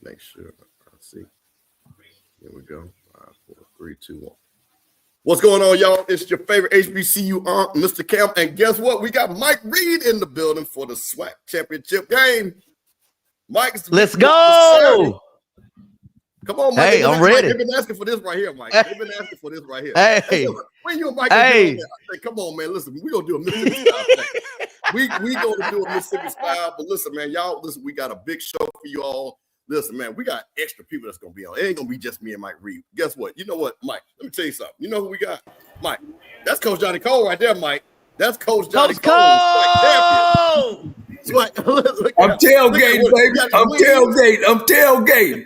Make sure I see. Here we go. 5, 4, 3, 2, 1. What's going on, y'all? It's your favorite HBCU aunt, Mr. Campbell. And guess what? We got Mike Reed in the building for the SWAC Championship game. Mike's let's go. Come on, Mike. Hey, I'm ready. They've been asking for this right here, Mike. They've been asking for this right here. Hey, when you and Mike hey. Say, come on, man. Listen, we're gonna do a Mississippi style thing. We gonna do a Mississippi style, but listen, man, y'all, listen, we got a big show for you all. Listen, man, we got extra people that's gonna be on. It ain't gonna be just me and Mike Reed. Guess what? You know what, Mike? Let me tell you something. You know who we got? Mike. That's Coach Johnny Cole right there, Mike. That's Coach Johnny Cole. I'm tailgating, baby. I'm tailgating.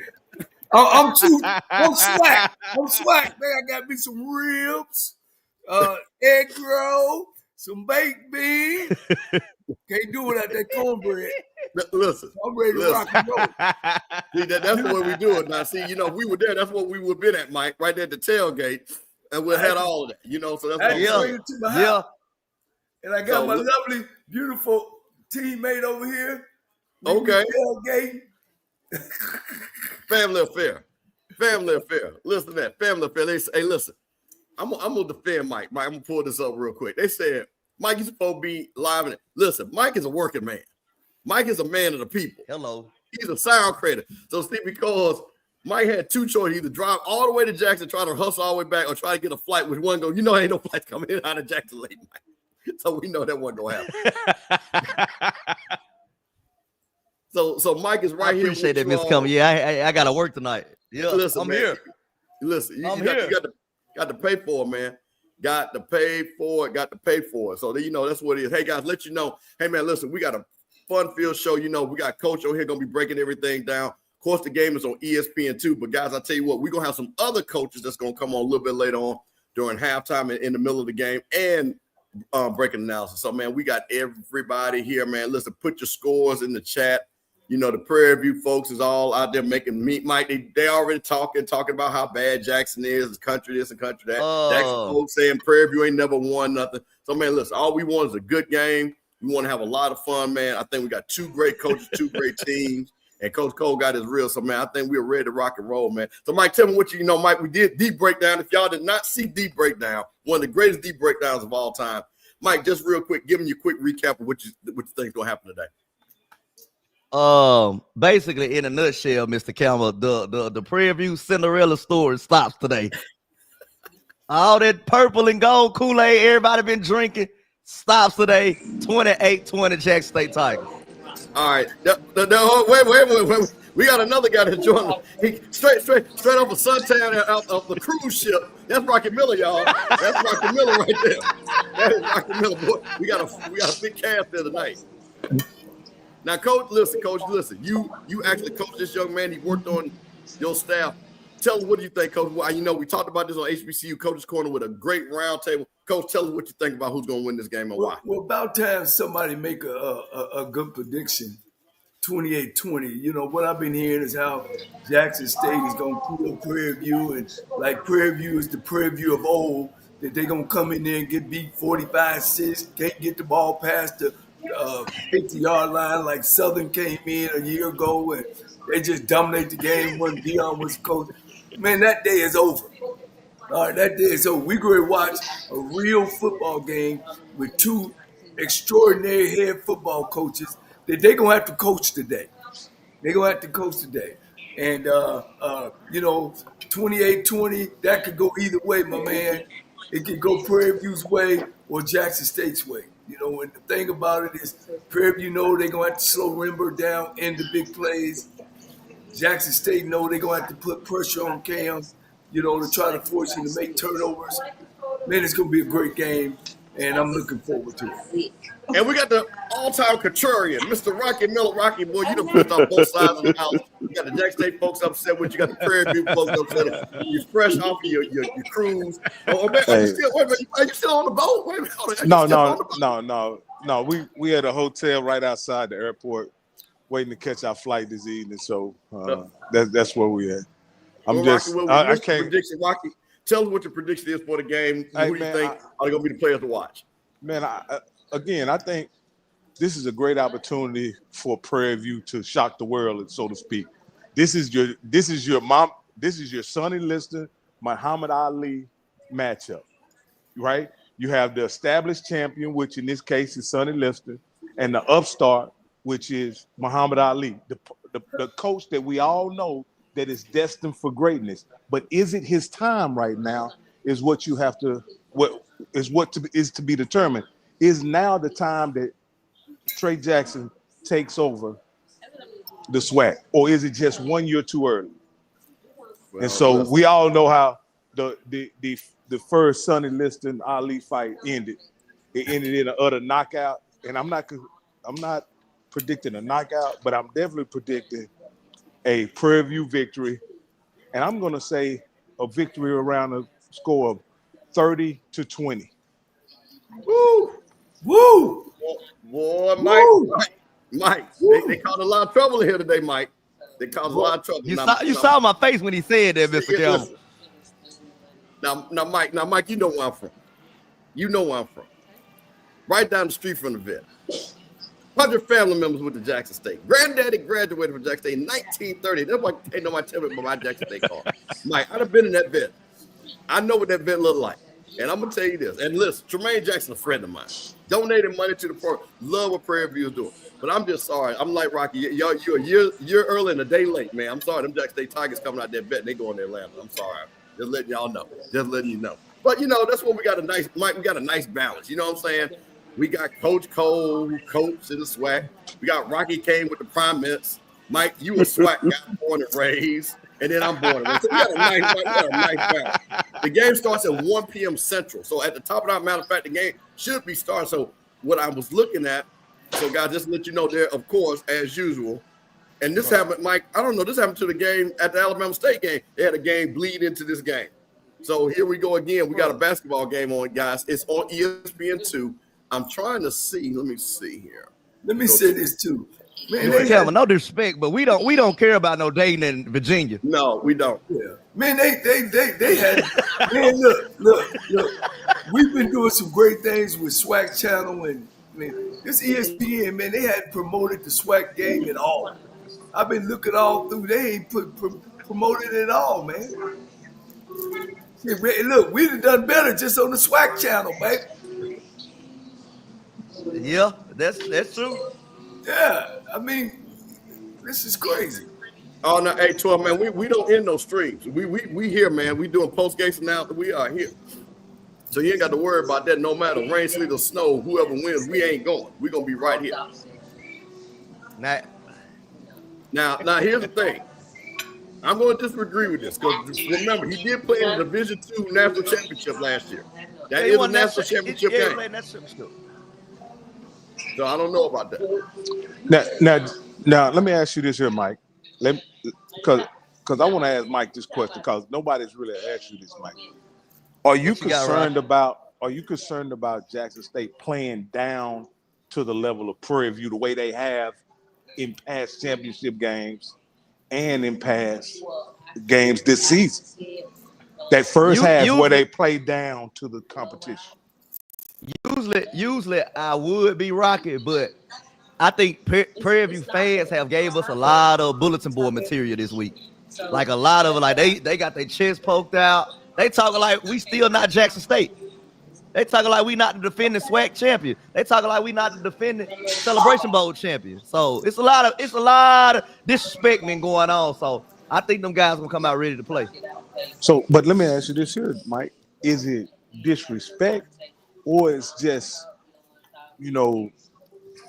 I'm SWAC. I'm SWAC, man. I got me some ribs, egg roll, some baked beans. Can't do it at that cornbread. Listen, I'm ready to rock and roll. See, that's the way we do it now. See, you know, we were there. That's what we would have been at, Mike, right there at the tailgate, and we had all of that. You know, so that's what I'm saying. To my house. And I got my lovely, beautiful teammate over here. Okay. Tailgate. Family affair. Listen to that. Family affair. They say, hey, listen, I'm gonna defend Mike. Mike, I'm gonna pull this up real quick. They said Mike is supposed to be live in it. Listen, Mike is a working man. Mike is a man of the people. Hello. He's a sound creator. So see, because Mike had two choices: either drive all the way to Jackson, try to hustle all the way back, or try to get a flight with one go. You know, ain't no flights coming in out of Jackson late night. So we know that wasn't gonna happen. So Mike is right here. I appreciate that, Miss Cummings. Yeah, I gotta work tonight. Yeah, listen, I'm man, here. Listen, you here. got to pay for it, man. Got to pay for it. So you know that's what it is. Hey guys, let you know. Hey man, listen, we got a fun-filled show. You know, we got Coach over here gonna be breaking everything down. Of course, the game is on ESPN too. But guys, I tell you what, we're gonna have some other coaches that's gonna come on a little bit later on during halftime and in the middle of the game and breaking analysis. So man, we got everybody here, man. Listen, put your scores in the chat. You know, the Prairie View folks is all out there making meat. Mike, they already talking about how bad Jackson is, country this and country that. Jackson folks saying Prairie View ain't never won nothing. So, man, listen, all we want is a good game. We want to have a lot of fun, man. I think we got two great coaches, two great teams, and Coach Cole got his real. So, man, I think we're ready to rock and roll, man. So, Mike, tell me what you know, Mike. We did deep breakdown. If y'all did not see deep breakdown, one of the greatest deep breakdowns of all time. Mike, just real quick, giving you a quick recap of what you think is going to happen today. Basically, in a nutshell, Mr. Campbell, the Prairie View Cinderella story stops today. All that purple and gold Kool-Aid everybody been drinking stops today. 28-20 Jackson State Tigers. All right. Wait. We got another guy that joined us. He straight off of Suntown out of the cruise ship. That's Rocky Miller, y'all. That's Rocky Miller right there. That is Rocky Miller, boy. We got a big cast there tonight. Now, Coach, listen. You actually coached this young man. He worked on your staff. Tell us, what do you think, Coach? Well, you know, we talked about this on HBCU Coach's Corner with a great round table. Coach, tell us what you think about who's going to win this game and why. Well, about time somebody make a good prediction. 28-20. You know, what I've been hearing is how Jackson State is going to pull up Prairie View, and like Prairie View is the Prairie View of old, that they're going to come in there and get beat 45-6, can't get the ball past the 50-yard line like Southern came in a year ago and they just dominate the game when Dion was coach. Man, that day is over. All right, that day is over. We're going to watch a real football game with two extraordinary head football coaches that they're going to have to coach today. They're going to have to coach today. And, you know, 28-20, that could go either way, my man. It could go Prairie View's way or Jackson State's way. You know, and the thing about it is, Prairie View know they're going to have to slow Rimber down in the big plays. Jackson State know they're going to have to put pressure on Cam, you know, to try to force him to make turnovers. Man, it's going to be a great game, and I'm looking forward to it. And we got the all-time contrarian, Mr. Rocky Miller. Rocky, boy, you done pushed on both sides of the house. You got the Jackson State folks upset with you. Got the Prairie View folks upset. You're fresh off of your cruise. Oh, man, are you still on the boat? Wait a minute. No. We at a hotel right outside the airport waiting to catch our flight this evening. So that's where we at. I can't. Prediction, Rocky, tell us what your prediction is for the game. Who do you think are going to be the players to watch? Man, I think this is a great opportunity for Prairie View to shock the world, so to speak. This is your Sonny Liston, Muhammad Ali matchup, right? You have the established champion, which in this case is Sonny Liston, and the upstart, which is Muhammad Ali, the coach that we all know that is destined for greatness. But is it his time right now? Is what you have to is to be determined. Is now the time that Trey Jackson takes over the SWAC, or is it just 1 year too early? Well, and so we all know how the first Sonny Liston Ali fight ended. It ended in an utter knockout, and I'm not predicting a knockout, but I'm definitely predicting a Prairie View victory, and I'm going to say a victory around a score of 30-20. Woo! Woo! Boy, Mike, they caused a lot of trouble here today, Mike. They caused a lot of trouble. You saw my face when he said that, Mr. Campbell. Now, Mike, you know where I'm from. You know where I'm from. Right down the street from the vet. 100 family members with the Jackson State. Granddaddy graduated from Jackson State in 1930. That's why ain't nobody tell me about my Jackson State car. Mike, I'd have been in that vet. I know what that vet looked like. And I'm going to tell you this. And listen, Tremaine Jackson, a friend of mine, donated money to the program. Love what Prairie View is doing. But I'm just sorry. I'm like Rocky. You're a year early and a day late, man. I'm sorry. Them Jackson State Tigers coming out there betting. They going to Atlanta. I'm sorry. Just letting y'all know. Just letting you know. But, that's what we got Mike, we got a nice balance. You know what I'm saying? We got Coach Cole, who coached in the SWAC. We got Rocky Kane with the Prime Mints. Mike, you a SWAC guy born and raised. And then I'm born and raised. So we got a nice balance. The game starts at 1 p.m. Central. So at the top of that, matter of fact, the game should be starting. So what I was looking at, so guys, just to let you know there, of course, as usual. And this happened, Mike, I don't know, this happened to the game at the Alabama State game. They had a game bleed into this game. So here we go again. We got a basketball game on, guys. It's on ESPN2. I'm trying to see. Let me see here. Let me say this too. Man, Campbell, no disrespect, but we don't care about no Dayton and Virginia. No, we don't. Yeah. Man, they had man, look. We've been doing some great things with SWAC Channel and this ESPN, man, they hadn't promoted the SWAC game at all. I've been looking all through. They ain't promoted it at all, man. Look, we'd have done better just on the SWAC Channel, man. Yeah, that's true. Yeah, I mean, this is crazy. Oh no, hey 12 man, we don't end those streams. We here, man. We doing post games now. We are here, so you ain't got to worry about that. No matter rain, sleet, or snow, whoever wins, we ain't going. We gonna be right here. Now, here's the thing. I'm going to disagree with this because remember he did play in the Division II National Championship last year. That is a national championship game. So I don't know about that. Now, let me ask you this here, Mike. Because I want to ask Mike this question because nobody's really asked you this, Mike. Are you concerned about Jackson State playing down to the level of Prairie View the way they have in past championship games and in past games this season? That first half where they play down to the competition. Usually I would be Rocky, but I think Prairie View fans have gave us a lot of bulletin board material this week. Like a lot of it, like they got their chest poked out. They talking like we still not Jackson State. They talking like we not the defending SWAC champion. They talking like we not the defending Celebration Bowl champion. So it's a lot of disrespecting going on. So I think them guys gonna come out ready to play. So, but let me ask you this here, Mike: is it disrespect? Or it's just,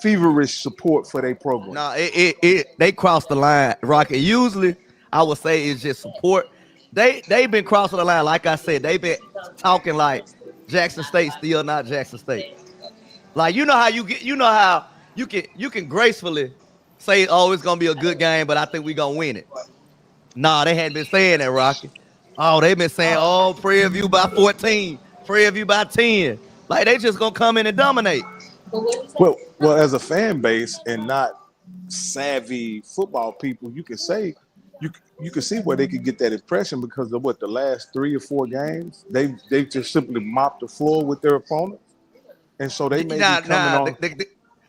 feverish support for their program? No, they crossed the line, Rocky. Usually, I would say it's just support. They've been crossing the line. Like I said, they've been talking like Jackson State still not Jackson State. Like how you can gracefully say, oh, it's gonna be a good game, but I think we're gonna win it. Nah, they hadn't been saying that, Rocky. Oh, they've been saying, oh, Prairie View by 14, Prairie View by 10. Like they just gonna come in and dominate. Well, as a fan base and not savvy football people, you can say you can see where they could get that impression because of the last 3 or 4 games they just simply mopped the floor with their opponents, and so they may be coming on.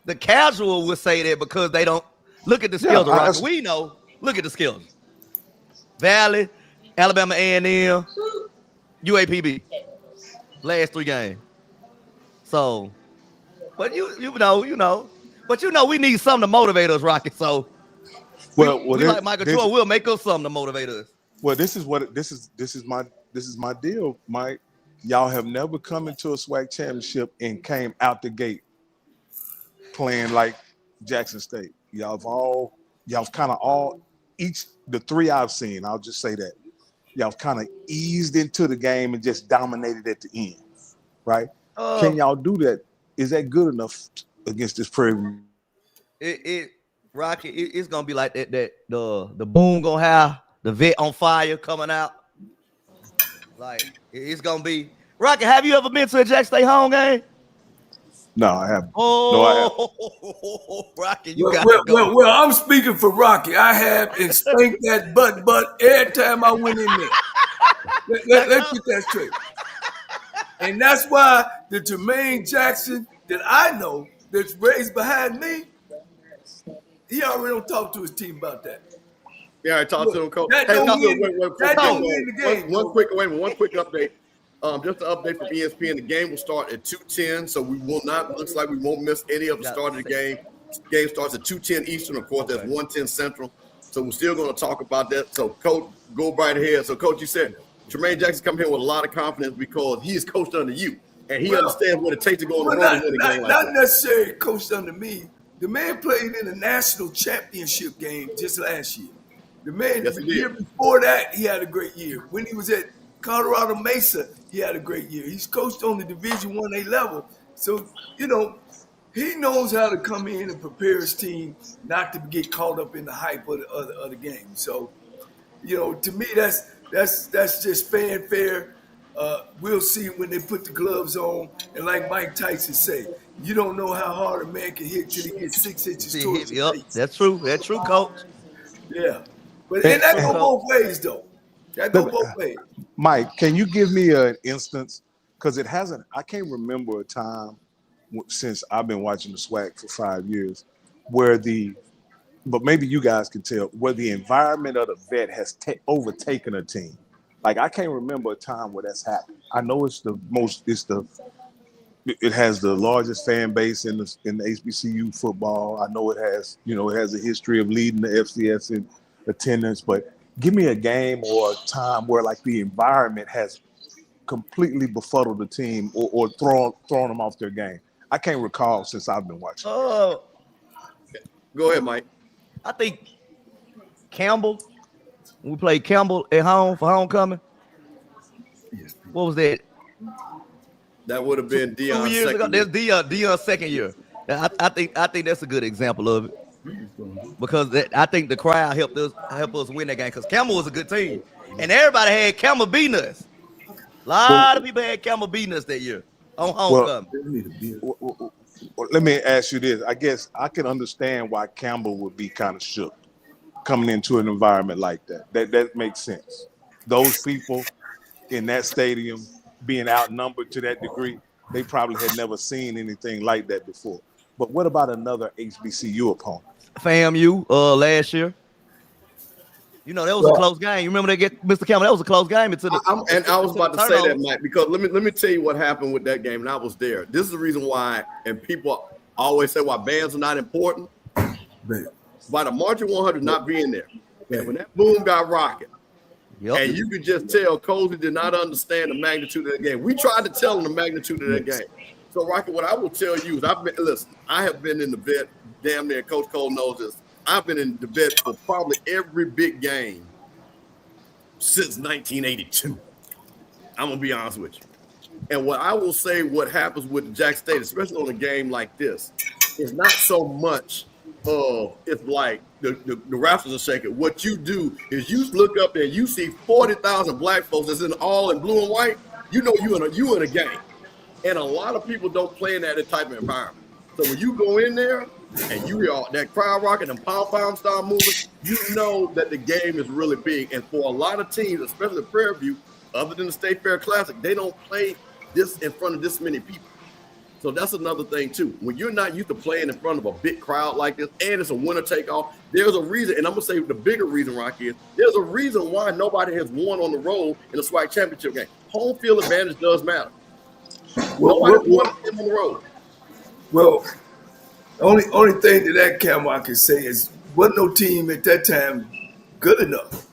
The casual would say that because they don't look at the skills. We know. Look at the skills. Valley, Alabama A&M, UAPB. Last 3 games. So, but you know, but we need something to motivate us, Rocky. So we like Michael Jordan. We'll make us something to motivate us. Well, this is my deal, Mike. Y'all have never come into a SWAC championship and came out the gate playing like Jackson State. Y'all kind of the 3 I've seen, I'll just say that. Y'all kind of eased into the game and just dominated at the end, right? Can y'all do that? Is that good enough against this Prairie View? Rocky, it's gonna be like that the boom gonna have the vet on fire coming out. Like it's gonna be Rocky. Have you ever been to a Jack State home game? No, I haven't. Rocky, you got well, I'm speaking for Rocky. I have and spanked that butt every time I went in there. Let's get that straight. And that's why the Jermaine Jackson that I know that's raised behind me, he already don't talk to his team about that. Yeah, I talked to him, coach. One quick update. Just an update from ESPN. The game will start at 2:10, so we will not. Looks like we won't miss any of the start of the game. The game starts at 2:10 Eastern. Of course, that's 1:10 Central. So we're still going to talk about that. So, Coach, go right ahead. So, Coach, you said Jermaine Jackson come here with a lot of confidence because he is coached under you, and he understands what it takes to go on the road and win a game like that. Not necessarily coached under me. The man played in a national championship game just last year. The man, the year before that, he had a great year. When he was at Colorado Mesa, he had a great year. He's coached on the Division I-A level. So, he knows how to come in and prepare his team not to get caught up in the hype of the game. So, to me, that's just fanfare. We'll see when they put the gloves on. And like Mike Tyson say, you don't know how hard a man can hit till he gets 6 inches towards the face. That's true. That's true, Coach. Yeah. But that go both ways, though. That go both ways. Mike, can you give me an instance? Because I can't remember a time since I've been watching the SWAC for 5 years but maybe you guys can tell, where the environment of the vet has overtaken a team. Like, I can't remember a time where that's happened. I know it has the largest fan base in the HBCU football. I know it has a history of leading the FCS in attendance, but give me a game or a time where like the environment has completely befuddled the team or thrown them off their game. I can't recall since I've been watching. Go ahead, Mike. I think Campbell, when we played Campbell at home for homecoming. What was that? That would have been Deion's 2 years ago. year. That's Deion's second year. I think that's a good example of it. Because I think the crowd helped us win that game because Campbell was a good team. And everybody had Campbell beating us. A lot of people had Campbell beating us that year on homecoming. Well, let me ask you this. I guess I can understand why Campbell would be kind of shook coming into an environment like that. That makes sense. Those people in that stadium being outnumbered to that degree, they probably had never seen anything like that before. But what about another HBCU opponent? PVAMU last year. That was a close game. You remember Mr. Campbell? That was a close game. I was about to say that, Mike, because let me tell you what happened with that game, and I was there. This is the reason why, and people always say why bands are not important. By the margin 100 not being there, and when that boom got rocking, and you could just tell Cozy did not understand the magnitude of that game. We tried to tell him the magnitude of that game. So, Rocky, what I will tell you is I have been in the vet, damn near, Coach Cole knows this. I've been in the vet for probably every big game since 1982. I'm going to be honest with you. And what I will say, what happens with Jack State, especially on a game like this, is not so much it's like the rafters are shaking. What you do is you look up there and you see 40,000 black folks that's all in blue and white. You in a game. And a lot of people don't play in that type of environment. So when you go in there and you hear that crowd rocking and pom-pom start moving, you know that the game is really big. And for a lot of teams, especially Prairie View, other than the State Fair Classic, they don't play this in front of this many people. So that's another thing too. When you're not used to playing in front of a big crowd like this, and it's a winner take all, there's a reason. And I'm gonna say the bigger reason, Rocky, is there's a reason why nobody has won on the road in a SWAC championship game. Home field advantage does matter. Nobody won on the road. Well, only thing to that, Campbell, I can say is wasn't no team at that time good enough.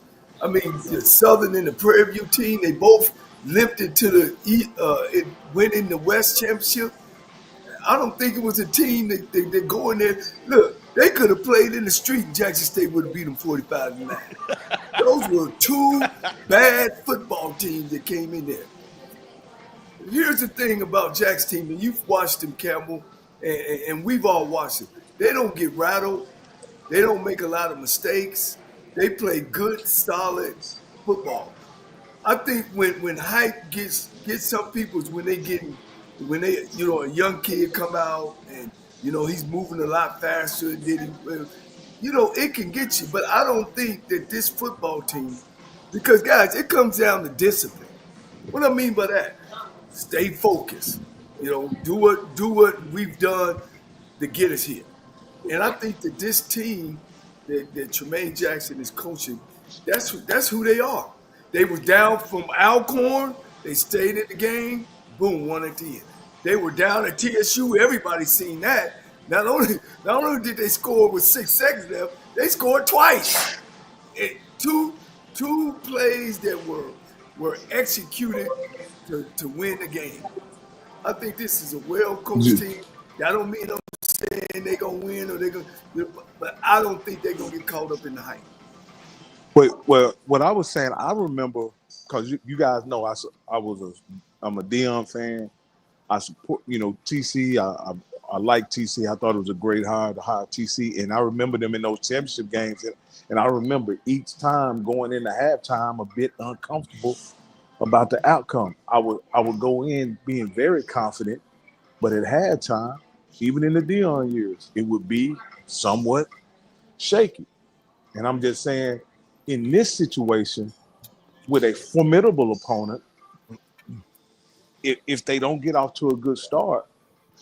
I mean, the Southern and the Prairie View team, they both lifted to it went in the West Championship. I don't think it was a team that go in there. Look, they could have played in the street and Jackson State would have beat them 45-9. Those were two bad football teams that came in there. Here's the thing about Jack's team, and you've watched them, Campbell, and we've all watched it. They don't get rattled. They don't make a lot of mistakes. They play good, solid football. I think when hype gets some people's when they a young kid come out and he's moving a lot faster than it can get you. But I don't think that this football team, because guys, it comes down to discipline. What I mean by that, stay focused. Do what we've done to get us here. And I think that this team that Tremaine Jackson is coaching, that's who they are. They were down from Alcorn. They stayed in the game. Boom, won at the end. They were down at TSU. Everybody's seen that. Not only did they score with 6 seconds left, they scored twice. Two plays that were executed to win the game. I think this is a well-coached team. That don't mean I'm saying they're going to win but I don't think they're going to get caught up in the hype. Well, what I was saying, I remember, because you guys know I'm a Deion fan. I support, TC. I like TC. I thought it was a great hire to hire TC, and I remember them in those championship games. And I remember each time going into halftime a bit uncomfortable about the outcome. I would go in being very confident, but at halftime, even in the Deion years, it would be somewhat shaky. And I'm just saying, in this situation, with a formidable opponent, if they don't get off to a good start,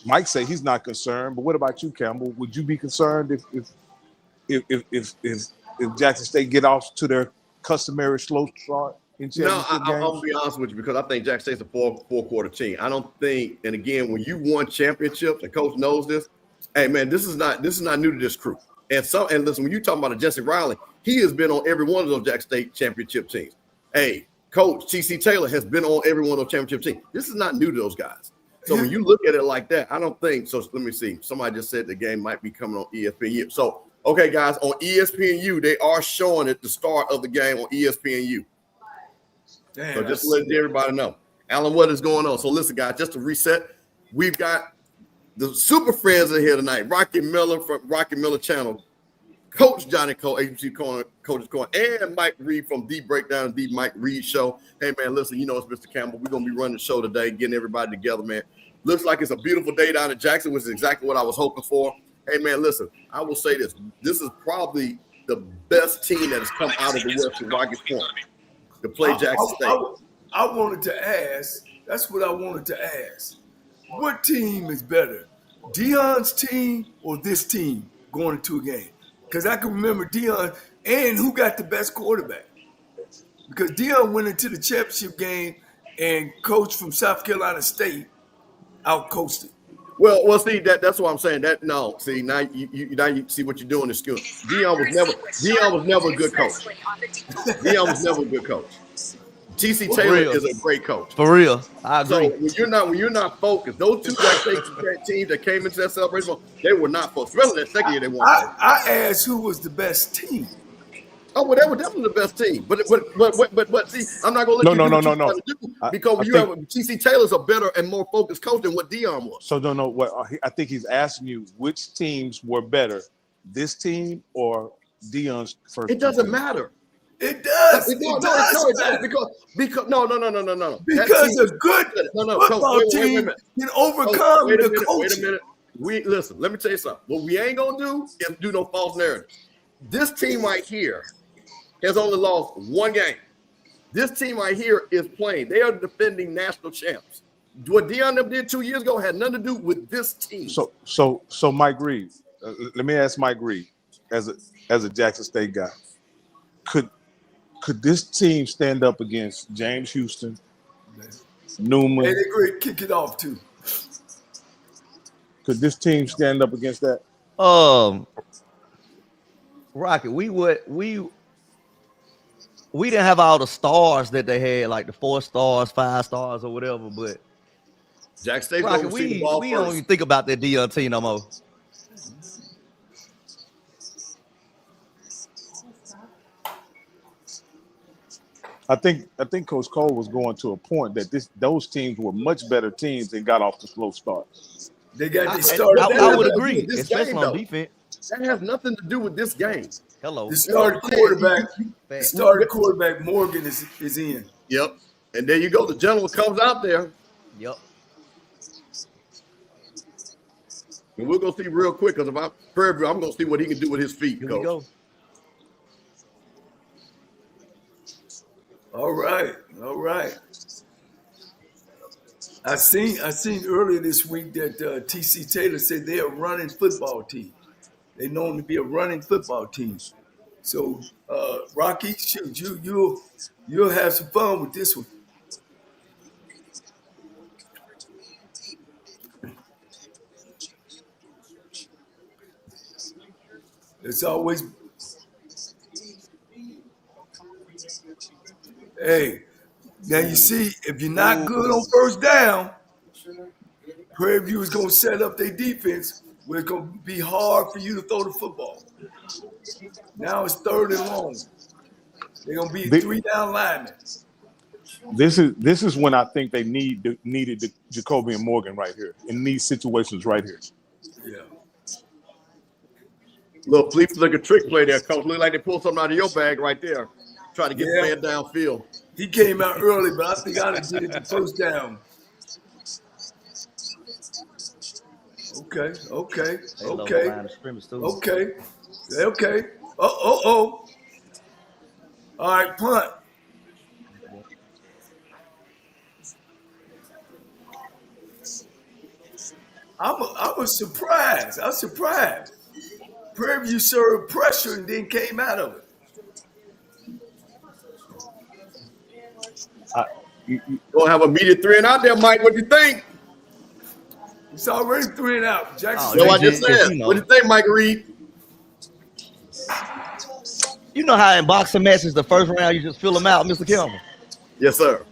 Mike say he's not concerned. But what about you, Campbell? Would you be concerned if Jackson State get off to their customary slow start in championship games? I'll be honest with you, because I think Jackson State's a four-quarter team. I don't think, and again, when you won championships, and coach knows this. Hey man, this is not new to this crew. And listen, when you talk about a Jesse Riley, he has been on every one of those Jackson State championship teams. Hey, Coach T.C. Taylor has been on every one of those championship teams. This is not new to those guys. So when you look at it like that, I don't think so. Let me see. Somebody just said the game might be coming on ESPNU. So, okay, guys, on ESPNU, they are showing it the start of the game on ESPNU. Damn, so just to let everybody know. Alan, what is going on? So listen, guys, just to reset, we've got the super friends are here tonight. Rocky Miller from Rocky Miller Channel, Coach Johnny Cole, HBCU Coach's Corner, and Mike Reed from The Breakdown, The Mike Reed Show. Hey, man, listen, it's Mr. Campbell. We're going to be running the show today, getting everybody together, man. Looks like it's a beautiful day down in Jackson, which is exactly what I was hoping for. Hey, man, listen, I will say this. This is probably the best team that has come out of the West from Rocky's Point to play Jackson State. I wanted to ask, that's what I wanted to ask. What team is better, Deion's team or this team going into a game? Because I can remember Deion and who got the best quarterback. Because Deion went into the championship game and coach from South Carolina State out-coached it. Well, see, that's what I'm saying. Now you see what you're doing in school. Deion was never a good coach. Deion was never a good coach. T.C. Taylor is a great coach. For real, I agree. So when you're not focused, those two teams that came into that celebration, they were not focused. Especially that second year, they weren't. I asked who was the best team. Oh, well, they were definitely the best team. But see, I'm not going to let you do because when you have T.C. Taylor's a better and more focused coach than what Deion was. So I think he's asking you which teams were better, this team or Deion's first. It doesn't matter. It does. It does because no. Because a good football team can overcome the coaching. Wait a minute. Listen. Let me tell you something. What we ain't gonna do is do no false narratives. This team right here has only lost one game. This team right here is playing. They are defending national champs. What Deion them did 2 years ago had nothing to do with this team. So Mike Reed, let me ask Mike Reed, as a Jackson State guy, could this team stand up against James Houston, Newman? Hey, they great kick it off too. Could this team stand up against that? Rocket, we didn't have all the stars that they had, like the 4 stars, 5 stars, or whatever. But Jack State's Rocket, going to see the ball we first. don't even think about that Deion team no more. I think Coach Cole was going to a point that those teams were much better teams and got off the slow start. They got I started. would agree, this especially game, on though. defense. That has nothing to do with this game. Hello. The starting quarterback Morgan is in. Yep. And there you go. The gentleman comes out there. Yep. And we're going to see real quick because if I'm Prairie View, I'm going to see what he can do with his feet, Here Coach. we go. All right. I seen earlier this week that TC Taylor said they're a running football team. They're known to be a running football team. So Rocky, shoot, you'll have some fun with this one. It's always hey. Now you see, if you're not good on first down, Prairie View is going to set up their defense where it's going to be hard for you to throw the football. Now it's 3rd and long. They're going to be 3 down linemen. This is when I think they needed Jacoby and Morgan right here in these situations right here. Yeah. Little flea flicker trick play there, Coach. Look like they pulled something out of your bag right there. Try to get the man downfield. He came out early, but I think I'd have did it the first down. Okay. Oh. All right, punt. I was surprised. Prairie View served pressure and then came out of it. Gonna have a immediate 3 and out there, Mike. What do you think? It's already 3 and out. Jackson. So I just said. What do you think, Mike Reed? You know how in boxing matches, the first round you just fill them out, Mr. Campbell. Yes, sir.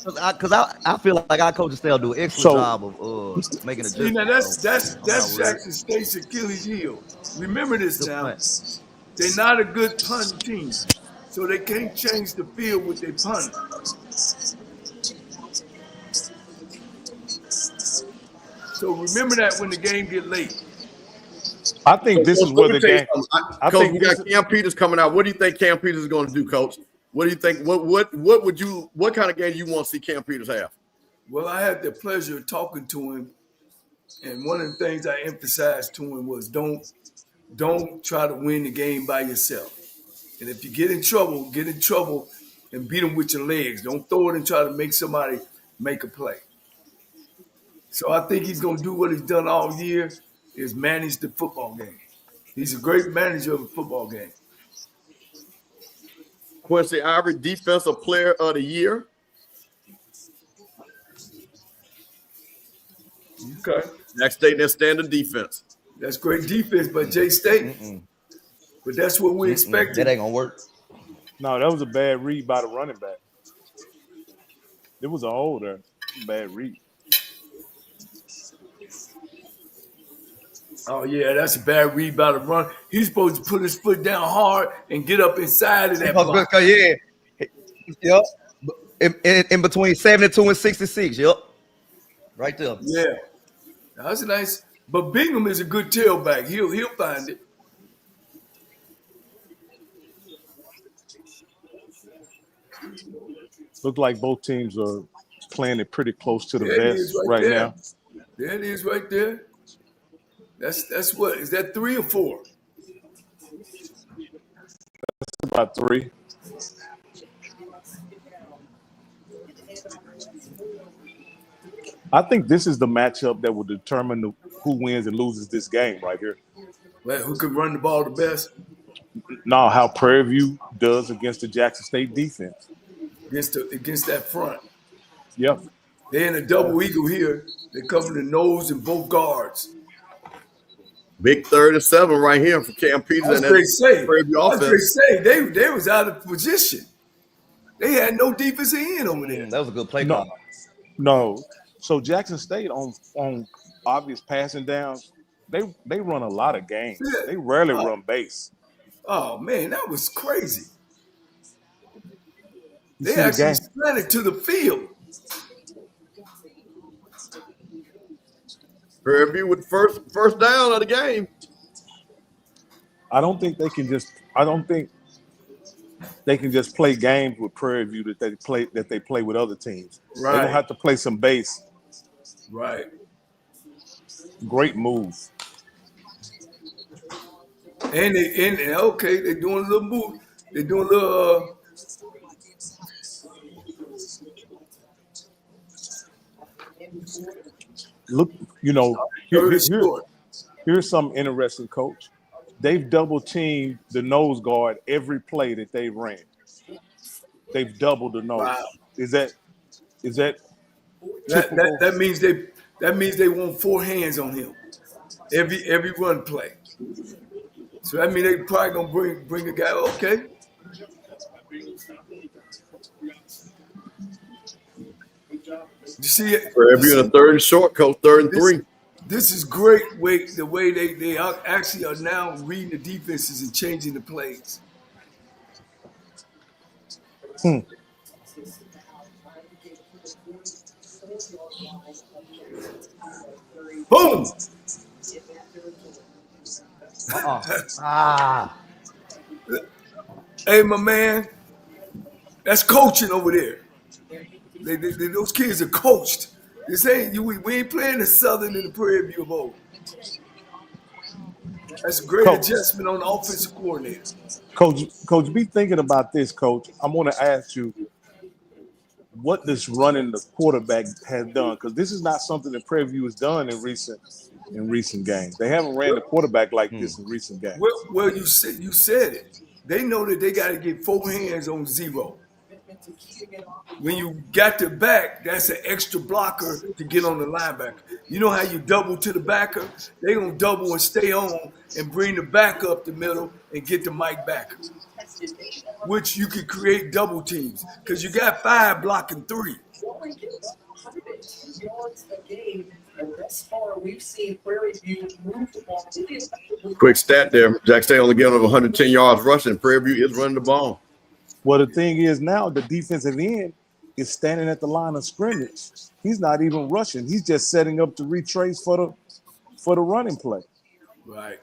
Because I feel like our coaches still do an excellent job of making See, now adjustments. that's Jackson State's Achilles heel. Remember this now. They're not a good punt team, so they can't change the field with their punt. So remember that when the game get late. I think this is where the game. Coach, we got Cam Peters coming out. What do you think Cam Peters is going to do, Coach? What do you think? What kind of game you want to see Cam Peters have? Well, I had the pleasure of talking to him, and one of the things I emphasized to him was don't try to win the game by yourself. And if you get in trouble and beat them with your legs. Don't throw it and try to make somebody make a play. So I think he's going to do what he's done all year, is manage the football game. He's a great manager of a football game. Quincy Ivory, Defensive Player of the Year. Okay. Next State, their standard defense. That's great defense by J State. But that's what we expected. That ain't going to work. No, that was a bad read by the running back. It was a hold there. Bad read. Oh, yeah, that's a bad read by the run. He's supposed to put his foot down hard and get up inside of that block. Yeah. Yep. In between 72 and 66. Yep. Right there. Yeah. That's nice. But Bingham is a good tailback. He'll find it. Look like both teams are playing it pretty close to the vest right now. There it is right there. That's what, is that 3 or 4? That's about 3. I think this is the matchup that will determine who wins and loses this game right here. Well, who can run the ball the best? Now, how Prairie View does against the Jackson State defense. Against that front. Yep. They're in a double eagle here. They cover the nose and both guards. Big 3rd-and-7 right here for Cam Peters. That's what they say. Prairie View offense. They was out of position. They had no defensive end over there. That was a good play call. No. So Jackson State on obvious passing downs, they run a lot of games. Yeah. They rarely run base. Oh man, that was crazy. They actually spread it to the field. Prairie View with the first down of the game. I don't think they can just play games with Prairie View that they play with other teams. Right. They're gonna have to play some base. Right. Great move. And they're doing a little move. They're doing a little look, here's something interesting, Coach. They've double teamed the nose guard every play that they ran. They've doubled the nose. Wow. Is that that means they want 4 hands on him every run play. So that means they probably gonna bring a guy. Okay. You see it? Prairie View in a 3rd and short, Coach. 3rd and 3. This is great. The way they actually are now reading the defenses and changing the plays. Boom! Hey, my man, that's coaching over there. Those kids are coached. This ain't we ain't playing the Southern and the Prairie View of old. That's a great adjustment on the offensive coordinator. Coach, be thinking about this, Coach. I'm going to ask you what this running the quarterback has done, because this is not something that Prairie View has done in recent games. They haven't ran the quarterback like this in recent games. Well, you said it. They know that they got to get 4 hands on 0. When you got the back, that's an extra blocker to get on the linebacker. You know how you double to the backer? They're going to double and stay on and bring the back up the middle and get the Mike backer, which you could create double teams because you got 5 blocking 3. Quick stat there. Jack State only getting over 110 yards rushing. Prairie View is running the ball. Well, the thing is now the defensive end is standing at the line of scrimmage. He's not even rushing. He's just setting up to retrace for the running play. Right.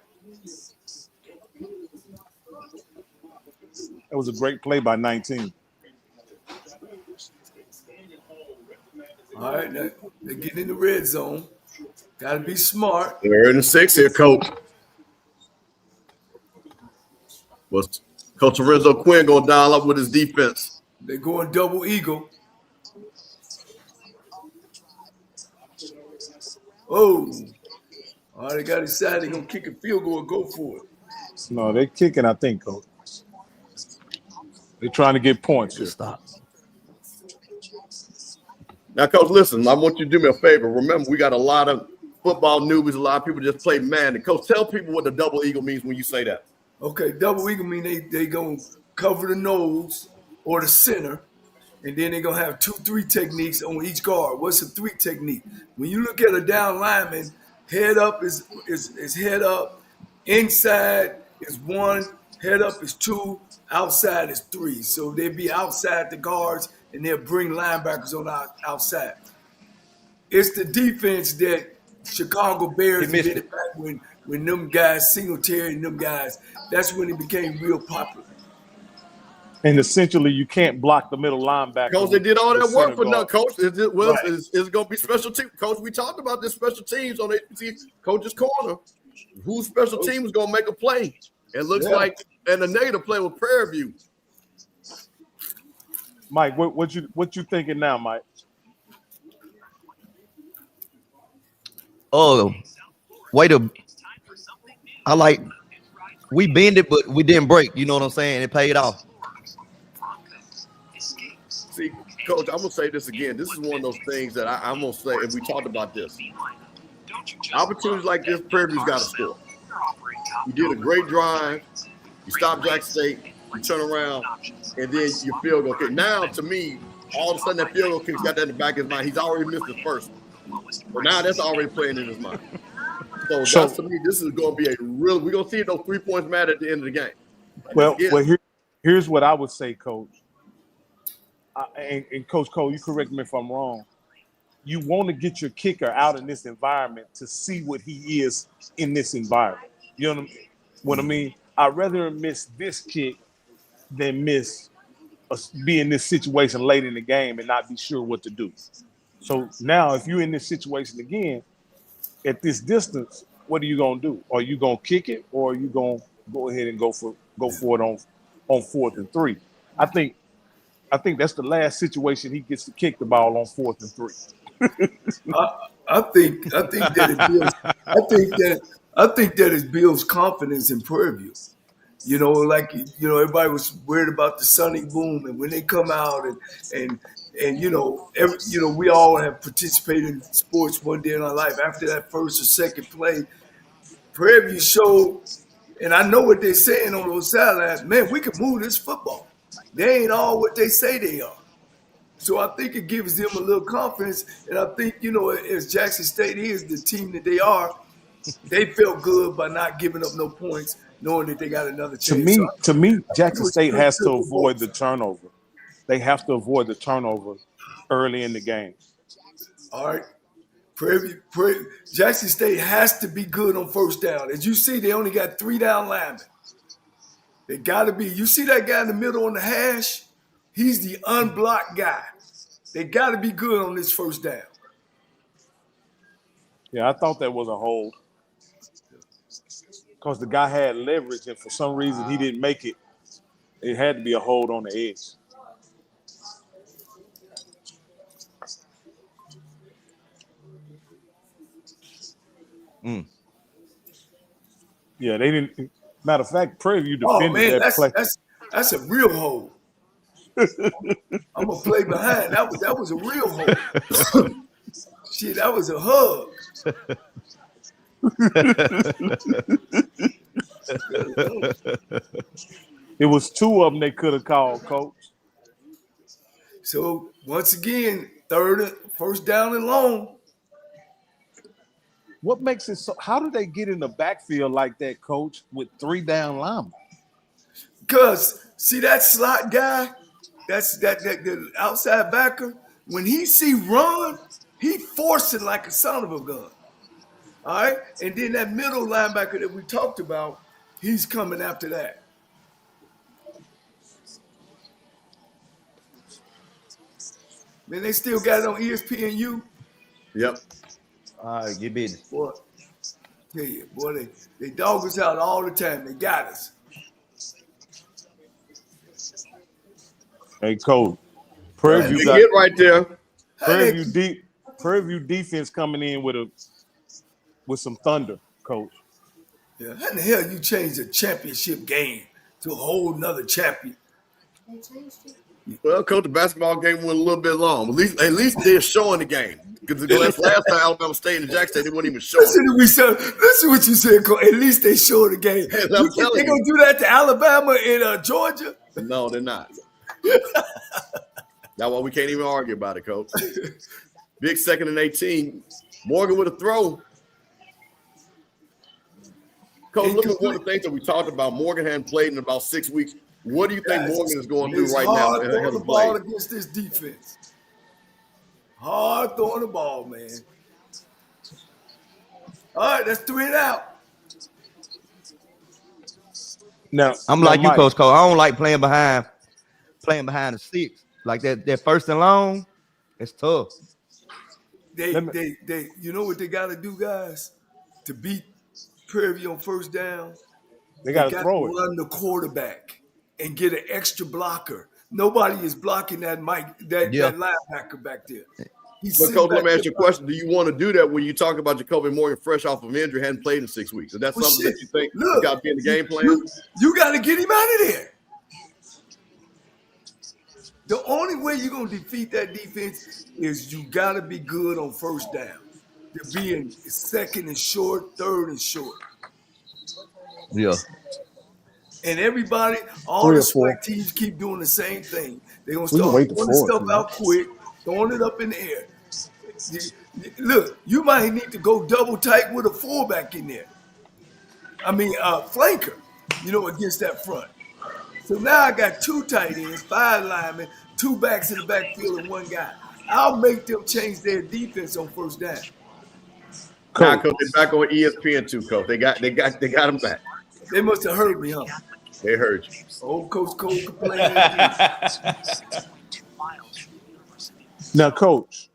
That was a great play by 19. All right, now they're getting in the red zone. Got to be smart. 3rd and 6 here, Coach. Was Coach Lorenzo Quinn going to dial up with his defense? They're going double eagle. Oh, they got decided they're going to kick a field goal and go for it. No, they're kicking, I think, Coach. They're trying to get points here. Stop. Now, Coach, listen, I want you to do me a favor. Remember, we got a lot of football newbies. A lot of people just play Madden. Coach, tell people what the double eagle means when you say that. Okay, double eagle mean they going to cover the nose or the center, and then they're going to have 2-3 techniques on each guard. What's a 3 technique? When you look at a down lineman, head up is head up, inside is 1, head up is 2, outside is 3. So they'll be outside the guards, and they'll bring linebackers on outside. It's the defense that Chicago Bears did it back when them guys, Singletary and them guys, that's when it became real popular. And essentially, you can't block the middle linebacker. Coach, they did all that work for nothing, Coach. Right. It's going to be special team. Coach, we talked about this special teams on HBCU Coach's Corner. Whose special team is going to make a play? It looks like, and the negative play with Prairie View. Mike, what you thinking now, Mike? Oh, way to I like we bend it, but we didn't break. You know what I'm saying? It paid off. See, Coach, I'm gonna say this again. This is one of those things that I'm gonna say, and we talked about this. Opportunities like this, Prairie View's got to score. You did a great drive. You stopped Jackson State. You turn around, and then your field goal kick. Now, to me, all of a sudden that field goal kick's got that in the back of his mind. He's already missed his first one. So now that's already playing in his mind. So that's, to me, this is going to be a real. We're going to see those 3 points matter at the end of the game. Well, here's what I would say, Coach. And Coach Cole, you correct me if I'm wrong. You want to get your kicker out in this environment to see what he is in this environment. You know what I mean? I'd rather miss this kick than be in this situation late in the game and not be sure what to do. So now if you're in this situation again, at this distance, what are you going to do? Are you going to kick it, or are you going to go ahead and go for it on 4th and 3? I think that's the last situation he gets to kick the ball on 4th and 3. I think that it builds confidence in Prairie View. You know, like, you know, everybody was worried about the Sonic Boom, and when they come out and we all have participated in sports one day in our life. After that first or second play, Prairie View showed, and I know what they're saying on those sidelines, man, we can move this football. They ain't all what they say they are. So I think it gives them a little confidence. And I think, you know, as Jackson State is the team that they are, they felt good by not giving up no points, knowing that they got another chance. To me, Jackson State has to avoid the turnover. They have to avoid the turnover early in the game. All right. Jackson State has to be good on first down. As you see, they only got 3 down linemen. They got to be. You see that guy in the middle on the hash? He's the unblocked guy. They got to be good on this first down. Yeah, I thought that was a hold because the guy had leverage, and for some reason he didn't make it. It had to be a hold on the edge. Yeah, they didn't. Matter of fact, Prairie View defended that play. That's a real hold. I'm gonna play behind. That was a real hold. Shit, that was a hug. It was 2 of them they could have called, Coach. So once again, first down and long. What makes it so? How do they get in the backfield like that, Coach, with 3 down linemen? Because see that slot guy, that's the outside backer. When he see run, he force it like a son of a gun. All right, and then that middle linebacker that we talked about, he's coming after that. Man, they still got it on ESPNU. Yep. All right, get busy. Boy, tell you, boy, they dog us out all the time. They got us. Hey, Coach, Prairie View got it right there. Prairie View defense coming in with some thunder, Coach. Yeah, how in the hell you change a championship game to a whole nother champion? Well, Coach, the basketball game went a little bit long. At least they're showing the game. Because last time Alabama State and Jackson State, they weren't even showing. Listen what you said, Coach. At least they showed the game. You think they're going to do that to Alabama and Georgia? No, they're not. That's why we can't even argue about it, Coach. Big 2nd and 18. Morgan with a throw. Coach, look at one of the things that we talked about. Morgan hadn't played in about 6 weeks. What do you think Morgan is going to do right now? Hard throwing the ball against this defense. Hard throwing the ball, man. All right, that's 3 and out. Now I'm like you, Coach Cole. I don't like playing behind the 6. Like that 1st and long, it's tough. They you know what they got to do, guys, to beat Prairie View on first down? They got to throw it. Run the quarterback and get an extra blocker. Nobody is blocking that linebacker back there. But Coach, let me ask you a question. Do you want to do that when you talk about Jacoby Morgan fresh off of injury, hadn't played in 6 weeks? Is that something that you think got to be in the game plan? You got to get him out of there. The only way you're going to defeat that defense is you got to be good on first down. To be in second and short, third and short. Yeah. And everybody, all the SWAC teams keep doing the same thing. They're going to start throwing stuff out quick, throwing it up in the air. Look, you might need to go double tight with a fullback in there. I mean, flanker, against that front. So now I got 2 tight ends, 5 linemen, 2 backs in the backfield, and 1 guy. I'll make them change their defense on first down. Now, Coach, they're back on ESPN too, Coach. They got them back. They must have heard me, huh? They heard you. Old Coach Cole complaining. Now, Coach.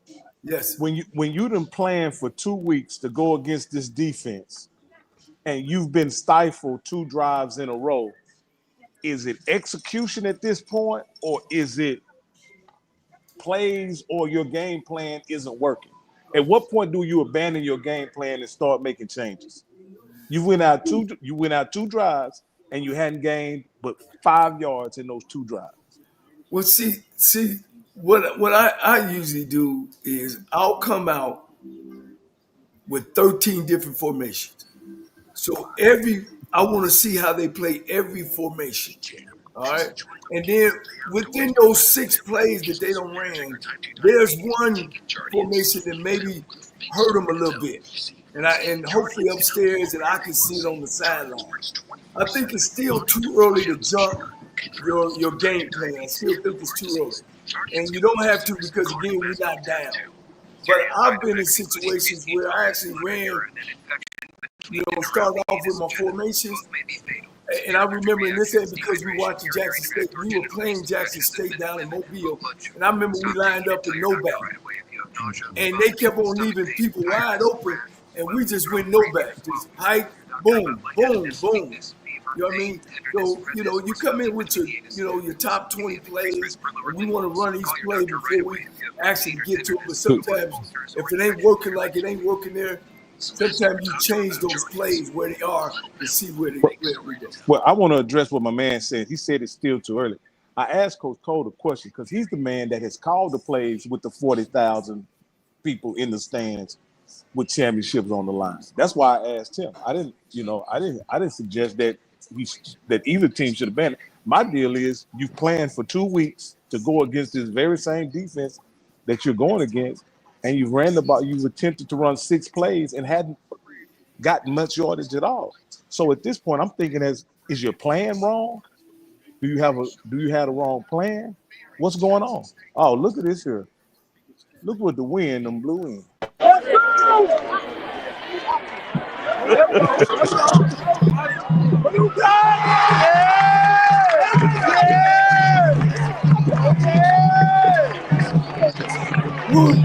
Yes. When you done planned for 2 weeks to go against this defense, and you've been stifled 2 drives in a row, is it execution at this point, or is it plays, or your game plan isn't working? At what point do you abandon your game plan and start making changes? You went out 2 drives, and you hadn't gained but 5 yards in those 2 drives. Well, see, what I usually do is I'll come out with 13 different formations. So I want to see how they play every formation. All right. And then within those 6 plays that they don't ran, there's one formation that maybe hurt them a little bit. And hopefully upstairs and I can see it on the sideline. I think it's still too early to jump your game plan. I still think it's too early. And you don't have to because, again, we're not down. But I've been in situations where I actually ran, started off with my formations. And I remember, and this ain't because we watched Jackson State. We were playing Jackson State down in Mobile. And I remember we lined up in no back. And they kept on leaving people wide open. And we just went no back. Just hike, boom, boom, boom. You know what I mean? So, you come in with your top 20 plays, and we want to run each play before we actually get to it. But sometimes, if it ain't working like it ain't working there, sometimes you change those plays where they are to see where they go. Well, I want to address what my man said. He said it's still too early. I asked Coach Cole the question because he's the man that has called the plays with the 40,000 people in the stands with championships on the line. That's why I asked him. I didn't suggest that either team should have been. My deal is you planned for 2 weeks to go against this very same defense that you're going against, and you've attempted to run 6 plays and hadn't gotten much yardage at all. So at this point, I'm thinking, is your plan wrong? Do you have the wrong plan? What's going on? Oh, look at this here. Look what the wind them blew in.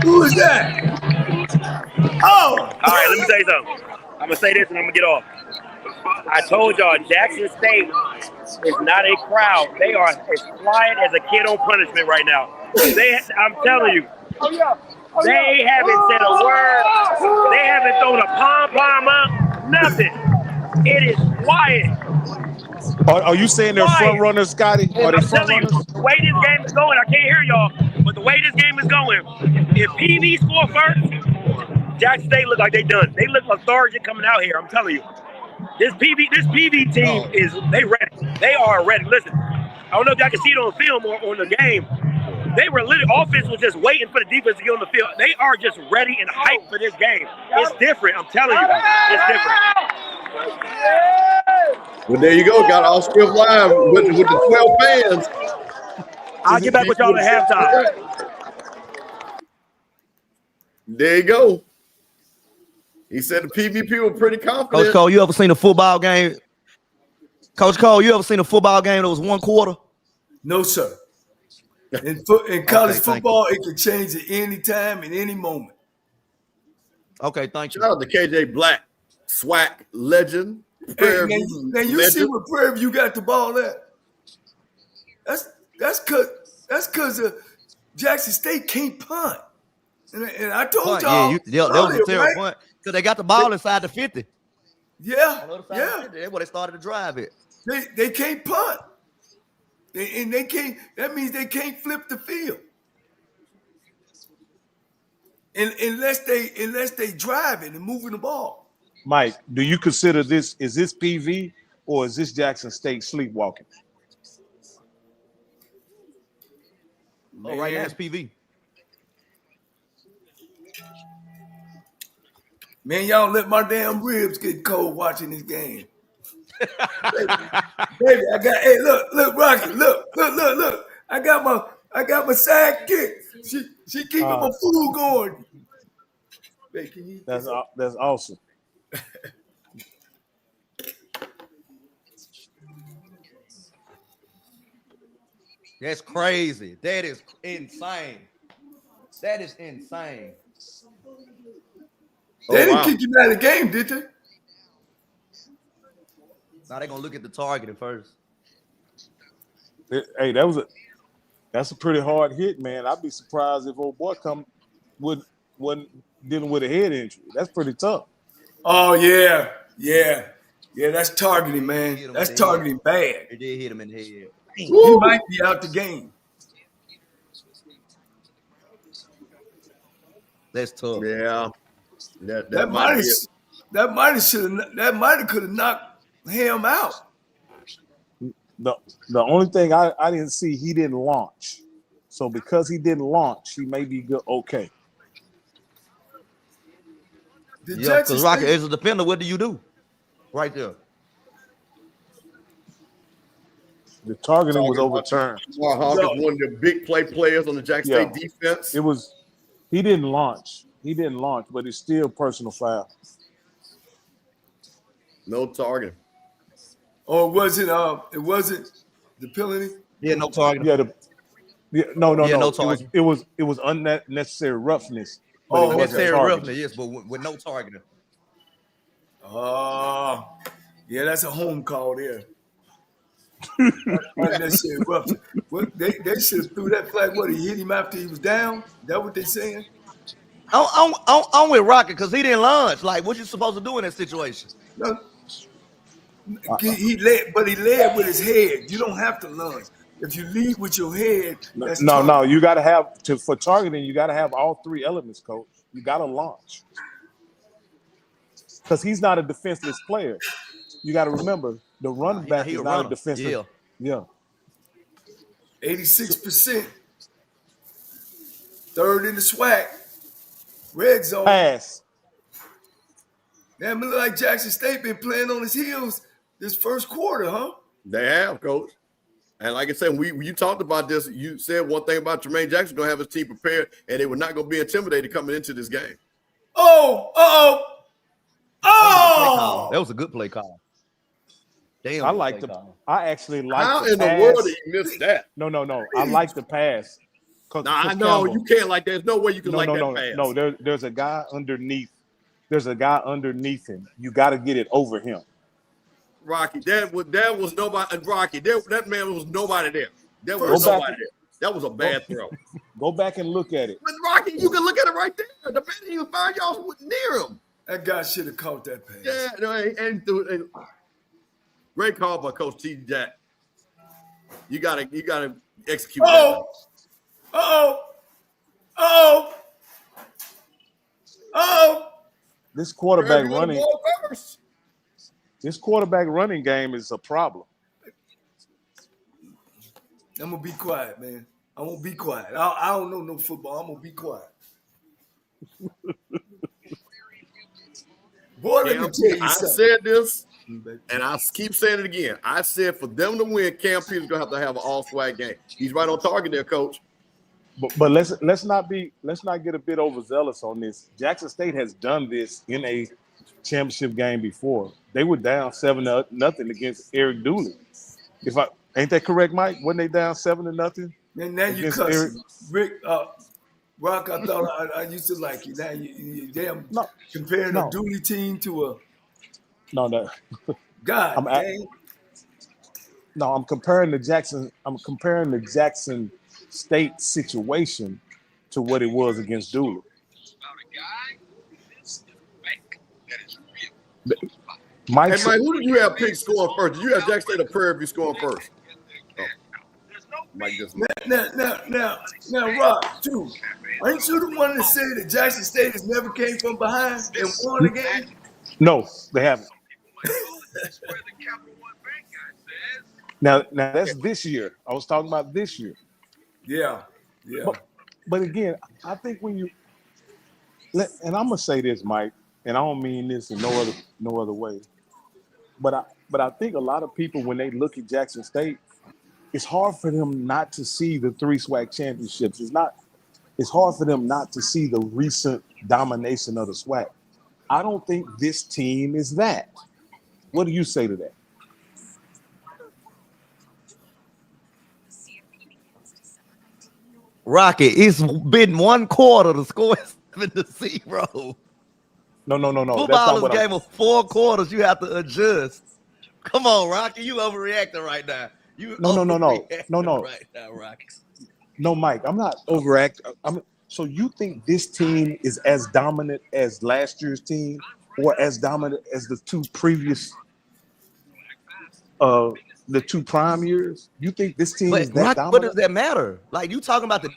Who is that? Oh! All right, let me say something. I'm going to say this and I'm going to get off. I told y'all, Jackson State is not a crowd. They are as quiet as a kid on punishment right now. I'm telling you, they haven't said a word. They haven't thrown a pom-pom up, nothing. It is quiet. Are you saying they're front runners, Scotty? Are they front runners? The way this game is going, I can't hear y'all, but the way this game is going, if PV score first, Jackson State look like they done. They look lethargic coming out here. I'm telling you, this PV team they ready. They are ready. Listen, I don't know if y'all can see it on film or on the game. They were literally, offense was just waiting for the defense to get on the field. They are just ready and hyped for this game. It's different. I'm telling you, it's different. Well, there you go. Got all script live with the 12 fans. I'll get back with y'all at halftime. There you go. He said the PVP was pretty confident. Coach Cole, you ever seen a football game? Coach Cole, you ever seen a football game that was 1 quarter? No, sir. In college football, it can change at any time, at any moment. Okay, thank you. Shout out to KJ Black, SWAC legend. Hey, now you see where Prairie View got the ball at? That's because Jackson State can't punt. And I told Punt, y'all that was earlier, a terrible right? punt because they got the ball inside the 50. Yeah, On the other side of yeah. the 50, that's where they started to drive it. They can't punt. And they can't. That means they can't flip the field. And unless they driving and moving the ball. Mike, do you consider this, is this PV or is this Jackson State sleepwalking? Oh, right now it's PV. Man, y'all let my damn ribs get cold watching this game. Baby, I got. Hey, look, Rocky, look. I got my sidekick. She keeping my food going. Hey, can you eat That's this? that's awesome. That's crazy. That is insane. That is insane. They didn't kick him out of the game, did they? Now they're gonna look at the targeting first. Hey, that's a pretty hard hit, man. I'd be surprised if old boy wasn't dealing with a head injury. That's pretty tough. Oh yeah. That's targeting, man. That's targeting bad. They did hit him in the head. He might be out the game. That's tough. Yeah. That might could have knocked him out. The only thing I didn't see, he didn't launch. So because he didn't launch, he may be good. Okay. Yeah, because Rocket is a defender. What do you do? Right there. The targeting was overturned. Hawkins, one of the big players on the Jackson State defense. He didn't launch. But it's still personal foul. No targeting. Or was it? It wasn't the penalty. Yeah, no targeting. No targeting. It was unnecessary roughness. But unnecessary roughness, yes, but with no targeting. Yeah, that's a home call there. Unnecessary roughness. They should have threw that flag. What, he hit him after he was down? Is that what they're saying? I'm with Rocket because he didn't lunge. Like, what you supposed to do in that situation? No. He led with his head. You don't have to lunge. If you lead with your head, that's no. You got to have for targeting. You got to have all three elements, coach. You got to launch because he's not a defenseless player. You got to remember the running back is not a defensive. Yeah. 86%. Third in the SWAC. Red zone. Pass. Damn, it look like Jackson State been playing on his heels this first quarter, huh? They have, coach. And like I said, you talked about this. You said one thing about Jermaine Jackson going to have his team prepared, and they were not going to be intimidated coming into this game. Oh! That was a good play call. Damn, I actually like. How the in pass. the world did you miss that? No. I like the pass. I know you can't like that. There's no way you can that pass. No, there's a guy underneath. There's a guy underneath him. You got to get it over him. Rocky, that was nobody. Rocky, that man was nobody there. There was nobody there. That was a bad throw. Go back and look at it. But Rocky, you can look at it right there. The man he was 5 yards near him. That guy should have caught that pass. Yeah, no, and great call by Coach T. Jack. You gotta execute. This quarterback running game is a problem. I'm gonna be quiet, man. I'm gonna be quiet. I don't know no football. I'm gonna be quiet. Boy, let me tell you something. I said this, and I keep saying it again. I said for them to win, Cam Peters gonna have an all-SWAC game. He's right on target there, coach. But let's not get a bit overzealous on this. Jackson State has done this in a championship game before. They were down 7-0 against Eric Dooley. Ain't that correct, Mike? Wasn't they down 7-0? And now you cussing. Rick, Rock, I thought I used to like you. Now you damn comparing a Dooley team to a God dang. I'm comparing the Jackson State situation to what it was against Dooley. Mike, Hey, Mike, who did you have picked scoring first? Did you have Jackson State or Prairie View scoring first? Oh, Mike just Now, Rob, too. Aren't you the one that said that Jackson State has never came from behind and won a game? no, they haven't. Now that's this year. I was talking about this year. Yeah. But again, I think when you and I'm gonna say this, Mike, and I don't mean this in no other way, but I think a lot of people, when they look at Jackson State, it's hard for them not to see the 3 SWAC championships. It's hard for them not to see the recent domination of the SWAC. I don't think this team is that. What do you say to that? Rocky, it's been 1 quarter. The score is 7-0. No. Football is a game of 4 quarters. You have to adjust. Come on, Rocky. You overreacting right now. No. Right now, Rocky. No, Mike, I'm not overacting. So you think this team is as dominant as last year's team, or as dominant as the 2 previous, the 2 prime years? You think this team is that dominant? What does that matter? Like, you talking about the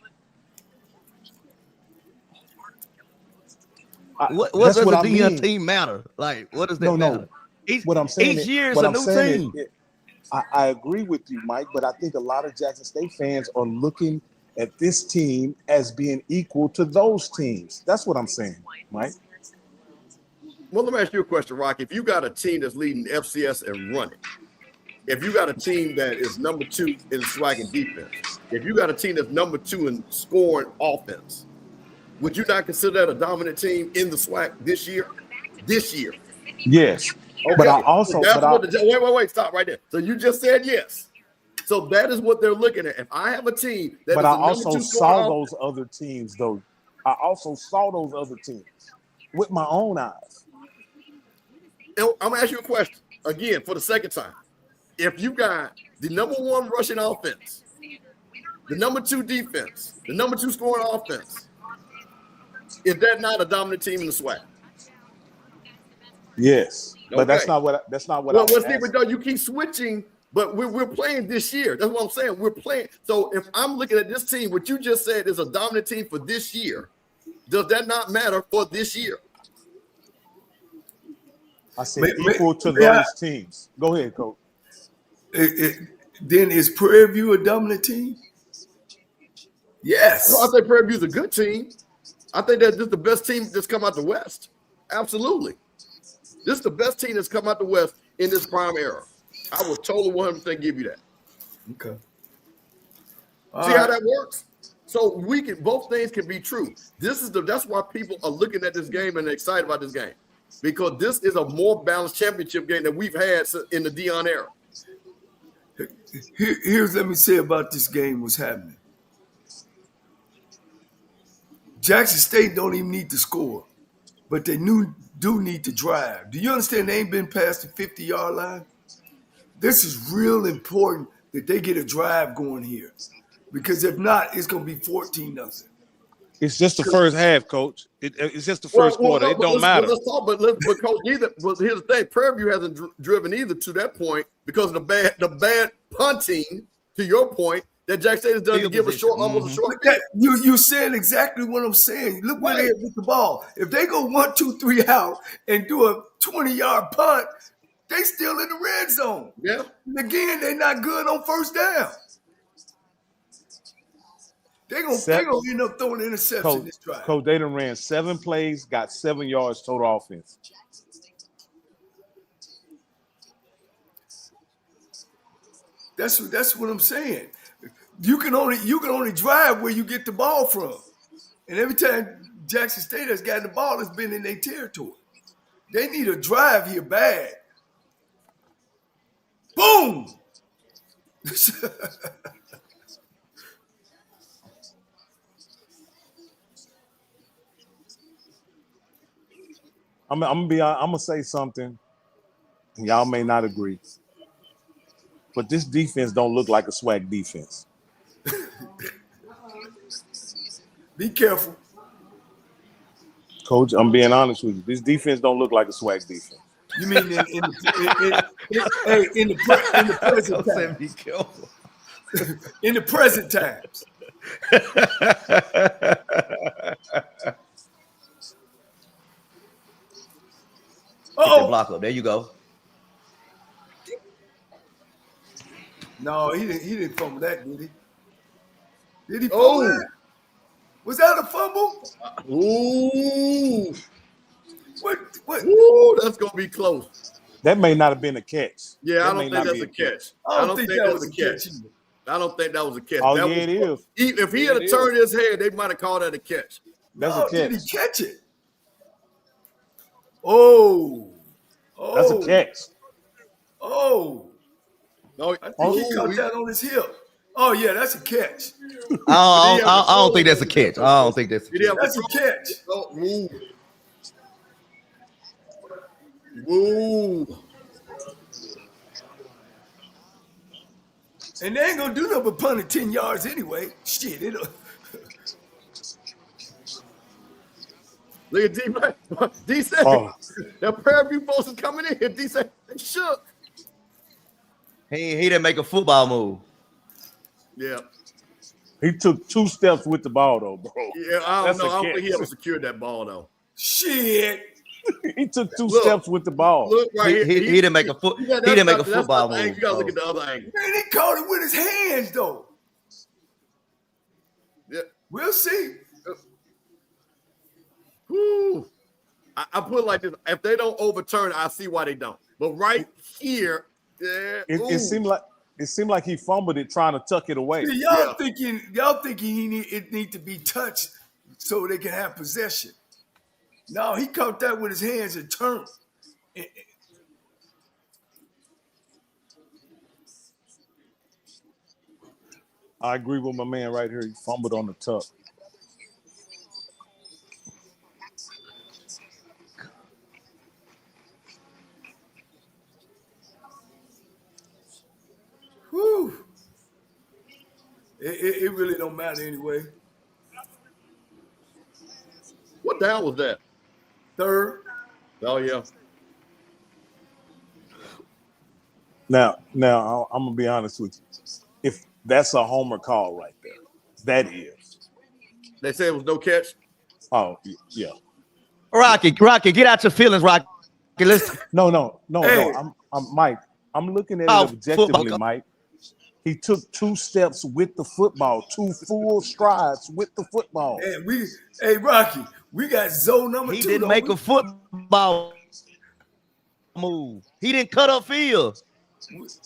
what does the DN team matter? Like, what does that matter? What I'm saying each year is a new team. I agree with you, Mike, but I think a lot of Jackson State fans are looking at this team as being equal to those teams. That's what I'm saying, Mike. Well, let me ask you a question, Rocky. If you got a team that's leading FCS and running, if you got a team that is number 2 in SWAC and defense, if you got a team that's number 2 in scoring offense, would you not consider that a dominant team in the SWAC this year? Yes. Okay. But I also wait, stop right there. So you just said yes. So that is what they're looking at. If I have a team that but is I also saw those other teams, though. I also saw those other teams with my own eyes. I'm gonna ask you a question again for the second time. If you got the number 1 rushing offense, the number 2 defense, the number 2 scoring offense, is that not a dominant team in the SWAC? Yes, but Okay. that's not what. Well, Steve, you keep switching, but we're playing this year. That's what I'm saying. We're playing. So if I'm looking at this team, what you just said is a dominant team for this year. Does that not matter for this year? I said equal to those teams. Go ahead, Coach. Then is Prairie View a dominant team? Yes. Well, I think Prairie View's a good team. I think that this is the best team that's come out the West. Absolutely. This is the best team that's come out the West in this prime era. I will totally 100% give you that. Okay. See how that works? So both things can be true. That's why people are looking at this game and excited about this game, because this is a more balanced championship game than we've had in the Dion era. Here's let me say about this game what's happening. Jackson State don't even need to score, but they do need to drive. Do you understand they ain't been past the 50-yard line? This is real important that they get a drive going here, because if not, it's going to be 14-0. It's just the first half, Coach. It's just the first quarter. It don't matter. But Coach, here's the thing. Prairie View hasn't driven either to that point because of the bad punting, to your point, that Jackson State has done to give almost a short. You saying exactly what I'm saying. Look where they with the ball. If they go 1, 2, 3 out and do a 20-yard punt, they still in the red zone. Yeah. And again, they're not good on first down. They're gonna end up throwing an interception this drive. Coach, they done ran 7 plays, got 7 yards total offense. That's what I'm saying. You can only drive where you get the ball from. And every time Jackson State has gotten the ball, it's been in their territory. They need a drive here bad. Boom! I'm gonna say something. Y'all may not agree, but this defense don't look like a SWAC defense. Be careful. Coach, I'm being honest with you. This defense don't look like a SWAC defense. You mean in the present time? Be careful. In the present times. Get the block up. There you go. No, he didn't fumble that, did he? Did he fumble that? Was that a fumble? Ooh. What? Ooh, that's gonna be close. That may not have been a catch. Yeah, I don't think that's a catch. I don't think that was a catch either. I don't think that was a catch. Oh, that yeah, was, it is. If he had turned his head, they might have called that a catch. That's a catch. Did he catch it? Oh. That's a catch. Oh. No, I think he caught that on his hip. Oh, yeah, that's a catch. I don't think that's a catch. I don't think that's a catch. That's a catch. Oh, woo. And they ain't going to do nothing but punt it 10 yards anyway. Shit, it'll. Look at D. D said, that Prairie View folks is coming in. D said, they shook. He didn't make a football move. Yeah. He took 2 steps with the ball, though, bro. Yeah, I don't know. I don't catch. think he ever secured that ball, though. Shit. He took 2 steps with the ball. Look right here. He didn't make a foot. He didn't make a football move. You gotta look at the other angle. Man, he caught it with his hands, though. Yeah. We'll see. Woo. I put it like this: if they don't overturn it, I see why they don't. But right here, It seemed like he fumbled it trying to tuck it away. See, y'all thinking it need to be touched so they can have possession. No, he caught that with his hands and turned. I agree with my man right here. He fumbled on the tuck. Whew. It really don't matter anyway. what down was that? Third. Oh yeah. Now, I'm gonna be honest with you. If that's a homer call right there, that is. They said it was no catch. Oh yeah. Rocky, get out your feelings, Rocky. Listen. No. Hey. I'm Mike. I'm looking at it objectively, football. Mike. He took 2 steps with the football, 2 full strides with the football. Hey, Rocky, we got zone number 2. He didn't make a football move. He didn't cut up field.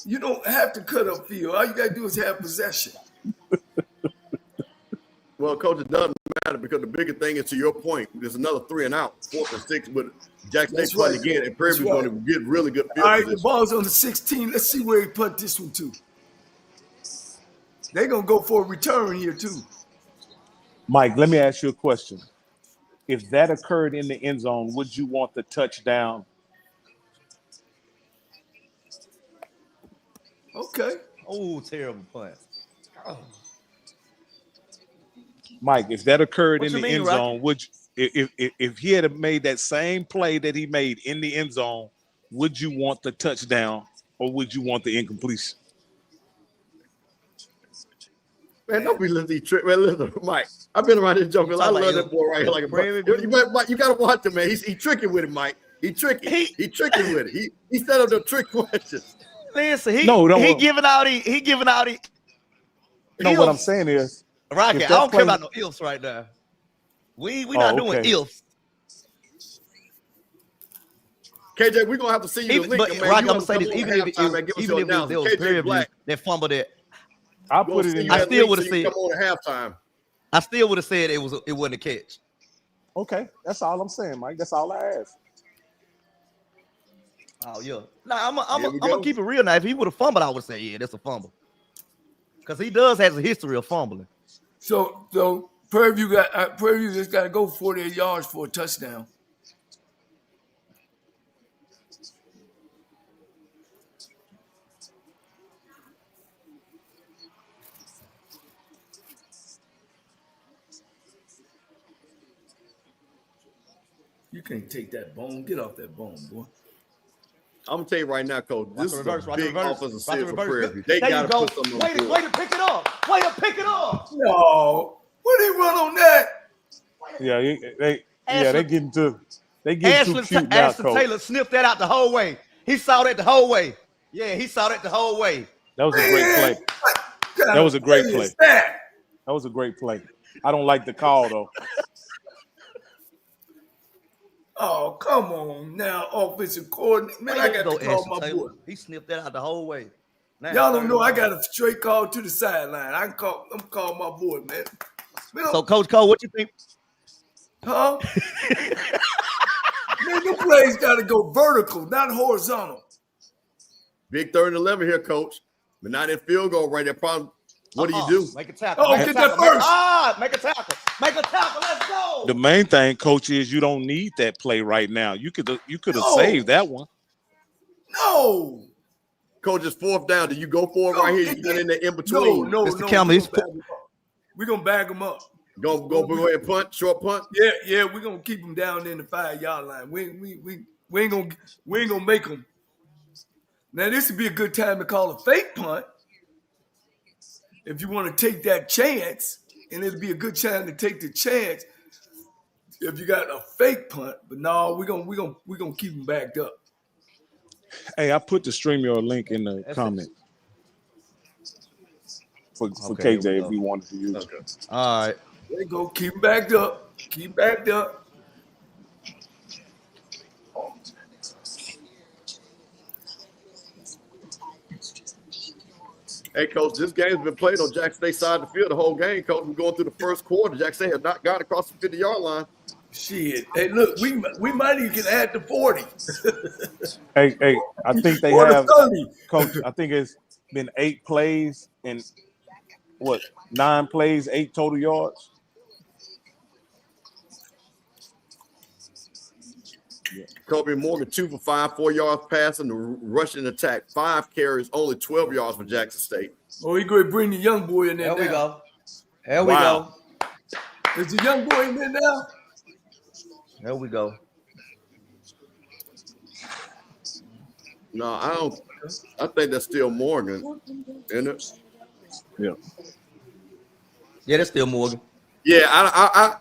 You don't have to cut up field. All you got to do is have possession. Well, coach, it doesn't matter because the bigger thing is, to your point, there's another 3 and out, 4th and 6, but Jackson State punting again, and Prairie View's going to get really good field All right, position. the ball's on the 16. Let's see where he put this one to. They're going to go for a return here, too. Mike, let me ask you a question. If that occurred in the end zone, would you want the touchdown? Okay. Oh, terrible punt. Oh. Mike, if that occurred What in you the mean, end Rocky? zone, would you, if he had made that same play that he made in the end zone, would you want the touchdown or would you want the incompletion? Man, don't be listening to trick. Man, listen, Mike. I've been around this jungle. I love that boy right here. Like a Mike, you gotta watch him, man. He tricking with it, Mike. He tricking. He tricking with it. He set up the trick questions. Listen, he giving out. No, what I'm saying is, Rocky, I don't care about no ifs right now. We not doing ifs. KJ, we're gonna have to see you. But Rocky, I'm gonna say this: even if there was Prairie View that fumbled it, I put it in. I still would have said. Come on at halftime. I still would have said it wasn't a catch. Okay, that's all I'm saying, Mike. That's all I ask. Oh yeah. Nah, I'm gonna keep it real now. If he would have fumbled, I would say, yeah, that's a fumble. Because he has a history of fumbling. So Prairie View just got to go 48 yards for a touchdown. You can't take that bone. Get off that bone, boy. I'm gonna tell you right now, Coach. This is a big offensive set for Prairie View. They got to go. put something on the Way to pick it up. Way to pick it up. No, what did he run on that? Yeah, they getting too cute now, Ashton Coach. Taylor sniffed that out the whole way. He saw that the whole way. Yeah, he saw that the whole way. That was a great play. That was a great play. That was a great play. I don't like the call though. Oh, come on now, offensive coordinator. Man, I got to call my boy. He sniffed that out the whole way. Now, y'all don't know I got a straight call to the sideline. I'm call my boy, man. So, Coach Cole, what you think? Huh? Man, the plays got to go vertical, not horizontal. Big 3rd and 11 here, Coach. But not in field goal right there. Problem. What do you do? Make a tackle. Oh, get that first. Make a tackle. Make a tackle. Let's go. The main thing, Coach, is you don't need that play right now. You could have saved that one. No. Coach, it's 4th down. Do you go for it right here? You get in there in between. No. Mr. Campbell, we're going to bag them up. Go ahead and punt, short punt. Yeah, we're gonna keep them down in the 5-yard line. We ain't gonna make them. Now this would be a good time to call a fake punt if you want to take that chance, and it'd be a good time to take the chance if you got a fake punt. But no, we're gonna keep them backed up. Hey, I put the StreamYard link in the comment for KJ if he wanted to use it. All right. There you go. Keep them backed up. Keep backed up. Hey, Coach, this game's been played on Jackson State side of the field the whole game, Coach. We're going through the first quarter. Jackson State has not got across the 50-yard line. Shit. Hey, look, we might even add to 40. Hey, I think they have, 30. Coach, I think it's been 8 plays and, 9 plays, 8 total yards? Yeah. Kobe Morgan 2 for 5, 4 yards passing, the rushing attack, 5 carries, only 12 yards for Jackson State. Oh, he going to bring the young boy in there. There we now. go. There we go. Is the young boy in there now? There we go. No, I don't. I think that's still Morgan, isn't it? Yeah. Yeah, that's still Morgan. Yeah,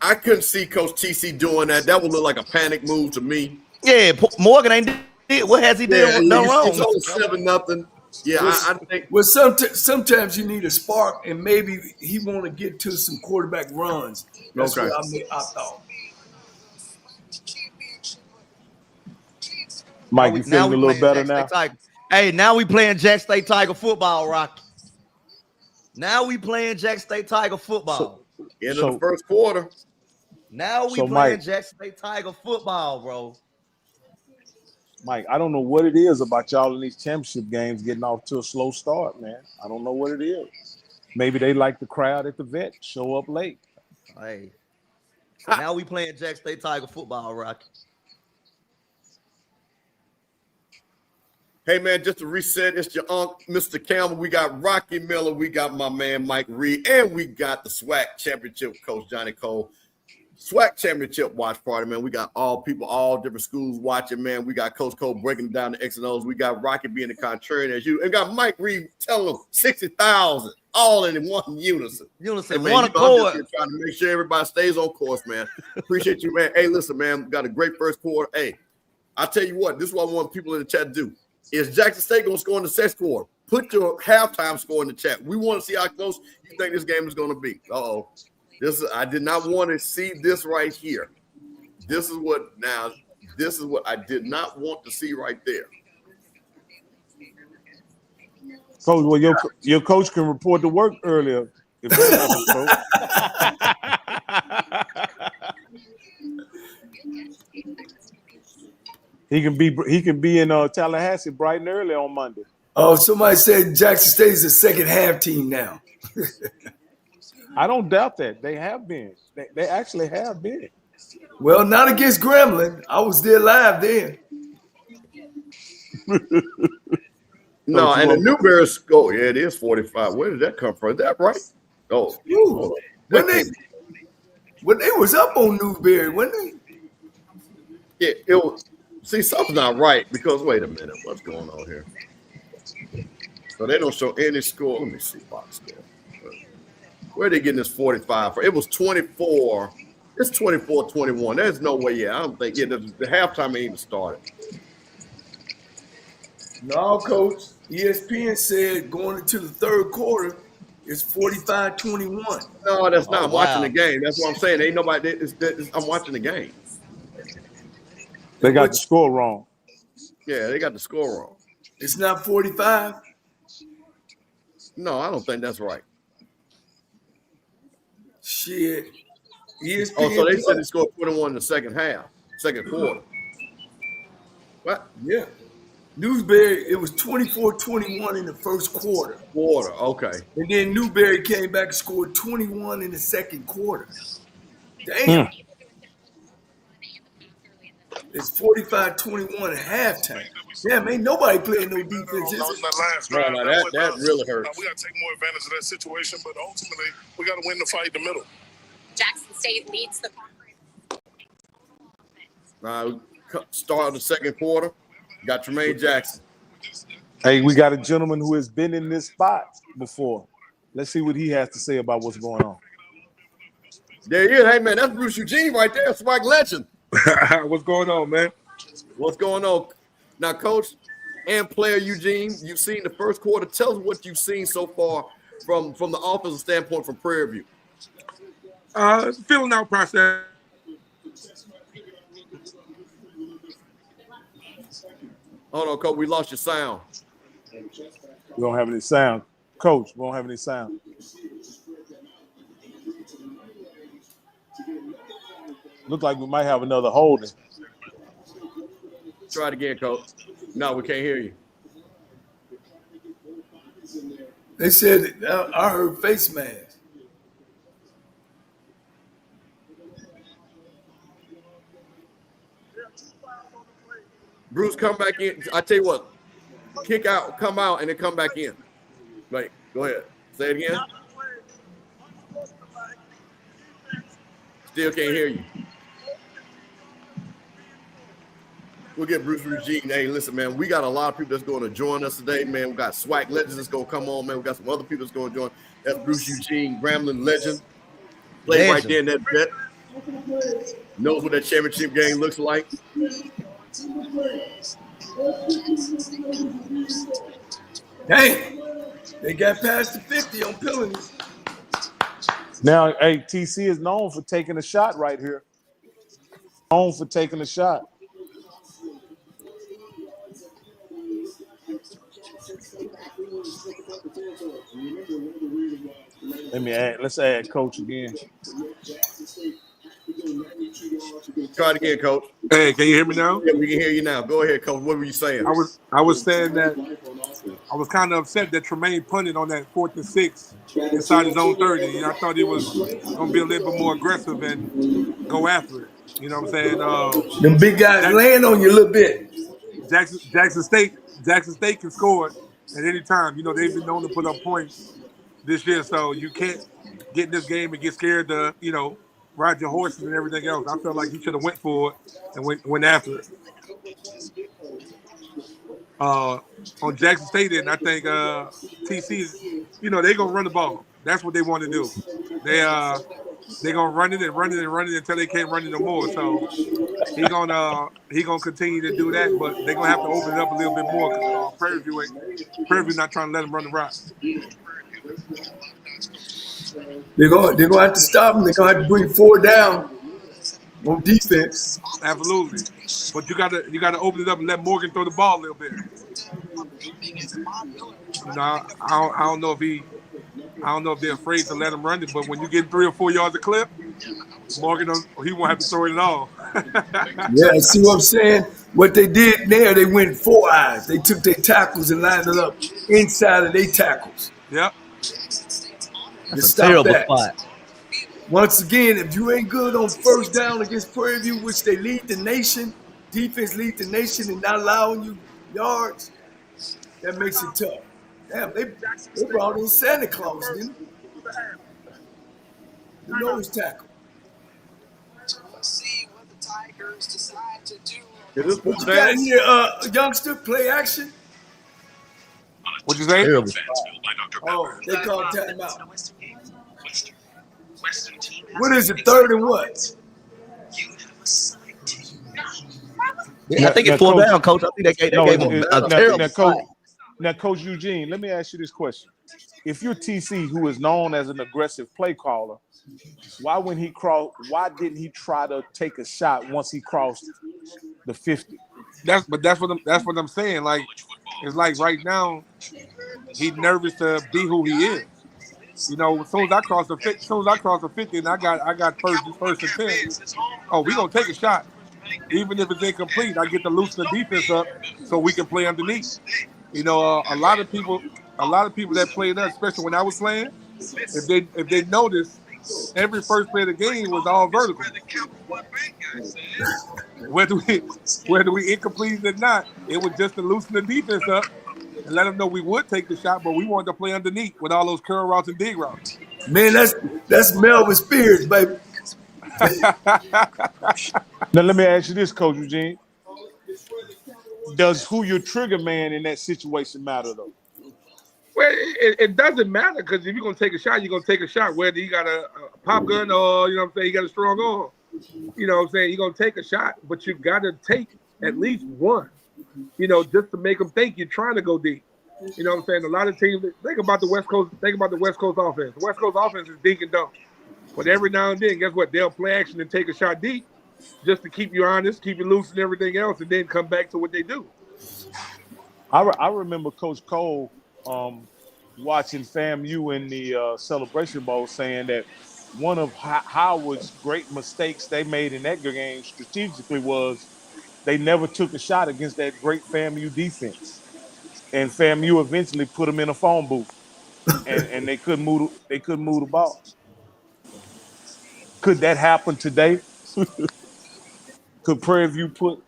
I couldn't see Coach TC doing that. That would look like a panic move to me. Yeah, Morgan ain't did. What has he done wrong? It's only 7-0. Yeah, I think. Well, sometimes you need a spark, and maybe he want to get to some quarterback runs. That's what I thought. Mike, you feeling a little better now? Hey, now we playing Jack State Tiger football, Rocky. Now we playing Jack State Tiger football. End of the first quarter. Now we playing Jack State Tiger football, bro. Mike, I don't know what it is about y'all in these championship games getting off to a slow start, man. I don't know what it is. Maybe they like the crowd at the vet, show up late. Hey, now we playing Jack State Tiger football, Rocky. Hey, man, just to reset, it's your Uncle, Mr. Campbell. We got Rocky Miller. We got my man, Mike Reed. And we got the SWAC Championship coach, Johnny Cole. SWAC Championship watch party, man. We got all people, all different schools watching, man. We got Coach Cole breaking down the X and O's. We got Rocky being the contrarian as you. And got Mike Reed telling them 60,000, all in one unison. Unison, man, one accord. Trying to make sure everybody stays on course, man. Appreciate you, man. Hey, listen, man, we got a great first quarter. Hey, I tell you what, this is what I want people in the chat to do. Is Jackson State going to score in the second quarter? Put your halftime score in the chat. We want to see how close you think this game is going to be. I did not want to see this right here. This is what I did not want to see right there. Coach, well, your coach can report to work earlier. If that happens, He can be in Tallahassee bright and early on Monday. Oh, somebody said Jackson State is a second half team now. I don't doubt that. They have been. They actually have been. Well, not against Gremlin. I was there live then. No, and the Newberry's go. Yeah, it is 45. Where did that come from? Is that right? When they was up on Newberry, when they. Yeah, it was. See, something's not right because wait a minute, what's going on here? So they don't show any score. Let me see box score. Where are they getting this 45 from? It was 24. It's 24-21. There's no way. Yeah, I don't think. Yeah, the halftime ain't even started. No, Coach. ESPN said going into the third quarter, it's 45-21. No, that's not. I'm watching wow. the game. That's what I'm saying. Ain't nobody. I'm watching the game. They got the score wrong. Yeah, they got the score wrong. It's not 45. No, I don't think that's right. Shit. ESPN. Oh, so they said they scored 21 in the second quarter. What? Yeah. Newsbury, it was 24-21 in the first quarter. Okay. And then Newberry came back and scored 21 in the second quarter. Damn. It's 45-21 at halftime. Damn, ain't nobody playing no defense. No, that really hurts. We got to take more advantage of that situation, but ultimately, we got to win the fight in the middle. Jackson State leads the conference. Start of the second quarter. Got Tremaine Jackson. Hey, we got a gentleman who has been in this spot before. Let's see what he has to say about what's going on. There he is. Hey, man, that's Bruce Eugene right there. SWAC legend. What's going on, man? What's going on? Now, Coach and player Eugene, you've seen the first quarter. Tell us what you've seen so far from the offensive standpoint from Prairie View. Filling out process. Hold on, Coach. We lost your sound. We don't have any sound. Coach, we don't have any sound. Look like we might have another holding. Try it again, Coach. No, we can't hear you. They said, I heard face mask. Bruce, come back in. I tell you what, kick out, come out, and then come back in. Right, go ahead. Say it again. Still can't hear you. We'll get Bruce Eugene. Hey, listen, man, we got a lot of people that's going to join us today, man. We got SWAC legends that's going to come on, man. We got some other people that's going to join. That's Bruce Eugene, Grambling legend. Played right there in that vet. Knows what that championship game looks like. Dang, they got past the 50 on penalties. Now, hey, TC is known for taking a shot right here. Known for taking a shot. Let's add Coach again. Try it again, Coach. Hey, can you hear me now? Yeah, we can hear you now. Go ahead, Coach. What were you saying? I was saying that I was kind of upset that Tremaine punted on that 4th and 6 inside his own 30. I thought he was going to be a little bit more aggressive and go after it. You know what I'm saying? Them big guys laying on you a little bit. Jackson State can score at any time. You know, they've been known to put up points this year, so you can't get in this game and get scared to, you know, ride your horses and everything else. I felt like he should have went for it and went after it. On Jackson State, and I think TC's, you know, they're gonna run the ball. That's what they want to do. They're gonna run it and run it and run it until they can't run it no more. So he gonna continue to do that, but they're gonna have to open it up a little bit more because Prairie View not trying to let them run the rock. They're gonna have to stop them. They're gonna have to bring 4 down on defense. Absolutely, but you gotta open it up and let Morgan throw the ball a little bit. You know, I don't know if they're afraid to let him run it, but when you get 3 or 4 yards a clip, Morgan he won't have to throw it at all. Yeah, see what I'm saying? What they did there, they went 4 eyes. They took their tackles and lined it up inside of their tackles. Yep. That's a terrible spot. Once again, if you ain't good on first down against Prairie View, which they lead the nation, defense lead the nation and not allowing you yards, that makes it tough. Damn, they brought in Santa Claus, didn't they? The nose tackle. What you got here, youngster? Play action. What'd you say? Terrible. Oh, they called timeout. What is it? 3rd and what? Yeah, I think it's 4 down, Coach. I think they gave him a terrible spot. Now, Coach Eugene, let me ask you this question. If you're TC, who is known as an aggressive play caller, why didn't he try to take a shot once he crossed the 50? That's what I'm saying. Like, it's like right now, he's nervous to be who he is. You know, as soon as I cross the 50, and I got first and 10. Oh, we gonna take a shot, even if it's incomplete. I get to loosen the defense up so we can play underneath. You know, a lot of people that played us, especially when I was playing, if they noticed, every first play of the game was all vertical. Whether we incomplete or not, it was just to loosen the defense up and let them know we would take the shot, but we wanted to play underneath with all those curl routes and dig routes. Man, that's Melvin Spears, baby. Now, let me ask you this, Coach Eugene. Does who your trigger man in that situation matter, though? Well, it doesn't matter, because if you're going to take a shot, you're going to take a shot, whether you got a pop gun or, you know what I'm saying, you got a strong arm. You know what I'm saying? You're going to take a shot, but you've got to take at least one, you know, just to make them think you're trying to go deep. You know what I'm saying? A lot of teams, think about the West Coast offense. The West Coast offense is dink and dunk. But every now and then, guess what? They'll play action and take a shot deep just to keep you honest, keep you loose and everything else, and then come back to what they do. I remember Coach Cole watching FAMU in the Celebration Bowl saying that one of Howard's great mistakes they made in that game strategically was they never took a shot against that great FAMU defense. And FAMU eventually put them in a phone booth, and they couldn't move the ball. Could that happen today? Could Prairie View put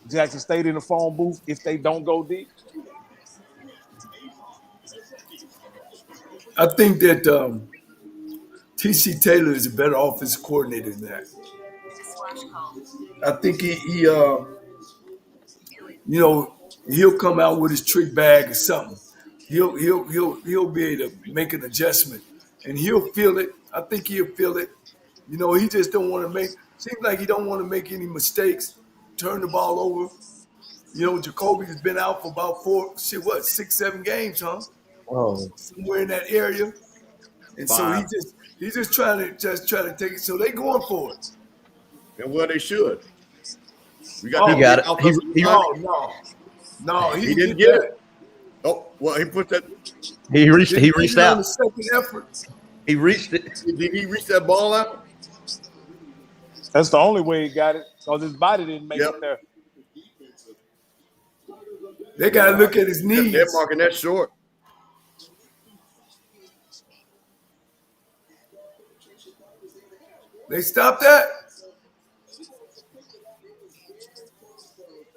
Jackson State in a phone booth if they don't go deep? I think that T.C. Taylor is a better offensive coordinator than that. I think he you know, he'll come out with his trick bag or something. He'll be able to make an adjustment, and he'll feel it. I think he'll feel it. You know, he just don't want to make. Seems like he don't want to make any mistakes. Turn the ball over. You know, Jacoby has been out for about 6, 7 games, huh? Oh, Somewhere in that area, and 5. So he's just trying to take it. So they going for it. And well, they should. He got it. No, he didn't get it. Oh, well, he put that. He reached out. On the second effort. He reached it. Did he reach that ball out? That's the only way he got it, because his body didn't make it there. They got to look at his knees. They're marking that short. They stopped that?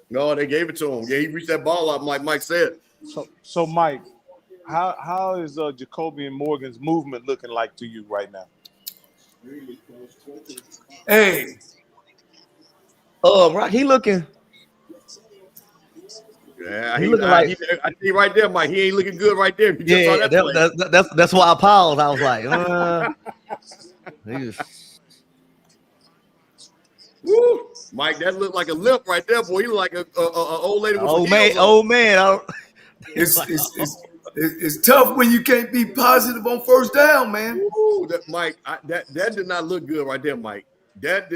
No, they gave it to him. Yeah, he reached that ball out, like Mike said. So Mike, how is Jacoby and Morgan's movement looking like to you right now? Hey. Rock, he looking. Yeah, he looking like. I see right there, Mike. He ain't looking good right there. Yeah, that's why I paused. I was like, Woo. Mike, that looked like a limp right there, boy. You look like a old lady with old man. It's tough when you can't be positive on first down, man. Ooh, Mike, that did not look good right there, Mike. That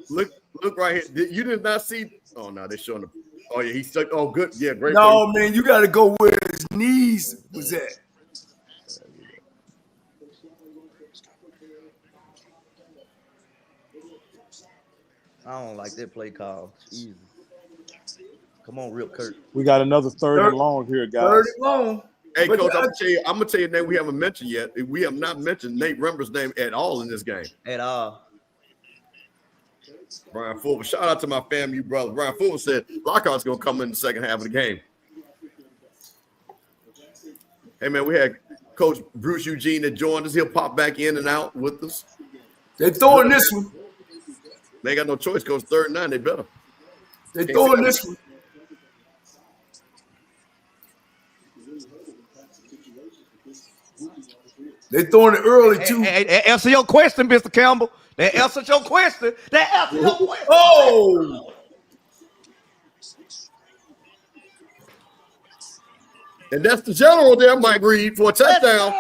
look right here. You did not see. Oh no, they're showing the. Oh yeah, he stuck. Oh good, yeah, great. No man, you got to go where his knees was at. I don't like that play call. Jesus. Come on, real Kurt. We got another third and long here, guys. Third and long. Hey, Coach, I'm gonna tell you a name we haven't mentioned yet. We have not mentioned Nate Rember's name at all in this game. At all. Brian Fulton. Shout out to my FAMU brother. Brian Fulton said Lockhart's gonna come in the second half of the game. Hey man, we had Coach Bruce Eugene that joined us. He'll pop back in and out with us. They're throwing this one. They ain't got no choice because 3rd and 9, they better. They throwing this one. They throwing it early too. Hey, answer your question, Mr. Campbell. That answered your question. That answered your question. Oh! And that's the general there, Mike Reed, for a touchdown.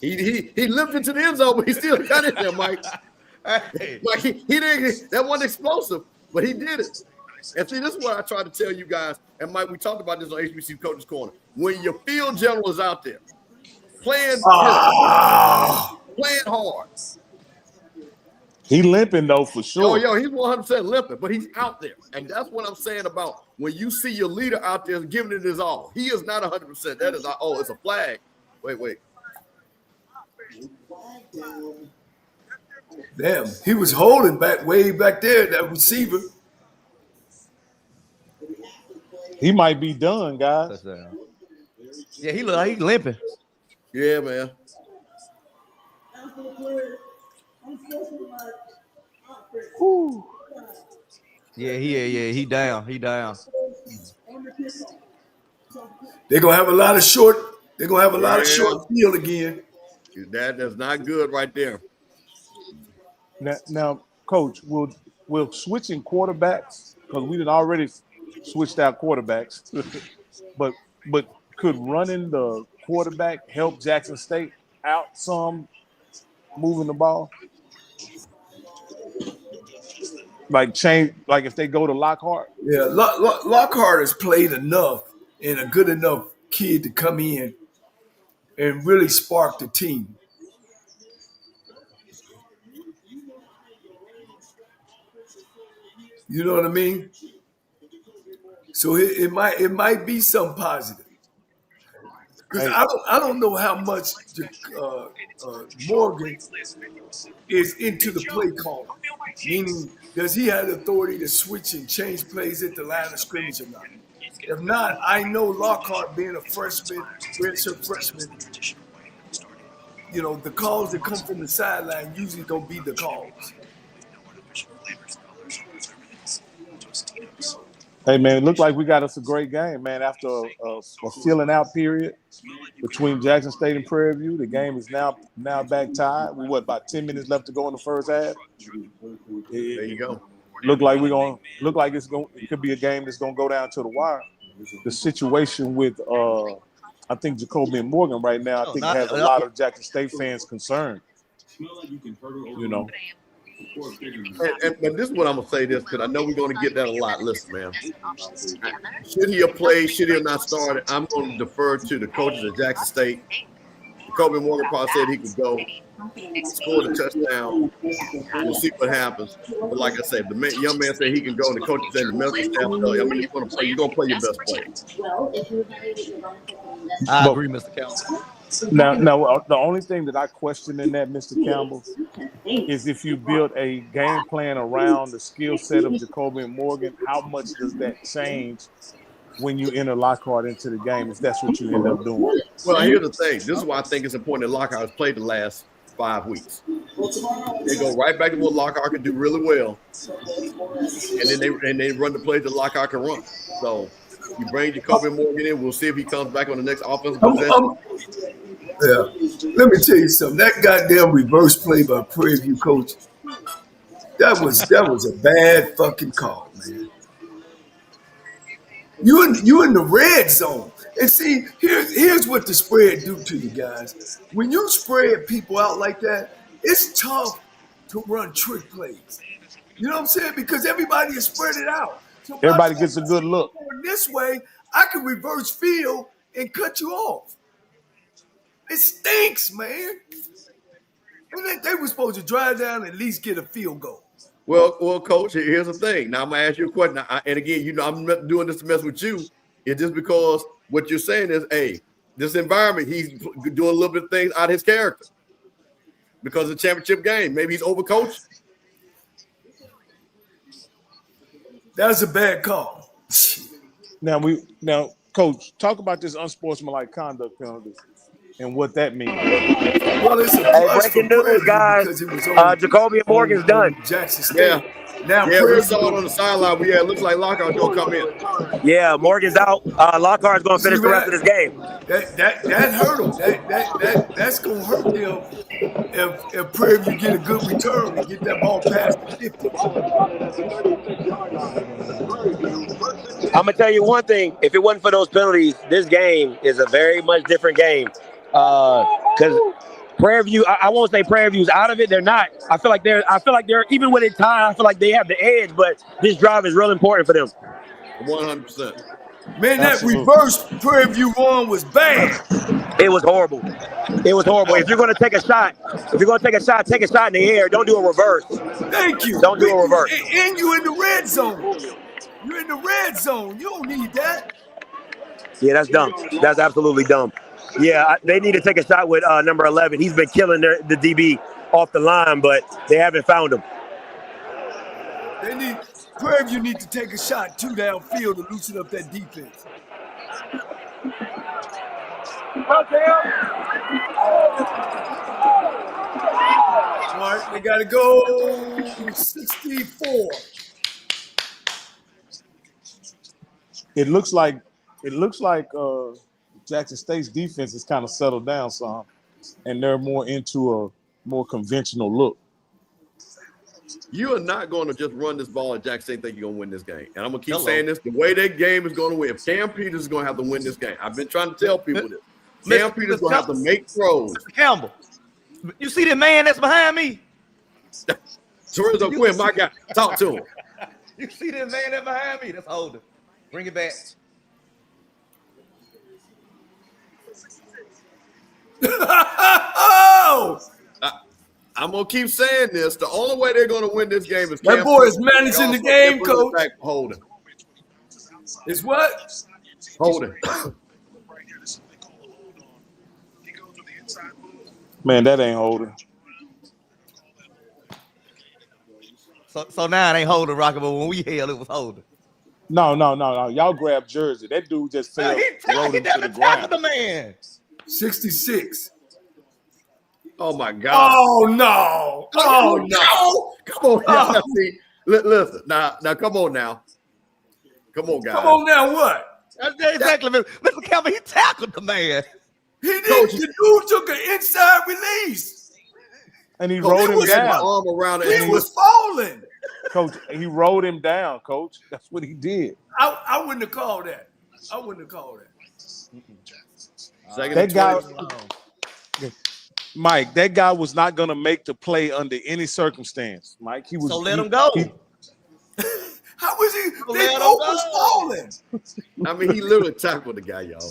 He limped into the end zone, but he still got it there, Mike. Hey. Like he didn't. That wasn't explosive, but he did it. And see, this is what I try to tell you guys. And Mike, we talked about this on HBCU Coaches Corner. When your field general is out there playing hard. He limping though for sure. Yo, he's 100% limping, but he's out there, and that's what I'm saying about when you see your leader out there giving it his all. He is not 100%. That is it's a flag. Wait. Damn, he was holding back way back there, that receiver. He might be done, guys. Yeah, he look like he's limping. Yeah, man. Whew. Yeah, he down. He down. They're gonna have a lot of short. They're gonna have a lot of short field again. That's not good right there. Now, Coach, will switching quarterbacks, because we did already switched out quarterbacks, but could running the quarterback help Jackson State out some moving the ball? Like change, like if they go to Lockhart? Yeah, Lockhart has played enough and a good enough kid to come in and really spark the team. You know what I mean? So it might be some positive. Because I don't know how much Morgan is into the play call. Meaning, does he have the authority to switch and change plays at the line of scrimmage or not? If not, I know Lockhart being a freshman, redshirt freshman, you know, the calls that come from the sideline usually don't be the calls. Hey, man, it looked like we got us a great game, man. After a filling out period between Jackson State and Prairie View, the game is now back tied. We about 10 minutes left to go in the first half. There you go. It could be a game that's gonna go down to the wire. The situation with I think Jacoby and Morgan right now, I think has a lot of Jackson State fans concerned. You know. But this is what I'm gonna say this because I know we're gonna get that a lot. Listen, man. Should he have played? Should he have not started? I'm going to defer to the coaches at Jackson State. Jacoby Morgan probably said he could go, score the touchdown. We'll see what happens. But like I said, the young man said he can go, and the coaches and the medical staff tell you, I mean, you're gonna play your best player. I agree, Mr. Campbell. Now, the only thing that I question in that, Mr. Campbell, is if you build a game plan around the skill set of Jacoby and Morgan, how much does that change when you enter Lockhart into the game, if that's what you end up doing? Well, here's the thing. This is why I think it's important that Lockhart has played the last 5 weeks. They go right back to what Lockhart can do really well, and they run the plays that Lockhart can run. So you bring Jacoby Morgan in. We'll see if he comes back on the next offensive possession. Yeah, let me tell you something. That goddamn reverse play by Prairie View coach, that was a bad fucking call, man. You in the red zone. And see, here's what the spread do to you guys. When you spread people out like that, it's tough to run trick plays. You know what I'm saying? Because everybody is spread it out. So everybody gets a good look. This way, I can reverse field and cut you off. It stinks, man. And they were supposed to drive down and at least get a field goal. Well, Coach, here's the thing. Now I'm gonna ask you a question. And again, you know, I'm not doing this to mess with you. It's just because what you're saying is, hey, this environment, he's doing a little bit of things out of his character because of the championship game. Maybe he's overcoached. That's a bad call. Now, Coach, talk about this unsportsmanlike conduct penalty and what that means. Well, it's a Hey, plus breaking for news, Prairie View guys. because it was on Jacoby Morgan's done. Jackson State. Now Yeah, we Prairie saw it on the sideline. It looks like Lockhart gonna come in. Yeah, Morgan's out. Lockhart's going to finish the rest of this game. that hurt them. That's gonna hurt them if Prairie View get a good return and get that ball past the 50. I'm going to tell you one thing. If it wasn't for those penalties, this game is a very much different game. Because Prairie View, I won't say Prairie View's out of it. They're not. I feel like they're even when it's tied, I feel like they have the edge, but this drive is real important for them. 100%. Man, that reverse Prairie View one was bad. It was horrible. It was horrible. If you're going to take a shot, take a shot in the air. Don't do a reverse. Thank you. Don't do a reverse. And you in the red zone. You're in the red zone. You don't need that. Yeah, that's dumb. That's absolutely dumb. Yeah, they need to take a shot with number 11. He's been killing the DB off the line, but they haven't found him. Prairie View need to take a shot two downfield to loosen up that defense. All right, they got to go 64. It looks like Jackson State's defense is kind of settled down some, and they're more into a more conventional look. You are not going to just run this ball at Jackson State think you're going to win this game. And I'm going to keep saying this. The way that game is going to win, Cam Peters is going to have to win this game. I've been trying to tell people this. Cam Peters is going to have to make throws. Mr. Campbell, you see the man that's behind me? Teresa Quinn, my guy. Talk to him. You see this man that's behind me? That's holding. Bring it back. Oh! I'm gonna keep saying this. The only way they're gonna win this game is that boy is managing the game, coach. Holding. Is what? Holding. Man, that ain't holding. So now it ain't holding, Rocket, but when we held, it was holding. No. Y'all grab jersey. That dude just fell. He never tackled the man. 66. Oh my God! Oh no! Oh no! Come on, now. See, listen. Now, come on now. Come on, guys. Come on now, what? Exactly, Mr. Campbell. He tackled the man. He did. The dude took an inside release, and he rolled him down. Arm around it. He was falling. Coach, he rolled him down. Coach, that's what he did. I wouldn't have called that. I wouldn't have called that. That guy. Mike, that guy was not going to make the play under any circumstance. Mike, he was. So let him go. How was he? They both was falling. I mean, he literally tackled the guy, y'all.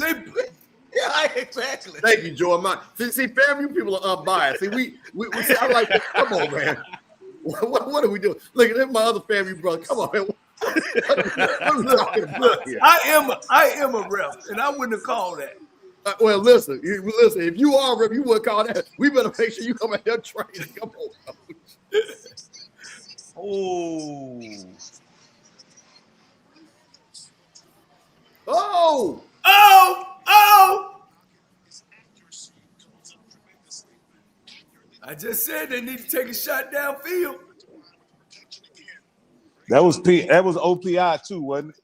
Yeah, exactly. Thank you, Joe. See, FAMU people are unbiased. See, we I like, come on, man. What are we doing? Look at my other FAMU brother. Come on, man. What are we talking about here? I am a ref, and I wouldn't have called that. Well, listen. If you are a ref, you would call that. We better make sure you come out there training. Come on, Oh! I just said they need to take a shot downfield. That was OPI too, wasn't it?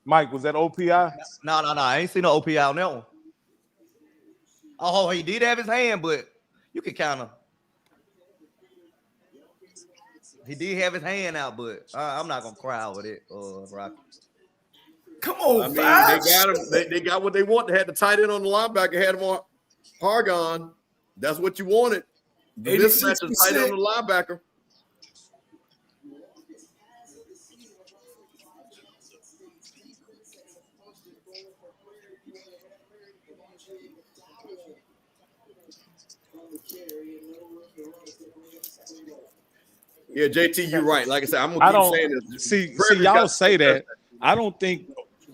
Mike, was that OPI? No. I ain't seen no OPI on that one. Oh, he did have his hand, but you can kind of. He did have his hand out, but I'm not gonna cry over it, Rocky. Come on, I mean, they got him. They got what they want. They had the tight end on the linebacker, had him on Hargon. That's what you wanted. The mismatch is tight end on the linebacker. Yeah, JT, you're right. Like I said, I'm gonna keep saying this. See, y'all say that. I don't think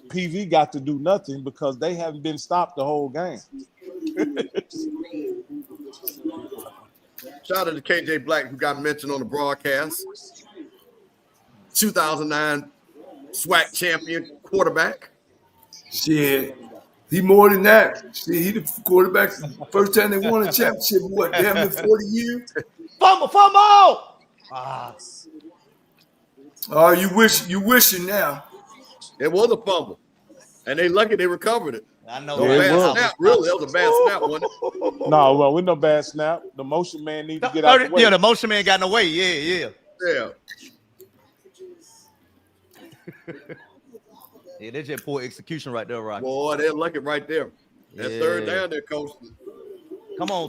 PV got to do nothing because they haven't been stopped the whole game. Shout out to KJ Black, who got mentioned on the broadcast. 2009 SWAC champion quarterback. Shit. He more than that. See, he the quarterback. First time they won a championship, what, damn near 40 years? Fumble. Ah. Oh, you wishing now. It was a fumble. And they lucky they recovered it. I know. No Yeah, bad snap, really. That was a bad snap, wasn't it? No, well, with no bad snap. The motion man needs to get out the way. Yeah, the motion man got in the way. Yeah. Yeah. Yeah, that's just poor execution right there, Rocky. Boy, they're lucky right there. That third down there, coach. Come on.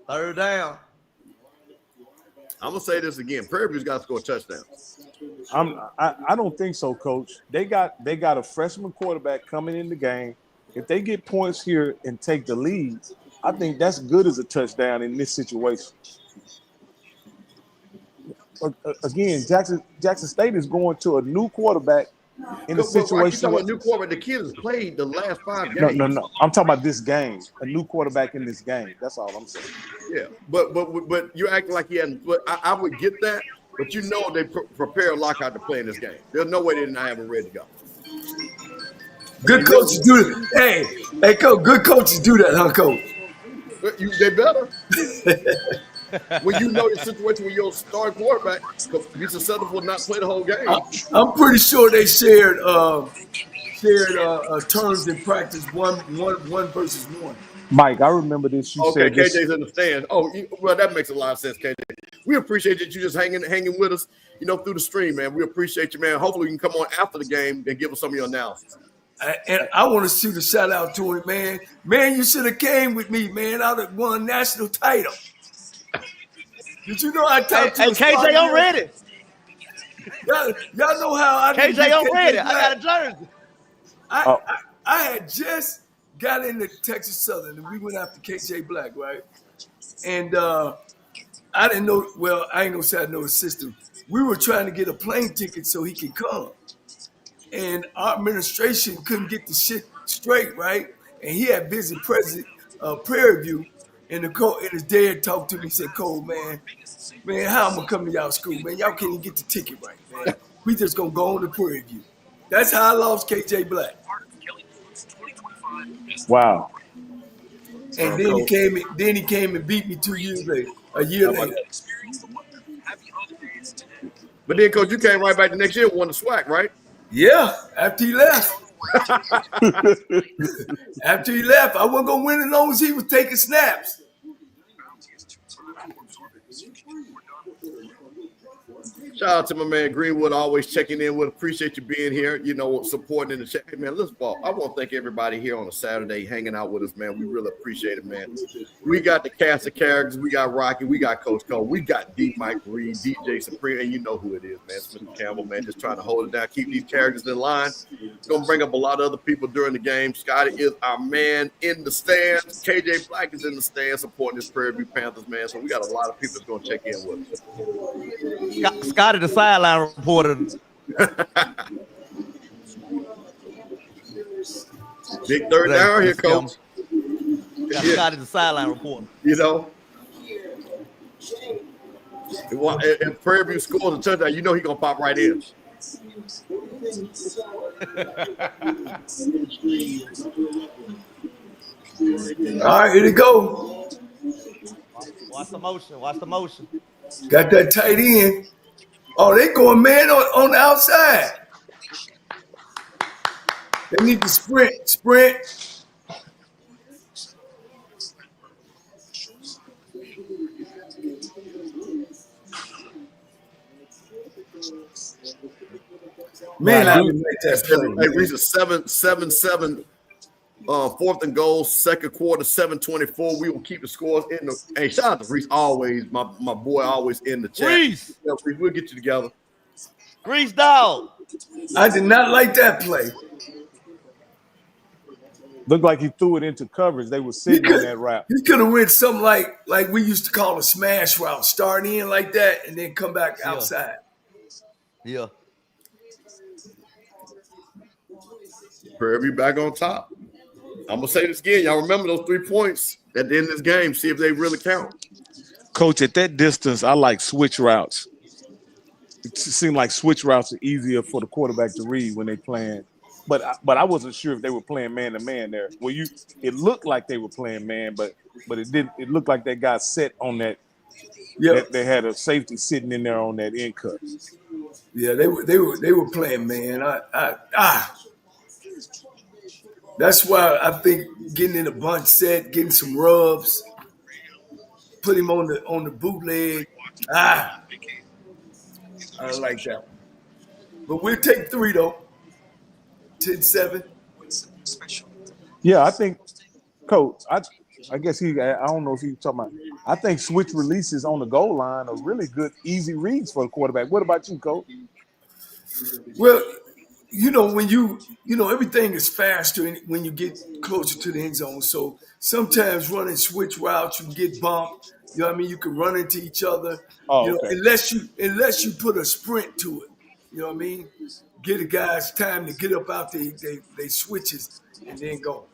Third down. I'm gonna say this again. Prairie View's got to score a touchdown. I don't think so, Coach. They got a freshman quarterback coming in the game. If they get points here and take the lead, I think that's good as a touchdown in this situation. Again, Jackson State is going to a new quarterback in a situation. About a new quarterback. The kid has played the last 5 games. No. I'm talking about this game. A new quarterback in this game. That's all I'm saying. Yeah, but you're acting like he hadn't. But I would get that. But you know they prepare Lockhart to play in this game. There's no way they didn't have him ready to go. Good coaches do that. Hey, coach. Good coaches do that, huh, coach? They better. When you know the situation with your starting quarterback, he's susceptible to not play the whole game. I'm pretty sure they shared terms in practice one versus one. Mike, I remember this. You said KJ's this. in the stands. Oh, well, that makes a lot of sense, KJ. We appreciate that you just hanging with us, through the stream, man. We appreciate you, man. Hopefully, you can come on after the game and give us some of your analysis. And I want to shoot a shout out to him, man. Man, you should have came with me, man. I'd have won national title. Did you know I talked to KJ, I'm ready. Y'all know how I KJ, I'm ready. I got a jersey. I had just got into Texas Southern, and we went after KJ Black, right? And I didn't know. Well, I ain't gonna say I know his system. We were trying to get a plane ticket so he could come, and our administration couldn't get the shit straight, right? And he had visited President Prairie View, and his dad talked to me. He said, "Cole, man, how I'm gonna come to y'all school, man? Y'all can't even get the ticket right, man. We just gonna go on to Prairie View." That's how I lost KJ Black. Wow. And then he came and beat me 2 years later, a year later. But then, Coach, you came right back the next year and won the SWAC, right? Yeah, after he left. After he left, I wasn't gonna win as long as he was taking snaps. Shout out to my man Greenwood, always checking in with. Appreciate you being here, supporting in the chat. Hey, man, let's ball. I want to thank everybody here on a Saturday hanging out with us, man. We really appreciate it, man. We got the cast of characters. We got Rocky. We got Coach Cole. We got D. Mike Reed, DJ Supreme, and you know who it is, man. It's Mr. Campbell, man, just trying to hold it down, keep these characters in line. It's going to bring up a lot of other people during the game. Scotty is our man in the stands. KJ Black is in the stands supporting this Prairie View Panthers, man. So we got a lot of people that's going to check in with us. Scotty, the sideline reporter. Big third down here, Coach. Scotty, the sideline reporter. If Prairie View scores a touchdown, he's going to pop right in. All right, here to go. Watch the motion. Got that tight end. Oh, they going man on the outside. They need to sprint. Man, I didn't like that play. They reached a 7-7 4th and goal, second quarter, 7:24. We will keep the scores in the. Hey, shout out to Reese, always my boy, always in the chat. Reese, we'll get you together. Reese, dog. I did not like that play. Looked like he threw it into coverage. They were sitting on that route. He could have went something like we used to call a smash route, start in like that and then come back outside. Yeah. Prairie View back on top. I'm going to say this again. Y'all remember those 3 points at the end of this game. See if they really count. Coach, at that distance, I like switch routes. It seemed like switch routes are easier for the quarterback to read when they playing, but I wasn't sure if they were playing man to man there. Well, it looked like they were playing man, but it didn't. It looked like they got set on that. Yeah, That they had a safety sitting in there on that end cut. yeah, they were playing man. That's why I think getting in a bunch set, getting some rubs, put him on the bootleg. I like that one. But we'll take 3 though. 10-7. Yeah, I think, Coach. I guess I don't know if he's talking about. I think switch releases on the goal line are really good, easy reads for the quarterback. What about you, Coach? Well, when everything is faster when you get closer to the end zone. So sometimes running switch routes, you can get bumped. You know what I mean? You can run into each other. Oh, okay. Unless you put a sprint to it. You know what I mean? Get a guy's time to get up out they switches and then go.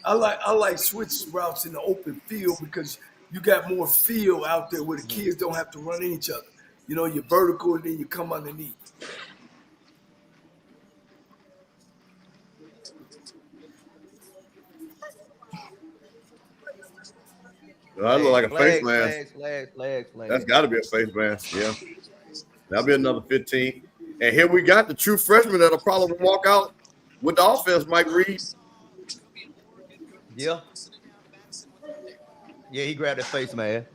I like switch routes in the open field because you got more field out there where the kids don't have to run in each other. You're vertical and then you come underneath. That look like a face mask. Flag. That's got to be a face mask. Yeah. That'll be another 15. And here we got the true freshman that'll probably walk out with the offense, Mike Reed. Yeah. Yeah, he grabbed that face, man.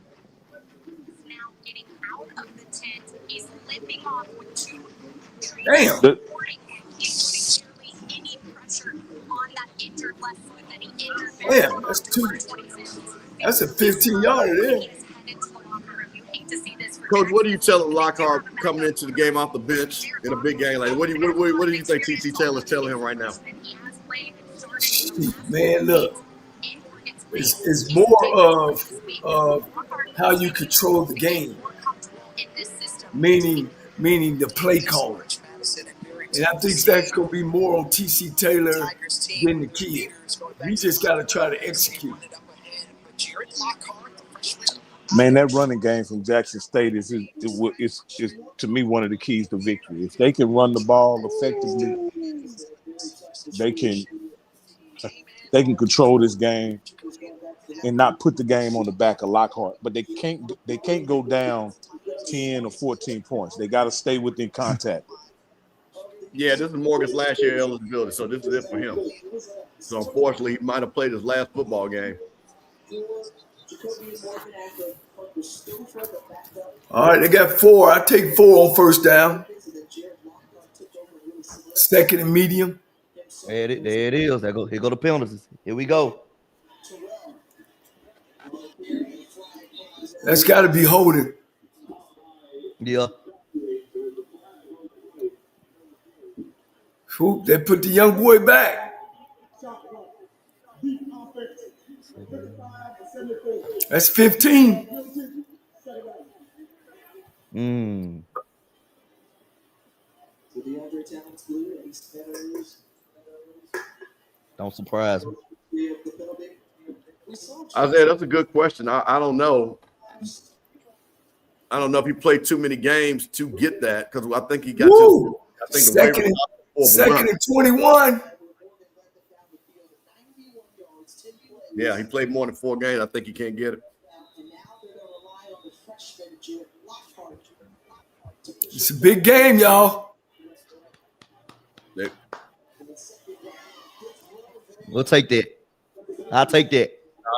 Now getting out of the tent, he's limping off with 2. Damn. Any pressure on that injured left foot that he injured. Damn, that's 2. That's a 15-yarder there. Coach, what do you tell Lockhart coming into the game off the bench in a big game? Like, what do you think T.T. Taylor's telling him right now? Man, look, it's more of how you control the game, meaning the play calling. And I think that's going to be more on T.C. Taylor than the kid. We just got to try to execute. Man, that running game from Jackson State is to me one of the keys to victory. If they can run the ball effectively, they can control this game and not put the game on the back of Lockhart. But they can't go down 10 or 14 points. They got to stay within contact. Yeah, this is Morgan's last year eligibility, so this is it for him. So unfortunately, he might have played his last football game. All right, they got 4. I take 4 on first down. Second and medium. There it is. Here go the penalties. Here we go. That's got to be holding. Yeah. Whoop, they put the young boy back. That's 15. Don't surprise me. Isaiah, that's a good question. I don't know. I don't know if he played too many games to get that because I think he got to. I think second and 21. Yeah, he played more than 4 games. I think he can't get it. It's a big game, y'all. We'll take that. I'll take that.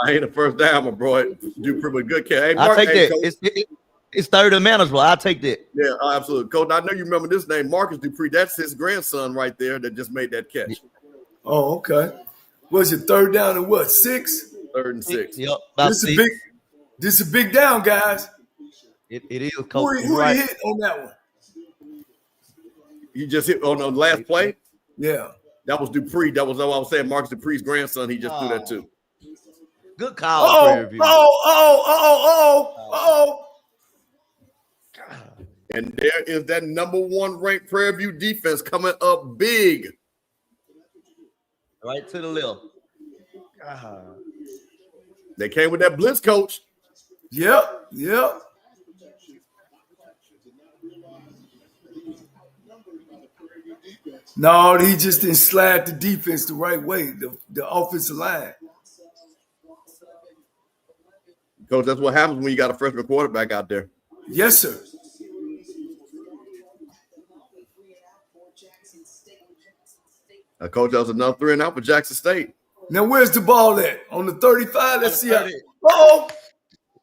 Ain't a first down, my boy. Do pretty good catch. Hey, I'll Mark, take that. It's third and manageable. I'll take that. Yeah, absolutely. Coach, I know you remember this name, Marcus Dupree. That's his grandson right there that just made that catch. Oh, okay. Was it third down and what? 6? 3rd and 6. Yep. This is a big down, guys. It is, Coach. Who he hit on that one? He just hit on the last play? Yeah. That was Dupree. That was what I was saying. Marcus Dupree's grandson. He just threw that too. Good call. And there is that number 1 ranked Prairie View defense coming up big. Right to the left. They came with that blitz, coach. Yep. No, he just didn't slide the defense the right way, the offensive line. Coach, that's what happens when you got a freshman quarterback out there. Yes, sir. Coach, that was another 3 and out for Jackson State. Now, where's the ball at? On the 35? Let's see how. Oh!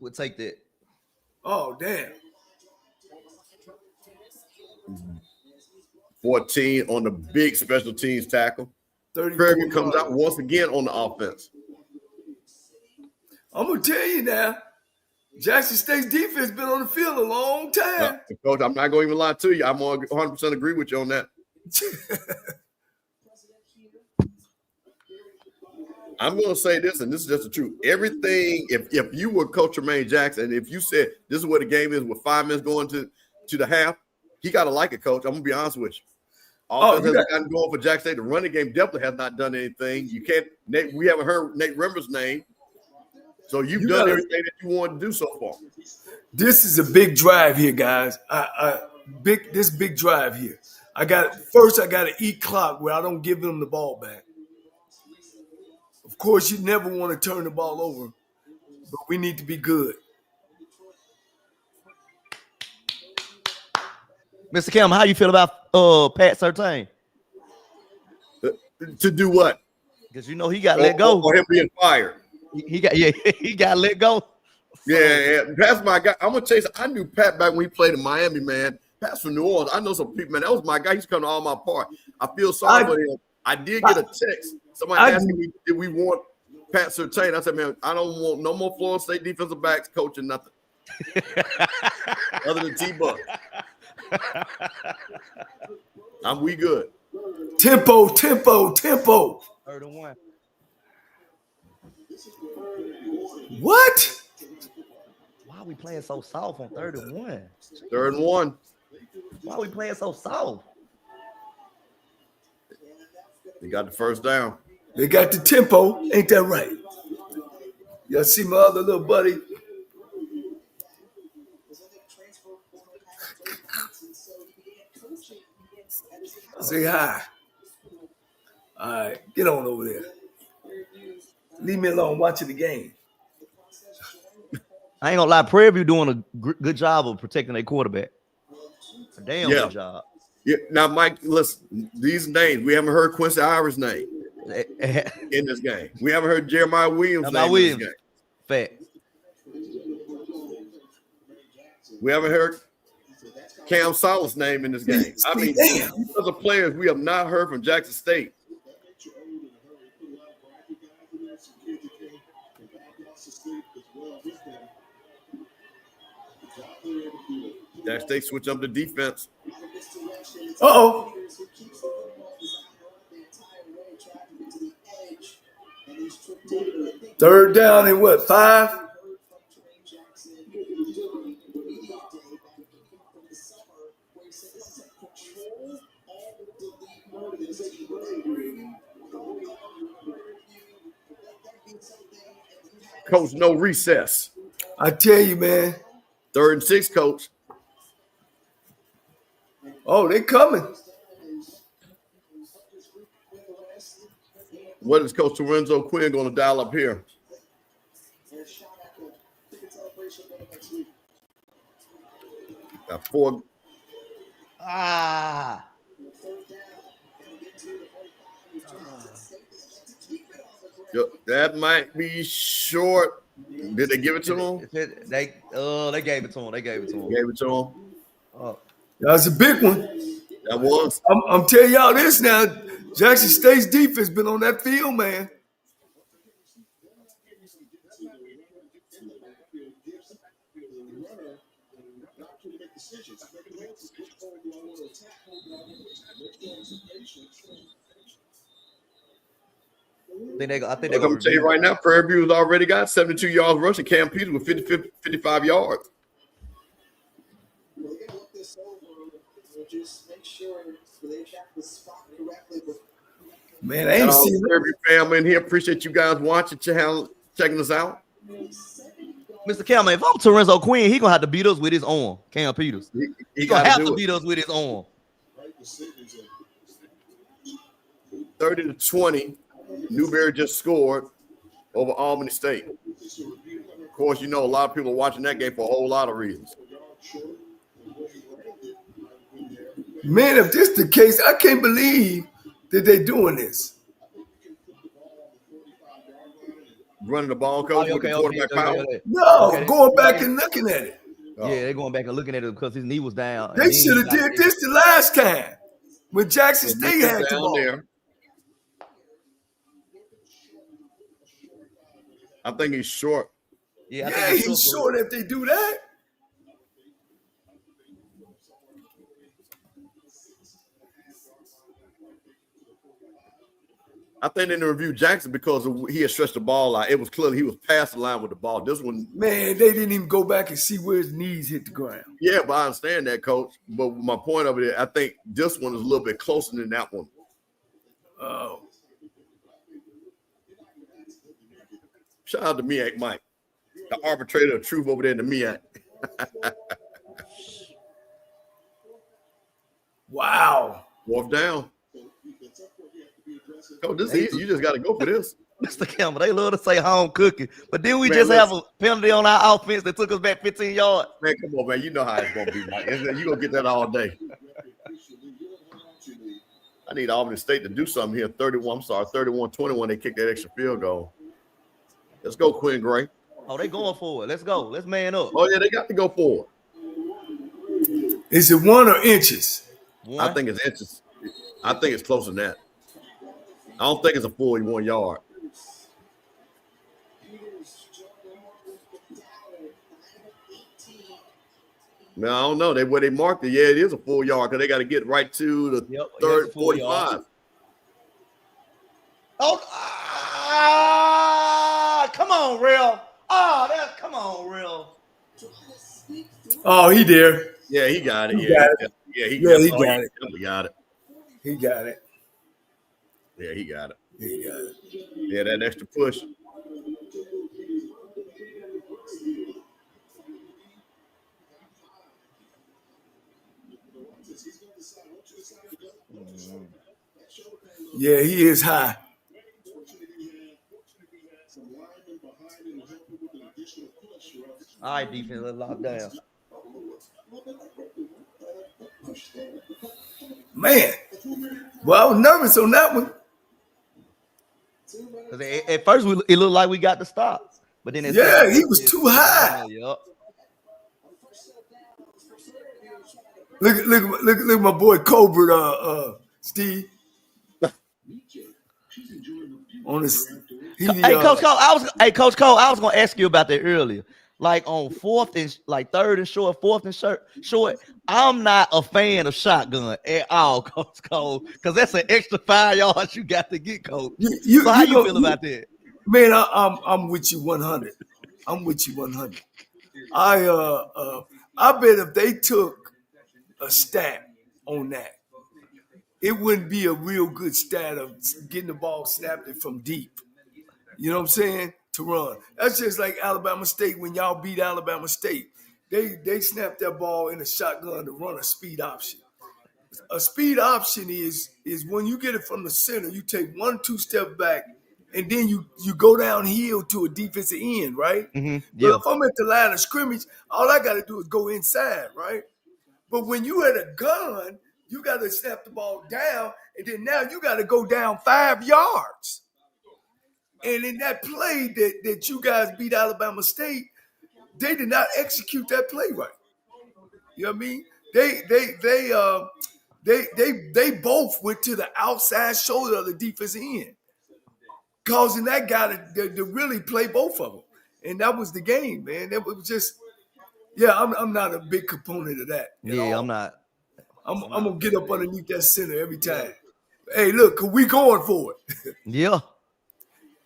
We'll take that. Oh, damn. 14 on the big special teams tackle. Prairie View comes out once again on the offense. I'm going to tell you now, Jackson State's defense been on the field a long time. Coach, I'm not going to even lie to you. I'm going to 100% agree with you on that. I'm going to say this, and this is just the truth. Everything, if you were Coach Tremaine Jackson, if you said this is what the game is with 5 minutes going to the half, he got to like it, Coach. I'm going to be honest with you. Offense hasn't gotten going for Jackson State. The running game definitely has not done anything. You can't. We haven't heard Nate Rimmer's name. So you've done everything that you wanted to do so far. This is a big drive here, guys. This big drive here. I got to eat clock where I don't give them the ball back. Of course, you never want to turn the ball over, but we need to be good. Mr. Campbell, how you feel about Pat Surtain? To do what? Because you know he got let go. Or him being fired. He got let go. Yeah. Pat's my guy. I'm gonna tell you, I knew Pat back when he played in Miami, man. Pat's from New Orleans. I know some people, man. That was my guy. He's coming to all my part. I feel sorry for him. I did get a text. Somebody asked me, did we want Pat Surtain? I said, man, I don't want no more Florida State defensive backs coaching nothing. Other than T-Buck. We good. Tempo. 3rd-1. What? Why are we playing so soft on 3rd-1? 3rd-1. Why are we playing so soft? They got the first down. They got the tempo. Ain't that right? Y'all see my other little buddy? Say hi. All right, get on over there. Leave me alone watching the game. I ain't gonna lie, Prairie View doing a good job of protecting their quarterback. A damn good job. Yeah. Now, Mike, listen, these names, we haven't heard Quincy Irish' name in this game. We haven't heard Jeremiah Williams' name in this game. Fact. We haven't heard Cam Salas' name in this game. I mean, these are the players we have not heard from Jackson State. Jackson State switch up the defense. Uh-oh. Third down and what, 5? Coach, no recess. I tell you, man. 3rd and 6, Coach. Oh, they coming. What is Coach Lorenzo Quinn going to dial up here? Got 4. That might be short. Did they give it to him? They gave it to him. Gave it to him. Oh. That's a big one. That was. I'm telling y'all this now. Jackson State's defense been on that field, man. I think they're I'm going to tell you right now, Prairie View has already got 72 yards rushing. Cam Peters with 55 yards. Man, I ain't seen every family in here. Appreciate you guys watching, checking us out. Mr. Campbell, if I'm Lorenzo Quinn, he gonna have to beat us with his arm. Cam Peters. He gonna have to beat us with his arm. 30-20. Newberry just scored over Albany State. Of course, you know a lot of people are watching that game for a whole lot of reasons. Man, if this the case, I can't believe that they're doing this. Running the ball, coach, with the quarterback power. No, going back and looking at it. Yeah, they're going back and looking at it because his knee was down. They should have did this the last time when Jackson State had the ball. There. I think he's short. Yeah, he's short if they do that. I think they didn't review Jackson because he had stretched the ball out. It was clear he was past the line with the ball. This one, man, they didn't even go back and see where his knees hit the ground. Yeah, but I understand that, coach. But my point of it, I think this one is a little bit closer than that one. Oh. Shout out to MEAC Mike, the arbitrator of truth over there in the MEAC. Wow. Fourth down. Oh, this is easy. You just got to go for this. Mr. Campbell, they love to say home cooking, but then we just have a penalty on our offense that took us back 15 yards. Man, come on, man. You know how it's going to be, Mike. You're going to get that all day. I need Albany State to do something here. 31-21. They kicked that extra field goal. Let's go, Quinn Gray. Oh, they going for it. Let's go. Let's man up. Oh, yeah, they got to go for it. Is it 1 or inches? I think it's inches. I think it's closer than that. I don't think it's a 41 yard. No, I don't know. Where they marked it, yeah, it is a 4 yard because they got to get right to the third 45. Oh, come on, Real. Come on, Real. Oh, he there. Yeah, he got it. He got it. He got it. He got it. He got it. Yeah, he got it. He got it. Yeah, that extra push. Yeah, he is high. All right, defense, let's lock down. Man, well, I was nervous on that one. At first, it looked like we got the stop, but then he was too high. Yep. Look, my boy Colbert, Steve. On his, Coach Cole, I was gonna ask you about that earlier. Like on third and short, fourth and short. I'm not a fan of shotgun at all, Coach Cole, because that's an extra 5 yards you got to get, Coach. So how you feel about that? Man, I'm with you 100. I'm with you 100. I bet if they took a stat on that, it wouldn't be a real good stat of getting the ball snapped from deep. You know what I'm saying? To run. That's just like Alabama State when y'all beat Alabama State. They snapped that ball in a shotgun to run a speed option. A speed option is when you get it from the center, you take 1-2 steps back, and then you go downhill to a defensive end, right? Mm-hmm. Yeah. But if I'm at the line of scrimmage, all I got to do is go inside, right? But when you had a gun, you got to snap the ball down, and then now you got to go down 5 yards. And in that play that you guys beat Alabama State, they did not execute that play right. You know what I mean? They both went to the outside shoulder of the defensive end, causing that guy to really play both of them. And that was the game, man. It was just, I'm not a big component of that. Yeah, I'm not. I'm gonna get up underneath that center every time. Hey, look, we going for it. Yeah.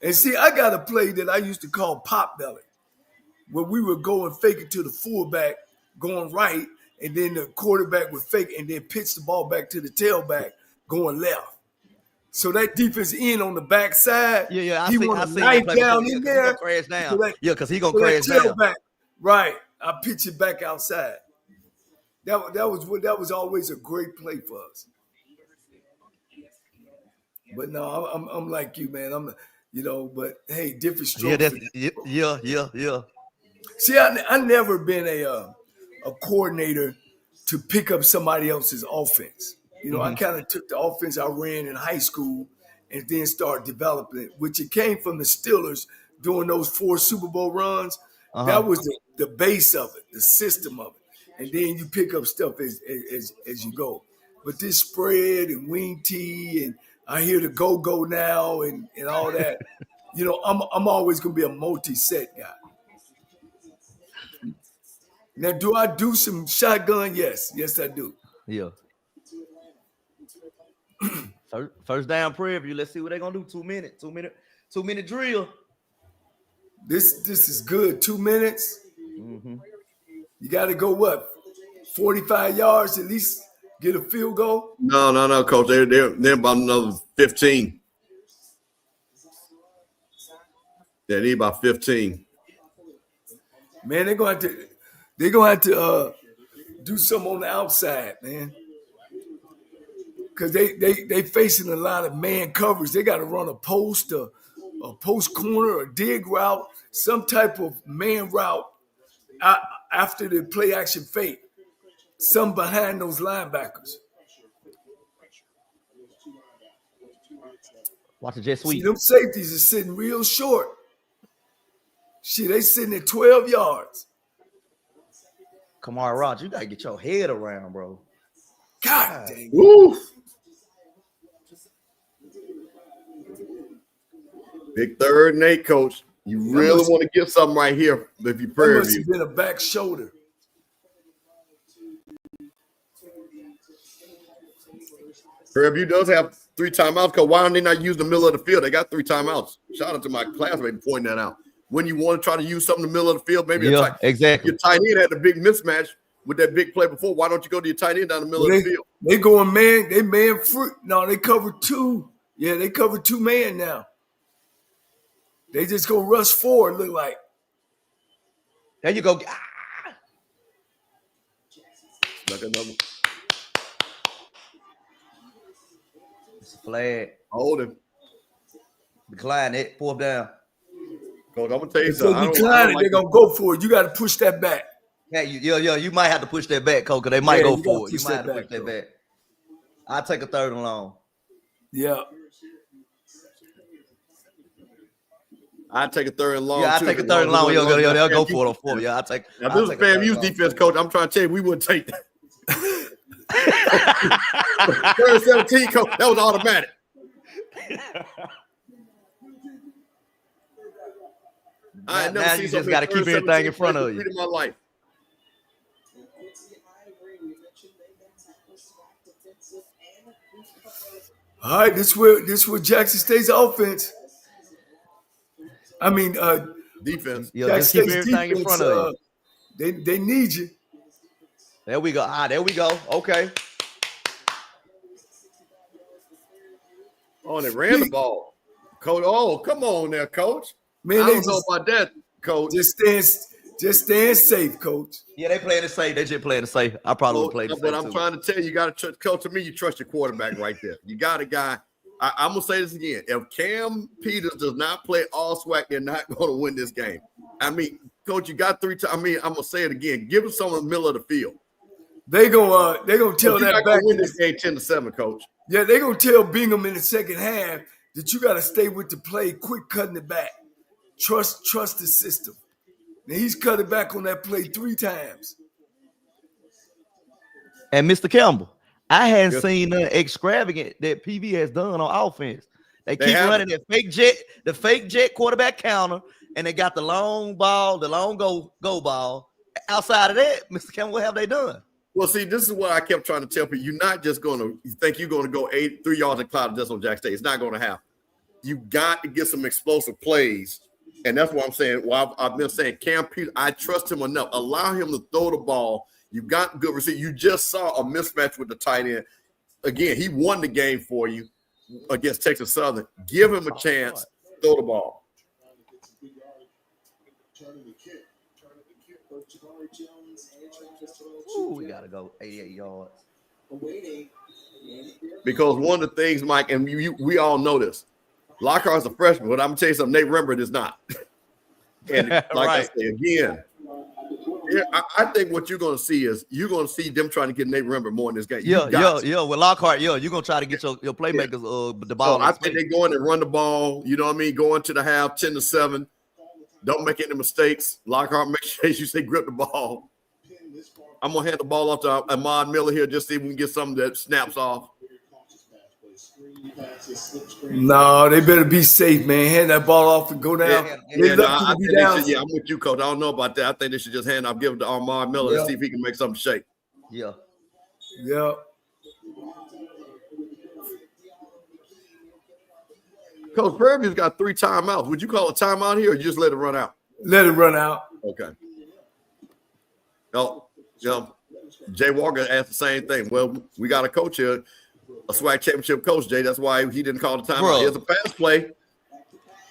And see, I got a play that I used to call pop belly, where we would go and fake it to the fullback going right, and then the quarterback would fake and then pitch the ball back to the tailback going left. So that defense end on the backside, I he want to knife down in there. Crash down. Because he so gonna crash down. Right, I pitch it back outside. That was always a great play for us. But no, I'm like you, man. But hey, different Yeah, strokes. yeah. See, I never been a coordinator to pick up somebody else's offense. I kind of took the offense I ran in high school and then started developing it, which it came from the Steelers doing those 4 Super Bowl runs. That was the base of it, the system of it, and then you pick up stuff as you go. But this spread and wing tee, and I hear the go now and all that. I'm always gonna be a multi-set guy. Now, do I do some shotgun? Yes, I do. Yeah. First down Prairie View. Let's see what they're gonna do. 2 minutes. 2 minute drill. This is good. 2 minutes. You got to go what? 45 yards at least. Get a field goal. No, coach. They're about another 15. They need about 15. Man, they're gonna have to do something on the outside, man. Because they facing a lot of man coverage. They got to run a post, a post corner, a dig route, some type of man route after the play action fake. Some behind those linebackers. Watch the jet sweep. See, them safeties are sitting real short. Shit, they sitting at 12 yards. Kamar Rogers, you gotta get your head around, bro. God dang. Woo! Big 3rd and 8, coach. You really want to get something right here if you Prairie View. Must have been a back shoulder. Prairie View does have 3 timeouts, because why don't they not use the middle of the field? They got 3 timeouts. Shout out to my classmate pointing that out. When you want to try to use something in the middle of the field, maybe exactly. Your tight end had a big mismatch with that big play before. Why don't you go to your tight end down the middle of the field? They going man. They man fruit. No, they cover 2. Yeah, they cover 2 man now. They just go rush forward. Look like. There you go. Like another. It's a flag. Hold him. Decline it. Pull him down. Coach, I'm gonna tell you If something. they decline it, they're gonna go for it. You got to push that back. Yeah, you might have to push that back, Coach, because they might go for it. You might have to push that back. I'll take a 3rd and long. Yeah. I take a 3rd and long. Yeah, I take a 3rd and long. They'll go for it on 4. Yeah, I take. Now, this is FAMU's defense, coach. I'm trying to tell you, we wouldn't take that. 3rd and 17, coach. That was automatic. Now you just got to keep everything in front of you. In my life. All right, this where Jackson State's offense. I mean, defense. Yeah, just keep everything in front of you. They need you. There we go. There we go. Okay. Oh, they ran the ball. Coach, come on there, coach. Man, I don't know about that, coach. Just stand safe, coach. Yeah, they playing it safe. They just playing it safe. I probably would play it safe. But I'm trying to tell you, got to coach. To me, you trust your quarterback right there. You got a guy. I'm gonna say this again. If Cam Peters does not play all SWAC, they're not going to win this game. I mean, coach, you got 3 times. I mean, I'm gonna say it again. Give them some in the middle of the field. They gonna tell that back. Win this game 10-7, coach. Yeah, they gonna tell Bingham in the second half that you got to stay with the play, quit cutting it back. Trust the system. Now he's cut it back on that play 3 times. And Mr. Campbell, I hadn't seen nothing extravagant that PV has done on offense. They keep running that fake jet quarterback counter, and they got the long ball, the long go ball. Outside of that, Mr. Campbell, what have they done? Well, see, this is what I kept trying to tell people. You're not just going to think you're going to go 3 yards and cloud just on Jack State. It's not going to happen. You got to get some explosive plays. And that's what I'm saying. Well, I've been saying Cam Peters, I trust him enough. Allow him to throw the ball. You got good receiver. You just saw a mismatch with the tight end. Again, he won the game for you against Texas Southern. Give him a chance. Throw the ball. Ooh, we got to go 88 yards. Because one of the things, Mike, and we all know this, Lockhart's a freshman, but I'm gonna tell you something, Nate Rembert is not. And like I say again, I think what you're gonna see is you're gonna see them trying to get Nate Rembert more in this game. Yeah. With Lockhart, you're gonna try to get your playmakers the ball. So I think they go in and run the ball. You know what I mean? Go into the half 10-7. Don't make any mistakes. Lockhart, make sure you say grip the ball. I'm gonna hand the ball off to Ahmad Miller here, just see if we can get something that snaps off. No, they better be safe, man. Hand that ball off and go down. I'm with you, Coach. I don't know about that. I think they should just hand off, give it to Ahmad Miller and see if he can make something shake. Yeah. Coach, Prairie View's got 3 timeouts. Would you call a timeout here or just let it run out? Let it run out. Okay. Jay Walker asked the same thing. Well, we got a coach here, a SWAC championship coach, Jay. That's why he didn't call the timeout. Here's a pass play.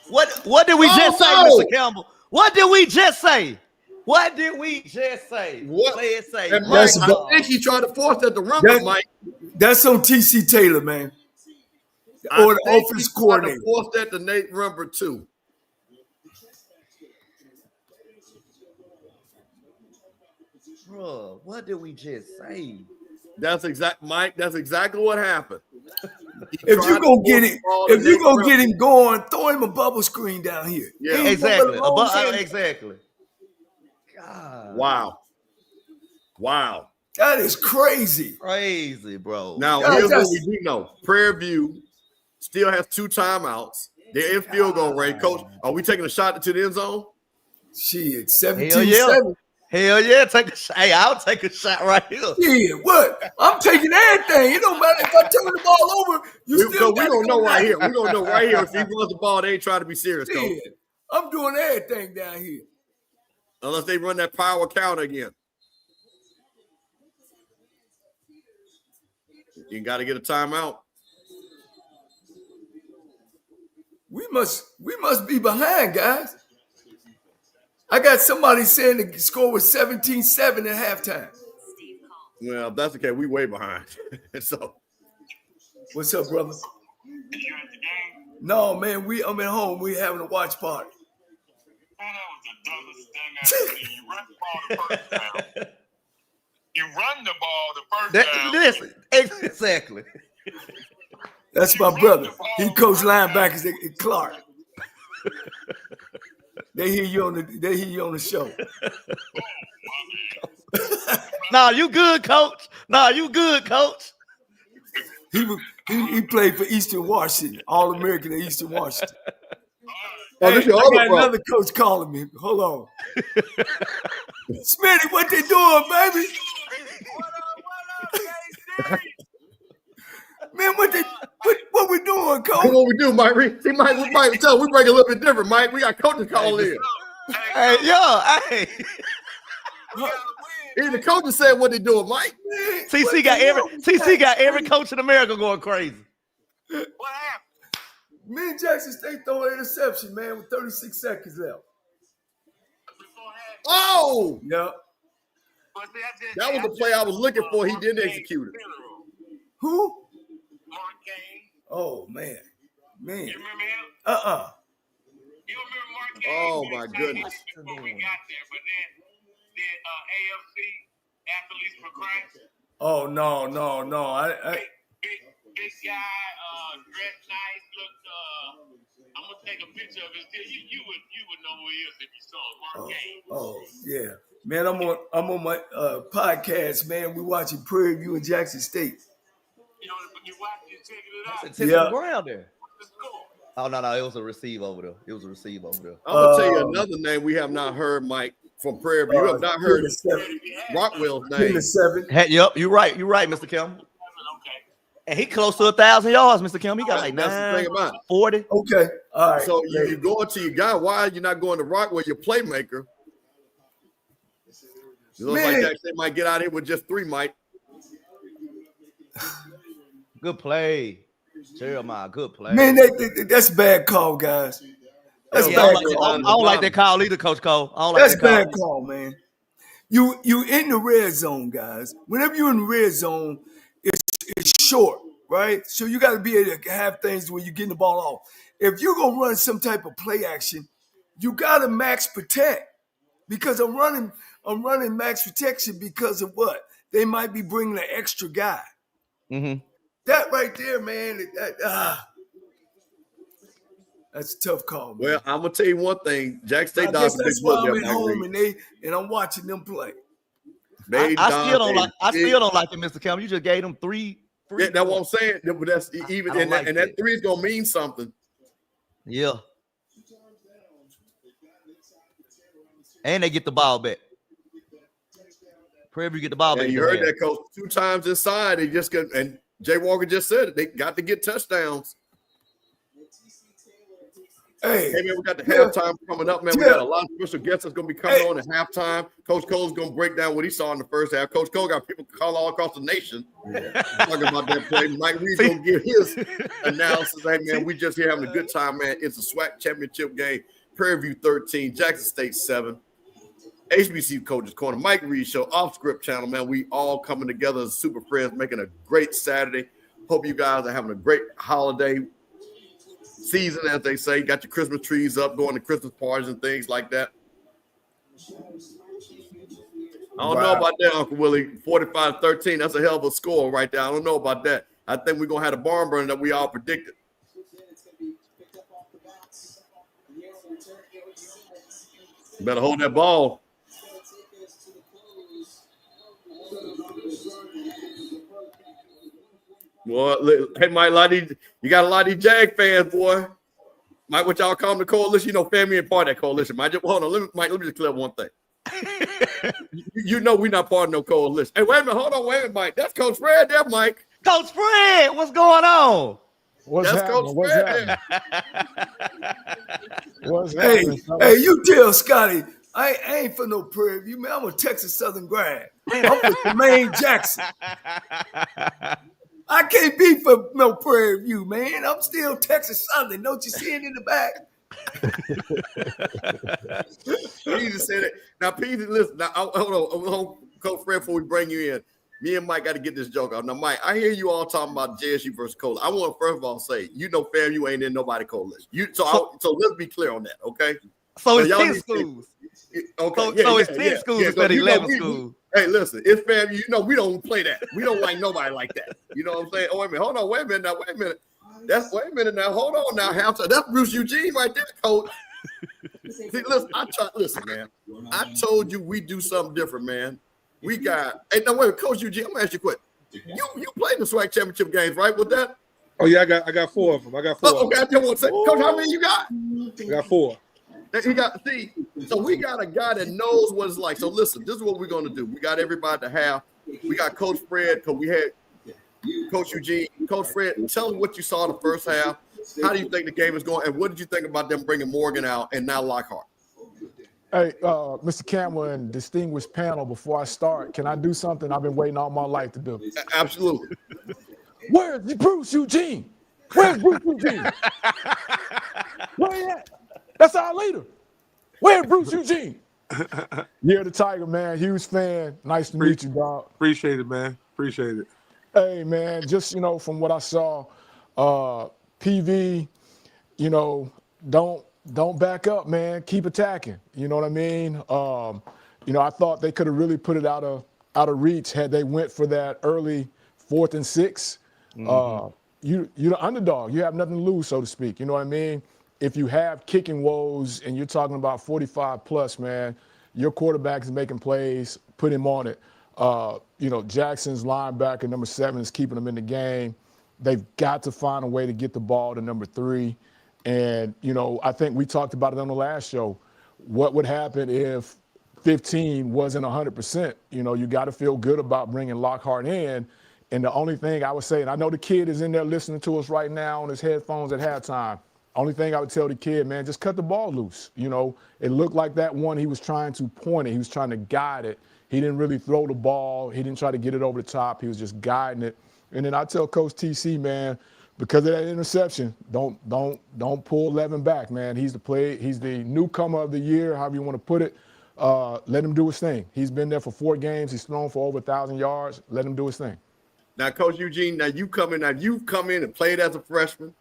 What did we just say, Mr. Campbell? What did we just say? What did we just say? What? Play it safe. And Mike, I think he tried to force that to run, Mike. That's on TC Taylor, man. Or the offense coordinator. Force that to Nate Rembert too. Bro, what did we just say? That's Mike. That's exactly what happened. If you're gonna get him going, throw him a bubble screen down here. Yeah, exactly. Exactly. God. Wow. That is crazy. Crazy, bro. Now, here's what we do know. Prairie View still has 2 timeouts. They're in field goal range. Coach, are we taking a shot to the end zone? Shit, 17-7. Hell yeah, take a shot. Hey, I'll take a shot right here. Yeah, what? I'm taking everything. It don't matter if I turn the ball over. We don't know right here. We're going to know right here if he runs the ball, they ain't trying to be serious, Coach. Yeah, I'm doing everything down here. Unless they run that power counter again. You got to get a timeout. We must be behind, guys. I got somebody saying the score was 17-7 at halftime. Well, if that's okay, we way behind. So, what's up, brother? No, man, I'm at home. We having a watch party. You run the ball the first down. Listen, exactly. That's my brother. He coached linebackers at Clark. They hear you on the show. Nah, you good, coach. He played for Eastern Washington, All-American at Eastern Washington. Oh, hey, I got another coach calling me. Hold on. Smitty, what they doing, baby? Man, what we doing, coach? What we do, Mike? See, Mike, we break a little bit different, Mike. We got coaches calling in. Hey. Even the coaches said what they doing, Mike. TC got every coach in America going crazy. What happened? Me and Jackson State throwing an interception, man, with 36 seconds left. Oh! Yep. That was the play I was looking for. He didn't execute it. Who? Mark Kane. Oh, man. You remember him? Uh-uh. You remember Mark Kane? Oh, my goodness. Before we got there, but then AFC, Athletes for Christ. Oh, no. Big guy, dressed nice, looked. I'm gonna take a picture of his. You would know who he is if you saw him, Mark Kane. Oh, yeah, man. I'm on my podcast, man. We watching Prairie View and Jackson State. You watching it, checking it out. It's the ground there. Oh no, it was a receive over there. I'm gonna tell you another name we have not heard, Mike, from Prairie View. You have not heard Rockwell's name. Yep, you're right, Mr. Campbell. And he close to 1,000 yards, Mr. Campbell. He got like 940. Okay, all right. So you go to your guy. Why are you not going to Rockwell, your playmaker? It looks like they might get out here with just 3, Mike. Good play, Jeremiah. Good play. Man, that's a bad call, guys. That's bad call. I don't like that call either, Coach Cole. That's bad call, man. You in the red zone, guys. Whenever you're in the red zone, is short, right? So you got to be able to have things where you're getting the ball off. If you're gonna run some type of play action, you got to max protect, because I'm running max protection because of what? They might be bringing an extra guy. Mm-hmm. That right there, man. That's a tough call, man. Well, I'm gonna tell you one thing. Jack State I does guess a big that's why look I'm there, at Mike home Reed. and I'm watching them play. I still don't like it, Mr. Campbell. You just gave them three. Yeah, that's what I'm saying. But that's even I don't like and that three is gonna mean something. Yeah. And they get the ball back. Prairie View get the ball back. And you heard that, Coach. 2 times inside, they just got, and Jay Walker just said it. They got to get touchdowns. Hey, man, we got the halftime coming up, man. We got a lot of special guests that's going to be coming on at halftime. Coach Cole's going to break down what he saw in the first half. Coach Cole got people call all across the nation talking about that play. Mike Reed's going to give his analysis. Hey, man, we just here having a good time, man. It's a SWAC championship game. Prairie View 13, Jackson State 7. HBCU Coaches Corner, Mike Reed Show, Off Script Channel, man. We all coming together as super friends, making a great Saturday. Hope you guys are having a great holiday season, as they say. Got your Christmas trees up, going to Christmas parties and things like that. I don't know about that, Uncle Willie. 45-13, that's a hell of a score right there. I don't know about that. I think we're going to have a barn burner that we all predicted. Better hold that ball. Well, hey, Mike, you got a lot of these Jag fans, boy. Mike, what y'all call them the coalition? You know, family and part of that coalition. Mike, hold on, Mike, let me just clear up one thing. you know we're not part of no coalition. Hey, wait a minute, hold on, wait a minute, Mike. That's Coach Fred there, Mike. Coach Fred, what's going on? What's happening? Hey, you tell Scotty, I ain't for no Prairie View, man. I'm a Texas Southern grad. I'm for Jermaine Jackson. I can't be for no Prairie View, man. I'm still Texas Southern. Don't you see it in the back? Peter said it. Now, Peter, listen. Now, hold on, Coach Fred, before we bring you in. Me and Mike got to get this joke out. Now, Mike, I hear you all talking about JSU versus Cola. I want to first of all say, FAMU ain't in nobody coalition. So let's be clear on that, okay? So it's 10 schools. Okay. So it's 10 schools instead of 11 schools. Hey, listen, it's FAMU. We don't play that. We don't like nobody like that. You know what I'm saying? Oh, wait a minute. Hold on. Wait a minute now. Hold on now. That's Bruce Eugene right there, Coach. See, listen, man. I told you we do something different, man. We got. Hey, now wait, Coach Eugene. I'm gonna ask you a question. You played the SWAC championship games, right? With that? Oh yeah, I got 4 of them. I got 4. Okay, I just want to say, Coach, how many you got? I got 4. So we got a guy that knows what it's like. So listen, this is what we're gonna do. We got everybody to have. We got Coach Fred, because we had Coach Eugene. Coach Fred, tell me what you saw in the first half. How do you think the game is going, and what did you think about them bringing Morgan out and now Lockhart? Hey, Mr. Campbell and distinguished panel, before I start, can I do something I've been waiting all my life to do? Absolutely. Where's Bruce Eugene? Where's Bruce Eugene? Where he at? That's our leader. Where's Bruce Eugene? You're the Tiger, man. Huge fan. Nice to meet you, dog. Appreciate it, man. Appreciate it. Hey, man, just, from what I saw, PV, don't back up, man. Keep attacking. You know what I mean? I thought they could have really put it out of reach had they went for that early 4th and 6. Mm-hmm. You're the underdog. You have nothing to lose, so to speak. You know what I mean? If you have kicking woes and you're talking about 45 plus, man, your quarterback is making plays. Put him on it. Jackson's linebacker, number 7, is keeping them in the game. They've got to find a way to get the ball to number 3. And, I think we talked about it on the last show. What would happen if 15 wasn't 100%? You got to feel good about bringing Lockhart in. And the only thing I would say, and I know the kid is in there listening to us right now on his headphones at halftime. Only thing I would tell the kid, man, just cut the ball loose. It looked like that one, he was trying to point it. He was trying to guide it. He didn't really throw the ball. He didn't try to get it over the top. He was just guiding it. And then I tell Coach TC, man, because of that interception, don't pull Levin back, man. He's the newcomer of the year, however you want to put it. Let him do his thing. He's been there for 4 games. He's thrown for over 1,000 yards. Let him do his thing. Now, Coach Eugene, you've come in and played as a freshman.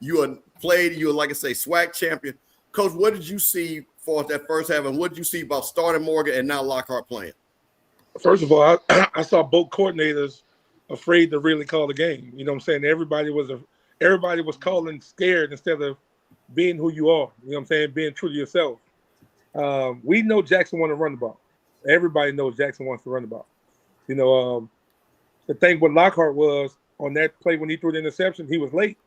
You are, like I say, SWAC champion. Coach, what did you see for that first half, and what did you see about starting Morgan and now Lockhart playing? First of all, I saw both coordinators afraid to really call the game. You know what I'm saying? Everybody was calling scared instead of being who you are. You know what I'm saying? Being true to yourself. We know Jackson want to run the ball. Everybody knows Jackson wants to run the ball. You know, the thing with Lockhart was on that play when he threw the interception, he was late.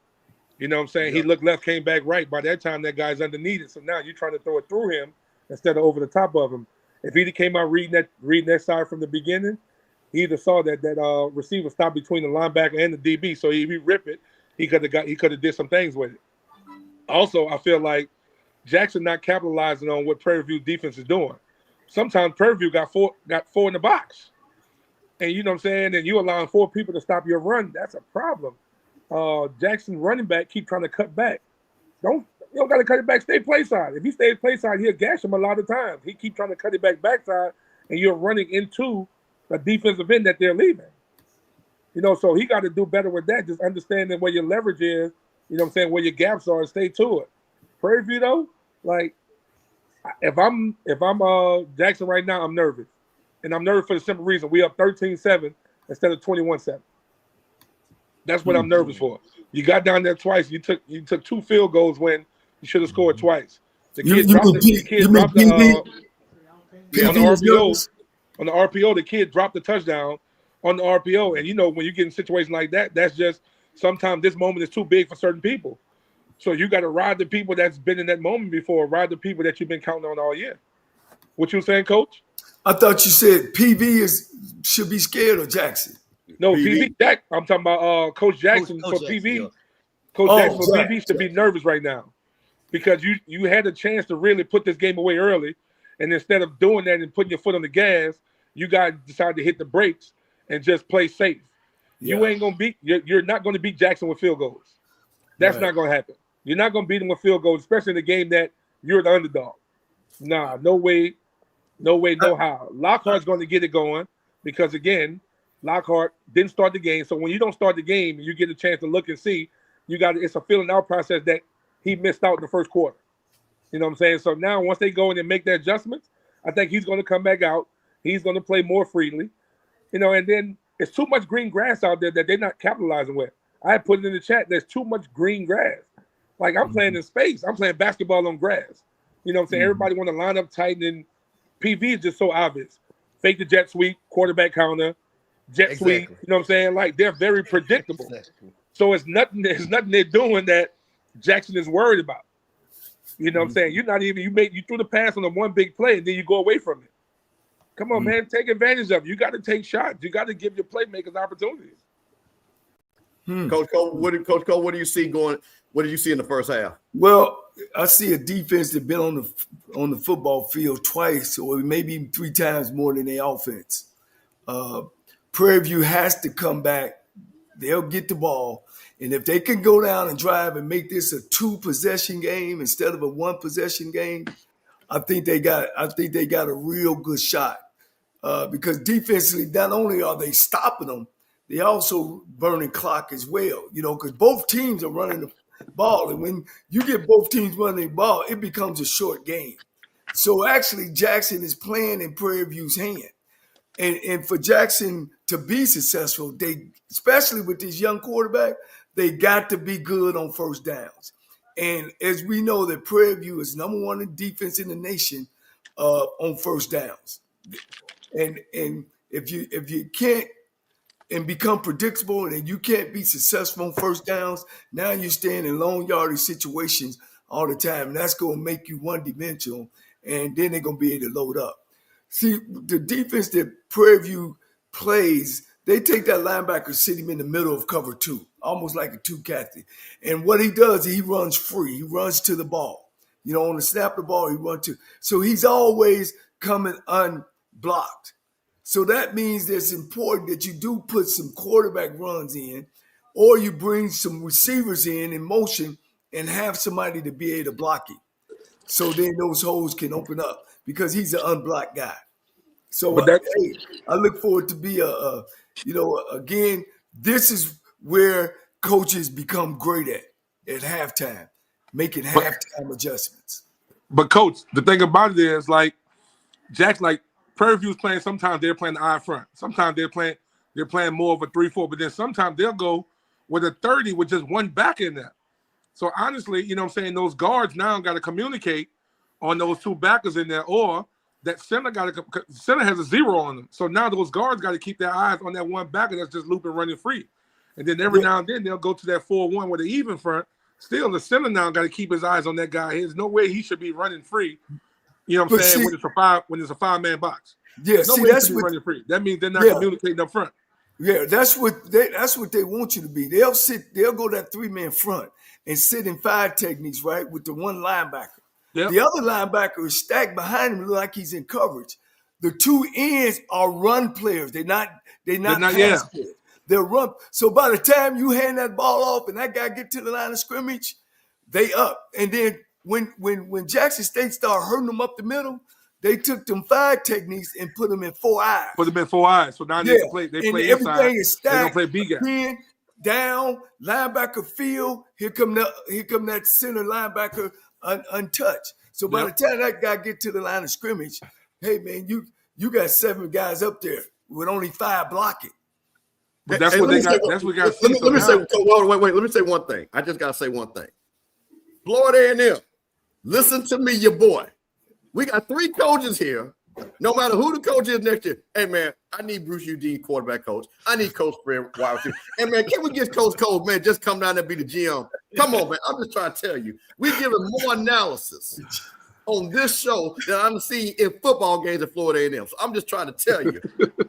You know what I'm saying? He looked left, came back right. By that time, that guy's underneath it. So now you're trying to throw it through him instead of over the top of him. If he came out reading that side from the beginning, he either saw that receiver stop between the linebacker and the DB. So if he rip it, he could have did some things with it. Also, I feel like Jackson not capitalizing on what Prairie View defense is doing. Sometimes Prairie View got four in the box. And you know what I'm saying? And you allowing 4 people to stop your run, that's a problem. Jackson running back keep trying to cut back. You don't got to cut it back. Stay play side. If he stays play side, he'll gash him a lot of times. He keep trying to cut it backside, and you're running into a defensive end that they're leaving. You know, so he got to do better with that. Just understanding where your leverage is. You know what I'm saying? Where your gaps are, and stay to it. Prairie View though, like if I'm Jackson right now, I'm nervous, and I'm nervous for the simple reason we up 13-7 instead of 21-7. That's what I'm nervous for. You got down there twice. You took 2 field goals when you should have scored twice. The kid dropped on the RPO. The kid dropped the touchdown on the RPO. And you know when you get in a situation like that, that's just sometimes this moment is too big for certain people. So you got to ride the people that's been in that moment before. Ride the people that you've been counting on all year. What you saying, Coach? I thought you said PV should be scared of Jackson. No, PV. I'm talking about Coach Jackson for PV. Yeah. Coach Jackson for PV should be nervous right now because you had a chance to really put this game away early, and instead of doing that and putting your foot on the gas, you guys decided to hit the brakes and just play safe. Yeah. You ain't gonna beat. You're not going to beat Jackson with field goals. That's not going to happen. You're not going to beat him with field goals, especially in a game that you're the underdog. Nah, no way, no how. Lockhart's going to get it going because again. Lockhart didn't start the game. So when you don't start the game, you get a chance to look and see. It's a feeling out process that he missed out in the first quarter. You know what I'm saying? So now once they go in and make their adjustments, I think he's going to come back out. He's going to play more freely. You know, and then it's too much green grass out there that they're not capitalizing with. I put it in the chat. There's too much green grass. Like I'm playing in space. I'm playing basketball on grass. You know what I'm saying? Everybody want to line up tight, and PV is just so obvious. Fake the jet sweep, quarterback counter. Jet sweep, you know what I'm saying? Like they're very predictable. So it's nothing they're doing that Jackson is worried about. You know what I'm saying? You're not even you threw the pass on the one big play and then you go away from it. Come on, man, take advantage of it. You got to take shots. You got to give your playmakers opportunities. Coach Cole, what do you see going? What did you see in the first half? Well, I see a defense that's been on the football field twice or maybe even 3 times more than their offense. Prairie View has to come back. They'll get the ball. And if they can go down and drive and make this a 2-possession game instead of a 1-possession game, I think they got a real good shot. Because defensively, not only are they stopping them, they also burning clock as well. You know, because both teams are running the ball. And when you get both teams running the ball, it becomes a short game. So actually, Jackson is playing in Prairie View's hand. And for Jackson to be successful, they, especially with this young quarterback, they got to be good on first downs. And as we know that Prairie View is number 1 in defense in the nation on first downs. And if you can't and become predictable and you can't be successful on first downs, now you're staying in long yardage situations all the time. And that's going to make you one-dimensional, and then they're going to be able to load up. See, the defense that Prairie View plays, they take that linebacker, sit him in the middle of cover 2, almost like a 2-captain. And what he does, he runs free. He runs to the ball. You know, on the snap of the ball, he runs to. So he's always coming unblocked. So that means that it's important that you do put some quarterback runs in, or you bring some receivers in motion and have somebody to be able to block him. So then those holes can open up because he's an unblocked guy. So I look forward to be again, This is where coaches become great at halftime, making halftime adjustments. But coach, the thing about it is like Prairie View's playing. Sometimes they're playing the eye front. Sometimes they're playing more of a 3-4. But then sometimes they'll go with a 30 with just one back in there. So honestly, you know what I'm saying, those guards now got to communicate on those two backers in there, or that center has a 0 on them. So now those guards got to keep their eyes on that one backer that's just looping, running free. And then every now and then they'll go to that 4-1 with an even front. Still, the center now got to keep his eyes on that guy. There's no way he should be running free. You know what I'm saying? When it's a 5-man box. Yeah, no way that's running free. That means they're not communicating up front. Yeah, that's what they want you to be. They'll go that 3-man front and sit in 5 techniques, right, with the one linebacker. Yep. The other linebacker is stacked behind him, look like he's in coverage. The 2 ends are run players. They're not pass players. They're run. So by the time you hand that ball off and that guy get to the line of scrimmage, they up. And then when Jackson State started hurting them up the middle, they took them 5 techniques and put them in 4 eyes. Put them in 4 eyes. So now they play and inside. Everything is stacked. They don't play B gap. Pin, down, linebacker field. Here come that center linebacker untouched. So by the time that guy get to the line of scrimmage, hey man, you got 7 guys up there with only 5 blocking. But that's what they got. That's what we got. Let me say. Wait. Let me say one thing. I just gotta say one thing. Florida A&M, listen to me, your boy. We got 3 coaches here. No matter who the coach is next year. Hey man, I need Bruce Eugene, quarterback coach. I need Coach Fred, wide receiver. Hey man, can we get Coach Cole, man? Just come down there and be the GM. Come on, man. I'm just trying to tell you. We're giving more analysis on this show than I'm seeing in football games at Florida A&M. So I'm just trying to tell you.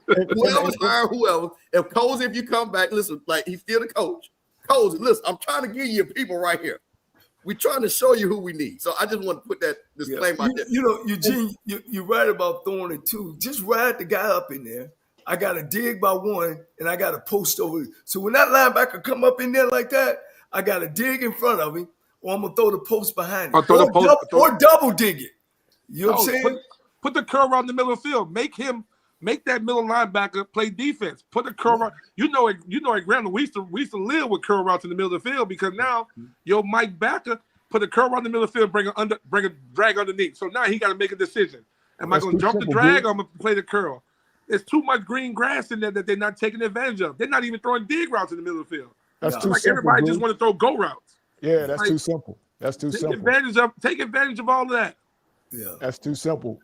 Whoever's hiring whoever, if Cozy, if you come back, listen, like he's still the coach. Cozy, listen, I'm trying to give you people right here. We're trying to show you who we need. So I just want to put that disclaimer out there. You know, Eugene, you're right about throwing it too. Just ride the guy up in there. I got to dig by 1, and I got to post over. So when that linebacker come up in there like that, I got to dig in front of him, or I'm going to throw the post behind him. Or double dig it. You know what I'm saying? Put the curl around the middle of the field. Make that middle linebacker play defense. Put the curl around. You know at Grambling, we used to live with curl routes in the middle of the field because now your Mike Backer put the curl around the middle of the field, bring a drag underneath. So now he got to make a decision. Am I going to jump the drag or am I going to play the curl? There's too much green grass in there that they're not taking advantage of. They're not even throwing dig routes in the middle of the field. That's too like simple. Everybody dude. just want to throw go routes. Yeah, that's too simple. That's too simple. Take advantage of all of that. Yeah, that's too simple.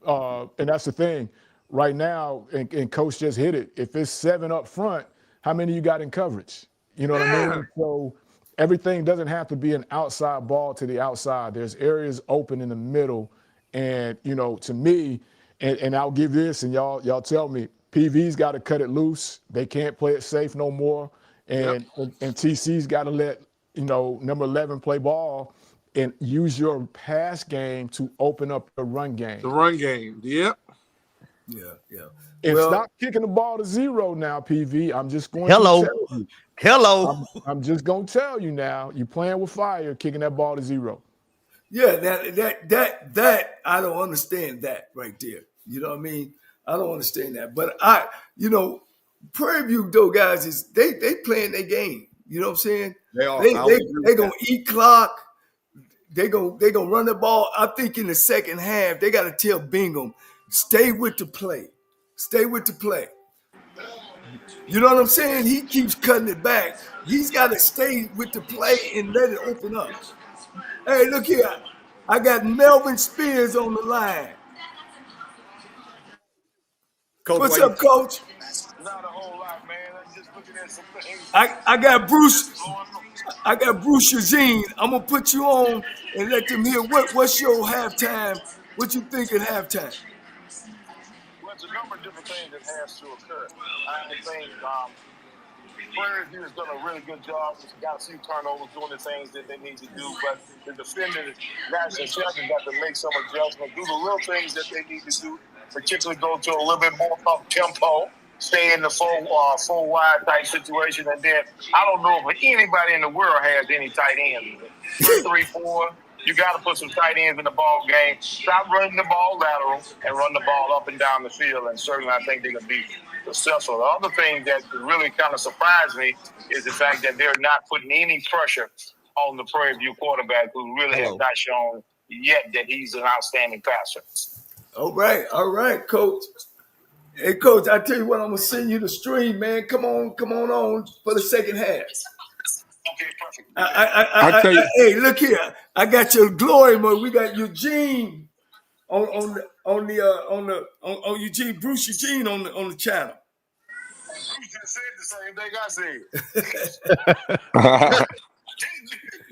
And that's the thing. Right now, and Coach just hit it. If it's 7 up front, how many you got in coverage? You know what I mean? So everything doesn't have to be an outside ball to the outside. There's areas open in the middle. And, you know, to me, and I'll give this, and y'all tell me, PV's got to cut it loose. They can't play it safe no more. And TC's got to let, you know, number 11 play ball and use your pass game to open up the run game. The run game, yep. Yeah. And stop kicking the ball to 0 now, PV. I'm just going to tell you. Hello. I'm just going to tell you now, you're playing with fire, kicking that ball to 0. Yeah, that I don't understand that right there. You know what I mean? I don't understand that. But Prairie View though, guys, is they playing their game. You know what I'm saying? They are. They gonna eat clock. They gonna run the ball. I think in the second half, they gotta tell Bingham, stay with the play. Stay with the play. You know what I'm saying? He keeps cutting it back. He's got to stay with the play and let it open up. Hey, look here. I got Melvin Spears on the line. Coach, what's up, Coach? Not a whole lot, man. I'm just looking at some things. I got Bruce Eugene. I'm gonna put you on and let them hear what's your halftime. What you think at halftime? Well, it's a number of different things that has to occur. I think Prairie View has done a really good job. It's got a few turnovers, doing the things that they need to do, but the defending national champion got to make some adjustments, do the little things that they need to do, particularly go to a little bit more up tempo, stay in the full wide type situation, and then I don't know if anybody in the world has any tight ends. 3, 4. You got to put some tight ends in the ball game. Stop running the ball lateral and run the ball up and down the field. And certainly, I think they can beat successful. The other thing that really kind of surprised me is the fact that they're not putting any pressure on the Prairie View quarterback, who really has not shown yet that he's an outstanding passer. All right, Coach. Hey, Coach, I tell you what, I'm gonna send you the stream, man. Come on for the second half. Okay, perfect. I tell you, Hey, look here. I got your glory mode. We got Eugene on Eugene, Bruce Eugene on the channel. You just said the same thing I said.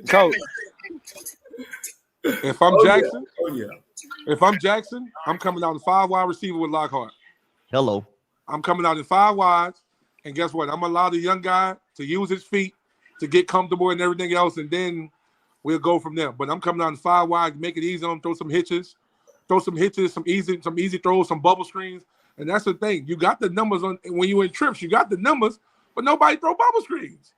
Coach, if I'm Jackson, if I'm Jackson, I'm coming out in 5 wide receiver with Lockhart. Hello. I'm coming out in 5 wides, and guess what? I'm gonna allow the young guy to use his feet to get comfortable and everything else, and then we'll go from there. But I'm coming out in 5 wide, make it easy on him, throw some hitches, some easy throws, some bubble screens. And that's the thing. You got the numbers on when you're in trips, you got the numbers, but nobody throw bubble screens.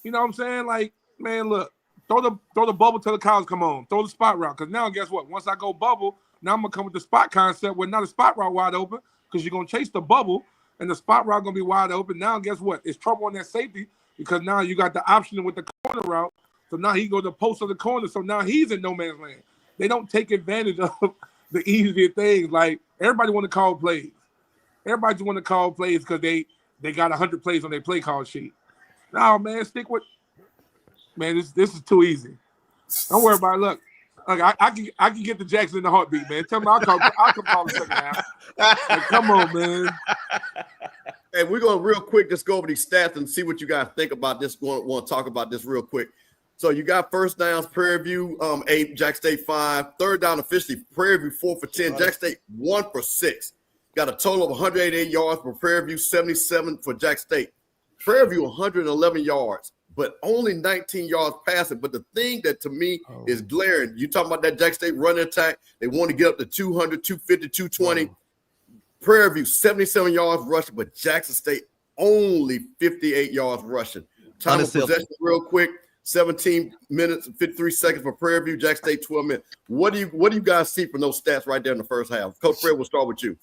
You know what I'm saying? Like, man, look, throw the bubble till the cows come on. Throw the spot route. Because now, guess what? Once I go bubble, now I'm going to come with the spot concept where not a spot route wide open because you're going to chase the bubble and the spot route going to be wide open. Now, guess what? It's trouble on that safety because now you got the option with the corner route. So now he goes to post of the corner. So now he's in no man's land. They don't take advantage of the easier things. Like, everybody want to call plays. Everybody just want to call plays because they got 100 plays on their play call sheet. No, man, stick with – man, this is too easy. Don't worry about it. Look, I can get the Jackson in the heartbeat, man. Tell me I'll come call the second half. Like, come on, man. Hey, we're going to real quick just go over these stats and see what you guys think about this. Want to talk about this real quick. So you got first downs, Prairie View 8, Jack State 5. Third down officially, Prairie View 4 for 10, Jack State 1 for 6. Got a total of 188 yards for Prairie View, 77 for Jack State. Prairie View 111 yards, but only 19 yards passing. But the thing that to me is glaring, you talking about that Jack State running attack, they want to get up to 200, 250, 220. Prairie View 77 yards rushing, but Jackson State only 58 yards rushing. Time of possession real quick, 17 minutes and 53 seconds for Prairie View, Jack State 12 minutes. What do you guys see from those stats right there in the first half? Coach Fred, we'll start with you.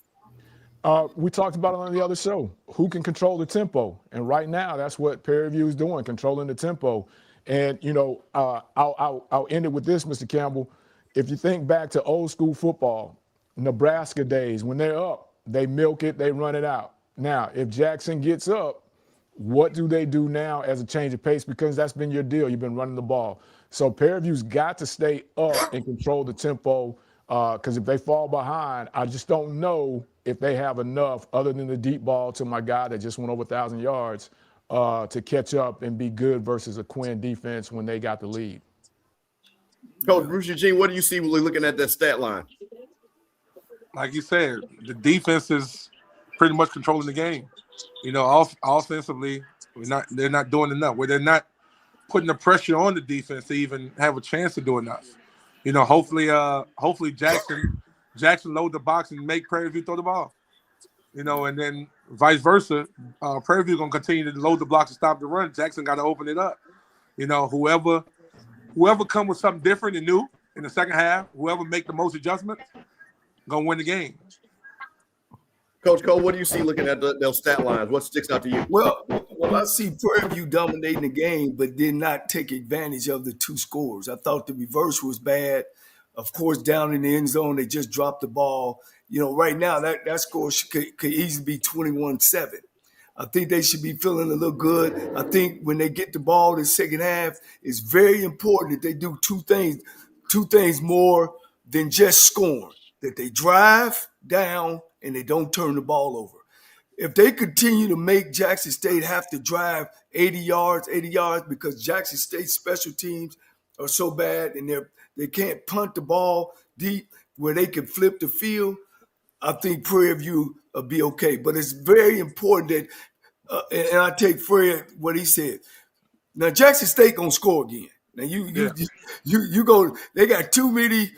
We talked about it on the other show. Who can control the tempo? And right now, that's what Prairie View is doing, controlling the tempo. And, you know, I'll end it with this, Mr. Campbell. If you think back to old school football, Nebraska days, when they're up, they milk it, they run it out. Now, if Jackson gets up, what do they do now as a change of pace? Because that's been your deal. You've been running the ball. So Prairie View's got to stay up and control the tempo because if they fall behind, I just don't know if they have enough other than the deep ball to my guy that just went over 1,000 yards to catch up and be good versus a Quinn defense when they got the lead. Coach Bruce Eugene, what do you see when we're looking at that stat line? Like you said, the defense is pretty much controlling the game. You know, offensively, they're not doing enough. Where they're not putting the pressure on the defense to even have a chance to do enough. You know, hopefully Jackson load the box and make Prairie View throw the ball. You know, and then vice versa. Prairie View gonna continue to load the blocks and stop the run. Jackson got to open it up. You know, whoever come with something different and new in the second half, whoever make the most adjustments, gonna win the game. Coach Cole, what do you see looking at those stat lines? What sticks out to you? Well, I see Prairie View dominating the game, but did not take advantage of the 2 scores. I thought the reverse was bad. Of course, down in the end zone, they just dropped the ball. You know, right now, that score could easily be 21-7. I think they should be feeling a little good. I think when they get the ball in the second half, it's very important that they do two things more than just scoring, that they drive down and they don't turn the ball over. If they continue to make Jackson State have to drive 80 yards because Jackson State special teams are so bad and they can't punt the ball deep where they can flip the field, I think Prairie View will be okay. But it's very important that, and I take Fred what he said. Now Jackson State gonna score again. Now you go. They got too many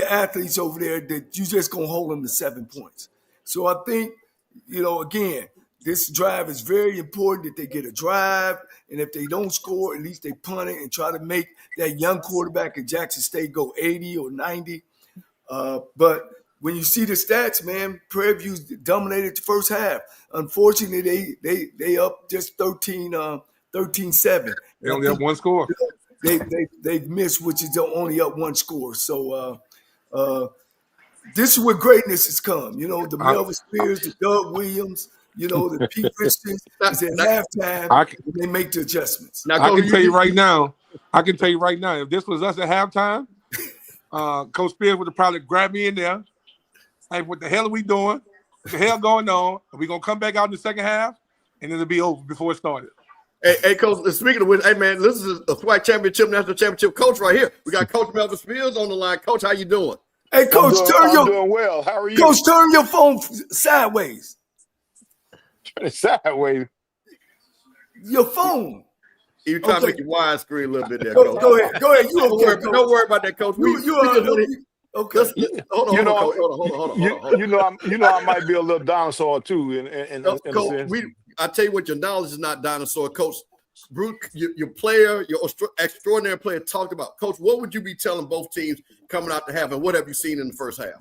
athletes over there that you just gonna hold them to 7 points. So I think, you know, again, this drive is very important that they get a drive, and if they don't score, at least they punt it and try to make that young quarterback at Jackson State go 80 or 90. But when you see the stats, man, Prairie View dominated the first half. Unfortunately, they up just 13-7. They only have one score. They've missed, which is only up one score. So this is where greatness has come. You know, the Melvin Spears, the Doug Williams, you know, the Pete Richards. It's at halftime when they make the adjustments. Now, I can tell you right now, if this was us at halftime, Coach Spears would have probably grabbed me in there. Hey, what the hell are we doing? What the hell going on? Are we going to come back out in the second half? And it'll be over before it started. Hey, Coach, speaking of which, hey, man, this is a SWAC Championship, National Championship coach right here. We got Coach Melvin Spears on the line. Coach, how you doing? Hey, Coach, I'm doing well. How are you? Coach, turn your phone sideways. Turn it sideways. Your phone. You trying to make your widescreen a little bit there, Coach. Go ahead. Don't worry about that, Coach. Okay. Hold on. You know, I might be a little dinosaur too. In Coach, a sense. I tell you what, your knowledge is not dinosaur, Coach. Bruce, your player, your extraordinary player talked about. Coach, what would you be telling both teams coming out to half, and what have you seen in the first half?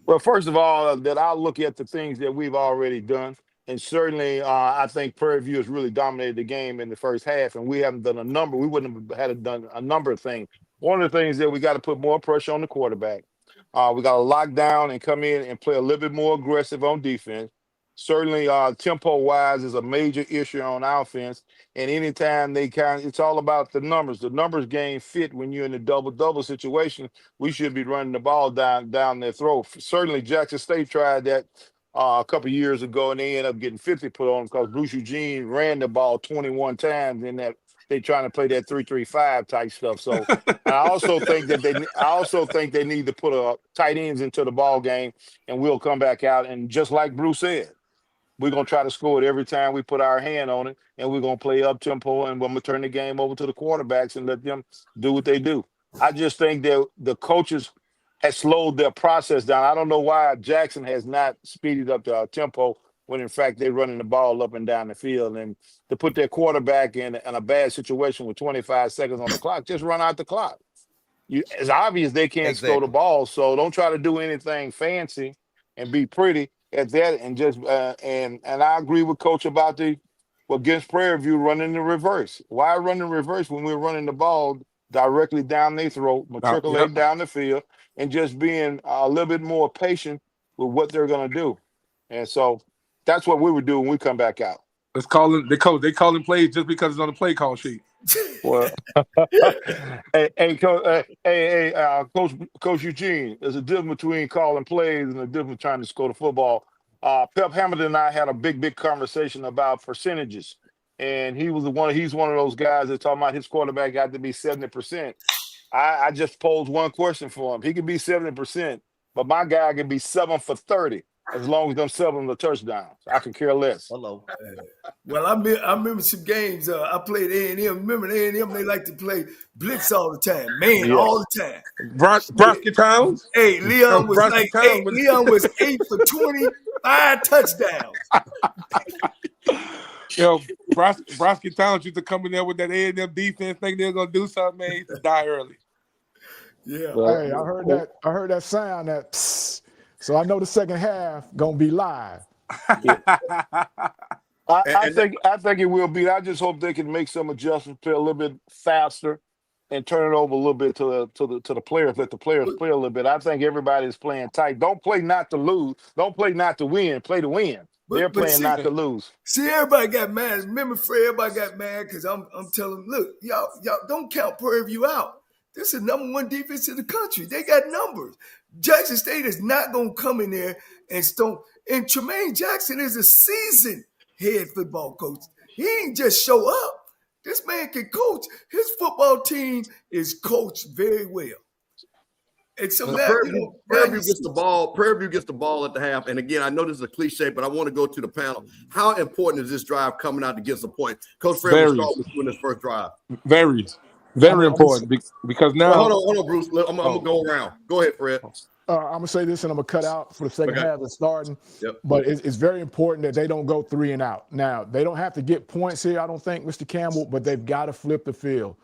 Well, first of all, that I'll look at the things that we've already done. And certainly, I think Prairie View has really dominated the game in the first half, and we haven't done a number. We wouldn't have had done a number of things. One of the things that we got to put more pressure on the quarterback. We got to lock down and come in and play a little bit more aggressive on defense. Certainly, tempo-wise is a major issue on offense. And anytime it's all about the numbers. The numbers game fit when you're in a double-double situation. We should be running the ball down their throat. Certainly, Jackson State tried that a couple of years ago, and they ended up getting 50 put on because Bruce Eugene ran the ball 21 times in that. They trying to play that 3-3-5 type stuff. So I also think they need to put tight ends into the ball game, and we'll come back out. And just like Bruce said, we're gonna try to score it every time we put our hand on it, and we're gonna play up tempo, and we're gonna turn the game over to the quarterbacks and let them do what they do. I just think that the coaches has slowed their process down. I don't know why Jackson has not speeded up the tempo when in fact they're running the ball up and down the field. And to put their quarterback in a bad situation with 25 seconds on the clock, just run out the clock. It's obvious they can't throw the ball, so don't try to do anything fancy and be pretty at that. And just and I agree with Coach about against Prairie View running the reverse. Why run the reverse when we're running the ball directly down their throat, matriculating down the field, and just being a little bit more patient with what they're going to do. And so that's what we would do when we come back out. Let's call it. They call him plays just because it's on the play call sheet. Well, Coach Eugene, there's a difference between calling plays and a difference trying to score the football. Pep Hamilton and I had a big conversation about percentages, and he's one of those guys that's talking about his quarterback got to be 70%. I just posed one question for him. He can be 70%, but my guy can be 7 for 30. As long as them 7 are touchdowns, I can care less. Hello. Well, I remember some games. I played A&M. Remember A&M? They like to play blitz all the time, all the time. Brosky Towns. Hey, Leon was Leon was 8 for 25 touchdowns. Yo, Brosky Towns used to come in there with that A&M defense, thinking they were gonna do something, man. He used to die early. Yeah. Hey, I heard that sound that. Psst. So I know the second half gonna be live. I think it will be. I just hope they can make some adjustments, play a little bit faster, and turn it over a little bit to the players. Let the players play a little bit. I think everybody's playing tight. Don't play not to lose. Don't play not to win. Play to win. They're playing not to lose. See, everybody got mad. Remember, Fred? Everybody got mad because I'm telling them, look, y'all don't count Prairie View out. This is the #1 defense in the country. They got numbers. Jackson State is not going to come in there and stomp. And Tremaine Jackson is a seasoned head football coach. He ain't just show up. This man can coach. His football team is coached very well. And so Prairie View gets the ball. Prairie View gets the ball at the half. And again, I know this is a cliche, but I want to go to the panel. How important is this drive coming out to get some points? Coach Fred will start with you in this first drive. Very important because now. Hold on, Bruce. I'm gonna go around. Go ahead, Fred. I'm gonna say this, and I'm gonna cut out for the second half of starting. Yep. But it's very important that they don't go 3 and out. Now they don't have to get points here, I don't think, Mr. Campbell, but they've got to flip the field.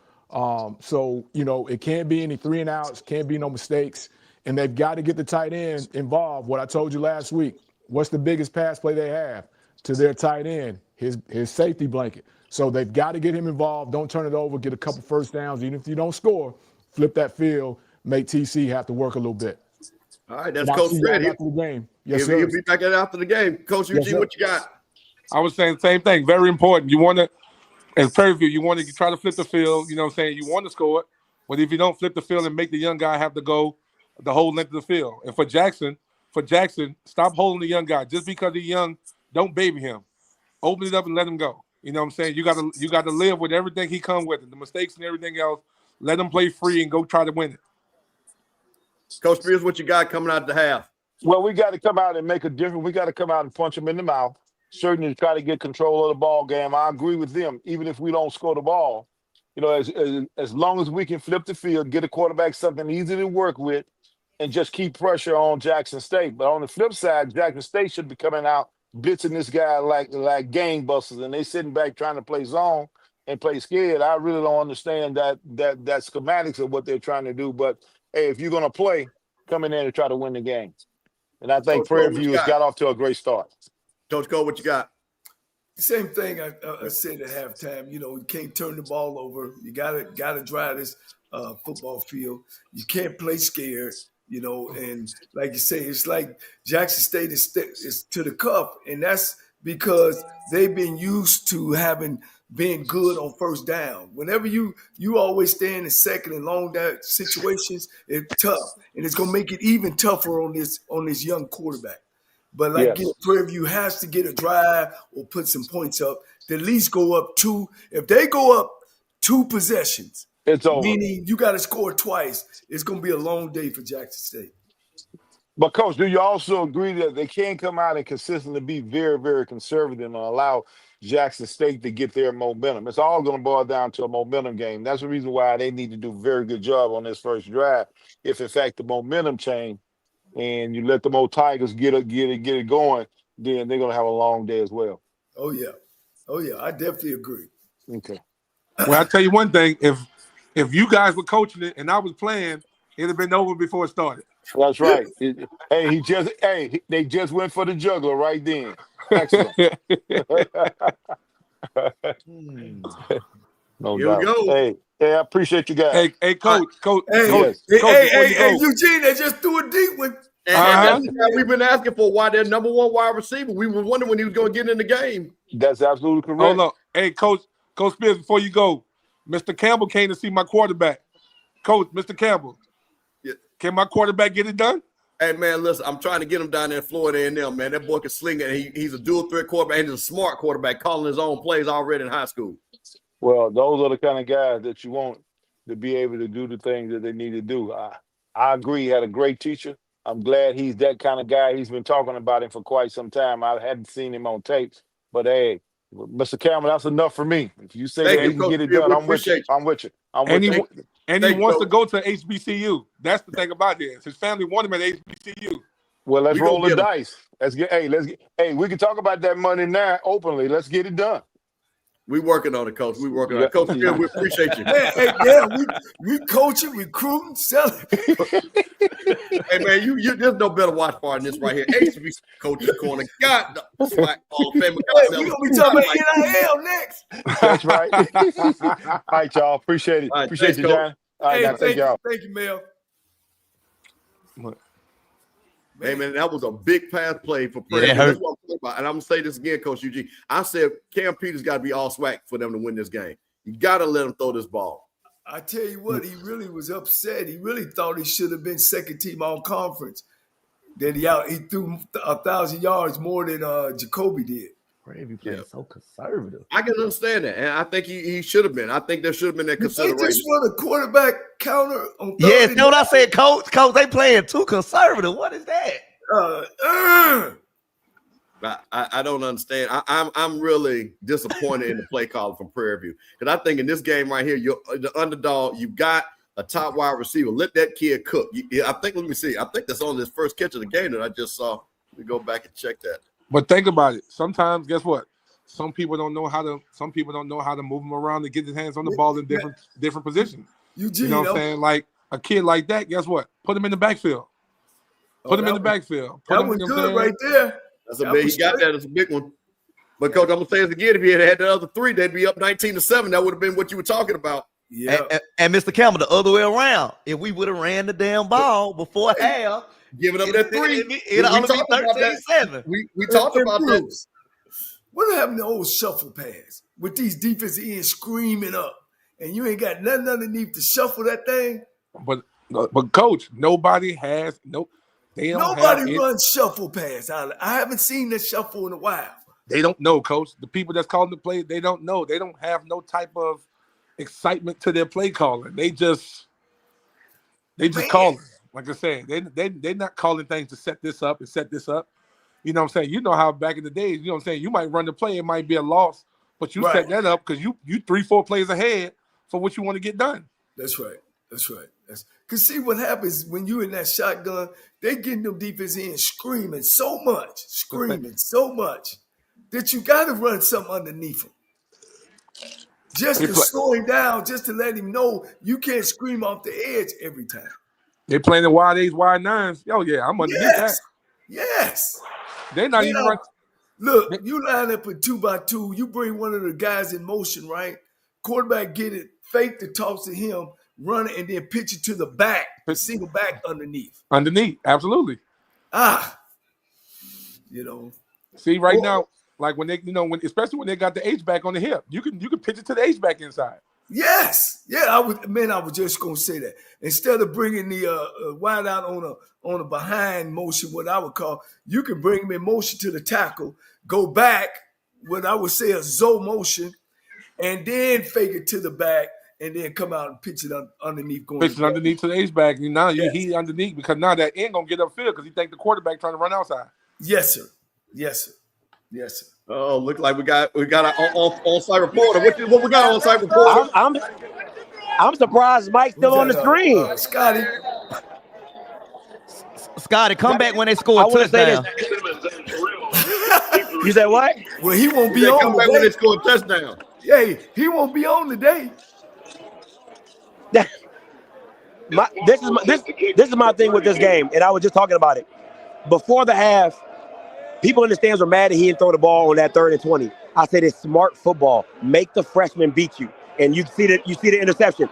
So it can't be any 3 and outs, can't be no mistakes. and they've got to get the tight end involved. What I told you last week, what's the biggest pass play they have? To their tight end, his safety blanket. So they've got to get him involved. Don't turn it over. Get a couple first downs. Even if you don't score, flip that field. Make TC have to work a little bit. All right, that's Coach Fred. After the game. Yes, sir. He'll be back after the game. Coach Eugene, what you got? I was saying the same thing. Very important. You want to, as Prairie View, you want to try to flip the field. You know what I'm saying? You want to score it. But if you don't flip the field and make the young guy have to go the whole length of the field. And for Jackson, stop holding the young guy. Just because he's young, don't baby him. Open it up and let him go. You know what I'm saying? You got to live with everything he comes with, the mistakes and everything else. Let him play free and go try to win it. Coach Spears, what you got coming out the half? Well, we got to come out and make a difference. We got to come out and punch them in the mouth. Certainly try to get control of the ball game. I agree with them. Even if we don't score the ball, you know, as long as we can flip the field, get a quarterback something easy to work with, and just keep pressure on Jackson State. But on the flip side, Jackson State should be coming out blitzing this guy like gangbusters, and they sitting back trying to play zone and play scared. I really don't understand that schematics of what they're trying to do. But hey, if you're gonna play, come in there and try to win the game. And I think Prairie View has got off to a great start. Coach Cole, what you got? Same thing I said at halftime. You know, you can't turn the ball over. You gotta drive this football field. You can't play scared. You know, and like you say, it's like Jackson State is to the cuff, and that's because they've been used to being good on first down. Whenever you always stand in second and long down situations, it's tough, and it's gonna make it even tougher on this young quarterback. But like Prairie View has to get a drive or put some points up to at least go up 2. If they go up 2 possessions, it's over. Meaning you got to score twice. It's going to be a long day for Jackson State. But, Coach, do you also agree that they can't come out and consistently be very, very conservative and allow Jackson State to get their momentum? It's all going to boil down to a momentum game. That's the reason why they need to do a very good job on this first drive. If, in fact, the momentum change and you let the old Tigers get it going, then they're going to have a long day as well. Oh, yeah. I definitely agree. Okay. Well, I'll tell you one thing. If you guys were coaching it and I was playing, it'd have been over before it started. That's right. They just went for the juggler right then. Excellent. No Here doubt. we go. Hey, I appreciate you guys. Hey, Coach. Hey, Eugene, they just threw a deep one. And that's why we've been asking for why their number one wide receiver. We were wondering when he was going to get in the game. That's absolutely correct. Hold on. Hey, Coach Spears, before you go, Mr. Campbell came to see my quarterback. Coach, Mr. Campbell, can my quarterback get it done? Hey, man, listen, I'm trying to get him down there in Florida A&M, man. That boy can sling it. He's a dual threat quarterback, and he's a smart quarterback, calling his own plays already in high school. Well, those are the kind of guys that you want to be able to do the things that they need to do. I agree. He had a great teacher. I'm glad he's that kind of guy. He's been talking about him for quite some time. I hadn't seen him on tapes. But, hey, Mr. Campbell, that's enough for me. If you say that he can get it done, I'm with you. And he wants to go to HBCU. That's the thing about this. His family wanted him at HBCU. Well, let's roll the dice. We can talk about that money now openly. Let's get it done. We working on it, Coach. We working on it. Coach, we appreciate you. We coaching, recruiting, selling. Hey, man, you there's no better watch part than this right here. HBC Coach's Corner. God, the SWAC Hall of Fame. We're going to be talking about NIL next. That's right. All right, y'all. Appreciate it. Right, appreciate you, John. All right, thank y'all. Thank you, Mel. Hey, man, that was a big pass play for Prairie. That's what I'm talking about. And I'm going to say this again, Coach Eugene. I said Cam Peters got to be all SWAC for them to win this game. You got to let him throw this ball. I tell you what, he really was upset. He really thought he should have been second team all conference. That he threw 1,000 yards more than Jacoby did. Prairie View playing so conservative. I can understand that, and I think he should have been. I think there should have been that consideration. They just run a quarterback counter on. Yes, know what I said, Coach. They playing too conservative. What is that? I don't understand. I'm really disappointed in the play call from Prairie View because I think in this game right here, you're the underdog. You got a top wide receiver. Let that kid cook. Let me see. I think that's on his first catch of the game that I just saw. Let me go back and check that. But think about it. Sometimes, guess what? Some people don't know how to move him around to get his hands on the ball in different positions. Eugene, you know what I'm saying? Like a kid like that, guess what? Put him in the backfield. Put him in the backfield. That was good right there. That's a big. He got that. That's a big one. But coach, I'm gonna say this again. If he had the other three, they'd be up 19-7. That would have been what you were talking about. Yeah. And Mr. Campbell, the other way around. If we would have ran the damn ball before half, giving up that three, it'd only be 13-7. We talked about that. What happened to old shuffle pass with these defensive ends screaming up, and you ain't got nothing underneath to shuffle that thing? But coach, nobody has They don't. Nobody runs shuffle pass. I haven't seen this shuffle in a while. They don't know, coach. The people that's calling the play, they don't know. They don't have no type of excitement to their play calling. They just call it. Like I said, they're not calling things to set this up and set this up. You know what I'm saying? You know how back in the days, you know what I'm saying? You might run the play, it might be a loss, but you set that up because you 3-4 plays ahead for what you want to get done. That's right. Because see what happens when you in that shotgun, they getting them defense in screaming so much that you got to run something underneath them. Just to slow him down, just to let him know you can't scream off the edge every time. They're playing the wide 8s, wide 9s. Oh, yeah, I'm underneath that. Yes. They're not even running. Look, you line up a 2x2. You bring one of the guys in motion, right? Quarterback get it, fake the toss to him, run it, and then pitch it to the back, single back underneath. Underneath, absolutely. See, right now, like when they, especially when they got the H-back on the hip, you can pitch it to the H-back inside. Yes. Yeah, I was just gonna say that. Instead of bringing the wide out on a behind motion, what I would call, you can bring him in motion to the tackle, go back, what I would say a zo motion, and then fake it to the back, and then come out and pitch it underneath. Pitch it underneath to the H-back. Now he underneath because now that end gonna get upfield because he think the quarterback trying to run outside. Yes, sir. Oh, look like we got an on-site reporter. What we got on site reporter? I'm surprised Mike's still on the screen. Scotty, come back when they score a touchdown. You said what? Well, he won't be on. Come back when they score a touchdown. Yeah, he won't be on today. This is my thing with this game, and I was just talking about it before the half. People in the stands were mad that he didn't throw the ball on that 3rd and 20. I said it's smart football. Make the freshman beat you, and you see the interception.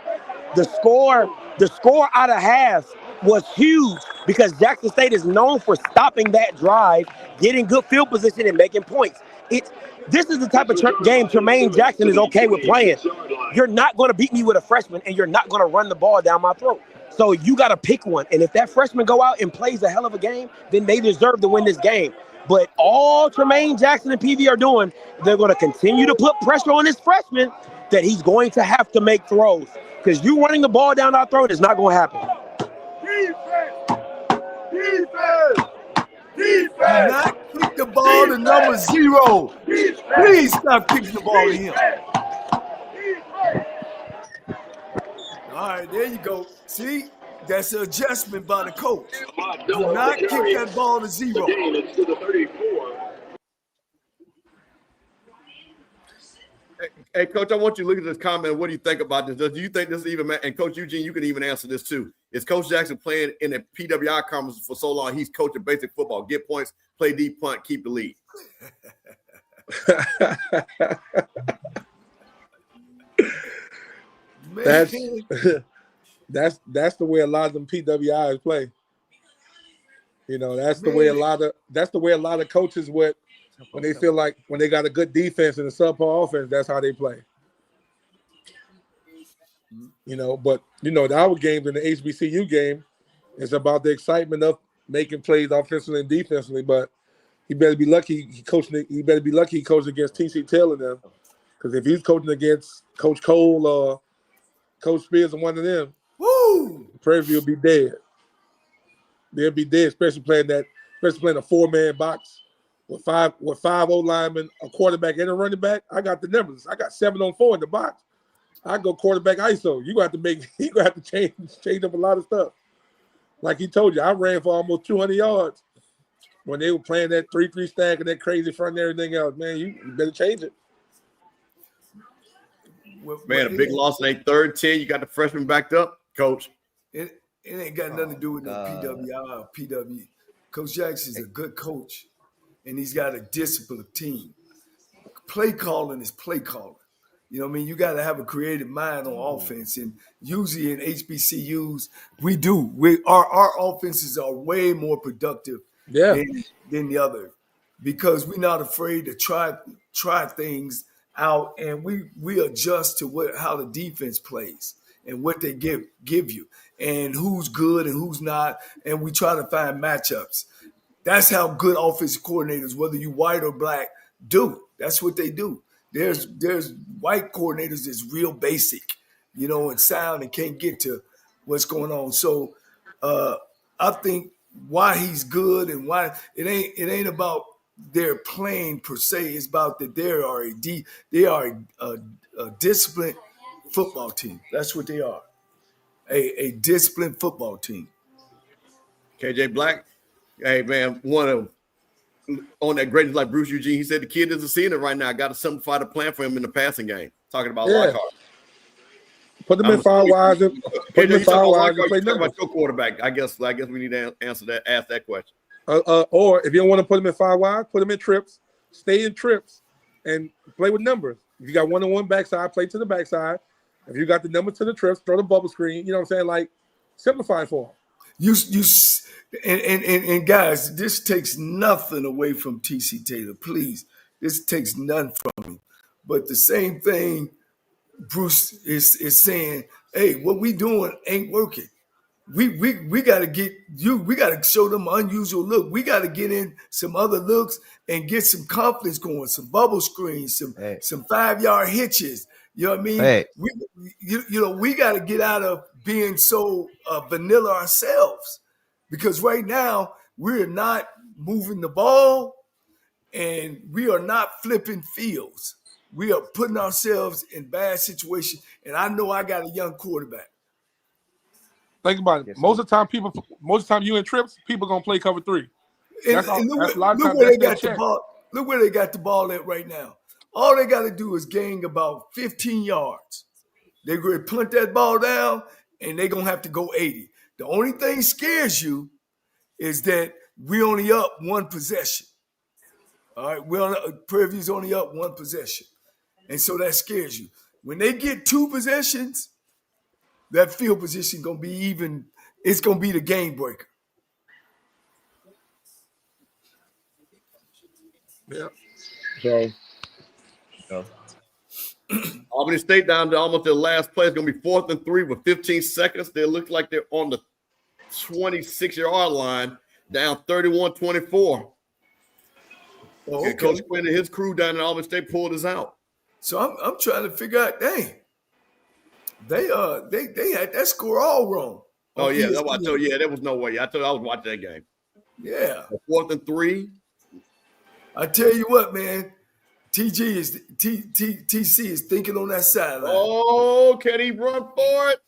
The score out of half was huge because Jackson State is known for stopping that drive, getting good field position, and making points. This is the type of game Tremaine Jackson is okay with playing. You're not going to beat me with a freshman, and you're not going to run the ball down my throat. So you got to pick one. And if that freshman go out and plays a hell of a game, then they deserve to win this game. But all Tremaine Jackson and PV are doing, they're going to continue to put pressure on this freshman that he's going to have to make throws. Because you running the ball down our throat is not going to happen. Do not kick the ball to number 0. Please stop kicking the ball to him. All right, there you go. See, that's an adjustment by the coach. Do not kick that ball to 0. Hey, Coach, I want you to look at this comment. What do you think about this? Do you think this is even – and Coach Eugene, you can even answer this too. Is Coach Jackson playing in the PWI conference for so long, he's coaching basic football, get points, play deep, punt, keep the lead? That's the way a lot of them PWIs play. That's the way a lot of coaches when they feel like when they got a good defense and a subpar offense, that's how they play. But our game in the HBCU game is about the excitement of making plays offensively and defensively. But he better be lucky he coached against TC Taylor now, because if he's coaching against Coach Cole or Coach Spears or one of them, Prairie View will be dead. They'll be dead, especially playing a 4-man box with five O linemen, a quarterback, and a running back. I got the numbers. I got 7 on 4 in the box. I go quarterback ISO. You gonna have to change up a lot of stuff. Like he told you, I ran for almost 200 yards when they were playing that 3-3 stack and that crazy front and everything else. Man, you better change it. Man, a big loss in a 3rd and 10. You got the freshman backed up, Coach. it ain't got nothing to do with no PWI or PW. Coach Jackson's a good coach, and he's got a disciplined team. Play calling is play calling. You know what I mean? You got to have a creative mind on offense. And usually in HBCUs, we do. Our offenses are way more productive than the other because we're not afraid to try things out, and we adjust to how the defense plays and what they give you and who's good and who's not, and we try to find matchups. That's how good offensive coordinators, whether you white or black, do. That's what they do. There's white coordinators that's real basic, and sound and can't get to what's going on. So I think why he's good and why it ain't about their playing per se. It's about that they are a disciplined football team. That's what they are, a disciplined football team. KJ Black, hey man, one of on that greatness like Bruce Eugene, he said the kid isn't seeing it right now. Got to simplify the plan for him in the passing game. Talking about Lockhart. Put them in 5 wides. Put them in 5 wides and play numbers. About your quarterback. I guess we need to ask that question. Or if you don't want to put them in 5 wide, put them in trips. Stay in trips and play with numbers. If you got 1-on-1 backside, play to the backside. If you got the number to the trips, throw the bubble screen. You know what I'm saying? Like, simplify it for them. And guys, this takes nothing away from TC Taylor. Please, this takes nothing from him. But the same thing Bruce is saying, hey, what we doing ain't working. We got to get you. We got to show them an unusual look. We got to get in some other looks and get some confidence going. Some bubble screens, some 5-yard hitches. You know what I mean? Hey. We got to get out of being so vanilla ourselves, because right now we're not moving the ball and we are not flipping fields. We are putting ourselves in bad situations. And I know I got a young quarterback. Think about it. Most of the time you in trips, people gonna play cover 3. Look where they got the ball. Look where they got the ball at right now. All they got to do is gain about 15 yards. They're going to punt that ball down, and they're going to have to go 80. The only thing scares you is that we only up 1 possession. All right, Prairie View's only up 1 possession. And so that scares you. When they get 2 possessions, that field position going to be it's going to be the game breaker. Yeah. So Albany State down to almost their last play. It's going to be 4th and 3 with 15 seconds. They look like they're on the 26-yard line, down 31-24. Okay. Coach Quinn and his crew down at Albany State pulled us out. So I'm trying to figure out, dang, they had that score all wrong. Oh yeah, that's what I told you. Yeah, there was no way. I told you I was watching that game. Yeah. 4th and 3. I tell you what, man. TC is thinking on that sideline. Oh, can he run for it?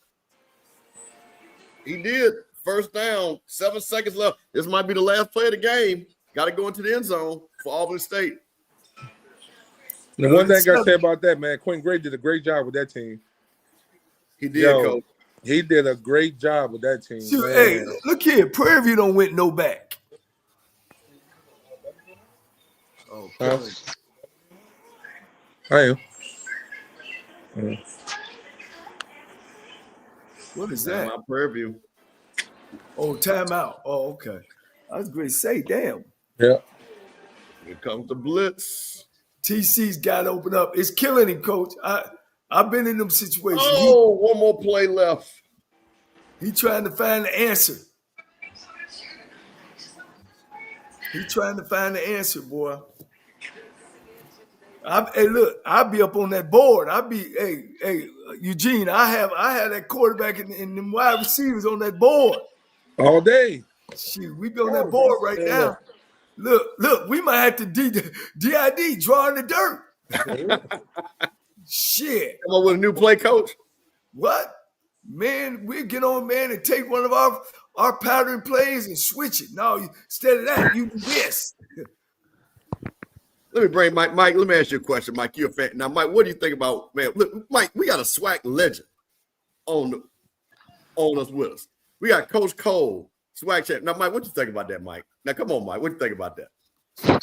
He did. First down, 7 seconds left. This might be the last play of the game. Got to go into the end zone for Albany State. The one thing I got to say about that, man, Quentin Gray did a great job with that team. He did, Coach. He did a great job with that team. Shoot, hey, look here. Prairie View don't win no back. Oh, I am. What is that? My Prairie View. Oh, timeout. Oh, okay. I was going to say, damn. Yeah. Here comes the blitz. TC's got to open up. It's killing him, Coach. I've been in them situations. Oh, one more play left. He trying to find the answer. He trying to find the answer, boy. Hey, look, I'll be up on that board. Hey, Eugene, I have that quarterback and them wide receivers on that board. All day. Shoot, we be on that board right now. Look, we might have to DID draw in the dirt. Shit. Come on with a new play, Coach. What? Man, we get on, man, and take one of our pattern plays and switch it. No, instead of that, you do this. Let me bring Mike. Mike, let me ask you a question, Mike. You're a fan. Now, Mike, what do you think about, man? Look, Mike, we got a SWAC legend on us with us. We got Coach Cole, SWAC champ. Now, Mike, what you think about that, Mike? Now, come on, Mike. What you think about that?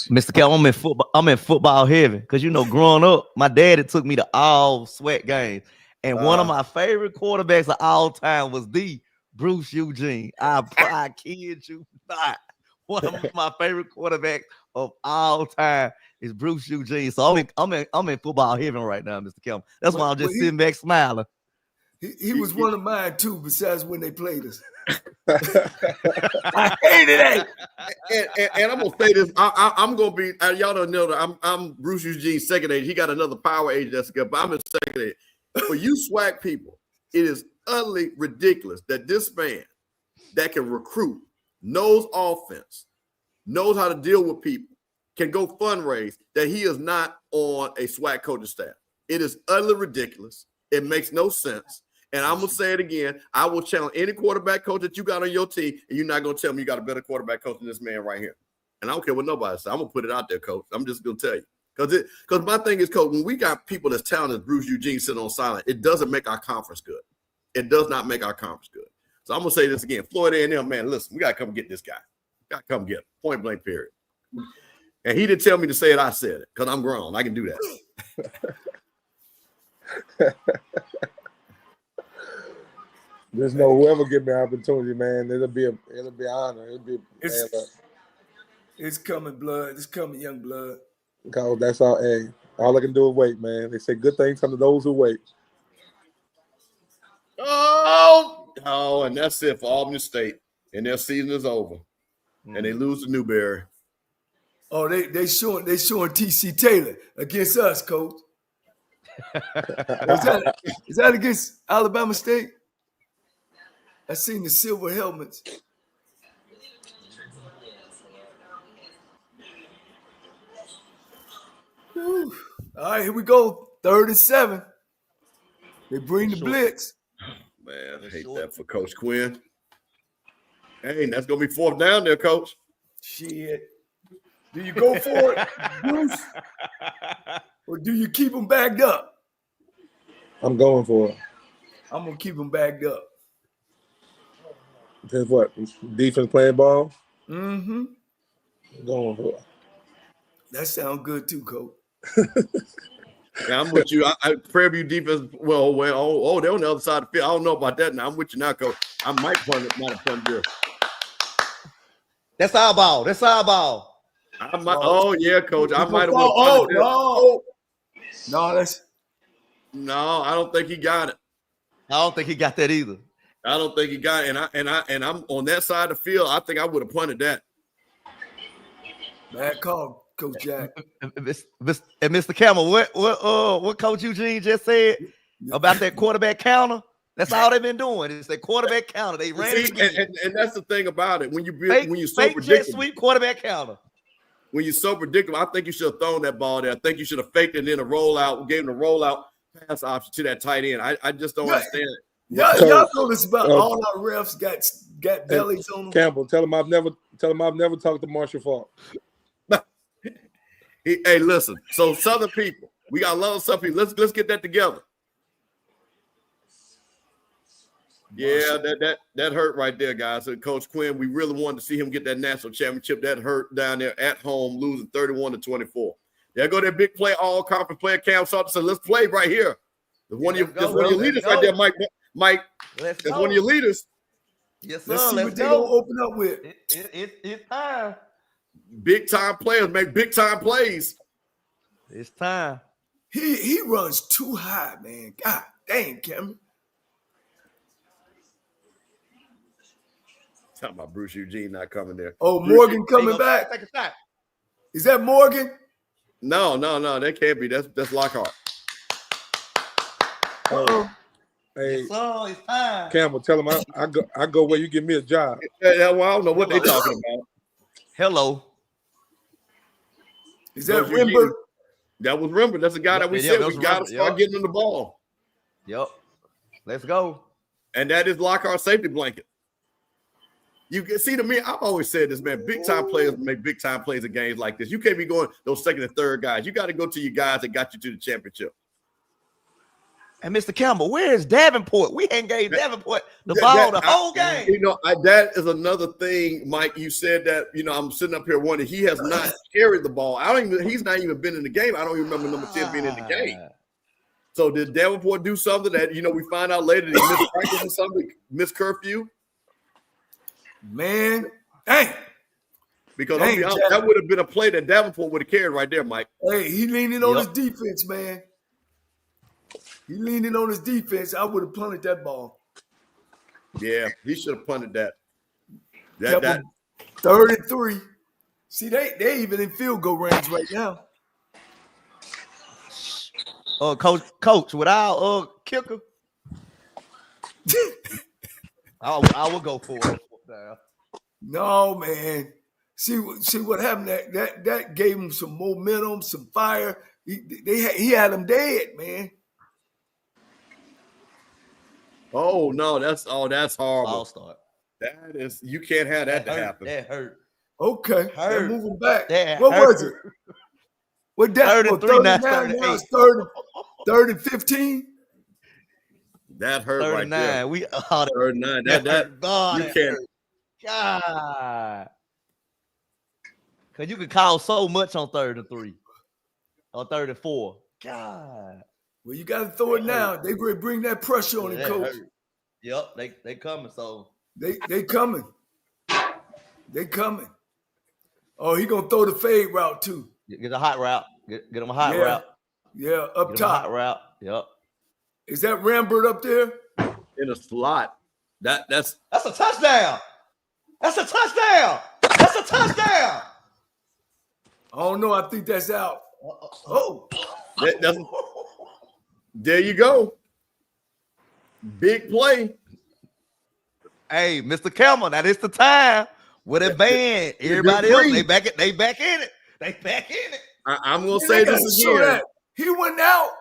Mr. Cal, I'm in football heaven because growing up, my daddy took me to all SWAC games, and one of my favorite quarterbacks of all time was the Bruce Eugene. I kid you not. One of my favorite quarterbacks of all time is Bruce Eugene. So I'm in football heaven right now, Mr. Campbell. That's why I'm just sitting back smiling. He was one of mine too. Besides when they played us. I hated it. And I'm gonna say this. I'm gonna be. Y'all don't know that I'm Bruce Eugene's second age. He got another power age that's good, but I'm in second age. For you SWAC people, it is utterly ridiculous that this man that can recruit, knows offense, knows how to deal with people, can go fundraise, that he is not on a SWAC coaching staff. It is utterly ridiculous. It makes no sense. And I'm going to say it again. I will challenge any quarterback coach that you got on your team, and you're not going to tell me you got a better quarterback coach than this man right here. And I don't care what nobody says. I'm going to put it out there, coach. I'm just going to tell you. Because my thing is, coach, when we got people that's talented as Bruce Eugene sitting on silent, it doesn't make our conference good. It does not make our conference good. So I'm going to say this again. Florida A&M, man, listen, we got to come get this guy. Got to come get him. Point blank, period. And he didn't tell me to say it. I said it because I'm grown. I can do that. There's no whoever give me an opportunity, man. It'll be an honor. It's coming, blood. It's coming, young blood. Because that's all. Hey, all I can do is wait, man. They say good things come to those who wait. Oh, and that's it for Albany State. And their season is over, and they lose to Newberry. Oh, they showing TC Taylor against us, coach. Is that against Alabama State? I seen the silver helmets. Whew. All right, here we go. 3rd and 7. They bring the blitz. Man, I hate that for Coach Quinn. Hey, that's going to be 4th down there, Coach. Shit. Do you go for it, Bruce? Or do you keep them backed up? I'm going for it. I'm going to keep them backed up. That's what? Defense playing ball? Mm-hmm. I'm going for it. That sounds good too, Coach. Yeah, I'm with you. Prairie View defense, they're on the other side of the field. I don't know about that now. I'm with you now, Coach. I might have punt this. That's our ball. Yeah, Coach. I might have No, I don't think he got it. I don't think he got that either. I don't think he got it. And I'm on that side of the field. I think I would have punted that. Bad call, Coach Jack. And Mr. Campbell, what Coach Eugene just said about that quarterback counter? That's all they've been doing. It's that quarterback counter. They ran it again. And that's the thing about it. When you're so predictable, jet sweep quarterback counter. When you're so predictable, I think you should have thrown that ball there. I think you should have faked it in a rollout, gave him a rollout pass option to that tight end. I just don't understand it. Y'all know this about all our refs got bellies on them. Campbell, tell him I've never talked to Marshall Falk. Hey, listen. So Southern people, we got a lot of Southern people. Let's get that together. Yeah, that hurt right there, guys. And Coach Quinn, we really wanted to see him get that national championship. That hurt down there at home, losing 31-24. There go that big play, all conference player Cam Salter said, let's play right here. That's one of your leaders right there, Mike. That's one of your leaders. Yes, sir. Let's see what they're going to open up with. It's time. Big time players make big time plays. It's time. He runs too high, man. God dang, Cameron. Talking about Bruce Eugene not coming there. Oh, Morgan coming back. Take a shot. Is that Morgan? No. That can't be. That's Lockhart. Uh-oh. Hey, it's time. Campbell, tell him I go where you give me a job. Yeah, well, I don't know what they're talking about. Hello. Is that Rimber? That was Rimber. That's the guy that we said we got to start getting him the ball. Yep. Let's go. And that is Lockhart safety blanket. You can see, to me, I've always said this, man. Big time players make big time plays in games like this. You can't be going those second and third guys. You got to go to your guys that got you to the championship. And Mr. Campbell, where is Davenport? We ain't gave Davenport the ball the whole game. You know, that is another thing, Mike. You said that, you know, I'm sitting up here wondering, he has not carried the ball. He's not even been in the game. I don't even remember number 10 being in the game. So did Davenport do something that, you know, we find out later that he missed practice or something, missed curfew? Man, dang. Because I'll be honest, that would have been a play that Davenport would have carried right there, Mike. Hey, he leaning on his defense, man. He leaning on his defense. I would have punted that ball. Yeah, he should have punted that. That 3rd and 3. See, they even in field goal range right now. Coach, without kicker, I will go for it. No, man. See what happened? That gave him some momentum, some fire. He had him dead, man. Oh no, that's horrible. I'll start. That is, you can't have that to happen. That hurt. Okay, they're moving back. That what hurt. was it? What that? 3rd and 3, now 3rd and 15. That hurt 3rd right and there. 9. We 3rd and 9. That God, you can't. God, because you can call so much on 3rd and 3, or 3rd and 4. God. Well, you got to throw it now. They going to bring that pressure on him, Coach. Hurt. Yep, they coming. So they coming. They coming. Oh, he gonna throw the fade route too. Get a hot route. Get him a hot route. Yeah, up Get top. hot route. Yep. Is that Rambert up there? In a slot. That's a touchdown. That's a touchdown. That's a touchdown. I don't know. I think that's out. Oh. There you go. Big play. Hey, Mr. Campbell, now this the time with a band. Everybody else, they back in it. They back in it. I'm gonna say this again. He went out.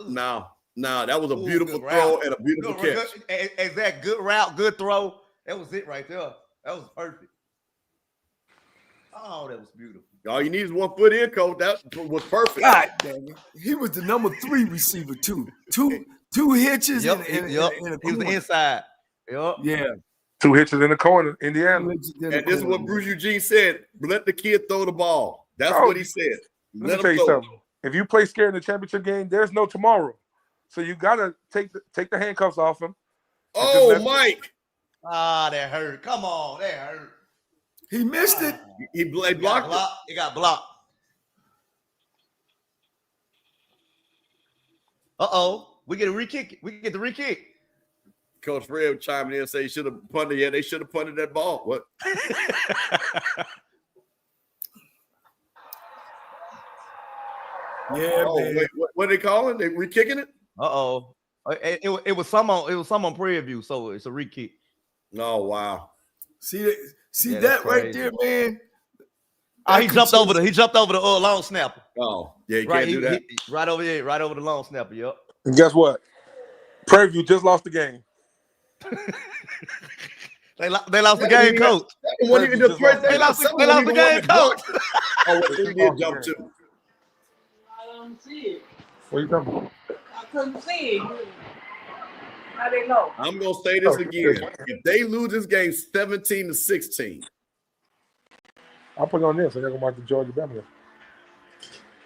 No, that was a beautiful throw and a beautiful catch. Exact good route, good throw. That was it right there. That was perfect. Oh, that was beautiful. All you need is 1 foot in, Coach. That was perfect. God damn it. He was the number 3 receiver too. Two hitches Yep, in a he was the inside. Yep. Yeah. 2 hitches in the corner, Indiana. And this is what Bruce Eugene said. Let the kid throw the ball. That's what he said. Let me tell you something. If you play scared in the championship game, there's no tomorrow. So you gotta take the handcuffs off him. Oh, Mike. That hurt. Come on, that hurt. He missed it. He blocked it. He got blocked. We get a re-kick. We can get the re-kick. Coach Fred chiming in and say he should have punted. Yeah, they should have punted that ball. What? Yeah, man. Wait, what are they calling? They re-kicking it? It was some on Prairie View, so it's a re-kick. Oh, wow. See that right there, man. He jumped over the long snapper. Oh, yeah, you can't do that. Right over the long snapper. Yep. And guess what? Prairie View just lost the game. They lost the game, Coach. They lost the game, Coach. Oh, he did jump too. I don't see it. What are you talking about? I couldn't see it. How they know? I'm gonna say this again. If they lose this game 17-16, I'll put it on this. I gotta go back to Georgia Bama.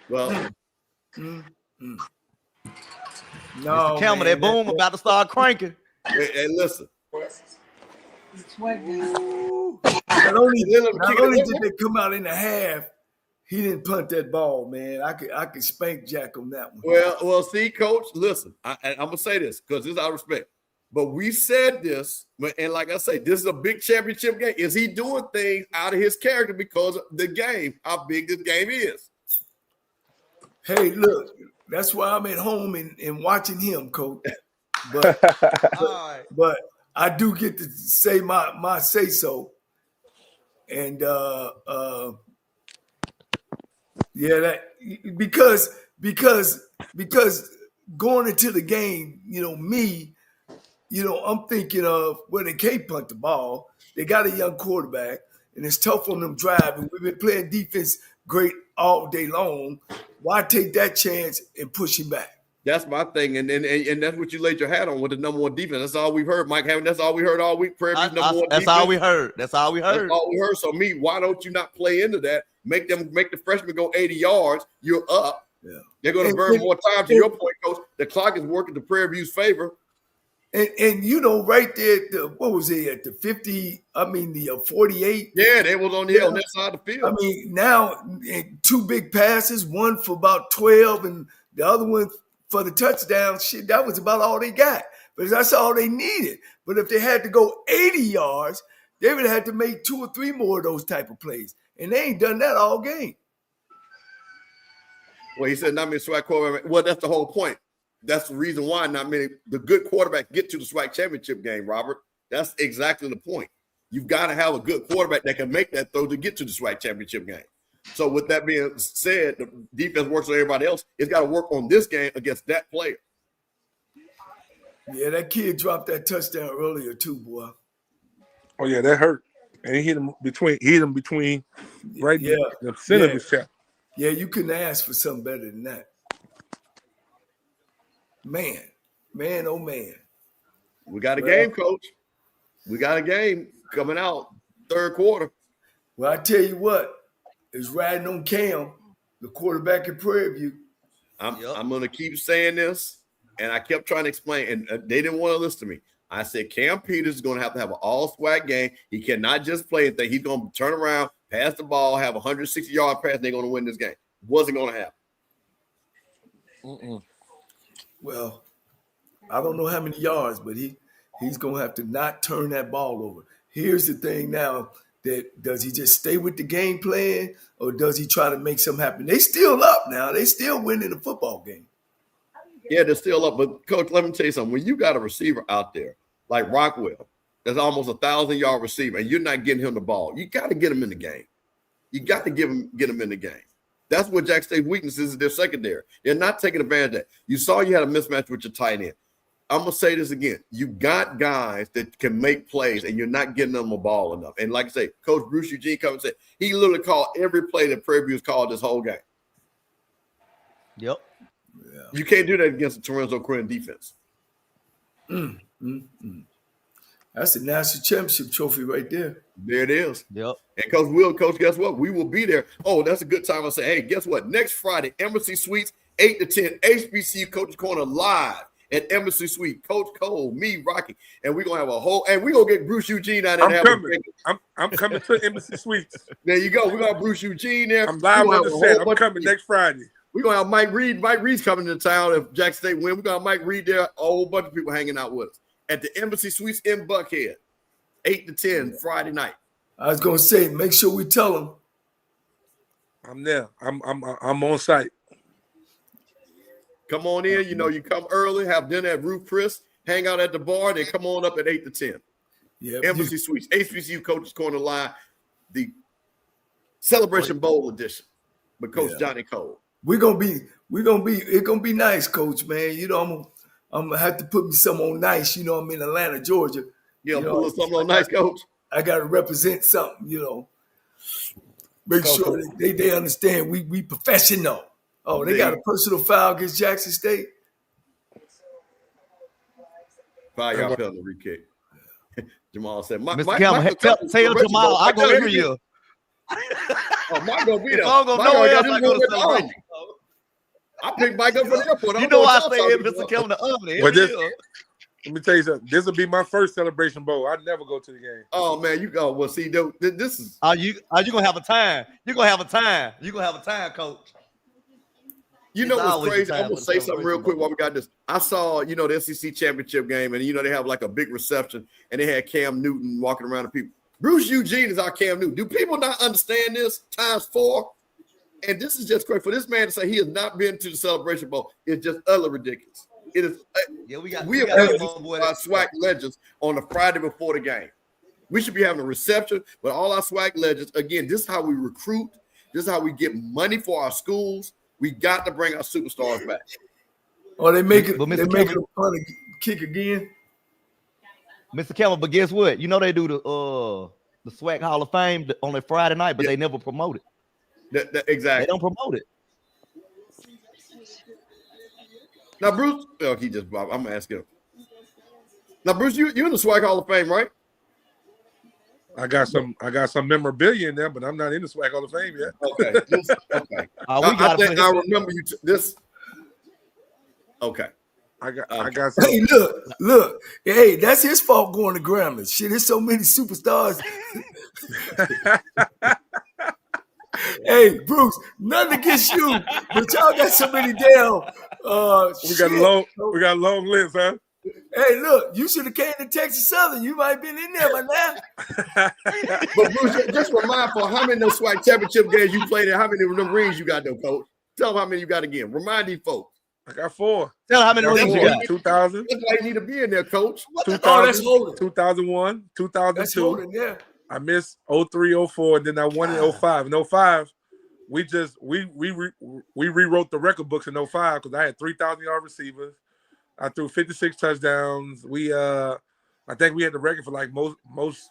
Well, No, Mr. Campbell, that boom about to start cranking. Hey, listen. Not only did they come out in the half, he didn't punt that ball, man. I could spank Jack on that one. Well, see, Coach, listen. I'm gonna say this because this is out of respect. But we said this, and like I say, this is a big championship game. Is he doing things out of his character because of the game? How big this game is? Hey, look, that's why I'm at home and watching him, Coach. But but I do get to say my say so, and yeah, that because going into the game, I'm thinking of they can't punt the ball. They got a young quarterback, and it's tough on them driving. We've been playing defense great all day long. Why take that chance and push him back? That's my thing, and that's what you laid your hat on with the number one defense. That's all we've heard, Mike. That's all we heard all week. Prairie View's number one That's defense. all we heard. That's all we heard. That's all we heard. So why don't you not play into that? Make the freshmen go 80 yards. You're up. Yeah. They're going to burn more time. To your point, Coach, the clock is working to Prairie View's favor. And you know, right there, what was it at the 50? I mean, the 48. Yeah, they was on on that side of the field. I mean, now two big passes, one for about 12, and the other one for the touchdown. Shit, that was about all they got. But that's all they needed. But if they had to go 80 yards, they would have had to make 2 or 3 more of those type of plays, and they ain't done that all game. Well, he said not many SWAC quarterbacks. Well, that's the whole point. That's the reason why not many the good quarterback get to the SWAC championship game, Robert. That's exactly the point. You've got to have a good quarterback that can make that throw to get to the SWAC championship game. So with that being said, the defense works on everybody else. It's got to work on this game against that player. Yeah, that kid dropped that touchdown earlier too, boy. Oh yeah, that hurt. And he hit him between right the center of his chest. Yeah, you couldn't ask for something better than that. Man, oh man. We got a game, Coach. We got a game coming out third quarter. Well, I tell you what, it's riding on Cam, the quarterback at Prairie View. I'm going to keep saying this, and I kept trying to explain, and they didn't want to listen to me. I said Cam Peters is going to have an all-SWAC game. He cannot just play anything. He's going to turn around, pass the ball, have a 160-yard pass, and they're going to win this game. Wasn't going to happen. Well, I don't know how many yards, but he's going to have to not turn that ball over. Here's the thing now, that does he just stay with the game plan, or does he try to make something happen? They still up now. They still winning the football game. Yeah, they're still up. But, Coach, let me tell you something. When you got a receiver out there like Rockwell, that's almost 1,000-yard receiver, and you're not getting him the ball, you got to get him in the game. You got to get him in the game. That's what Jackson State's weakness is, their secondary. They're not taking advantage of that. You saw you had a mismatch with your tight end. I'm going to say this again. You got guys that can make plays, and you're not getting them a ball enough. And like I say, Coach Bruce Eugene come and said, he literally called every play that Prairie View has called this whole game. Yep. Yeah. You can't do that against the Toronto Korean defense. That's the national championship trophy right there. There it is. Yep. And Coach, guess what? We will be there. Oh, that's a good time to say, hey, guess what? Next Friday, Embassy Suites, 8 to 10, HBCU Coach's Corner live at Embassy Suite. Coach Cole, me, Rocky, and we're going to have a whole – and we're going to get Bruce Eugene out there. I'm coming to Embassy Suites. There you go. We're going to have Bruce Eugene there. I'm live on the set. I'm coming next Friday. We're going to have Mike Reed. Mike Reed's coming to town if Jackson State win. We're going to have Mike Reed there. A whole bunch of people hanging out with us at the Embassy Suites in Buckhead, 8 to 10 Friday night. I was going to say, make sure we tell them. I'm there. I'm on site. Come on in. You know, you come early, have dinner at Ruth Chris, hang out at the bar, then come on up at 8 to 10. Yeah, Embassy Suites, HBCU Coach's Corner Live, the Celebration Bowl edition with Coach Johnny Cole. It's gonna be nice, Coach, man. You know, I'm gonna have to put me some on nice. You know, I'm in Atlanta, Georgia. Yeah, pull something on nice, Coach. I gotta represent something, you know. Make sure they understand we professional. Oh, they got a personal foul against Jackson State. Foul y'all penalty re-kick. Jamal said, Mr. Campbell, tell Jamal I go every year. Oh, Mike gonna be there. I go nowhere else, I go to celebration. I picked Mike up for the airport. You know I stay in Mr. Campbell the oven. Let me tell you something. This will be my first celebration bowl. I never go to the game. Oh man, you go. Well, see, this is. Are you gonna have a time? You're gonna have a time. You're gonna have a time, Coach. You know what's crazy? I'm gonna say something real quick while we got this. I saw, the SEC championship game, and they have like a big reception, and they had Cam Newton walking around the people. Bruce Eugene is our Cam Newton. Do people not understand this times 4? And this is just crazy for this man to say he has not been to the Celebration Bowl. It's just utterly ridiculous. It is. Yeah, we have our SWAC legends on the Friday before the game. We should be having a reception with all our SWAC legends. Again, this is how we recruit. This is how we get money for our schools. We got to bring our superstars back. Oh, they make it fun to kick again. Mr. Campbell, but guess what? You know they do the SWAC Hall of Fame on a Friday night, but they never promote it. Exactly. They don't promote it. Now, Bruce, I'm gonna ask him. Now, Bruce, you're in the SWAC Hall of Fame, right? I got some memorabilia in there, but I'm not in the SWAC Hall of Fame yet. Okay. Okay. I remember you. This. Okay. I got some. Hey, look. Hey, that's his fault going to Grambling. Shit, there's so many superstars. Hey, Bruce, nothing against you, but y'all got so many damn. We got a long list, huh? Hey, look, you should have came to Texas Southern. You might have been in there by now. But Bruce, just remind for how many of those SWAC championship games you played and how many of them rings you got, though, Coach. Tell them how many you got again. Remind these folks. I got 4. Tell them how many rings you got. 2000. That's why you need to be in there, Coach. 2000, 2001, 2002. That's holding, yeah. I missed 03, 04, and then I won in 05. In 05, we rewrote the record books in 05 because I had 3,000-yard receivers. I threw 56 touchdowns. I think we had the record for like most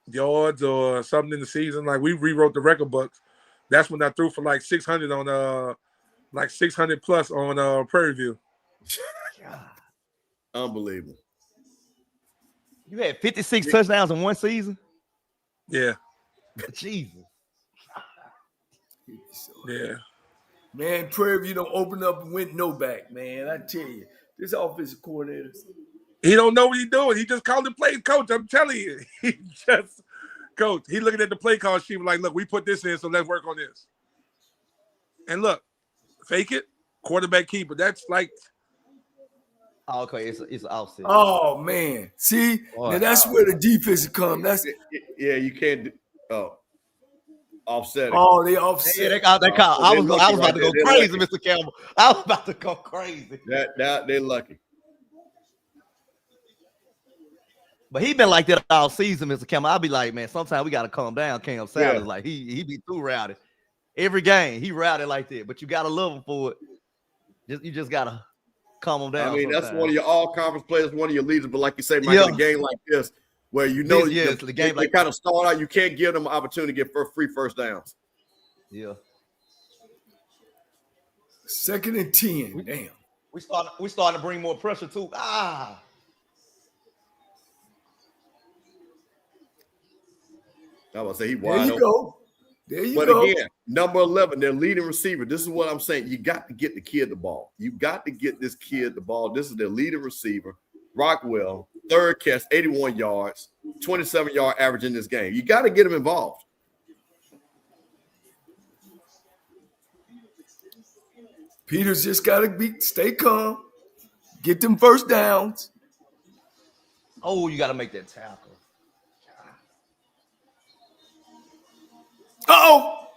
yards or something in the season. Like we rewrote the record books. That's when I threw for like 600 on 600 plus on Prairie View. Unbelievable. You had 56 touchdowns in one season? Yeah. Jesus. Yeah. Man, Prairie View don't open up and went no back, man. I tell you, this offensive coordinator. He don't know what he's doing. He just called the play, coach. I'm telling you. He looking at the play call sheet like, look, we put this in, so let's work on this. And look, fake it, quarterback keeper. That's like. Oh, okay, it's an offset. Oh man, see, now that's where the defense comes. That's you can't. Offset. Oh, they offset. Yeah, they call. I was about to go crazy, Mr. Campbell. I was about to go crazy. That they're lucky. But he been like that all season, Mr. Campbell. I'll be like, man, sometimes we gotta calm down. Cam Sanders, like he be too rowdy. Every game he rowdy like that, but you gotta love him for it. You just gotta calm him down. I mean, sometimes. that's one of your all-conference players, one of your leaders. But like you say, Mike, in a game like this, where you know the game they kind of start out, you can't give them an opportunity to get free first downs. Yeah. 2nd and 10. Damn. We starting to bring more pressure too. I was say he wide open. Go. There you but go. Again, number 11, their leading receiver. This is what I'm saying. You got to get the kid the ball. You got to get this kid the ball. This is their leading receiver, Rockwell. 3rd catch, 81 yards, 27-yard average in this game. You got to get him involved. Peters just got to stay calm, get them first downs. Oh, you got to make that tackle. Oh,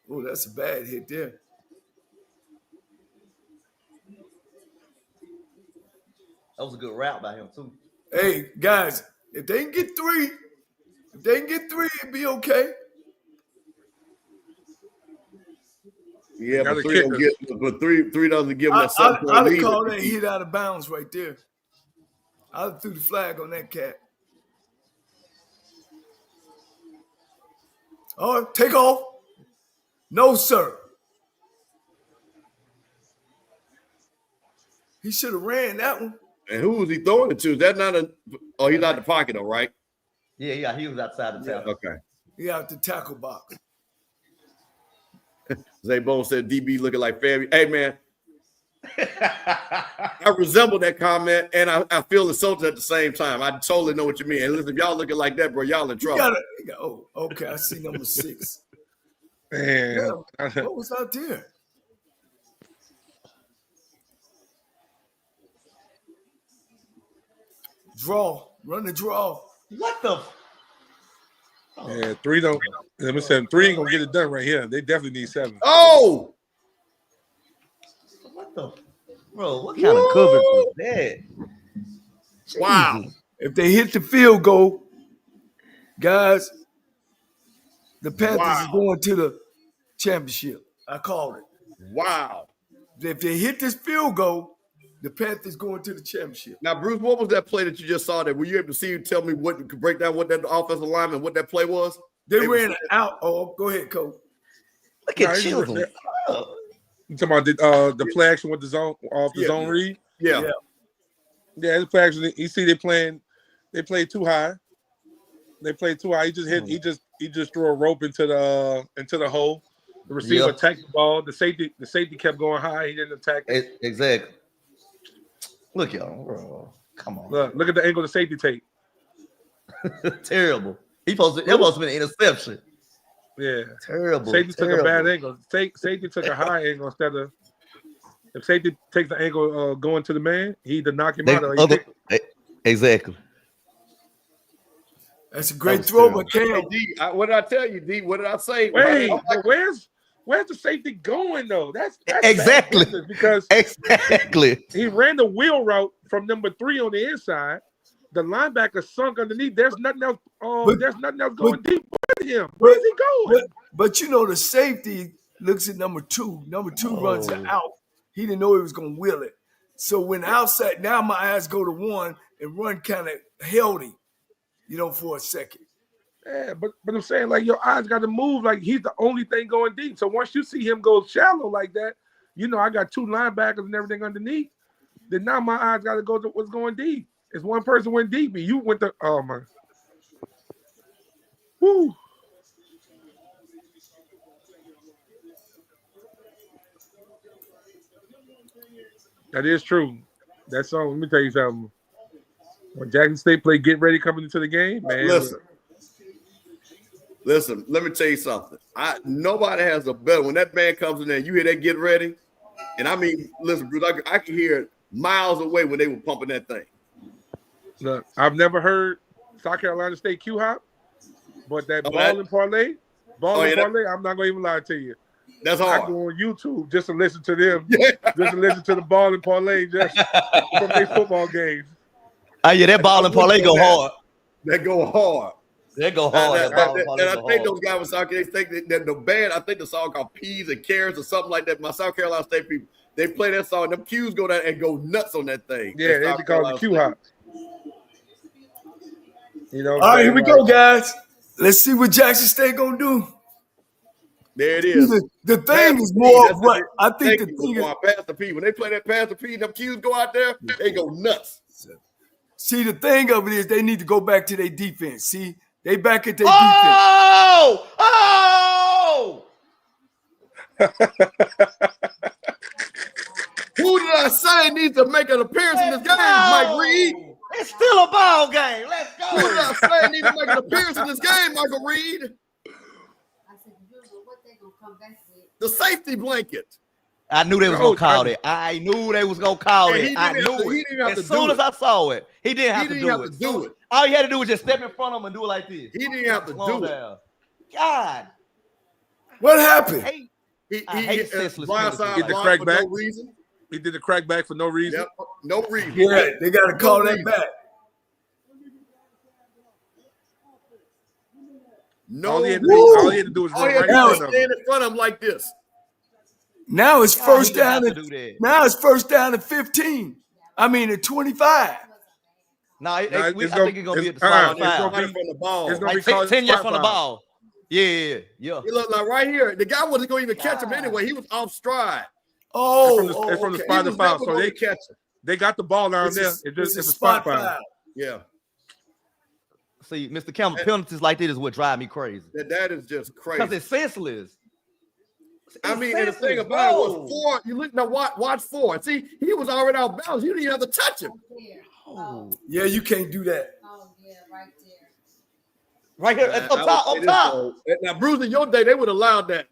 that's a bad hit there. That was a good route by him too. Hey guys, if they can get 3, it'd be okay. Yeah, but 3 don't get. But three doesn't give them that 7-point lead. I'd call that hit out of bounds right there. I threw the flag on that cat. All right, take off. No, sir. He should have ran that one. And who was he throwing it to? Is that not a? Oh, he's out the pocket, though, right? Yeah, he was outside the tackle. Okay. He out the tackle box. Zay Bone said DB looking like Fairview. Hey, man. I resemble that comment, and I feel insulted at the same time. I totally know what you mean. And listen, if y'all looking like that, bro, y'all in trouble. Okay. I see number 6. Man. What was out there? Run the draw. What the? Yeah, 3 don't. Let me say 3 ain't gonna get it done right here. They definitely need 7. Oh, what the? Bro, what kind of coverage was that? Wow. Jesus. If they hit the field goal, guys, the Panthers is going to the championship. I called it. Wow. If they hit this field goal, the Panthers going to the championship. Now, Bruce, what was that play that you just saw there? Were you able to see? Tell me break down what that offensive lineman, what that play was? They ran out. Oh, go ahead, Coach. Look at Chisholm. You talking about the play action with the zone off the zone read? Yeah. The play action. You see, they play too high. They played too high. He just hit. He just threw a rope into the hole. The receiver attacked the ball. The safety kept going high. He didn't attack it. Exactly. Look, y'all. Bro. Come on. Look at the angle the safety take. Terrible. That must have been an interception. Yeah. Terrible. Safety took a bad angle. Safety took a high angle instead of. If safety takes the angle going to the man, he either knock him out or exactly. That's a great throw, but Cam. What did I tell you, D? What did I say? Wait, but where's the safety going though? That's exactly because he ran the wheel route from number 3 on the inside. The linebacker sunk underneath. There's nothing else. There's nothing else going deep with him. Where's he going? But you know the safety looks at number 2. Number 2 runs it out. He didn't know he was going to wheel it. So when outside, now my eyes go to 1 and run kind of held him, for a second. Yeah, but I'm saying, like, your eyes got to move like he's the only thing going deep. So once you see him go shallow like that, I got 2 linebackers and everything underneath. Then now my eyes got to go to what's going deep. If one person went deep, and you went to, oh, my. Woo. That is true. That's all. Let me tell you something. When Jackson State play Get Ready coming into the game, man. Listen, let me tell you something. Nobody has a better. When that band comes in there, you hear that Get Ready. And I mean, listen, Bruce, I can hear it miles away when they were pumping that thing. Look, I've never heard South Carolina State Q-Hop, but that ball and parlay, I'm not going to even lie to you. That's hard. I go on YouTube just to listen to them, just to listen to the ball and parlay just from their football games. Oh, yeah, that ball and parlay go hard. They go hard. They go hard. And I think those guys with South Carolina State, that the band, I think the song called Peas and Carrots or something like that. My South Carolina State people, they play that song. Them Qs go down and go nuts on that thing. Yeah, they call it the Q-Hop. All right, here we go, guys. Let's see what Jackson State gonna do. There it is. The thing is more of what I think the thing is. Pass the P. When they play that pass the P, them Qs go out there, they go nuts. See, the thing of it is they need to go back to their defense. See, they back at their defense. Who did I say needs to make an appearance in this game? Mike Reed. It's still a ball game. Let's go. Who did I say needs to make an appearance in this game, Michael Reed? The safety blanket. I knew they was gonna call it. I knew they was gonna call it. I knew it. As soon as I saw it, he didn't have to do it. All he had to do was just step in front of him and do it like this. He didn't have to do it. God, what happened? I hate senseless. He did the crack back. He did the crack back for no reason. Yep, no reason. Yeah, they got to call that back. No, all he had to do was run right in stand in front of him like this. Now it's first down. Now it's first down at 15. I mean at 25. I think it's gonna be at the spot. It's gonna be 10 yards from the ball. Yeah. He looked like right here. The guy wasn't going to even catch him anyway. He was off stride. It's from the spot to foul. So they got the ball down there. It's a spot foul. Yeah. See, Mr. Campbell, penalties like that is what drive me crazy. That is just crazy. Because it's senseless. And the thing about it was 4. You look now. Watch 4. See, he was already out of bounds. You didn't even have to touch him. Yeah, you can't do that. Oh yeah, right there. Right here, up top. Now, Bruce, in your day, they would have allowed that.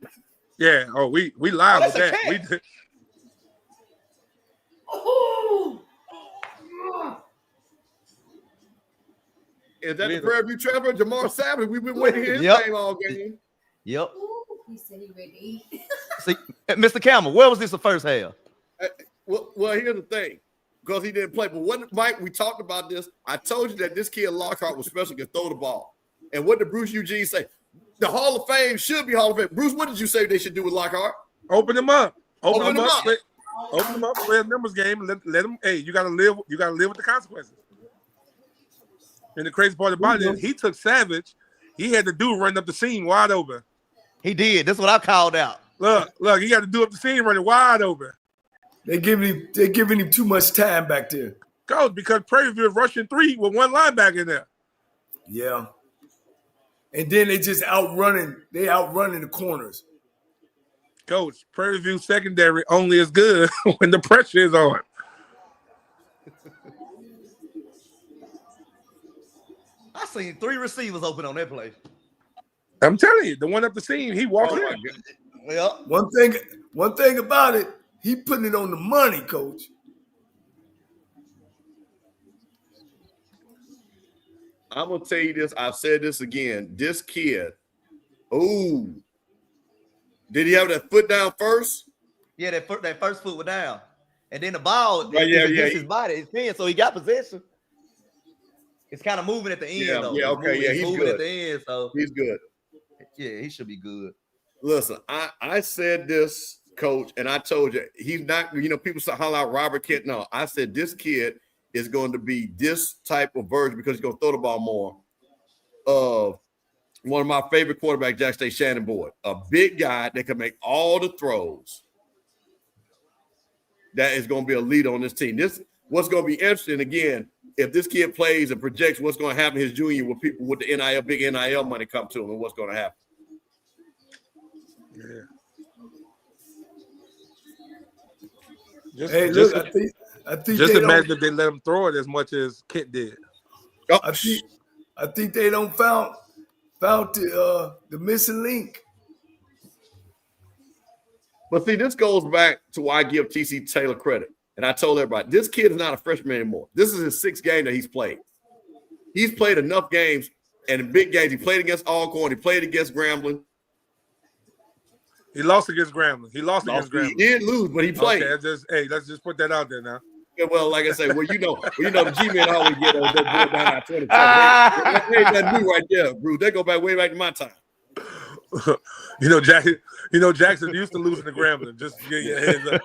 Yeah. Oh, we lied with that. We did. Is that the Prairie View Trevor, Jamar Savage? We've been waiting to hear his name all game. Yep. He said he ready to eat. See, Mr. Campbell, where was this the first half? Well, here's the thing. Because he didn't play. But Mike, we talked about this. I told you that this kid Lockhart was special, could throw the ball. And what did Bruce Eugene say? The Hall of Fame should be Hall of Fame. Bruce, what did you say they should do with Lockhart? Open him up. Open him up. Open him up. Play a numbers game. Let him. Hey, you gotta live. You gotta live with the consequences. And the crazy part about it is he took Savage. He had the dude running up the seam wide open. He did. That's what I called out. Look, he got to do up the seam running wide open. They're giving him too much time back there. Coach, because Prairie View is rushing 3 with one linebacker in there. Yeah. And then they just outrunning the corners. Coach, Prairie View secondary only is good when the pressure is on. I seen 3 receivers open on that play. I'm telling you, the one up the seam, he walked in. Yeah. One thing about it, he putting it on the money, Coach. I'm gonna tell you this. I've said this again. This kid, did he have that foot down first? Yeah, that first foot was down, and then the ball against his body, his pin, so he got possession. It's kind of moving at the end, though. Yeah, okay, he's moving good at the end, so he's good. Yeah, he should be good. Listen, I said this, Coach, and I told you he's not. People holler out Robert Kent. No, I said this kid is going to be this type of version because he's going to throw the ball more. Of one of my favorite quarterbacks, Jack State Shannon Boyd, a big guy that can make all the throws. That is going to be a leader on this team. What's going to be interesting again. If this kid plays and projects what's going to happen his junior with people with the NIL, big NIL money come to him and what's going to happen. Yeah. I think just imagine if they let him throw it as much as Kent did. Oh. I think they don't found the missing link. But see, this goes back to why I give TC Taylor credit. And I told everybody, this kid is not a freshman anymore. This is his 6th game that he's played. He's played enough games, and in big games, he played against Alcorn, he played against Grambling. He lost against Grambling. He He did lose, but he played. Okay, let's just put that out there now. Yeah, well, like I say, the G-men always get on that board down at 27. That ain't nothing new right there, Bruce. They go way back to my time. Jackson used to losing to Grambling. Just to get your heads up.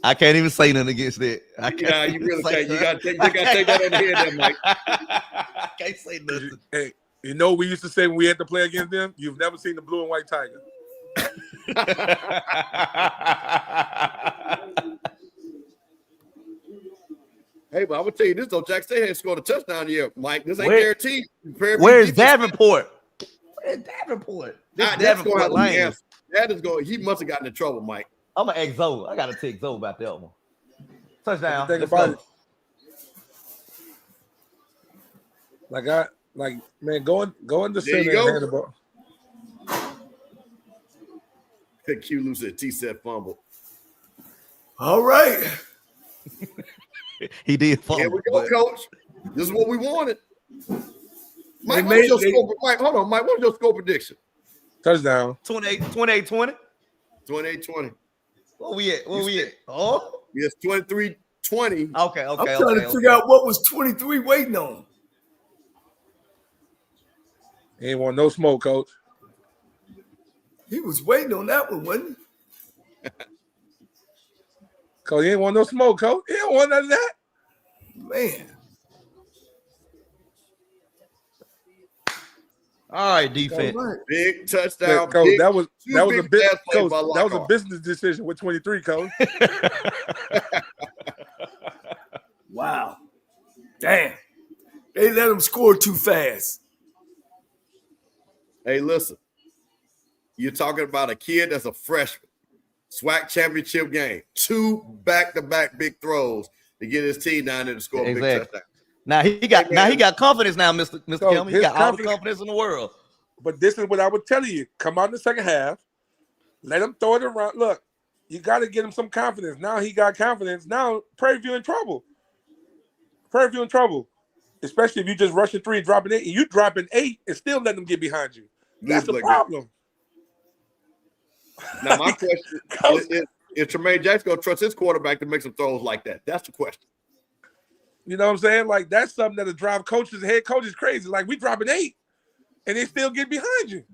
I can't even say nothing against that. You really can't. You got to take that on the head there, Mike. I can't say nothing. Hey, we used to say when we had to play against them, you've never seen the blue and white tiger. Hey, but I'm gonna tell you this though, Jack State ain't scored a touchdown yet, Mike. This ain't guaranteed. Where's Davenport? Where's Davenport? Davenport lane. He must have gotten in trouble, Mike. I'm gonna ask Zoe. I gotta take Zoe about that one. Touchdown. Think about it. Going to center and hand the ball. Q loose at T said fumble. All right. He did fumble. Here we go, Coach. This is what we wanted. Mike, what was your score? Mike, hold on, Mike. What was your score prediction? Touchdown. 28-20. 28-20. Where we at? Oh, yes, 23-20. Okay. I'm trying to figure out what was 23 waiting on. He ain't want no smoke, Coach. He was waiting on that one, wasn't he? Coach, he ain't want no smoke, Coach. He don't want none of that. Man. All right, defense. All right. Big touchdown. Coach, big, that was Coach, that was a business decision with 23, Coach. Wow. Damn. They let him score too fast. Hey, listen. You're talking about a kid that's a freshman. SWAC championship game. 2 back-to-back big throws to get his team down there to score a big touchdown. Now he got confidence now, Mr. Campbell. He got all the confidence in the world. But this is what I would tell you. Come out in the second half. Let him throw it around. Look, you got to get him some confidence. Now he got confidence. Now Prairie View in trouble. Prairie View in trouble. Especially if you just rushing 3 and dropping 8. And you dropping 8 and still letting them get behind you. That's the problem. Now, my question is Tremaine Jackson going to trust his quarterback to make some throws like that? That's the question. You know what I'm saying? Like, that's something that'll drive coaches, head coaches crazy. Like, we dropping 8, and they still get behind you.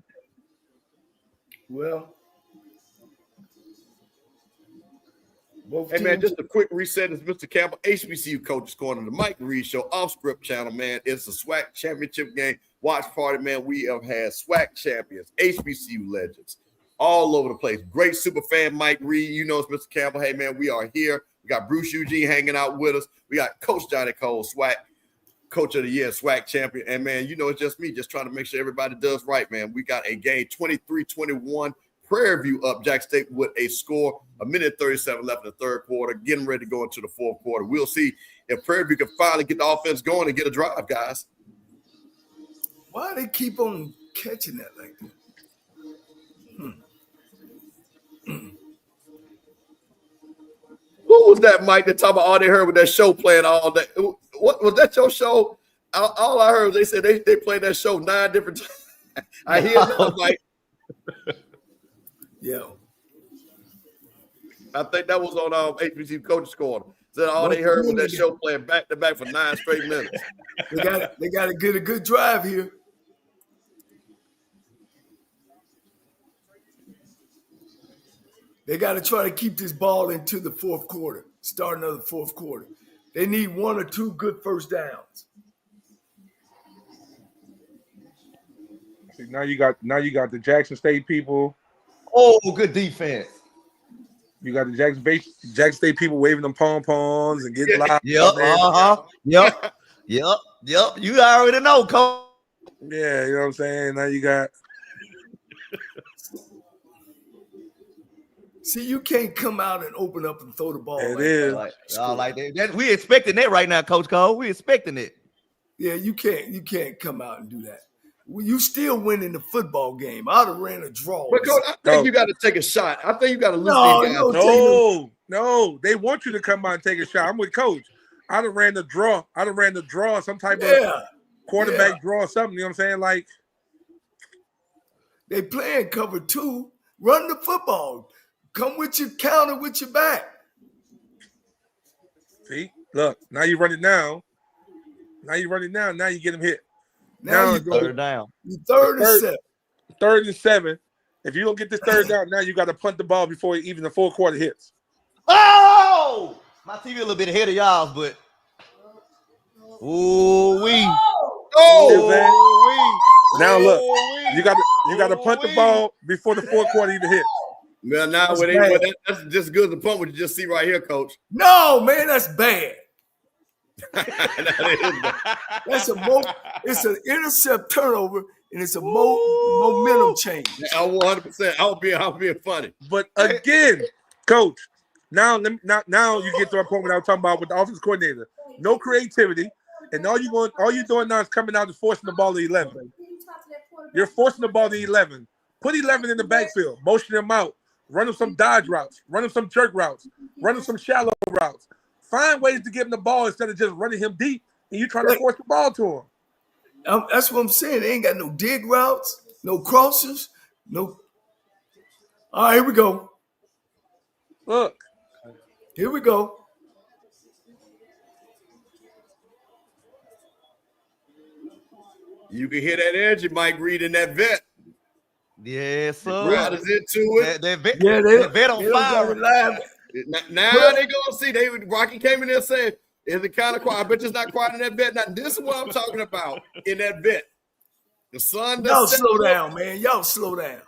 Well. Hey, man, just a quick reset. It's Mr. Campbell, HBCU Coaches Corner, the Mike Reed Show, off-script channel, man. It's a SWAC championship game. Watch party, man. We have had SWAC champions, HBCU legends, all over the place. Great super fan Mike Reed. You know it's Mr. Campbell. Hey, man, we are here. We got Bruce Eugene hanging out with us. We got Coach Johnny Cole, SWAC Coach of the Year, SWAC champion. And, man, you know it's just me just trying to make sure everybody does right, man. We got a game 23-21. Prairie View up Jack State with a score, 1:37 left in the third quarter, getting ready to go into the fourth quarter. We'll see if Prairie View can finally get the offense going and get a drive, guys. Why do they keep on catching that like that? Who was that, Mike, that talk about all they heard with that show playing all day? What was that your show? All I heard, they said they played that show 9 different times. I hear that, Mike. Yeah. I think that was on HBCU Coach's Corner. Said all they heard was that show playing back to back for 9 straight minutes. They got to get a good drive here. They got to try to keep this ball into the fourth quarter, starting of the fourth quarter. They need 1 or 2 good first downs. See, now you got the Jackson State people. Oh, good defense. You got the Jackson State people waving them pom-poms and getting loud. Yep. Yep. You already know, Coach. Yeah, you know what I'm saying? Now you got. See, you can't come out and open up and throw the ball. It is. Like that. We expecting that right now, Coach Cole. We expecting it. Yeah, you can't come out and do that. You still winning the football game. I'd have ran a draw. But Coach, I think you got to take a shot. I think you got to lose these guys. No. They want you to come out and take a shot. I'm with Coach. I'd have ran the draw. Some type of quarterback draw or something. You know what I'm saying? Like they playing cover 2. Run the football. Come with your counter with your back. See, look. Now you run it now. Now you get him hit. Now you third down. You third and 7. 3rd and 7. If you don't get this third down, now you got to punt the ball before even the fourth quarter hits. Oh! My TV a little bit ahead of y'all, but now look, you got to punt the ball before the fourth quarter even hits. Well, now that's just as good as the punt what you just see right here, Coach. No, man, that's bad. It's an intercept turnover, and it's a momentum change. 100%. I'll be funny. But again, Coach, now you get to a point when I was talking about with the offense coordinator. No creativity, and all you're doing now is coming out and forcing the ball to 11. You're forcing the ball to 11. Put 11 in the backfield, motion him out, run him some dodge routes, run him some jerk routes, run him some shallow routes. Find ways to give him the ball instead of just running him deep, and you trying to force the ball to him. That's what I'm saying. They ain't got no dig routes, no crosses, no. All right, here we go. Look. Here we go. You can hear that energy, Mike Reed, in that vet. Yes, sir. Right, is it to it? That vet on fire. Now they gonna see. Rocky came in there saying, "Is it kind of quiet?" I bet it's not quiet in that vet. Now this is what I'm talking about in that vet. The sun. Y'all slow down, man. Y'all slow down.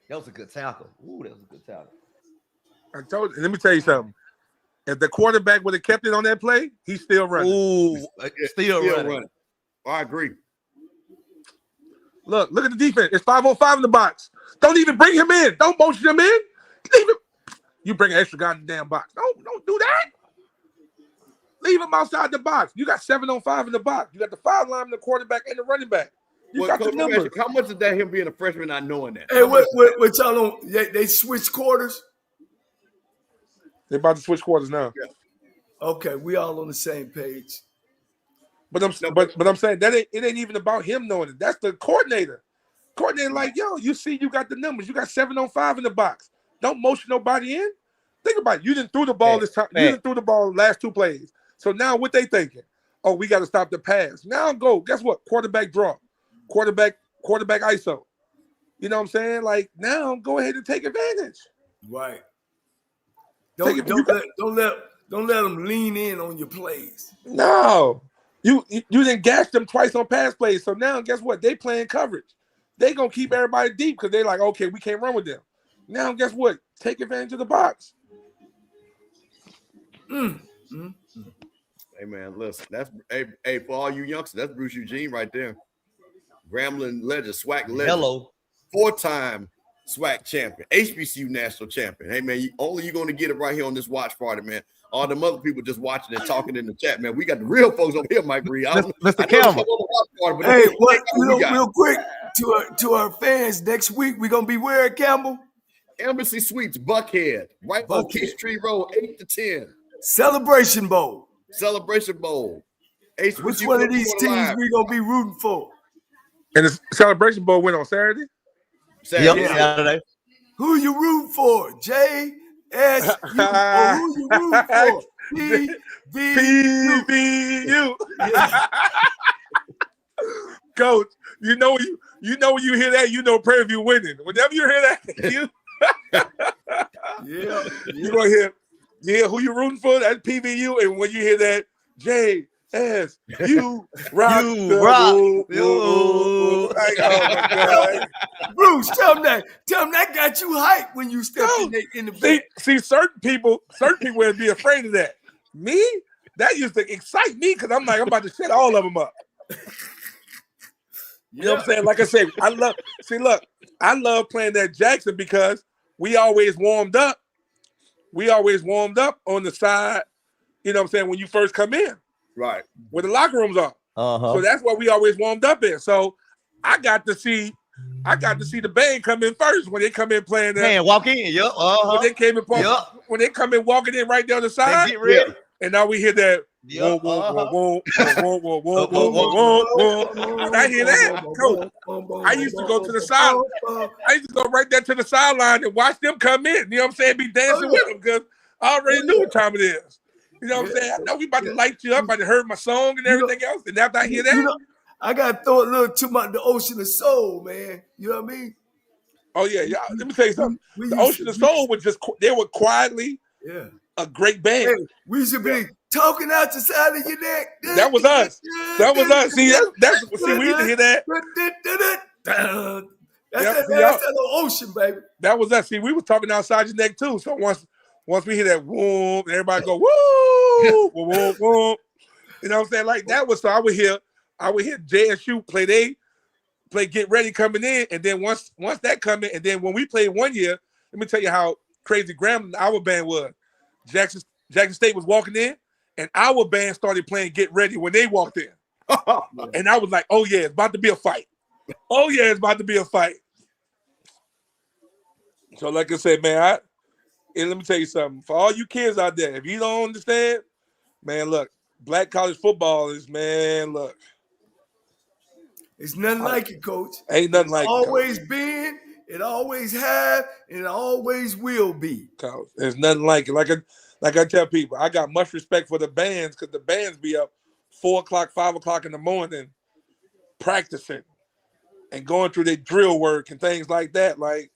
That was a good tackle. Ooh, that was a good tackle. I told you. Let me tell you something. If the quarterback would have kept it on that play, he's still running. Ooh, still running. I agree. Look at the defense. It's 5-on-5 in the box. Don't even bring him in. Don't motion him in. Leave him. You bring an extra guy in the damn box. Don't do that. Leave him outside the box. You got 7-on-5 in the box. You got the 5 lineman, the quarterback, and the running back. You got the numbers. How much is that him being a freshman not knowing that? Hey, what y'all don't? They switched quarters? They're about to switch quarters now. Yeah. Okay, we all on the same page. But I'm saying that it ain't even about him knowing it. That's the coordinator. Coordinator like, yo, you see, you got the numbers. You got 7-on-5 in the box. Don't motion nobody in. Think about it. You didn't throw the ball this time. You didn't throw the ball last 2 plays. So now what they thinking? Oh, we got to stop the pass. Now go. Guess what? Quarterback draw. Quarterback ISO. You know what I'm saying? Like now, go ahead and take advantage. Right. Don't let them lean in on your plays. No. You didn't gash them twice on pass plays. So now guess what? They playing coverage. They gonna keep everybody deep because they're like, okay, we can't run with them. Now guess what? Take advantage of the box. Hey man, listen, that's hey for all you youngsters, that's Bruce Eugene right there. Grambling legend, SWAC legend. Hello. 4-time SWAC champion, HBCU national champion. Hey man, you're gonna get it right here on this watch party, man. All them other people just watching and talking in the chat, man. We got the real folks over here, Mike Reed. Mr. Campbell. Hey, what? Real quick to our fans, next week we're gonna be where at Campbell? Embassy Suites, Buckhead, right on Peachtree Road, 8 to 10. Celebration Bowl. Celebration Bowl. HBCU Which one of these teams we gonna be rooting for? And the Celebration Bowl went on Saturday? Saturday. Yep, Saturday. Who you rooting for? JSU. Or who you rooting for? PVAMU. Coach, you know when you hear that, you know Prairie View winning. Whenever you hear that, you're gonna hear who you rooting for. That's PVU. And when you hear that, JSU rock. Like, oh my God. Bruce, tell them that got you hyped when you stepped in the back. See, certain people would be afraid of that. Me, that used to excite me because I'm about to set all of them up. You know what I'm saying? Like I said, I love playing at Jackson because we always warmed up. We always warmed up on the side, you know what I'm saying, when you first come in. Right. Where the locker rooms are. Uh-huh. So that's what we always warmed up in. So I got to see the band come in first when they come in playing that. Man, walk in, yep. Uh-huh. When they came in, when they come in walking in right down the side. They get ready. And now we hear that. Whoa, whoa, whoa, whoa, whoa, whoa, whoa, whoa. I hear that. Coach, I used to go to the side. I used to go right there to the sideline and watch them come in. You know what I'm saying? Be dancing with them because I already knew what time it is. You know what I'm saying? I know we about to light you up. I heard my song and everything else. And after I hear that, I got to throw a little to the Ocean of Soul, man. You know what I mean? Oh, yeah. Let me tell you something. The Ocean of Soul was they were quietly a great band. Hey, we should be talking out the side of your neck. That was us. That was us. See, that's we used to hear that. That's that little ocean, baby. That was us. See, we was talking outside your neck too. So once we hear that whoop, everybody go woo, whoop, whoop, whoop. You know what I'm saying? Like that was so I would hear JSU play Get Ready coming in, and then once that come in, and then when we played one year, let me tell you how crazy Grambling our band was. Jackson State was walking in, and our band started playing Get Ready when they walked in. And I was like, oh yeah, it's about to be a fight. Oh yeah, it's about to be a fight. So like I said, man, and let me tell you something. For all you kids out there, if you don't understand, man, look, black college football is, man, look. It's nothing like it, Coach. Ain't nothing like it. It's always been, it always have, and it always will be. Coach, there's nothing like it. Like I tell people, I got much respect for the bands because the bands be up 4 o'clock, 5 o'clock in the morning practicing and going through their drill work and things like that. Like,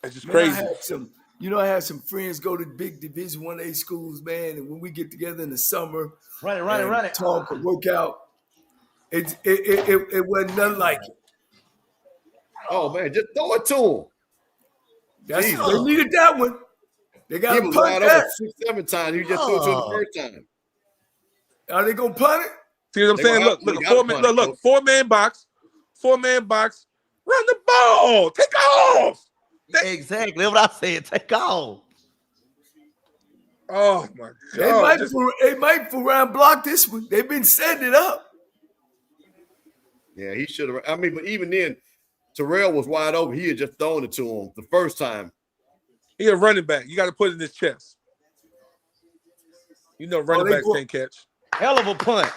it's just crazy. I have some friends go to big Division I-A schools, man, and when we get together in the summer, run it, talk and work out, it wasn't nothing like it. Oh man, just throw it to them. They needed that one. They got to punt that 6-7 times. You just threw it to the first time. Are they gonna punt it? See what I'm saying? Look, four-man box, run the ball, take off. Exactly what I said. Take off. Oh my God! They might fool around block this one. They've been setting it up. Yeah, he should have. I mean, but even then, Terrell was wide open. He had just thrown it to him the first time. He a running back. You got to put it in his chest. You know, running backs can't catch. Hell of a punt.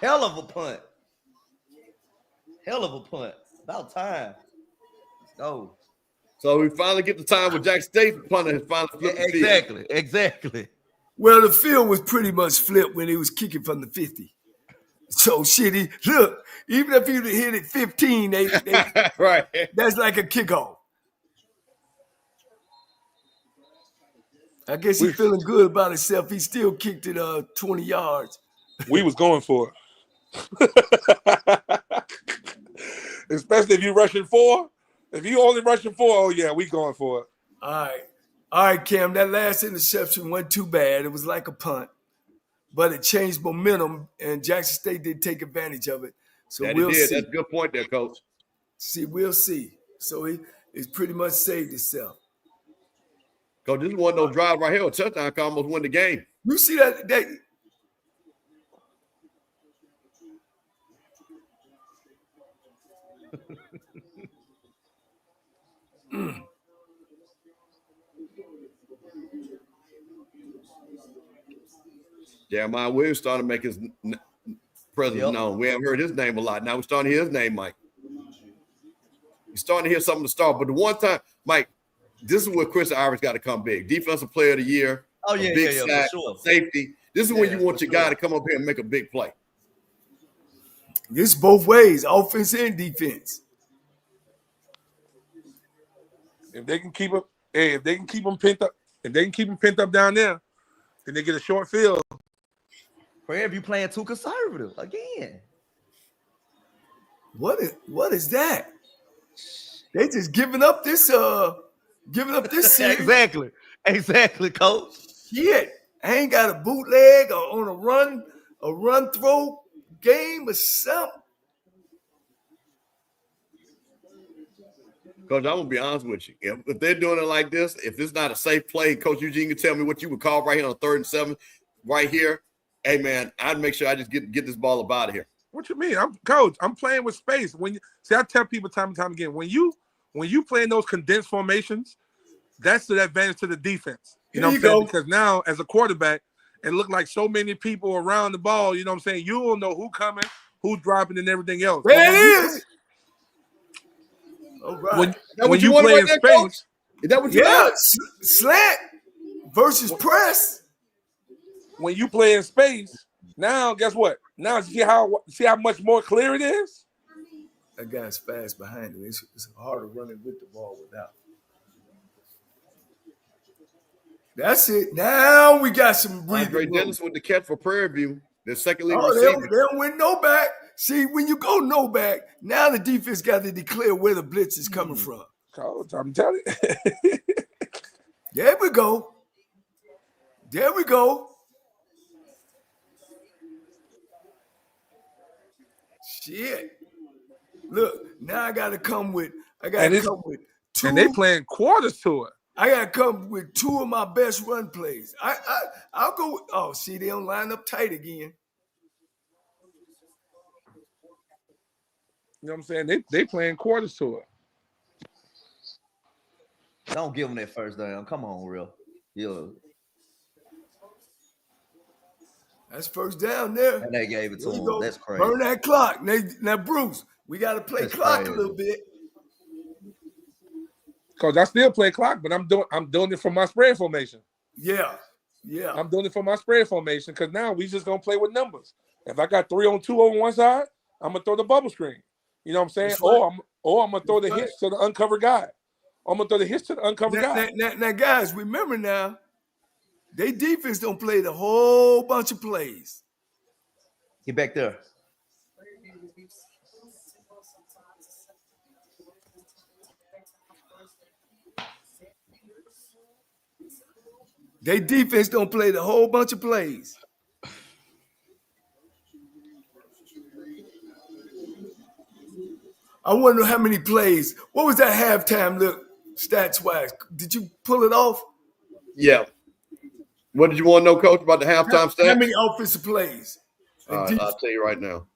Hell of a punt. Hell of a punt. About time. Let's go. So we finally get the time with Jackson State punter has finally flipped the field. Exactly. Well, the field was pretty much flipped when he was kicking from the 50. So shitty. Look, even if you'd have hit it 15, they right. That's like a kickoff. I guess he's feeling good about himself. He still kicked it 20 yards. we was going for it. Especially if you rushing 4. If you only rushing 4, oh yeah, we going for it. All right, Cam. That last interception wasn't too bad. It was like a punt, but it changed momentum, and Jackson State did take advantage of it. So we'll see. That's a good point there, Coach. We'll see. So it's pretty much saved itself. Coach, this is one of those drives right here. A touchdown can almost win the game. You see that Jeremiah Williams starting to make his presence known. We haven't heard his name a lot. Now we're starting to hear his name, Mike. We're starting to hear something to start. But the one time, Mike, this is where Chris Irish got to come big. Defensive player of the year. Oh, yeah, big sack, for sure. Safety. This is when you want your guy to come up here and make a big play. This both ways, offense and defense. If they can keep him pent up down there, then they get a short field. Prairie View playing too conservative again. What is that? They just giving up this series. Exactly, Coach. Shit. I ain't got a bootleg or on a run throw game or something. Coach, I'm gonna be honest with you. If they're doing it like this, if it's not a safe play, Coach Eugene can tell me what you would call right here on 3rd and 7, right here. Hey man, I'd make sure I just get this ball up out of here. What you mean? I'm playing with space. I tell people time and time again, when you play in those condensed formations, that's the advantage to the defense. You know what I'm saying? Because now, as a quarterback, it looked like so many people around the ball, you know what I'm saying? You will know who's coming, who's dropping, and everything else. There it is. All right. When you play in space, is that what you want? Slant versus press. When you play in space, now guess what? Now see how much more clear it is? That guy's fast behind him. It's harder running with the ball without. That's it. Now we got some breathing. Andre Dennis with the catch for Prairie View. The second leading receiver. They don't win no back. See, when you go no back, now the defense got to declare where the blitz is coming from. Coach, I'm telling you. There we go. Shit. Look, now I got to come with two. And they playing quarters to it. I got to come with 2 of my best run plays. I'll go with, see, they don't line up tight again. You know what I'm saying? They playing quarters to it. Don't give them that first down. Come on, real. Yeah. That's first down there. And they gave it to him. That's crazy. Burn that clock. Now, Bruce, we got to play clock a little bit. Because I still play clock, but I'm doing it for my spread formation. Yeah. I'm doing it for my spread formation because now we just gonna play with numbers. If I got 3 on 2 on one side, I'm gonna throw the bubble screen. You know what I'm saying? Right. Or I'm gonna throw the hits to the uncovered guy. I'm gonna throw the hits to the uncovered guy. Now, guys, remember now, they defense don't play the whole bunch of plays. Get back there. They defense don't play the whole bunch of plays. I wonder how many plays. What was that halftime look stats-wise? Did you pull it off? Yeah. What did you want to know, Coach, about the halftime stats? How many offensive plays? All right, I'll tell you right now.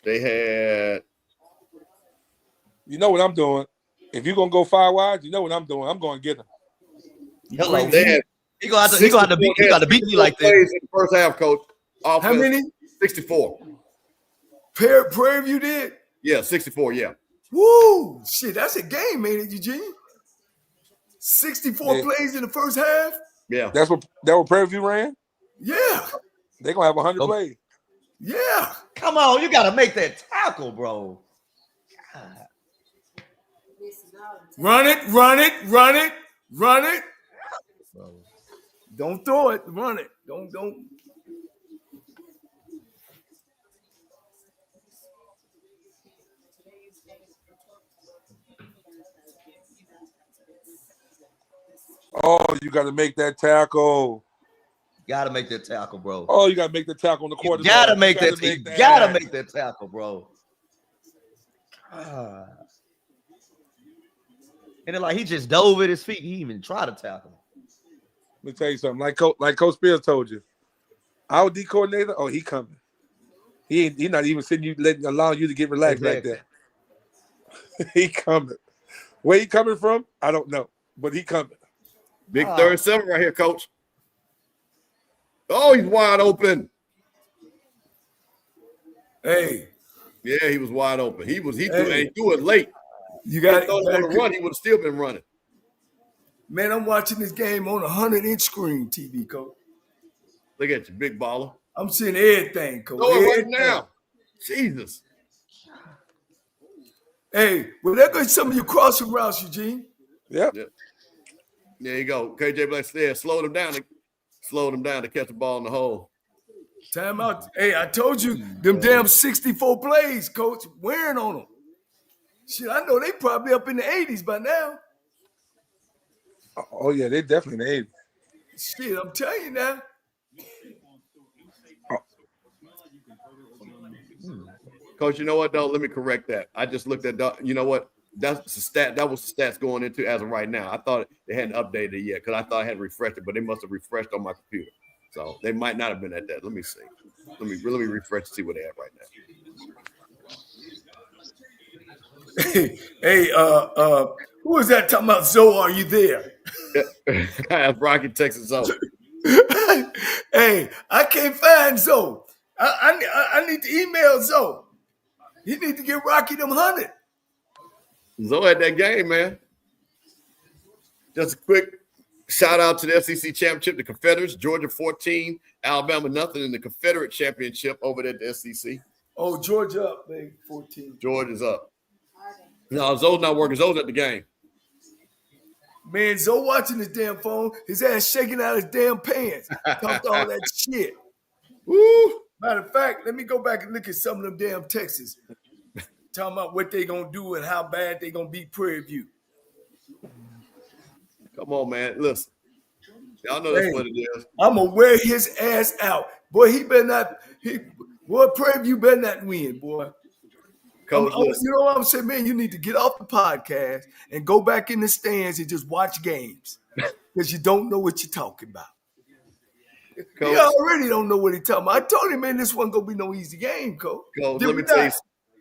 They had. You know what I'm doing. If you're going to go 5 wide, you know what I'm doing. I'm going to get them. Hello. They had he got to beat me like that. In the first half, Coach. Offense, how many? 64. Prairie View did? Yeah, 64, yeah. Woo! Shit, that's a game, ain't it, Eugene? 64 plays in the first half? Yeah. That what Prairie View ran? Yeah. They're going to have 100 plays. Yeah. Come on, you got to make that tackle, bro. God. Run it. Don't throw it. Run it. Don't. Oh, you got to make that tackle. Gotta make that tackle, bro. Oh, you got to make the tackle on the quarterback. You gotta make that. You gotta make that tackle, bro. And then like he just dove at his feet. He even tried to tackle. Let me tell you something. Like Coach Spears told you, our D coordinator. Oh, he coming. He not even sitting you allowing you to get relaxed like that. He coming. Where he coming from? I don't know, but he coming. Big 37 right here, Coach. Oh, he's wide open. Hey. Yeah, he was wide open. He threw it late. You got to run. He would have still been running. Man, I'm watching this game on a 100-inch screen TV, Coach. Look at you, big baller. I'm seeing everything, Coach. Throw it right now. Jesus. Hey, well, there goes some of your crossing routes, Eugene. Yep. There you go. KJ Black said, slow them down to catch the ball in the hole. Timeout. Hey, I told you, them damn 64 plays, Coach, wearing on them. Shit, I know they probably up in the 80s by now. Oh, yeah, they definitely in the 80s. Shit, I'm telling you now. Coach, you know what, though? Let me correct that. I just looked at, you know what? That's the stat. That was the stats going into as of right now. I thought they hadn't updated it yet because I thought I had refreshed it, but they must have refreshed on my computer. So they might not have been at that. Let me see. Let me refresh to see what they have right now. Who is that talking about? Zoe, are you there? That's Rocky, Texas Zoe. Hey, I can't find Zoe. I need to email Zoe. He need to get Rocky them 100. Zoe had that game, man. Just a quick shout out to the SEC Championship, the Confederates, Georgia 14, Alabama nothing in the Confederate Championship over there at the SEC. Oh, Georgia up, baby, 14. Georgia's up. No, Zoe's not working. Zoe's at the game. Man, Zoe watching his damn phone, his ass shaking out his damn pants. Talked all that shit. Woo! Matter of fact, let me go back and look at some of them damn texts. Talking about what they gonna do and how bad they gonna beat Prairie View. Come on, man. Listen. Y'all know that's what it is. I'm gonna wear his ass out. Boy, he better not. Boy, Prairie View better not win, boy. Coach, you know what I'm saying, man? You need to get off the podcast and go back in the stands and just watch games because you don't know what you're talking about. Coach, you already don't know what he's talking about. I told him, man, this wasn't gonna be no easy game, Coach. Coach, let me tell you,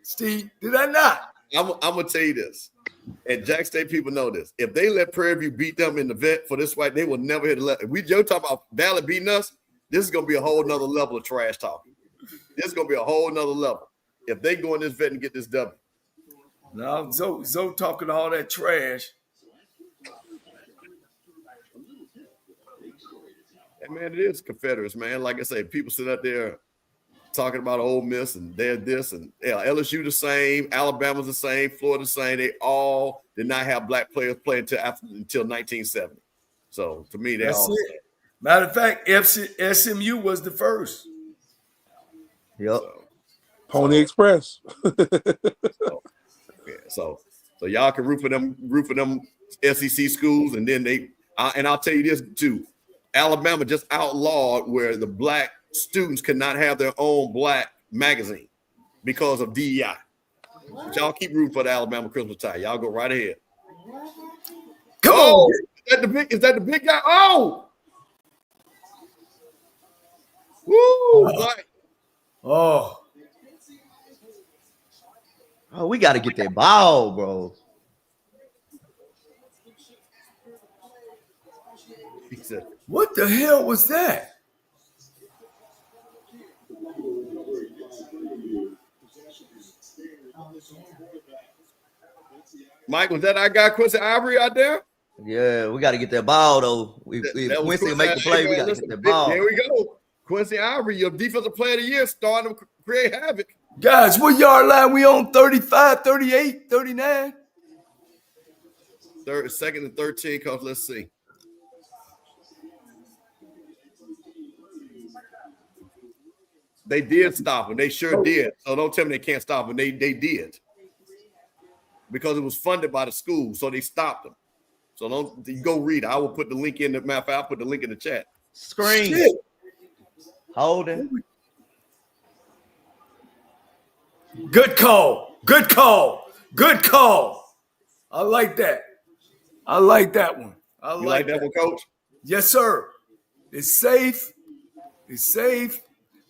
Steve, did I not? I'm gonna tell you this, and Jack State people know this. If they let Prairie View beat them in the vet for this fight, they will never hit a level. If you're talking about Valley beating us, this is gonna be a whole nother level of trash talking. This is gonna be a whole nother level. If they go in this vet and get this W. No, Zoe talking all that trash. Hey, man, it is Confederates, man. Like I say, people sit up there talking about Ole Miss and they're this and LSU the same, Alabama's the same, Florida the same. They all did not have black players play until 1970. So to me, that's all. It. Matter of fact, SMU was the first. Yep. Pony Express. So y'all can root for them SEC schools, and then and I'll tell you this too. Alabama just outlawed where the black students could not have their own black magazine because of DEI. But y'all keep rooting for the Alabama Christmas tie. Y'all go right ahead. Come on. Is that the big guy? Oh! Woo! Oh, we got to get that ball, bro. What the hell was that? Mike, was that our guy Quincy Ivory out there? Yeah, we got to get that ball, though. Quincy make the play, we got to get that ball. There we go. Quincy Ivory, your defensive player of the year, starting to create havoc. Guys, what yard line we on? 35, 38, 39? Second and 13, Coach. Let's see. They did stop him. They sure did. So don't tell me they can't stop him. They did. Because it was funded by the school, so they stopped him. So don't you go read it. I will put the link in the map. I'll put the link in the chat. Screen. Shit. Holding. Good call. Good call. Good call. I like that. I like that one. You like that one, Coach? Yes, sir. It's safe. It's safe.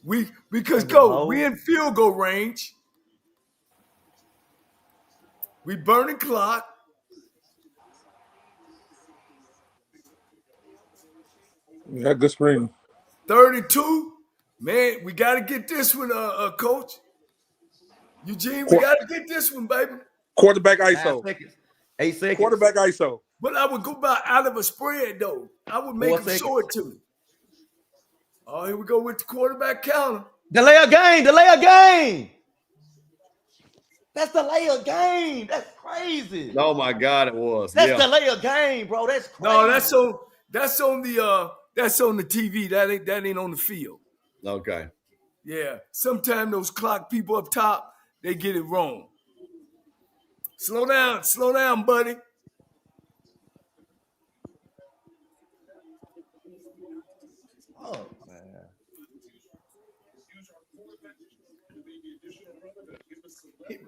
We in field goal range. We burning clock. Yeah, good screen. 32. Man, we got to get this one, Coach. Eugene, we got to get this one, baby. Quarterback ISO. 8 seconds. Quarterback ISO. But I would go by out of a spread, though. I would make them show it to me. Oh, here we go with the quarterback counter. Delay a game. Delay a game. That's delay a game. That's crazy. Oh my God, it was. That's delay a game, bro. That's crazy. No, that's on the TV. That ain't on the field. Okay. Yeah. Sometimes those clock people up top, they get it wrong. Slow down, buddy. Oh, man.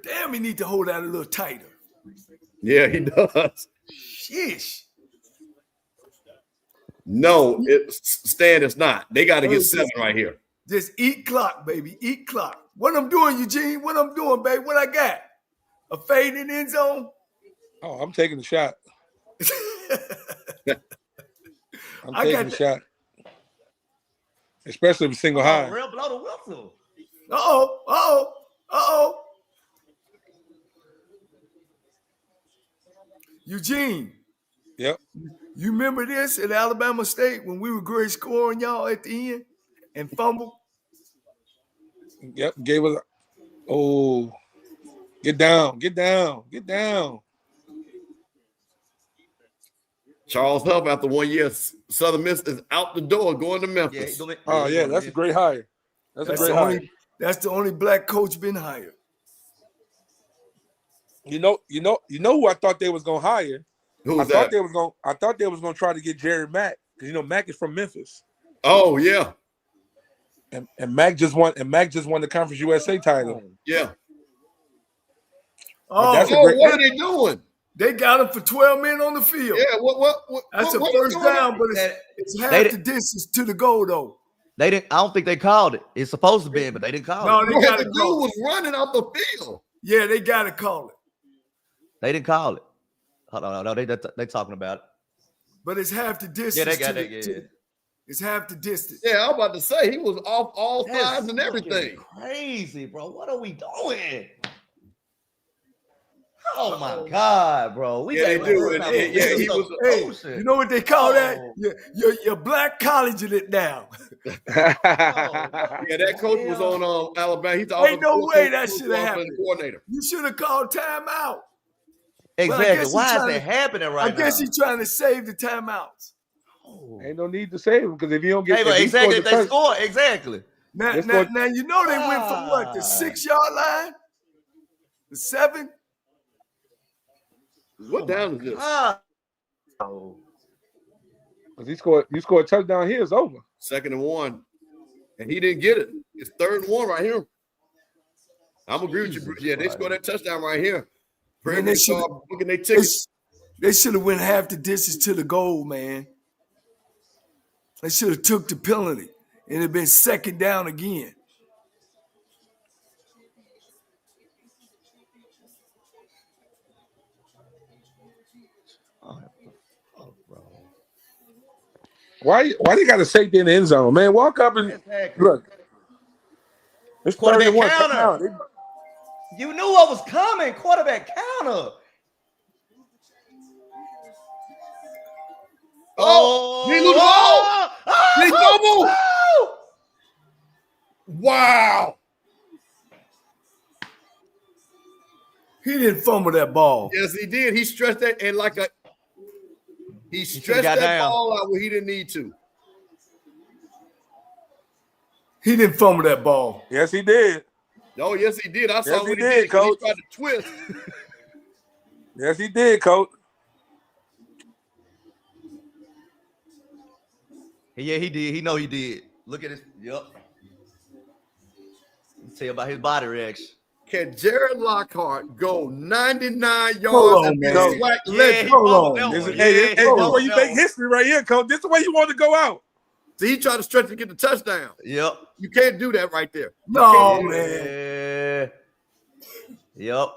Damn, he need to hold out a little tighter. Yeah, he does. Sheesh. No, Stan, it's not. They got to get 7 right here. Just eat clock, baby. Eat clock. What I'm doing, Eugene? What I'm doing, baby? What I got? A fade in the end zone? Oh, I'm taking the shot. I'm taking the shot. Especially with single high. Real blow the whistle. Uh-oh. Eugene. Yep. You remember this at Alabama State when we were great scoring y'all at the end and fumble? Yep. Gave us. Oh, get down. Charles Huff, after 1 year, Southern Miss is out the door going to Memphis. Yeah, that's a great hire. That's a great hire. That's the only black coach been hired. You know who I thought they was gonna hire. Who's I that? thought they was gonna try to get Jerry Mack because Mack is from Memphis. Oh yeah. And Mack just won the Conference USA title. Yeah. Oh, what are they doing? They got him for 12 men on the field. Yeah, what That's a first down, but it's half the distance to the goal, though. They didn't. I don't think they called it. It's supposed to be, but they didn't call it. No, they got the to dude call was running off the field. Yeah, they got to call it. They didn't call it. Hold on, no, they talking about it. But it's half the distance. Yeah, they got it. It's half the distance. Yeah, I was about to say he was off all sides and everything. Crazy, bro. What are we doing? Oh my God, bro. We they do. Hey, you know what they call that? You're black colleging it now. Yeah, that coach was on Alabama. He's ain't no way that should have happened. Coordinator. You should have called timeout. Exactly. Why is that happening right now? I guess he's trying to save the timeouts. Ain't no need to save him because if you don't get exactly, they score exactly. Now you know they went from what, the 6-yard line, the 7. What down is this? Because you score a touchdown here, it's over. 2nd and 1, and he didn't get it. It's 3rd and 1 right here. I'm agree with you, Bruce. Yeah, they scored that touchdown right here. They start booking their tickets. They should have went half the distance to the goal, man. They should have took the penalty, and it'd been 2nd down again. Why they got to safety in the end zone, man? Walk up and look. It's quarterback counter. You knew what was coming. Quarterback counter. Oh, he lose the ball. He fumble. Wow. He didn't fumble that ball. Yes, he did. He stretched that and he stretched that ball out where he didn't need to. He didn't fumble that ball. Yes, he did. Oh, yes, he did. I saw Yes, what he he did, did. 'Cause Coach. He tried to twist. Yes, he did, Coach. Yeah, he did. He know he did. Look at his. Yep. Tell you about his body reaction. Can Jared Lockhart go 99 yards Hold on, and be man. SWAC Yeah, legend? he fumbled on. that This one. is, Yeah, hey, he this fumbled where you that make one. history right here, Coach. This is the way you want to go out. See, he tried to stretch to get the touchdown. Yep. You can't do that right there. No, man. Yep.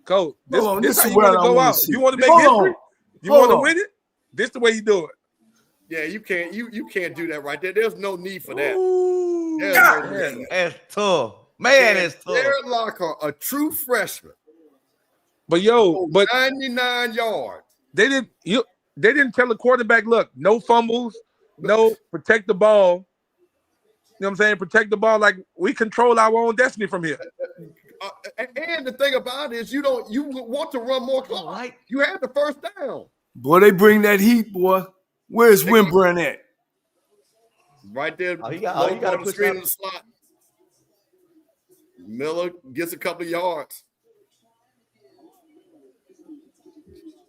Coach, this Hold on, is this how is you what want to I go wanna out. see. You want to make Hold history? on. You want Hold to on. win it? This is the way you do it. Yeah, you can't. You can't do that right there. There's no need for that. Ooh, There's God. no need for that. That's tough. Man, that's tough. Jared Lockhart, a true freshman, But yo, but 99 yards. they didn't tell the quarterback, look, no fumbles, no protect the ball. You know what I'm saying? Protect the ball like we control our own destiny from here. And the thing about it is, you want to run more clock. Right. You had the first down. Boy, they bring that heat, boy. Where's Wimbrand at? Right there. Oh, you got to the push screen out. in the slot. Miller gets a couple of yards.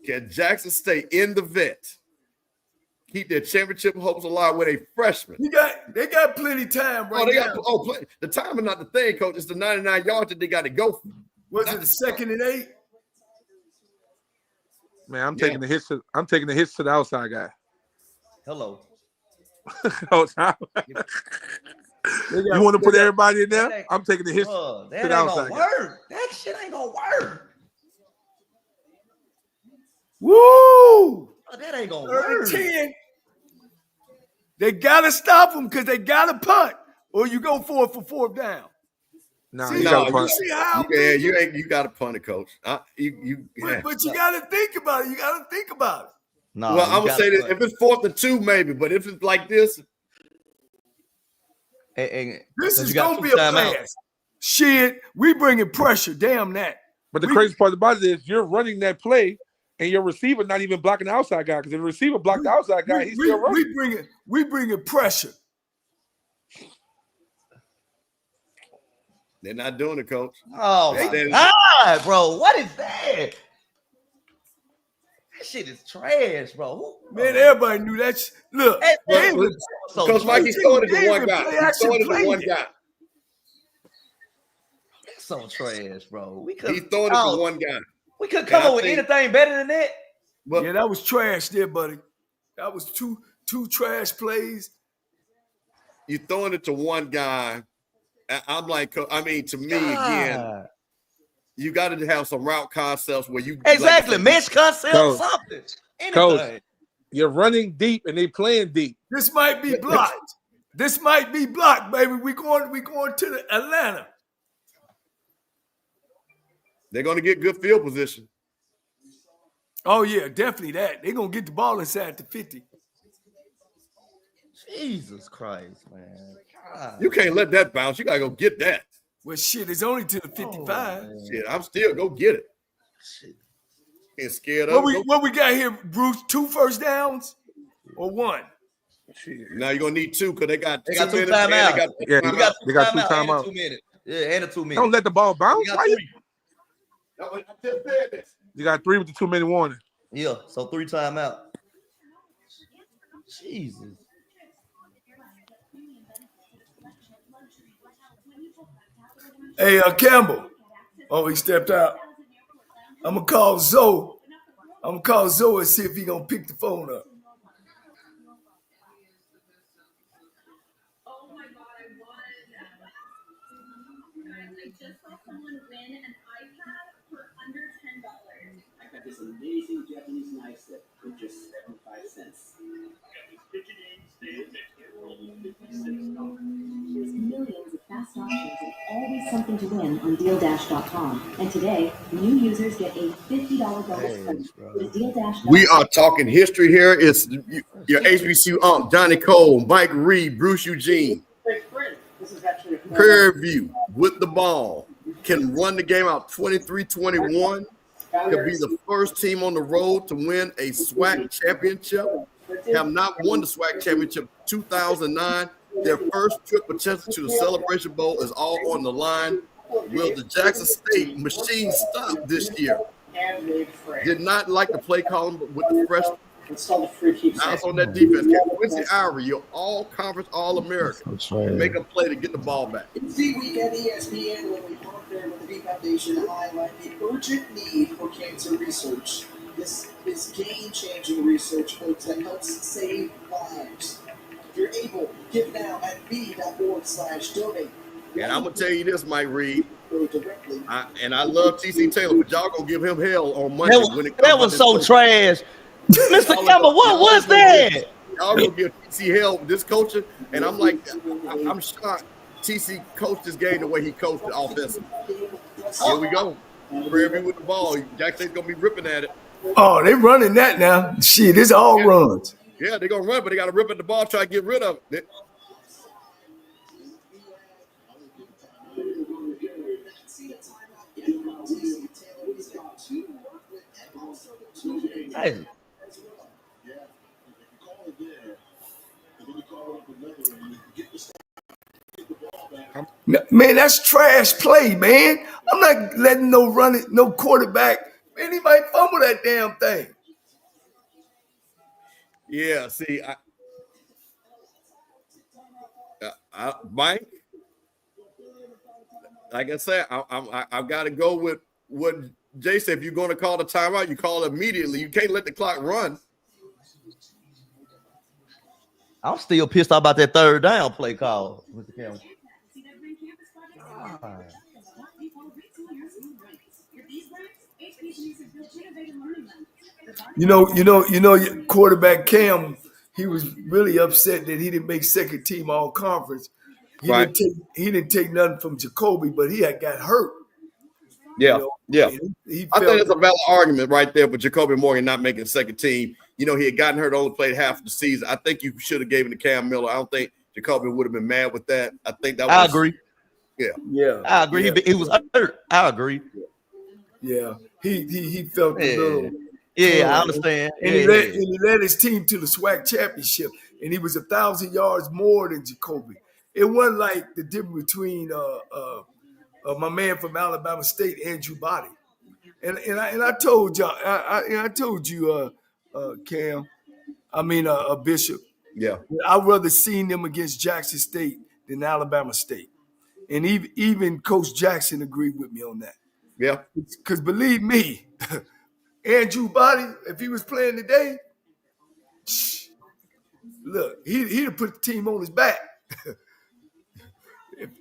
Can Jackson State in the vet keep their championship hopes alive with a freshman? They got plenty of time right now. The time is not the thing, Coach. It's the 99 yards that they got to go for. Was it the 2nd and 8? Man, I'm taking the hits to the outside guy. Hello. Coach, you want to put everybody in there? I'm taking the hits to That the ain't outside gonna guy. work. That shit ain't gonna work. Woo! Oh, that ain't gonna 3rd work. and 10. They got to stop them because they got to punt, or you go for it for 4th down. Nah, See, you got to punt. see how you got to punt it, Coach. But you got to think about it. You got to think about it. No, Well, I'm gonna say this: if it's 4th and 2, maybe. But if it's like this, This is gonna be a pass. Shit, we bringing pressure. Damn that. But the crazy part about it is you're running that play and your receiver not even blocking the outside guy, because if the receiver blocked the outside guy, he's still running. We bringing pressure. they're not doing it, Coach. Oh my God, bro! What is that? That shit is trash, bro. Man, everybody knew that. Look, Because Mikey's throwing it to one guy. He's throwing it to one guy. That's so trash, bro. He's throwing it to one guy. We could come up with anything better than that. But, yeah, that was trash there, buddy. That was two trash plays. You're throwing it to one guy. I'm like, to me, again, you got to have some route concepts where you exactly mesh concept, something. Anything. Coach, you're running deep and they playing deep. This might be blocked. This might be blocked, baby. We going to the Atlanta. They're going to get good field position. Oh yeah, definitely that. They're gonna get the ball inside the 50. Jesus Christ, man. God. You can't let that bounce. You gotta go get that. Well, shit, it's only to the 55. Shit, I'm still go get it. Shit. Ain't scared of it. What we got here, Bruce? 2 first downs or 1? Now you're gonna need 2 because they got 2 minutes. timeouts. They got 2 timeouts. 2 minutes. Yeah, and a 2 minutes. Don't let the ball bounce. I just said this. You got 3 with the 2-minute warning. Yeah, so 3 timeout. Jesus. Hey, Campbell. Oh, he stepped out. I'm gonna call Zoe. And see if he gonna pick the phone up. Oh my God, I just saw someone win an iPad for under $10. I got this amazing Japanese knife set for just 75 cents. There's millions of fast options and always something to win on DealDash.com. And today, new users get a $50 bonus credit with DealDash.com. We are talking history here. It's your HBCU Johnny Cole, Mike Reed, Bruce Eugene. Prairie View with the ball can run the game out 23-21. Could be the first team on the road to win a SWAC championship. Have not won the SWAC championship 2009. Their first trip potential to the Celebration Bowl is all on the line. Will the Jackson State machine stop this year? Did not like the play calling with the fresh eyes on that defense. Quincy Ivory, your all-conference All-American, make a play to get the ball back. It's the week at ESPN when we partner with the V Foundation to highlight the urgent need for cancer research. This is game-changing research, folks, that helps save lives. If you're able, give now at v.org/donate. And I'm going to tell you this, Mike Reed. I love TC Taylor, but y'all going to give him hell on Monday. That was so trash. Mr. Campbell, what was that? Y'all going to give TC hell with this coaching. And I'm like, I'm shocked TC coached this game the way he coached the offensive. Here we go. Prairie View with the ball. Jackson State's going to be ripping at it. Oh, they running that now. Shit, it's all runs. Yeah, they're going to run, but they got to rip at the ball, try to get rid of it. Hey. Man, that's trash play, man. I'm not letting no quarterback. Man, he might fumble that damn thing. Yeah, see, Mike, like I said, I've got to go with what Jay said. If you're going to call the timeout, you call it immediately. You can't let the clock run. I'm still pissed about that third down play call, Mr. Campbell. You know, quarterback Cam, he was really upset that he didn't make second team all conference. He didn't take nothing from Jacoby, but he had got hurt. Yeah, yeah. I think it's a valid argument right there for Jacoby Morgan not making second team. You know, he had gotten hurt, only played half of the season. I think you should have given it to Cam Miller. I don't think Jacoby would have been mad with that. I think that was. I agree. Yeah. I agree. Yeah. He was hurt. I agree. Yeah. He felt a little. Yeah, I understand. And he led his team to the SWAC championship, and he was 1,000 yards more than Jacoby. It wasn't like the difference between my man from Alabama State, Andrew Body. And I told y'all, I told you, Cam, Bishop. Yeah. I'd rather seen them against Jackson State than Alabama State. And even Coach Jackson agreed with me on that. Yeah. Because believe me, Andrew Body, if he was playing today, look, he'd have put the team on his back.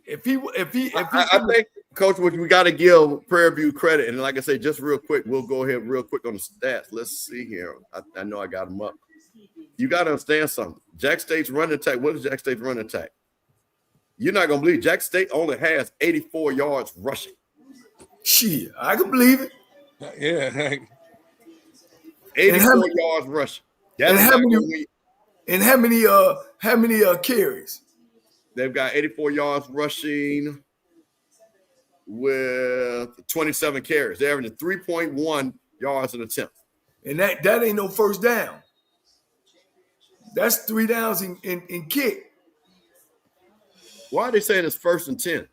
I think, Coach, we got to give Prairie View credit. And like I say, just real quick, we'll go ahead real quick on the stats. Let's see here. I know I got them up. You got to understand something. Jack State's running attack. What is Jack State's running attack? You're not going to believe Jack State only has 84 yards rushing. Shit, I can believe it. Yeah. 84 yards rushing. How many carries? They've got 84 yards rushing with 27 carries. They're averaging 3.1 yards an attempt. And that ain't no first down. That's 3 downs in kick. Why are they saying it's 1st and 10?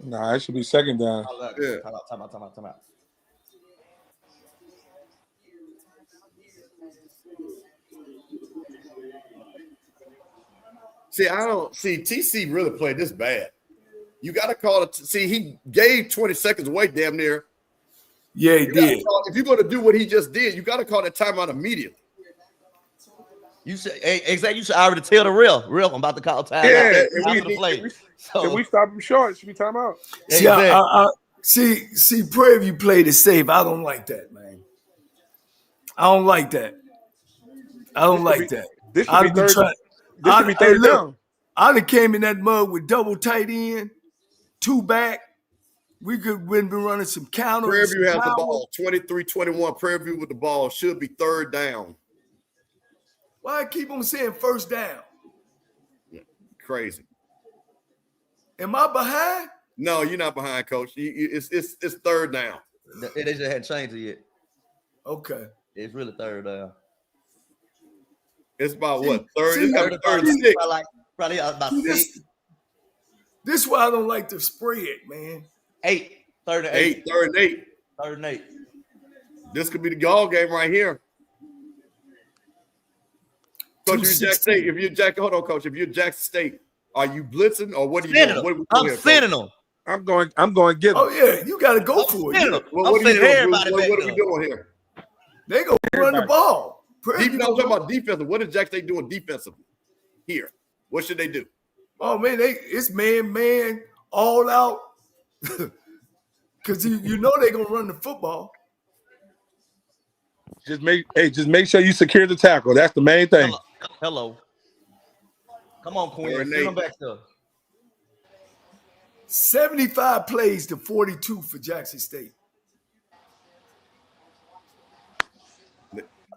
Nah, it should be second down. Yeah. Time out. See, I don't see TC really played this bad. You got to call it. See, he gave 20 seconds away damn near. Yeah, he did. If you're going to do what he just did, you got to call that timeout immediately. You should exactly. You should already tell the real. I'm about to call timeout. Yeah, if we stop him short, it should be timeout. See, Prairie View played it safe. I don't like that, man. I don't like that. This should be third down. I'd have came in that mug with double tight end, 2 back. We could been running some counters. Prairie View has the ball, 23-21. Prairie View with the ball should be 3rd down. Why I keep on saying 1st down? Crazy. Am I behind? No, you're not behind, Coach. It's 3rd down. They just hadn't changed it yet. Okay. It's really 3rd down. It's about See, what? Third? see, It's got to be third and see, six. Probably about see, 6. this is why I don't like the spread, man. 8. Third and 8. Third and 8. Third and 8. This could be the ball game right here. Coach, if you're Jackson State, hold on, Coach. If you're Jackson State, are you blitzing or what are you doing? What are we doing I'm sending them. I'm going to get them. Oh yeah, you got to go for it. I'm What are you sending doing? everybody What back are we doing here? They gonna run the ball. I'm talking about defensive. What is Jackson State doing defensively here? What should they do? Oh man, it's man all out. Because you know they're gonna run the football. Just make sure you secure the tackle. That's the main thing. Hello. Come on, Quinn. Send them back there. 75 plays to 42 for Jackson State.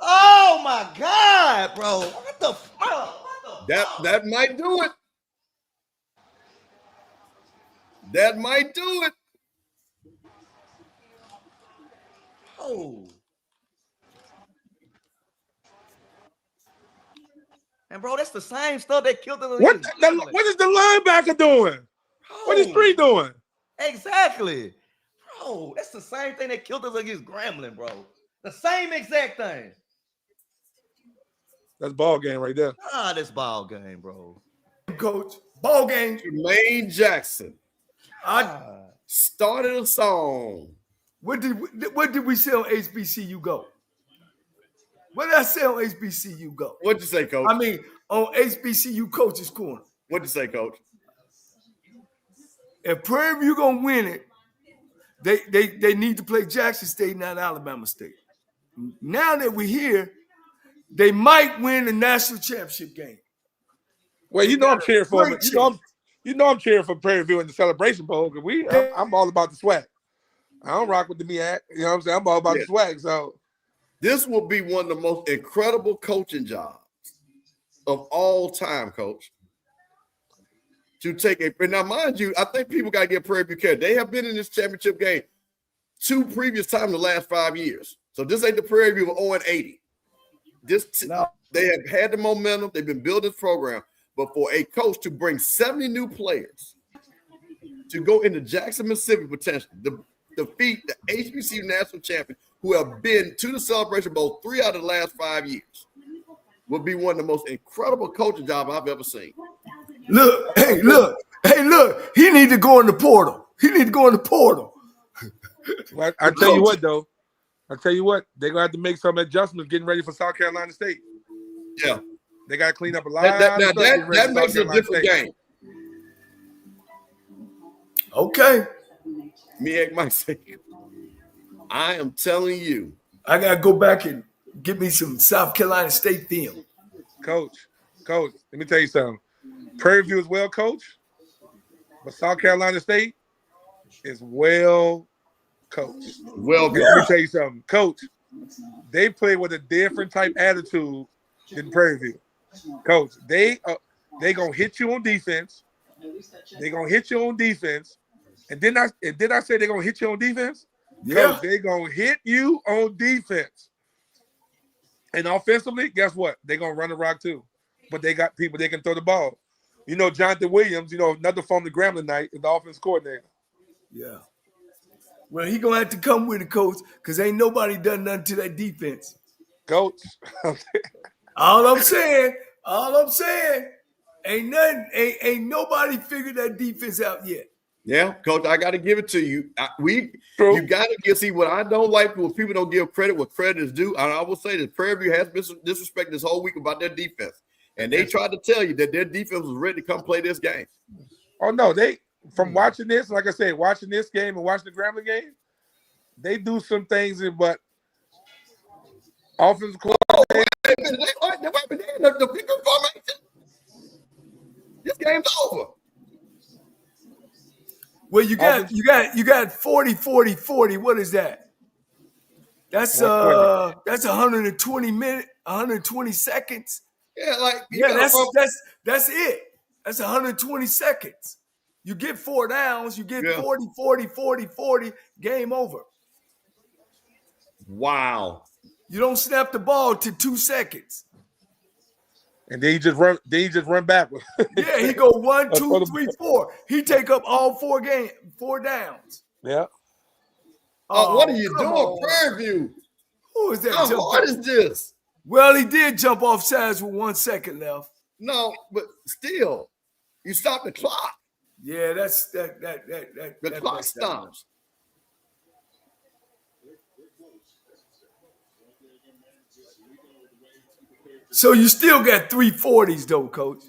Oh my God, bro! What the fuck? That might do it. That might do it. Oh. And bro, that's the same stuff that killed us. What is the linebacker doing? What is Bree doing? Exactly. Bro, that's the same thing that killed us against Grambling, bro. The same exact thing. That's ball game right there. This ball game, bro. Coach, ball game. Jermaine Jackson. I started a song. What did we say on HBCU Go? What did I say on HBCU Go? What'd you say, Coach? I mean, on HBCU Coach's Corner. What'd you say, Coach? If Prairie View gonna win it, they need to play Jackson State, not Alabama State. Now that we're here, they might win the national championship game. Well, you know I'm cheering for them. You know I'm cheering for Prairie View in the Celebration Bowl because I'm all about the swag. I don't rock with the MEAC. You know what I'm saying? I'm all about the swag. So this will be one of the most incredible coaching jobs of all time, Coach. To take now, mind you, I think people got to get Prairie View credit. They have been in this championship game 2 previous times in the last 5 years. So this ain't the Prairie View of 0-80. They have had the momentum. They've been building this program. But for a coach to bring 70 new players to go into Jackson, Mississippi, potentially defeat the HBCU national champion who have been to the Celebration Bowl 3 out of the last 5 years would be one of the most incredible coaching jobs I've ever seen. Look. He need to go in the portal. Well, I tell you what, though. They're going to have to make some adjustments getting ready for South Carolina State. Yeah. They got to clean up a lot of stuff. That makes it a different game. Okay. MEAC might say, I am telling you. I got to go back and get me some South Carolina State film. Coach, let me tell you something. Prairie View is well coached, but South Carolina State is well coached. Let me tell you something. Coach, they play with a different type attitude than Prairie View. Coach, they gonna hit you on defense. And didn't I say they're gonna hit you on defense? Yeah. Coach, they're gonna hit you on defense. And offensively, guess what? They're gonna run the rock too. But they got people they can throw the ball. You know, Jonathan Williams, another former Grambling night is the offense coordinator. Yeah. Well, he gonna have to come with it, Coach, because ain't nobody done nothing to that defense. Coach. All I'm saying, ain't nobody figured that defense out yet. Yeah, Coach, I got to give it to you. You got to see what I don't like when people don't give credit what credit is due. And I will say that Prairie View has been disrespected this whole week about their defense. And they tried to tell you that their defense was ready to come play this game. Oh, no, from watching this, like I said, watching this game and watching the Grambling game, they do some things, but offensive coordinator. The pick formation. This game's over. Well, you got 40. What is that? That's 120 minutes, 120 seconds. Yeah, that's it. That's 120 seconds. You get 4 downs, you get 40, game over. Wow. You don't snap the ball to 2 seconds. And then he just run backwards. Yeah, he go 1, 2, 3, 4. He take up all 4 downs. Yeah. What are you come doing, on. Prairie View? Who is that? How hard is this? Well, he did jump off sides with 1 second left. No, but still, you stop the clock. Yeah, that's that. The clock stops. So you still got 340s though, Coach.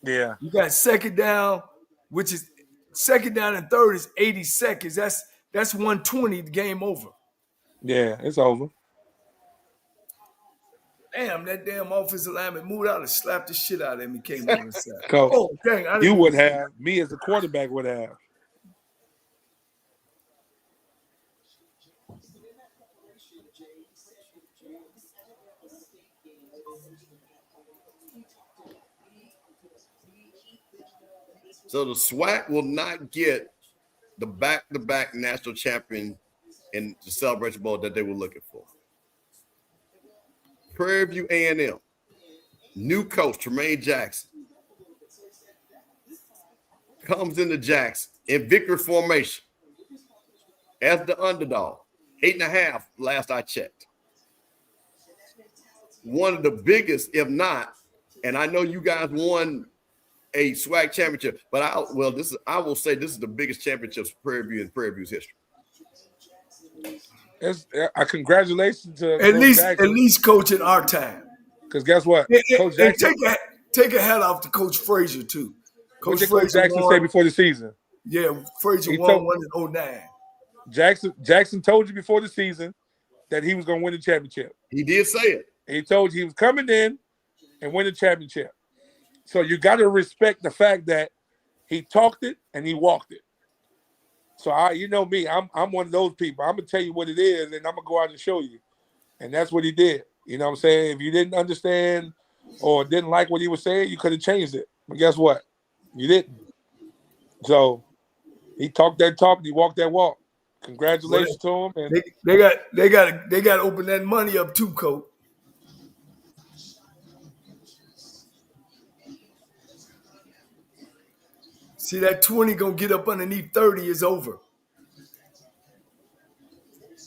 Yeah. You got second down, which is second down and third is 80 seconds. That's 120. The game over. Yeah, it's over. Damn, that damn offensive lineman moved out and slapped the shit out of him and came on the side. Coach, oh, dang. You would have. Me as a quarterback would have. So the SWAC will not get the back-to-back national champion in the Celebration Bowl that they were looking for. Prairie View A&M, new coach Tremaine Jackson, comes into Jackson in victory formation as the underdog, 8.5 last I checked. One of the biggest, if not, and I know you guys won a SWAC championship, but I will say this is the biggest championship for Prairie View in Prairie View's history. It's a congratulations to at least coach in our time. Because guess what, Coach Jackson, take a hat off to Coach Frazier too. Coach Jackson said before the season. Yeah, Frazier won 1 in 09. Jackson told you before the season that he was going to win the championship. He did say it. He told you he was coming in and win the championship. So you got to respect the fact that he talked it and he walked it. So you know me, I'm one of those people. I'm gonna tell you what it is, and I'm gonna go out and show you. And that's what he did. You know what I'm saying? If you didn't understand or didn't like what he was saying, you could have changed it. But guess what? You didn't. So he talked that talk and he walked that walk. Congratulations to him. And they got to open that money up too, Coach. See, that 20 gonna get up underneath 30 is over.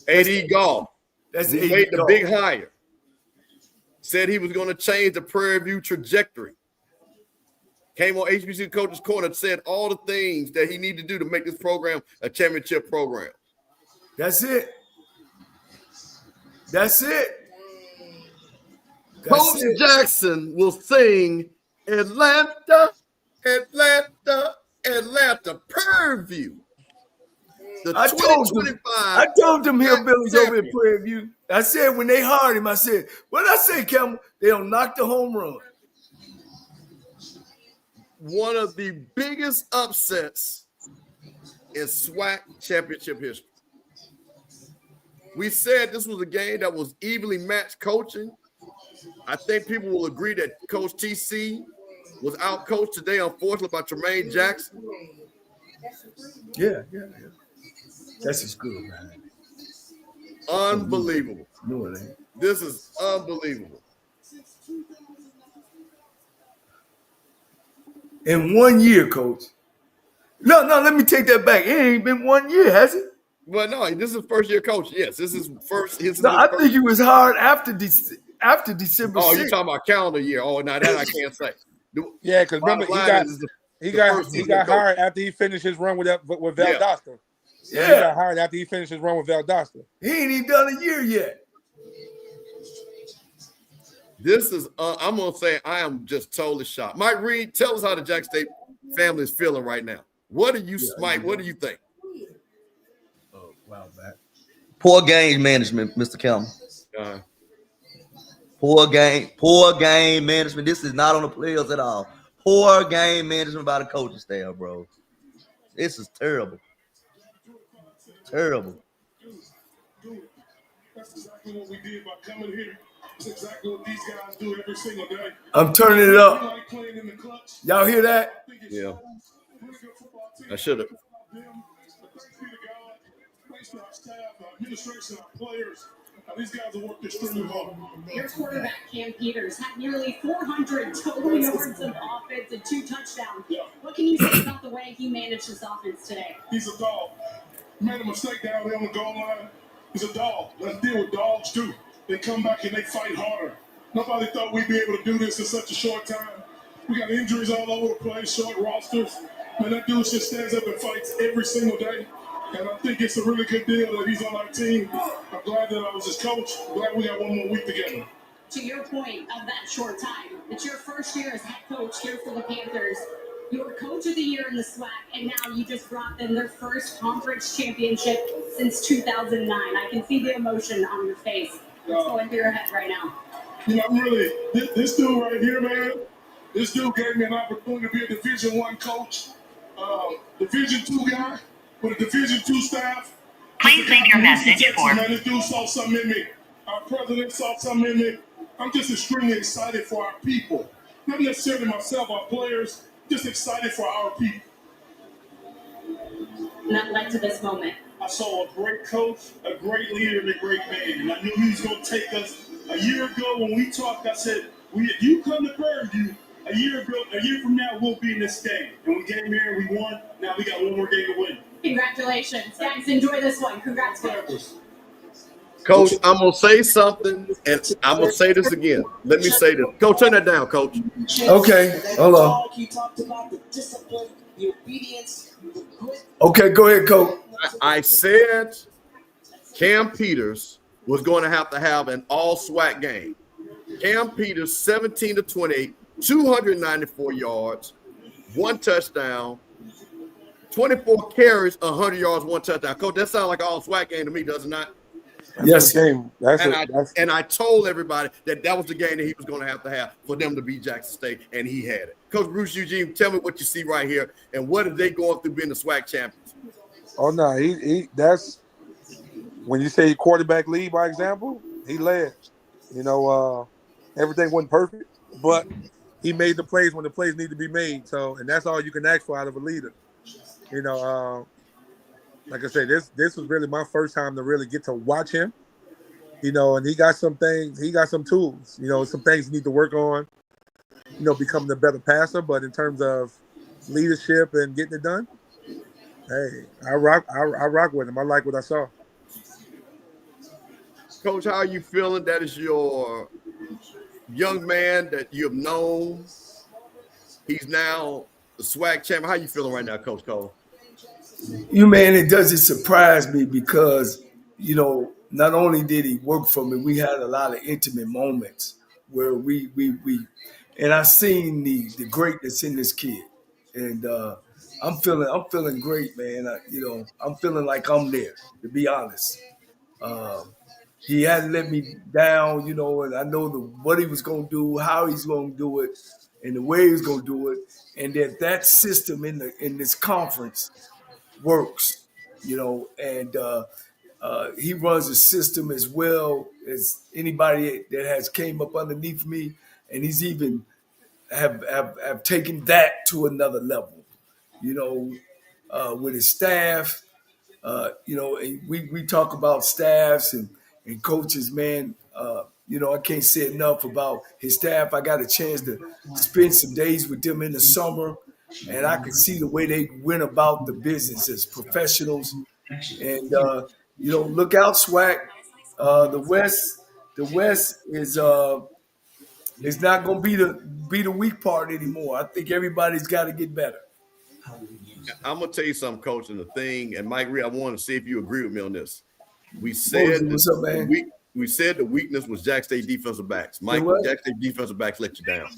AD Golf. That's he made the big hire. Said he was going to change the Prairie View trajectory. Came on HBCU Coach's Corner, said all the things that he needed to do to make this program a championship program. That's it. Coach Jackson will sing Atlanta, Atlanta, Atlanta, Prairie View. I told them hillbillies over in Prairie View. I said when they hired him, I said, what did I say, Campbell? They'll knock the home run. One of the biggest upsets in SWAC championship history. We said this was a game that was evenly matched coaching. I think people will agree that Coach TC was out-coached today, unfortunately, by Tremaine Jackson. Yeah. That's just good, man. Unbelievable. No, it ain't. This is unbelievable. In 1 year, Coach. No, let me take that back. It ain't been 1 year, has it? Well, no, this is first year coach. Yes, this is first. I think he was hired after December 6th. Oh, you're talking about calendar year. Oh, no, that I can't say. Yeah, because remember he got hired after he finished his run with Valdosta. Yeah. He got hired after he finished his run with Valdosta. He ain't even done a year yet. This is, I'm going to say, I am just totally shocked. Mike Reed, tell us how the Jackson State family is feeling right now. What do you, Mike, what do you think? Oh, wow, back. Poor game management, Mr. Campbell. Poor game management. This is not on the players at all. Poor game management by the coaching staff, bro. This is terrible. Terrible. That's exactly what we did by coming here. That's exactly what these guys do every single day. I'm turning it up. Y'all hear that? Yeah. I should have. Thanks to our staff, our administration, our players. These guys have worked extremely hard. Your quarterback, Cam Peters, had nearly 400 total yards of offense and 2 touchdowns. Yeah. What can you say about the way he managed this offense today? He's a dog. Made a mistake down there on the goal line. He's a dog. Let's deal with dogs too. They come back and they fight harder. Nobody thought we'd be able to do this in such a short time. We got injuries all over the place, short rosters. Man, that dude just stands up and fights every single day. And I think it's a really good deal that he's on our team. I'm glad that I was his coach. Glad we got one more week together. To your point of that short time, it's your first year as head coach here for the Panthers. You were coach of the year in the SWAC, and now you just brought them their first conference championship since 2009. I can see the emotion on your face. What's going through your head right now? You know, really, this dude right here, man, this dude gave me an opportunity to be a Division I coach, Division II guy with a Division II staff. Please leave your message for. Man, this dude saw something in me. Our president saw something in me. I'm just extremely excited for our people. Not necessarily myself, our players, just excited for our people. And that led to this moment. I saw a great coach, a great leader, and a great man. And I knew he was going to take us. A year ago when we talked, I said, if you come to Prairie View, a year from now, we'll be in this game. And we came here and we won. Now we got one more game to win. Congratulations. Guys, enjoy this one. Congrats, Coach. Coach, I'm going to say something, and I'm going to say this again. Let me say this. Coach, turn that down, Coach. Okay, hold on. He talked about the discipline, the obedience, the grit. Okay, go ahead, Coach. I said Cam Peters was going to have an all SWAC game. Cam Peters, 17 to 28, 294 yards, 1 touchdown, 24 carries, 100 yards, 1 touchdown. Coach, that sounds like an all SWAC game to me, does it not? Yes. And I told everybody that was the game that he was going to have for them to beat Jackson State, and he had it. Coach Bruce Eugene, tell me what you see right here, and what are they going through being the SWAC champions? Oh no, that's when you say quarterback lead by example, he led. You know, everything wasn't perfect, but he made the plays when the plays need to be made. So, and that's all you can ask for out of a leader. You know, like I said, this was really my first time to really get to watch him. You know, and he got some things, he got some tools. You know, some things he need to work on. You know, becoming a better passer, but in terms of leadership and getting it done, hey, I rock with him. I like what I saw. Coach, how are you feeling? That is your young man that you have known. He's now the SWAC champion. How are you feeling right now, Coach Cole? Man, it doesn't surprise me because, you know, not only did he work for me, we had a lot of intimate moments where we and I seen the greatness in this kid. And I'm feeling great, man. I'm feeling like I'm there, to be honest. He hadn't let me down, you know, and I know what he was going to do, how he's going to do it, and the way he's going to do it, and that system in this conference works, you know, and he runs a system as well as anybody that has came up underneath me, and he's even have taken that to another level, you know, with his staff. You know, and we talk about staffs and coaches, man. You know, I can't say enough about his staff. I got a chance to spend some days with them in the summer, and I could see the way they went about the business as professionals. And you know, look out, SWAC. The West is not going to be the weak part anymore. I think everybody's got to get better. I'm gonna tell you something, Coach, and the thing, and Mike Reed, I want to see if you agree with me on this. We said what's up, man? We said the weakness was Jackson State defensive backs. Mike, Jackson State defensive backs let you down.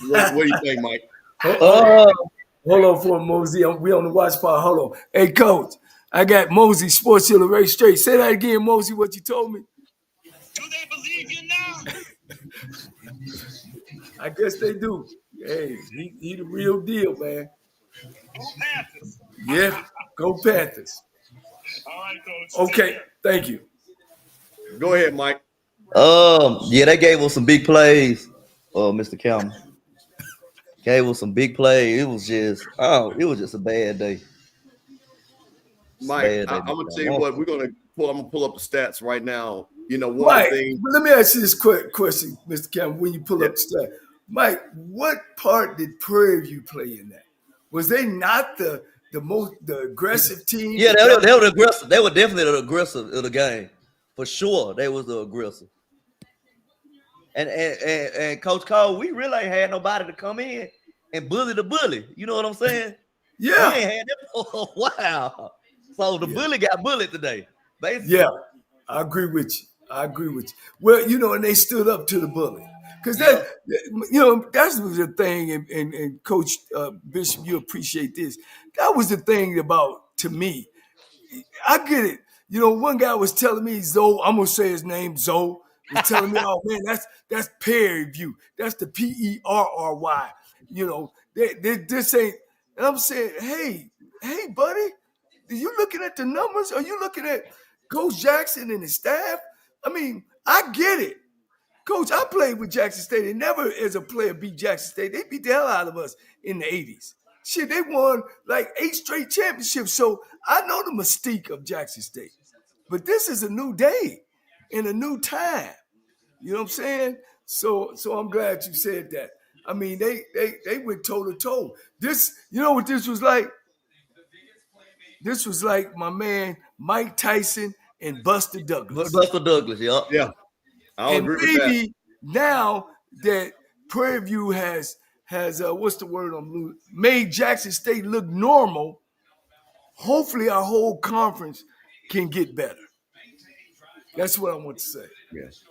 What do you think, Mike? Hold on for Mosey. We on the watch spot. Hold on. Hey, Coach, I got Mosey Sports Illustrate straight. Say that again, Mosey. What you told me? Do they believe you now? I guess they do. Hey, he the real deal, man. Go Panthers. Yeah, go Panthers. All right, Coach. Okay, thank you. Go ahead, Mike. Yeah, they gave us some big plays. Mr. Campbell gave us some big plays. It was just a bad day. Mike, I'm gonna tell you what, we're gonna pull up the stats right now. You know, one Mike, of the things. but let me ask you this quick question, Mr. Campbell, when you pull Yeah. up the stat. Mike, what part did Prairie View play in that? Was they not the aggressive team? Yeah, they were the aggressive. They were definitely the aggressive of the game. For sure, they was the aggressive. And Coach Cole, we really ain't had nobody to come in and bully the bully. You know what I'm saying? Yeah. We ain't had that for a while. So the bully got bullied today. Basically. Yeah, I agree with you. Well, you know, and they stood up to the bully. Because that, you know, that's the thing, and Coach Bishop, you appreciate this. That was the thing about, to me, I get it. You know, one guy was telling me, Zoe, I'm going to say his name, Zoe, was telling me, oh, man, that's Prairie View. That's the Perry. You know, this ain't, and I'm saying, hey, buddy, are you looking at the numbers? Are you looking at Coach Jackson and his staff? I mean, I get it. Coach, I played with Jackson State. They never, as a player, beat Jackson State. They beat the hell out of us in the 80s. Shit, they won like 8 straight championships. So I know the mystique of Jackson State. But this is a new day and a new time. You know what I'm saying? So I'm glad you said that. I mean, they went toe to toe. This, you know what this was like? This was like my man Mike Tyson and Buster Douglas. Buster Douglas, yeah. I'll agree with that. Maybe now that Prairie View has what's the word made Jackson State look normal, hopefully our whole conference can get better. That's what I want to say. Yes.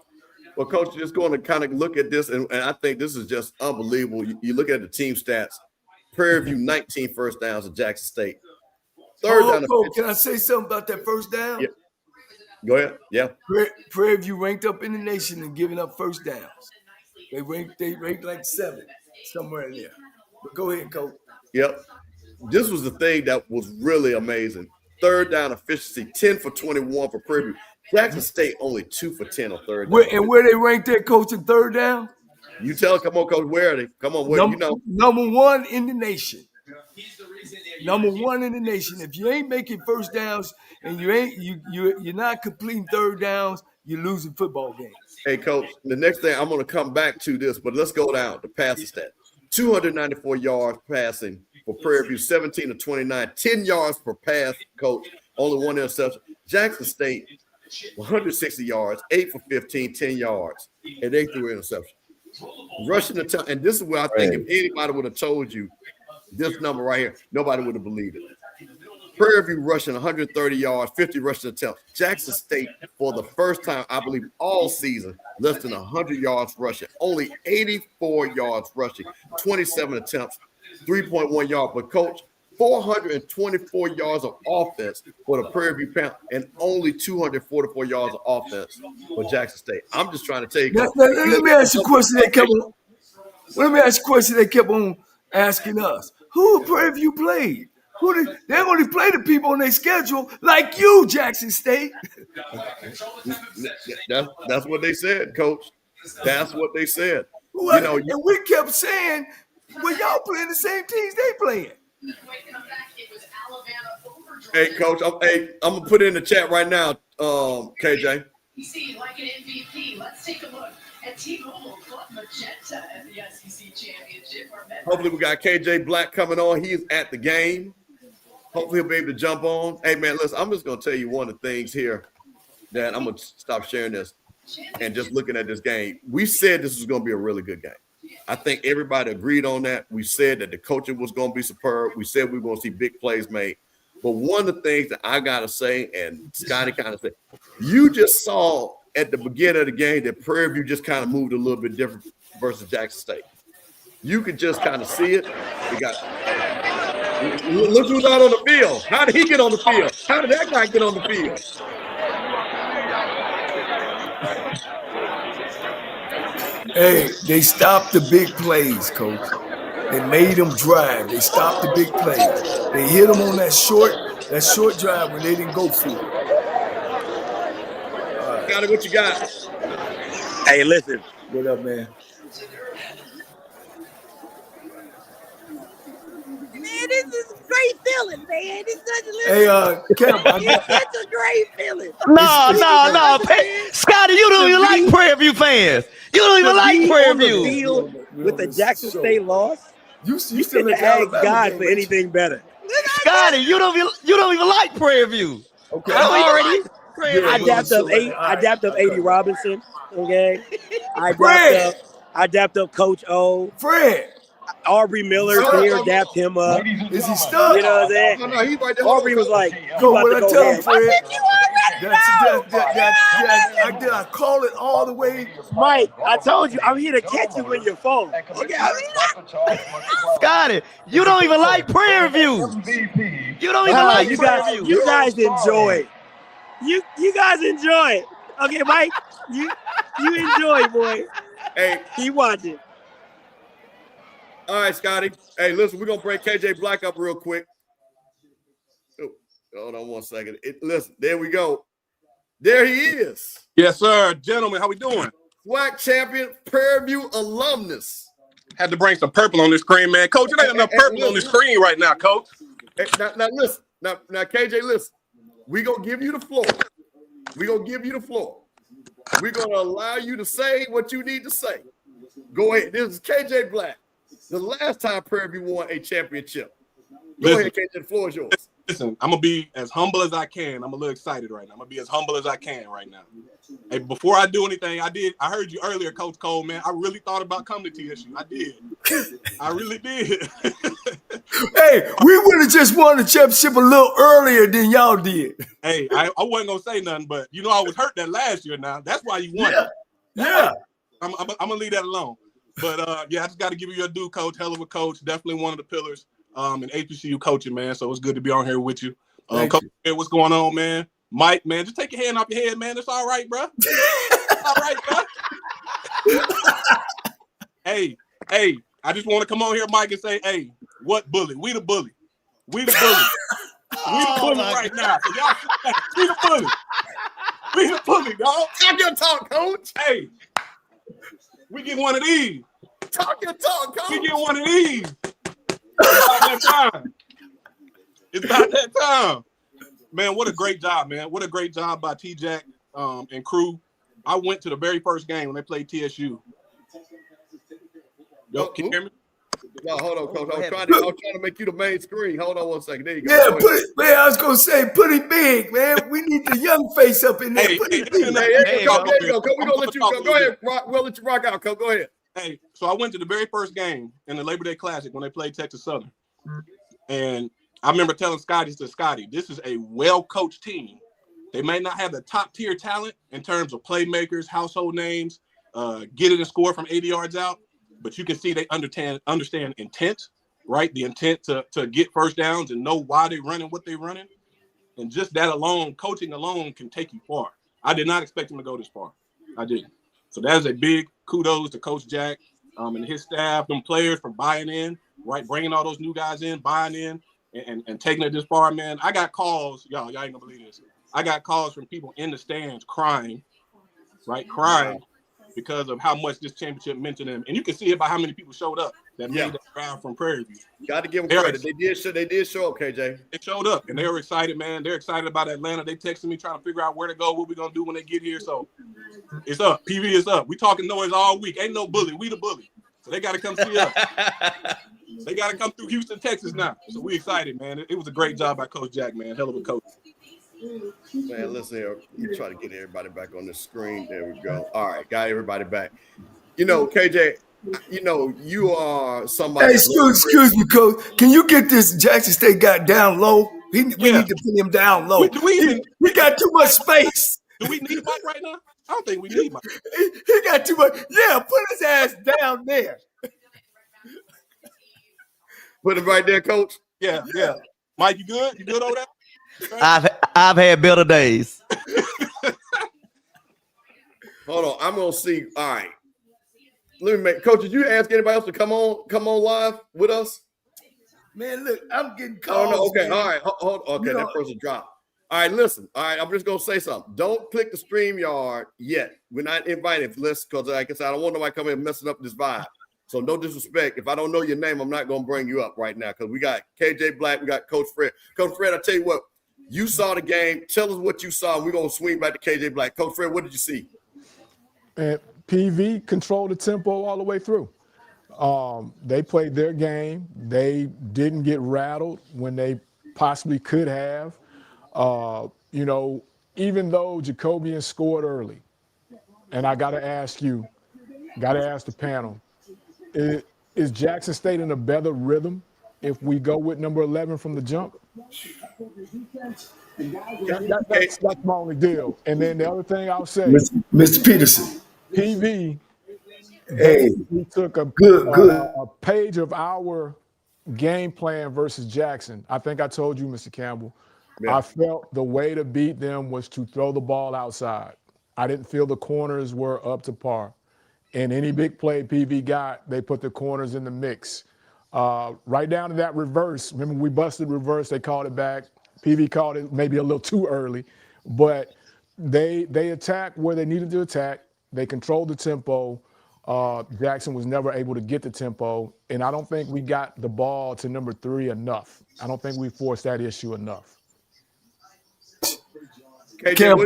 Well, Coach, just going to kind of look at this, and I think this is just unbelievable. You look at the team stats. Prairie View 19 first downs at Jackson State. Third down. Can I say something about that first down? Yeah. Go ahead. Yeah. Prairie View ranked up in the nation in giving up first downs. They ranked like 7, somewhere in there. But go ahead, Coach. Yep. This was the thing that was really amazing. Third down efficiency, 10 for 21 for Prairie View. Jackson State only 2 for 10 on third down. And where they ranked their coach in third down? You tell, come on, Coach, where are they? Come on, where you know. Number 1 in the nation. Number 1 in the nation. If you ain't making first downs and you're not completing third downs, you're losing football games. Hey, Coach, the next thing I'm going to come back to this, but let's go down to passing stat. 294 yards passing for Prairie View, 17 to 29, 10 yards per pass, Coach, only 1 interception. Jackson State, 160 yards, 8 for 15, 10 yards, and they threw interception. Rushing the time, and this is where I think if anybody would have told you this number right here, nobody would have believed it. Prairie View rushing 130 yards, 50 rushing attempts. Jackson State, for the first time, I believe, all season, less than 100 yards rushing. Only 84 yards rushing, 27 attempts, 3.1 yards. But, Coach, 424 yards of offense for the Prairie View Panthers and only 244 yards of offense for Jackson State. I'm just trying to tell you. Let me ask you a question they kept on. Let me ask you a question they kept on asking us. Who Prairie View played? They only play the people on their schedule like you, Jackson State. That's what they said, Coach. That's what they said. And we kept saying, well, y'all playing the same teams they playing. Hey, Coach, I'm going to put it in the chat right now, KJ. You see, like an MVP, let's take a look at T-Mobile Club Magenta at the SEC Championship. Hopefully we got KJ Black coming on. He is at the game. Hopefully he'll be able to jump on. Hey, man, listen, I'm just going to tell you one of the things here that I'm going to stop sharing this and just looking at this game. We said this was going to be a really good game. I think everybody agreed on that. We said that the coaching was going to be superb. We said we were going to see big plays made. But one of the things that I got to say, and Scotty kind of said, you just saw at the beginning of the game that Prairie View just kind of moved a little bit different versus Jackson State. You could just kind of see it. Look who's out on the field. How did he get on the field? How did that guy get on the field? Hey, they stopped the big plays, Coach. They made them drive. They stopped the big plays. They hit them on that short drive when they didn't go for it. Got it. What you got? Hey, listen. What up, man? Man, this is a great feeling, man. It's such a little. Hey, Campbell, it's such a great feeling. No. Scotty, you don't even like Prairie View fans. You don't even like Prairie on the View. field with the Jackson State loss. You You still couldn't at the ask Alabama God game, for ain't you? anything better. Scotty, you don't even like Prairie View. Okay. You don't even Already, like Prairie Yeah, I View. dapped up so, all I right, dapped up I cut 80 it. Robinson. Okay, Fred, I dapped up Coach O. Fred, Aubrey Miller's Hold on, here, hold on. dapped him up. is he stuck? You know what I'm saying? No, he's right there. Aubrey was Hold on, like, "You Go about what to I go tell him, ham." Fred. I said, "You already know." Did I call it all the way? Mike, I told you, I'm here to catch you when your phone. Okay, Scotty, you don't even like Prairie View. You don't even like Prairie View. you guys enjoy. You guys enjoy. Okay, Mike, you enjoy, boy. Hey, Keep watching. all right, Scotty. Hey, listen, we're gonna bring KJ Black up real quick. Oh, hold on 1 second. Listen, there we go. There he is. Yes, sir. Gentlemen, how we doing? SWAC champion, Prairie View alumnus. Had to bring some purple on this screen, man. Coach, it ain't enough purple on the screen right now, Coach. Hey, now listen. Now, KJ, listen. We're gonna give you the floor. We're gonna give you the floor. We're gonna allow you to say what you need to say. Go ahead. This is KJ Black. The last time Prairie View won a championship. Go ahead, KJ. The floor is yours. Listen, I'm gonna be as humble as I can. I'm a little excited right now. I'm gonna be as humble as I can right now. Hey, before I do anything, I heard you earlier, Coach Cole, man. I really thought about coming to TSU. I did. I really did. Hey, we would have just won the championship a little earlier than y'all did. Hey, I wasn't gonna say nothing, but you know I was hurt that last year. Now that's why you won. Yeah. I'm gonna leave that alone. But yeah, I just got to give you your due, Coach. Hell of a coach. Definitely one of the pillars in HBCU coaching, man. So it's good to be on here with you. Coach, what's going on, man? Mike, man, just take your hand off your head, man. It's all right, bro. It's all right, bro. Hey, I just want to come on here, Mike, and say, hey, what bully? We the bully. We the bully. We the bully right now. So y'all, we the bully. We the bully, dog. Talk your talk, Coach. Hey, we get one of these. Talk your talk, Coach. We get one of these. It's about that time. It's about that time. Man, what a great job, man. What a great job by T-Jack and crew. I went to the very first game when they played TSU. Yo, can you hear me? No, hold on, Coach. I was trying to make you the main screen. Hold on 1 second. There you go. Yeah, man, I was going to say, put it big, man. We need the young face up in there. Hey, put it there big. you go. We're going to let you go. Go ahead. We'll let you rock out, Coach. Go ahead. Hey, so I went to the very first game in the Labor Day Classic when they played Texas Southern. And I remember telling Scotty, this is a well-coached team. They may not have the top-tier talent in terms of playmakers, household names, getting a score from 80 yards out, but you can see they understand intent, right? The intent to get first downs and know why they're running what they're running. And just that alone, coaching alone can take you far. I did not expect them to go this far. I didn't. So that is a big kudos to Coach Jack and his staff, them players for buying in, right? Bringing all those new guys in, buying in, and taking it this far, man. I got calls, y'all ain't gonna believe this. I got calls from people in the stands crying, right? Crying because of how much this championship meant to them. And you can see it by how many people showed up that made that drive from Prairie View. Got to give them credit. They did show up, KJ. They showed up, and they were excited, man. They're excited about Atlanta. They texted me trying to figure out where to go, what we're going to do when they get here. So it's up. PV is up. We talking noise all week. Ain't no bully. We the bully. So they got to come see us. They got to come through Houston, Texas now. So we excited, man. It was a great job by Coach Jack, man. Hell of a coach. Man, listen here. You try to get everybody back on the screen. There we go. All right, got everybody back. You know, KJ, you know, you are somebody. Hey, excuse me, Coach. Can you get this Jackson State guy down low? We need to put him down low. We got too much space. Do we need Mike right now? I don't think we need Mike. He got too much. Yeah, put his ass down there. Put him right there, Coach. Yeah. Mike, you good? You good over there? I've had better days. Hold on, I'm gonna see. All right, let me make. Coach, did you ask anybody else to come on live with us? Man, look, I'm getting calls. Oh no, okay, man. all right, hold. Okay, that person dropped. All right, listen. All right, I'm just gonna say something. Don't click the StreamYard yet. We're not inviting lists because, like I said, I don't want nobody coming in messing up this vibe. So no disrespect. If I don't know your name, I'm not gonna bring you up right now because we got KJ Black, we got Coach Fred. Coach Fred, I tell you what. You saw the game. Tell us what you saw. We're going to swing back to KJ Black. Coach Fred, what did you see? And PV controlled the tempo all the way through. They played their game. They didn't get rattled when they possibly could have. You know, even though Jacobian scored early, and I got to ask you, got to ask the panel, is Jackson State in a better rhythm if we go with number 11 from the jump? That's my only deal. And then the other thing I'll say, Mr. Peterson, PV, hey, we took a page of our game plan versus Jackson. I think I told you, Mr. Campbell, I felt the way to beat them was to throw the ball outside. I didn't feel the corners were up to par. And any big play PV got, they put the corners in the mix. Right down to that reverse. Remember, we busted reverse. They called it back. PV called it maybe a little too early. But they attacked where they needed to attack. They controlled the tempo. Jackson was never able to get the tempo. And I don't think we got the ball to number 3 enough. I don't think we forced that issue enough. Cam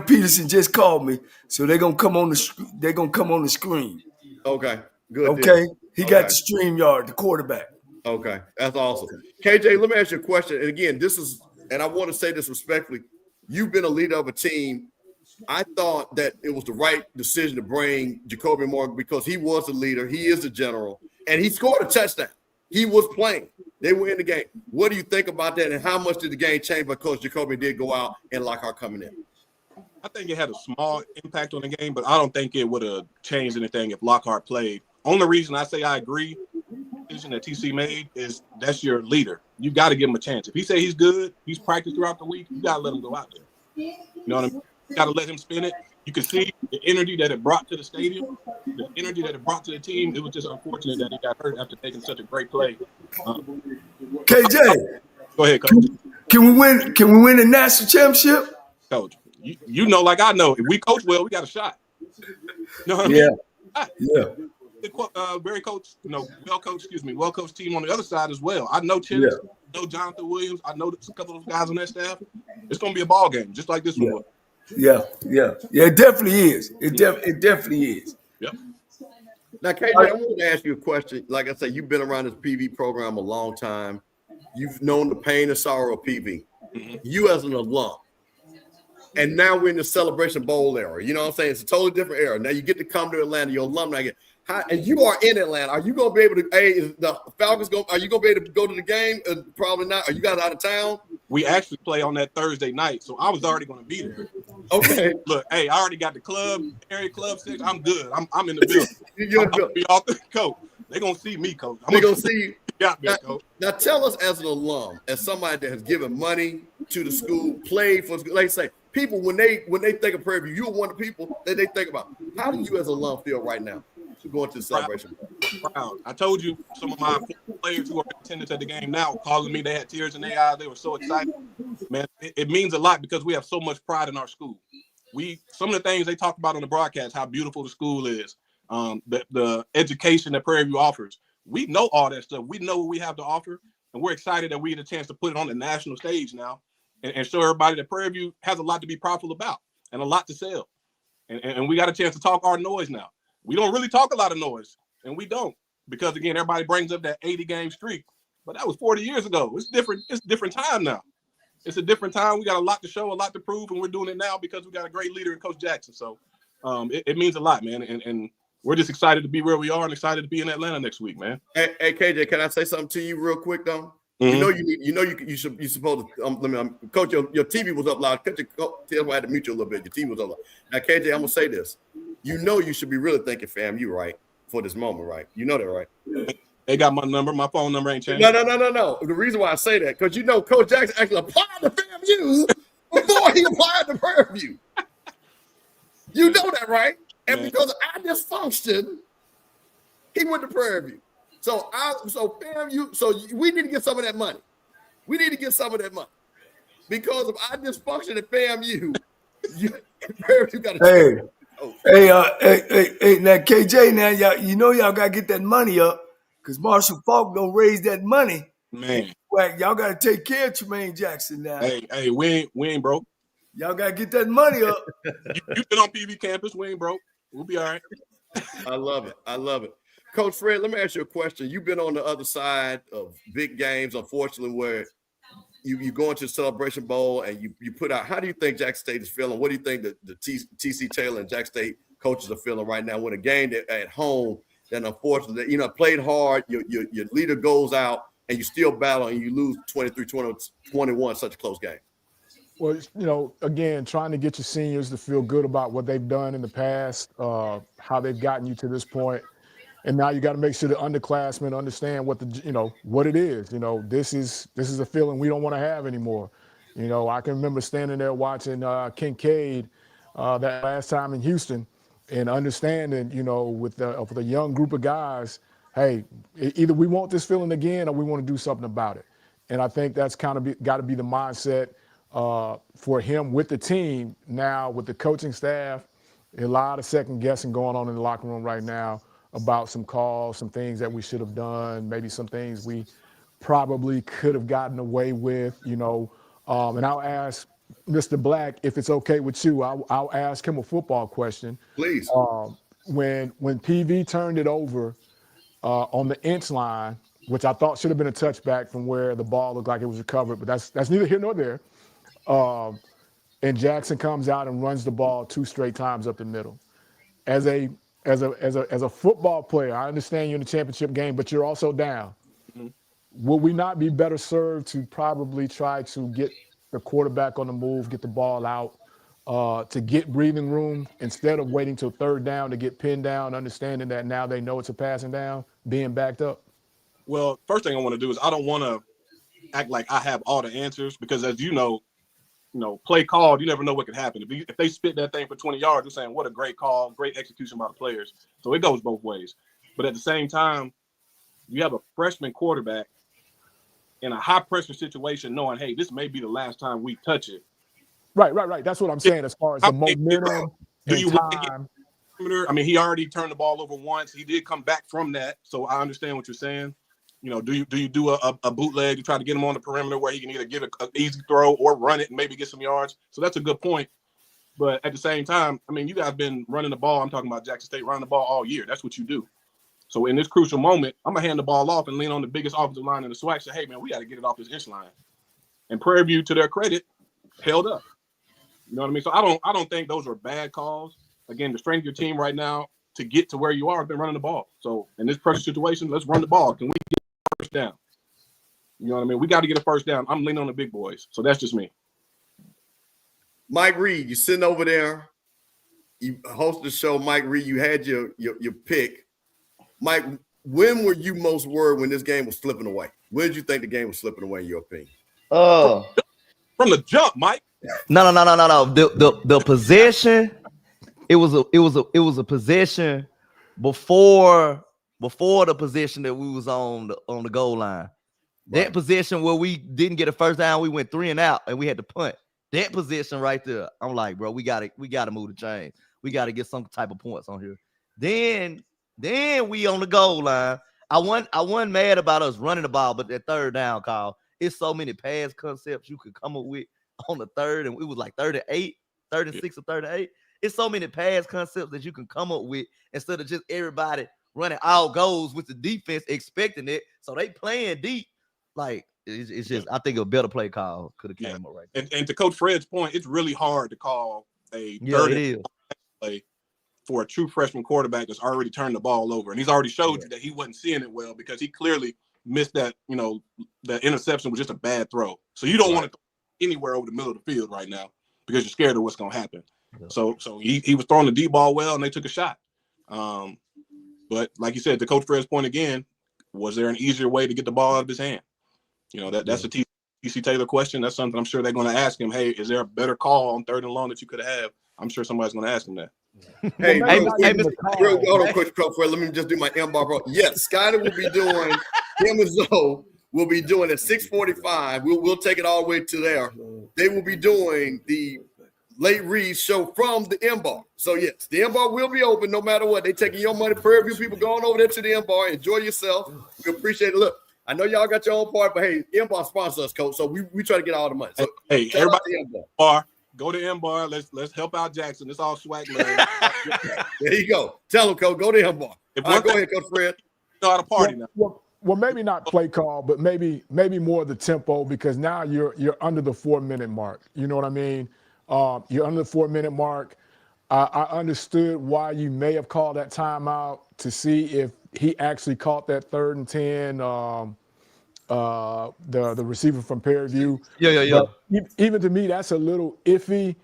Peterson just called me, so they're gonna come on the screen. Okay, good. Okay, he got the StreamYard, the quarterback. Okay, that's awesome. KJ, let me ask you a question. And again, and I want to say this respectfully. You've been a leader of a team. I thought that it was the right decision to bring Jacoby Morgan because he was the leader. He is the general, and he scored a touchdown. He was playing. They were in the game. What do you think about that, and how much did the game change because Jacoby did go out and Lockhart coming in? I think it had a small impact on the game, but I don't think it would have changed anything if Lockhart played. Only reason I say I agree with the decision that TC made is that's your leader. You got to give him a chance. If he say he's good, he's practiced throughout the week, you got to let him go out there. You know what I mean? You got to let him spin it. You can see the energy that it brought to the stadium, the energy that it brought to the team. It was just unfortunate that he got hurt after taking such a great play. KJ, go ahead, Coach. Can we win the national championship? Coach, you know, like I know, if we coach well, we got a shot. You know what I mean? Very coached, well-coached team on the other side as well. I know Chillis, I know Jonathan Williams, I know a couple of those guys on that staff. It's going to be a ball game, just like this one was. Yeah, it definitely is. It definitely is. Yep. Now, KJ, I wanted to ask you a question. Like I said, you've been around this PV program a long time. You've known the pain and sorrow of PV. Mm-hmm. You as an alum. And now we're in the Celebration Bowl era. You know what I'm saying? It's a totally different era. Now you get to come to Atlanta, your alumni get. And you are in Atlanta. Are you going to be able to? Hey, is the Falcons going? Are you going to be able to go to the game? Probably not. Are you guys out of town? We actually play on that Thursday night, so I was already going to be there. Okay. Look, hey, I already got the club, area club 6. I'm good. I'm in the building. I'm going to be off the coach. They're going to see me, coach. They're going to see you. Coach. Now, tell us as an alum, as somebody that has given money to the school, played for school, like say, people when they think of Prairie View, you're one of the people that they think about. How do you as an alum feel right now? Going to the celebration. Proud. I told you some of my players who are in attendance at the game now calling me. They had tears in their eyes. They were so excited. Man, it means a lot because we have so much pride in our school. Some of the things they talk about on the broadcast, how beautiful the school is, the education that Prairie View offers. We know all that stuff. We know what we have to offer, and we're excited that we get a chance to put it on the national stage now and show everybody that Prairie View has a lot to be prideful about and a lot to sell. And we got a chance to talk our noise now. We don't really talk a lot of noise, and we don't because, again, everybody brings up that 80-game streak, but that was 40 years ago. It's different. It's a different time now. It's a different time. We got a lot to show, a lot to prove, and we're doing it now because we got a great leader in Coach Jackson. So it means a lot, man, and we're just excited to be where we are and excited to be in Atlanta next week, man. Hey, KJ, can I say something to you real quick, though? Mm-hmm. You supposed to Coach, your TV was up loud. That's why I had to mute you a little bit. Your TV was up loud. Now, KJ, I'm gonna say this. You should be really thanking FAMU, right, for this moment, right? You know that, right? They got my number. My phone number ain't changed. No. The reason why I say that, because Coach Jackson actually applied to FAMU before he applied to Prairie View. You know that, right? And because of our dysfunction, he went to Prairie View. So FAMU, so we need to get some of that money. We need to get some of that money. Because of our dysfunction at FAMU, Prairie View got to Hey, now KJ, now y'all gotta get that money up, because Marshall Falk don't raise that money. Man, SWAC, y'all got to take care of Tremaine Jackson now. Hey, we ain't broke. Y'all got to get that money up. You've been on PV campus. We ain't broke. We'll be all right. I love it. I love it. Coach Fred, let me ask you a question. You've been on the other side of big games, unfortunately, where you go into Celebration Bowl and you put out. How do you think Jackson State is feeling? What do you think the TC Taylor and Jackson State coaches are feeling right now when a game at home that unfortunately, played hard, your leader goes out and you still battle and you lose 23-21, such a close game? Well, again, trying to get your seniors to feel good about what they've done in the past, how they've gotten you to this point. And now you got to make sure the underclassmen understand what what it is. This is a feeling we don't want to have anymore. I can remember standing there watching Kincaid that last time in Houston and understanding, with a young group of guys, hey, either we want this feeling again or we want to do something about it. And I think that's kind of got to be the mindset for him with the team. Now with the coaching staff, a lot of second guessing going on in the locker room right now about some calls, some things that we should have done, maybe some things we probably could have gotten away with, and I'll ask Mr. Black, if it's okay with you, I'll ask him a football question. Please. When PV turned it over on the inch line, which I thought should have been a touchback from where the ball looked like it was recovered, but that's neither here nor there. And Jackson comes out and runs the ball 2 straight times up the middle. As a football player, I understand you're in the championship game, but you're also down. Mm-hmm. Will we not be better served to probably try to get the quarterback on the move, get the ball out, to get breathing room instead of waiting till third down to get pinned down, understanding that now they know it's a passing down, being backed up? Well, first thing I want to do is I don't want to act like I have all the answers because, as you know, play called, you never know what could happen. If they spit that thing for 20 yards, you're saying, what a great call, great execution by the players. So it goes both ways. But at the same time, you have a freshman quarterback in a high-pressure situation knowing, hey, this may be the last time we touch it. Right. That's what I'm saying as far as the momentum and time. I mean, he already turned the ball over once. He did come back from that, so I understand what you're saying. Do you do a bootleg to try to get him on the perimeter where he can either get an easy throw or run it and maybe get some yards? So that's a good point. But at the same time, I mean, you guys been running the ball. I'm talking about Jackson State running the ball all year. That's what you do. So in this crucial moment, I'm going to hand the ball off and lean on the biggest offensive line in the SWAC. Say, hey, man, we got to get it off this inch line. And Prairie View, to their credit, held up. You know what I mean? So I don't think those are bad calls. Again, the strength of your team right now to get to where you are has been running the ball. So in this pressure situation, let's run the ball. Can we get a first down? You know what I mean? We got to get a first down. I'm leaning on the big boys. So that's just me. Mike Reed, you sitting over there. You host the show, Mike Reed. You had your pick. Mike, when were you most worried when this game was slipping away? When did you think the game was slipping away, in your opinion? From the jump, Mike. No. The possession. It was a possession before the position that we was on the goal line. Right. That position where we didn't get a first down, we went 3 and out, and we had to punt. That position right there, I'm like, bro, we gotta move the chain. We gotta get some type of points on here. Then we on the goal line. I wasn't mad about us running the ball, but that third down call, it's so many pass concepts you could come up with on the third, and it was like 38, 36 or 38. It's so many pass concepts that you can come up with instead of just everybody running all goals with the defense expecting it. So they playing deep. Like, it's just, I think a better play call could have came up right there. And to Coach Fred's point, it's really hard to call a third play for a true freshman quarterback that's already turned the ball over. And he's already showed you that he wasn't seeing it well because he clearly missed that, that interception was just a bad throw. So you don't want to throw anywhere over the middle of the field right now because you're scared of what's going to happen. Yeah. So he was throwing the deep ball well, and they took a shot. But like you said, to Coach Fred's point again, was there an easier way to get the ball out of his hand? That's a TC Taylor question. That's something I'm sure they're going to ask him. Hey, is there a better call on 3rd and long that you could have? I'm sure somebody's going to ask him that. Hey, Coach Fred, let me just do my M-bar, bro. Yes, Scotty will be doing, him and Zoe will be doing at 6:45. We'll take it all the way to there. They will be doing the Late Reed show from the M-bar. So, yes, the M-bar will be open no matter what. They're taking your money. Prairie View people going over there to the M-bar. Enjoy yourself. We appreciate it. Look, I know y'all got your own part, but hey, M-Bar sponsors us, coach. So we try to get all the money. So hey, everybody, bar, go to M-Bar. Let's help out Jackson. It's all SWAC love. There you go. Tell him, coach. Go to M-Bar. All right, go ahead, Coach Fred. Know how to party now. Well, maybe not play call, but maybe more the tempo, because now you're under the 4-minute mark. You know what I mean? You're under the 4-minute mark. I understood why you may have called that timeout to see if he actually caught that 3rd and 10. The receiver from Prairie View. Yeah. But even to me, that's a little iffy,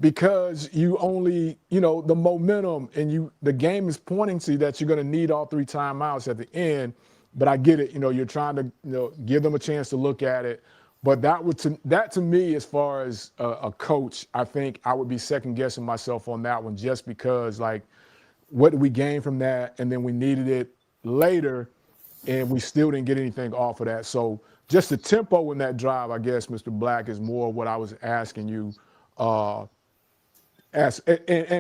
because you only, the momentum and the game is pointing to that you're going to need all 3 timeouts at the end. But I get it. You're trying to give them a chance to look at it. But that to me, as far as a coach, I think I would be second guessing myself on that one, just because, like, what did we gain from that? And then we needed it later, and we still didn't get anything off of that. So just the tempo in that drive, I guess, Mr. Black, is more what I was asking you. And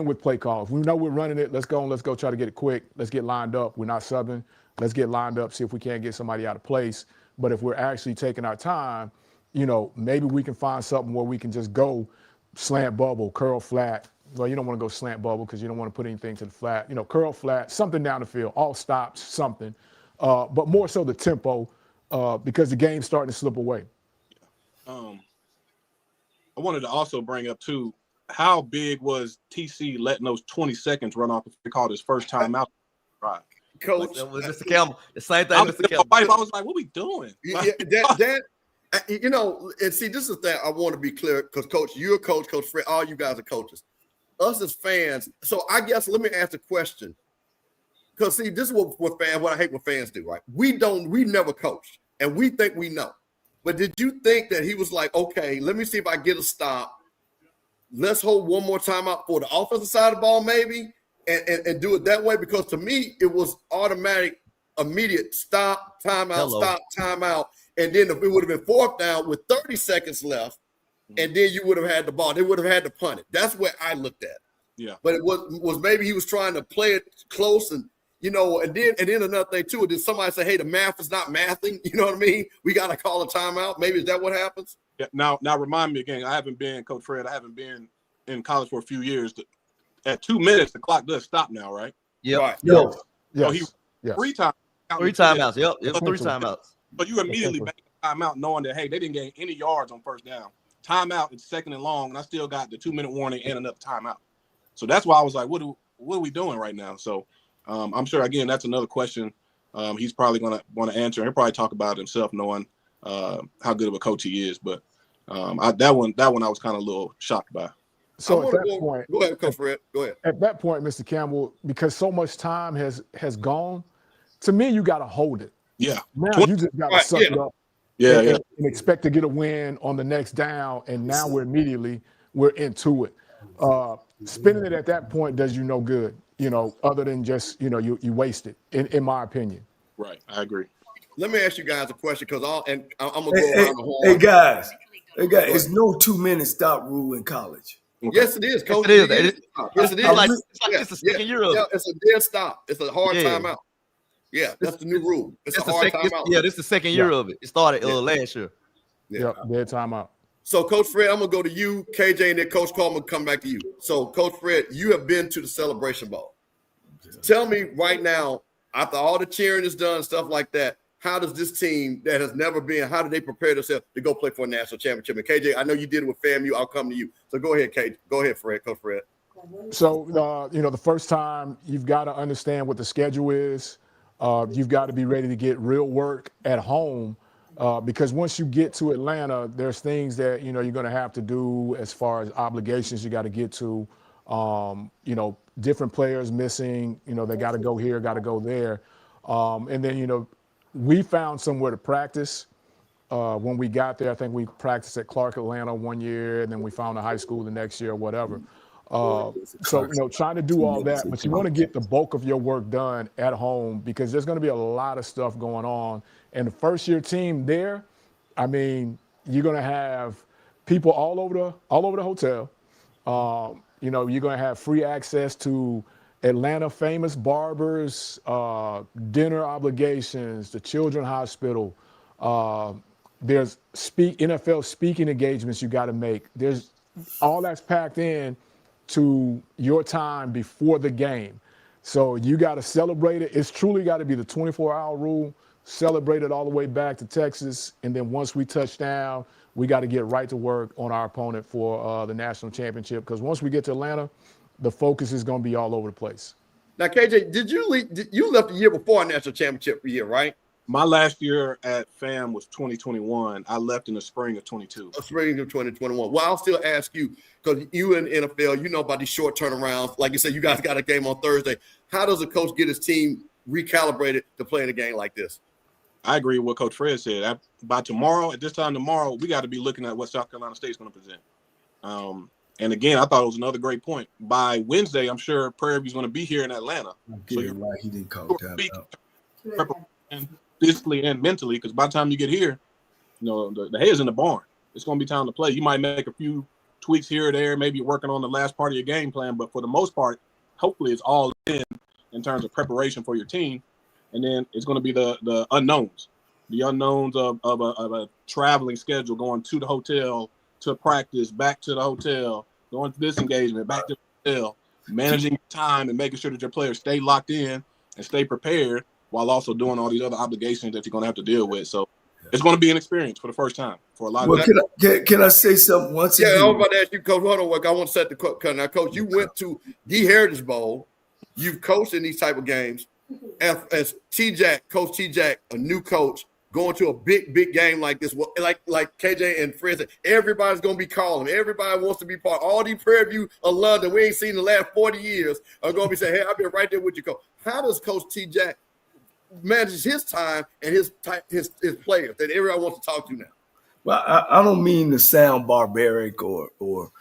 with play calls, we know we're running it. Let's go try to get it quick. Let's get lined up. We're not subbing. Let's get lined up, see if we can't get somebody out of place. But if we're actually taking our time, maybe we can find something where we can just go slant bubble, curl flat. Well, you don't want to go slant bubble because you don't want to put anything to the flat. Curl flat, something down the field, all stops, something. But more so the tempo, because the game's starting to slip away. I wanted to also bring up, too, how big was TC letting those 20 seconds run off if they called his first time out? Right. Coach, that was Mr. Campbell. The same thing, Mr. Campbell. I was like, what we doing? Yeah, that and see, this is that I want to be clear, because, Coach, you're a coach, Coach Fred, all you guys are coaches. Us as fans, so I guess let me ask the question. Because, see, this is what I hate when fans do, right? We never coached, and we think we know. But did you think that he was like, okay, let me see if I get a stop. Let's hold one more timeout for the offensive side of the ball, maybe, and do it that way? Because to me, it was automatic, immediate stop, timeout, stop, timeout. And then if it would have been 4th down with 30 seconds left, and then you would have had the ball, they would have had to punt it. That's where I looked at. Yeah. But it was maybe he was trying to play it close, and and then another thing too, did somebody say, hey, the math is not mathing? You know what I mean? We got to call a timeout. Maybe is that what happens? Yeah. Now remind me again, Coach Fred, I haven't been in college for a few years. At 2 minutes, the clock does stop now, right? Yeah. Right. So Yes. 3 times. 3 timeouts. Yep. 3 timeouts. But you immediately make a timeout knowing that, hey, they didn't gain any yards on 1st down. Timeout is 2nd and long, and I still got the 2-minute warning and another timeout. So that's why I was like, what are we doing right now? So I'm sure, again, that's another question he's probably going to want to answer. He'll probably talk about it himself, knowing how good of a coach he is. But that one I was kind of a little shocked by. So at that point, go ahead, Coach Fred. Go ahead. At that point, Mr. Campbell, because so much time has gone, to me, you got to hold it. Yeah. Now you just got to suck it up. Yeah, and expect to get a win on the next down, and now we're into it. Spending it at that point does you no good, other than just, you waste it, in my opinion. Right, I agree. Let me ask you guys a question, because I'm gonna go around the horn. Hey guys, it's no 2-minute stop rule in college. Okay. Yes, it is, Coach. Yes, it is. Yes, it is. It's the second year of it. It's a dead stop. It's a hard timeout. Yeah, that's the new rule. It's a hard timeout. This is the second year of it. It started last year. Yeah, dead timeout. So, Coach Fred, I'm going to go to you, KJ, and then Coach Coleman come back to you. So, Coach Fred, you have been to the Celebration Bowl. Tell me right now, after all the cheering is done, stuff like that, how does this team that has never been, how do they prepare themselves to go play for a national championship? And KJ, I know you did it with FAMU. I'll come to you. So go ahead, KJ. Go ahead, Fred. Coach Fred. So, the first time you've got to understand what the schedule is. You've got to be ready to get real work at home, because once you get to Atlanta, there's things that, you're going to have to do as far as obligations you got to get to, different players missing, they got to go here, got to go there. And then, we found somewhere to practice. When we got there, I think we practiced at Clark Atlanta one year, and then we found a high school the next year or whatever. So, trying to do all that, but you want to get the bulk of your work done at home, because there's going to be a lot of stuff going on. And the first-year team there, I mean, you're going to have people all over the hotel. You're going to have free access to Atlanta famous barbers, dinner obligations, the Children's Hospital, There's NFL speaking engagements you got to make. There's all that's packed in to your time before the game. So you got to celebrate it. It's truly got to be the 24-hour rule. Celebrate it all the way back to Texas, and then once we touch down, we got to get right to work on our opponent for the national championship. Because once we get to Atlanta, the focus is going to be all over the place. Now, KJ, did you leave? You left the year before our national championship year, right? My last year at FAM was 2021. I left in the spring of 22. Spring of 2021. Well, I'll still ask you, because you in the NFL, you know about these short turnarounds. Like you said, you guys got a game on Thursday. How does a coach get his team recalibrated to play in a game like this? I agree with what Coach Fred said. By tomorrow, at this time tomorrow, we got to be looking at what South Carolina State is going to present. And again, I thought it was another great point. By Wednesday, I'm sure Prairie View is going to be here in Atlanta. So you're right. He didn't call preparation physically and mentally, because by the time you get here, you know, the hay's in the barn. It's going to be time to play. You might make a few tweaks here or there, maybe working on the last part of your game plan, but for the most part, hopefully it's all in terms of preparation for your team. And then it's going to be the unknowns, of a traveling schedule, going to the hotel, to practice, back to the hotel, going to this engagement, back to the hotel, managing time and making sure that your players stay locked in and stay prepared while also doing all these other obligations that you're going to have to deal with. So it's going to be an experience for the first time for a lot of people. Can I say something once again? Yeah, I was about to ask you, Coach, hold on. I want to set the cut. Now, Coach, you went to the Heritage Bowl. You've coached in these type of games. As Coach T-Jack, a new coach, going to a big game like this, like KJ and Fred said, everybody's going to be calling. Everybody wants to be part. All these Prairie View alumni that we ain't seen in the last 40 years are going to be saying, hey, I've been right there with you, Coach. How does Coach T-Jack manage his time and his players that everyone wants to talk to now? Well, I don't mean to sound barbaric or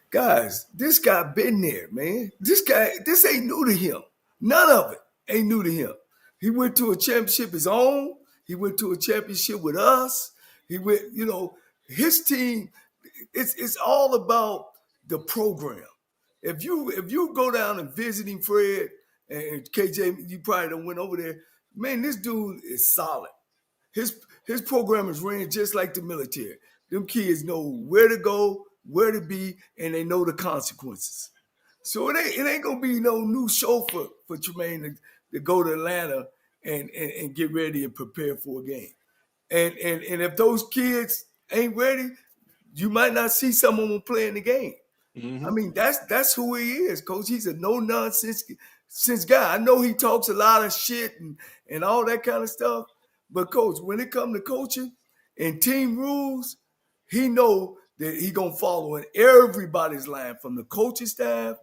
guys, this guy been there, man. This ain't new to him. None of it ain't new to him. He went to a championship his own. He went to a championship with us. He went, his team, it's all about the program. If you go down and visiting Fred and KJ, you probably done went over there, man, this dude is solid. His program is ran just like the military. Them kids know where to go, where to be, and they know the consequences. So it ain't gonna be no new show for Tremaine to go to Atlanta and get ready and prepare for a game. And if those kids ain't ready, you might not see some of them playing the game. Mm-hmm. I mean, that's who he is, Coach. He's a no-nonsense guy. I know he talks a lot of shit and all that kind of stuff, but Coach, when it comes to coaching and team rules, he know that he gonna follow in everybody's line, from the coaching staff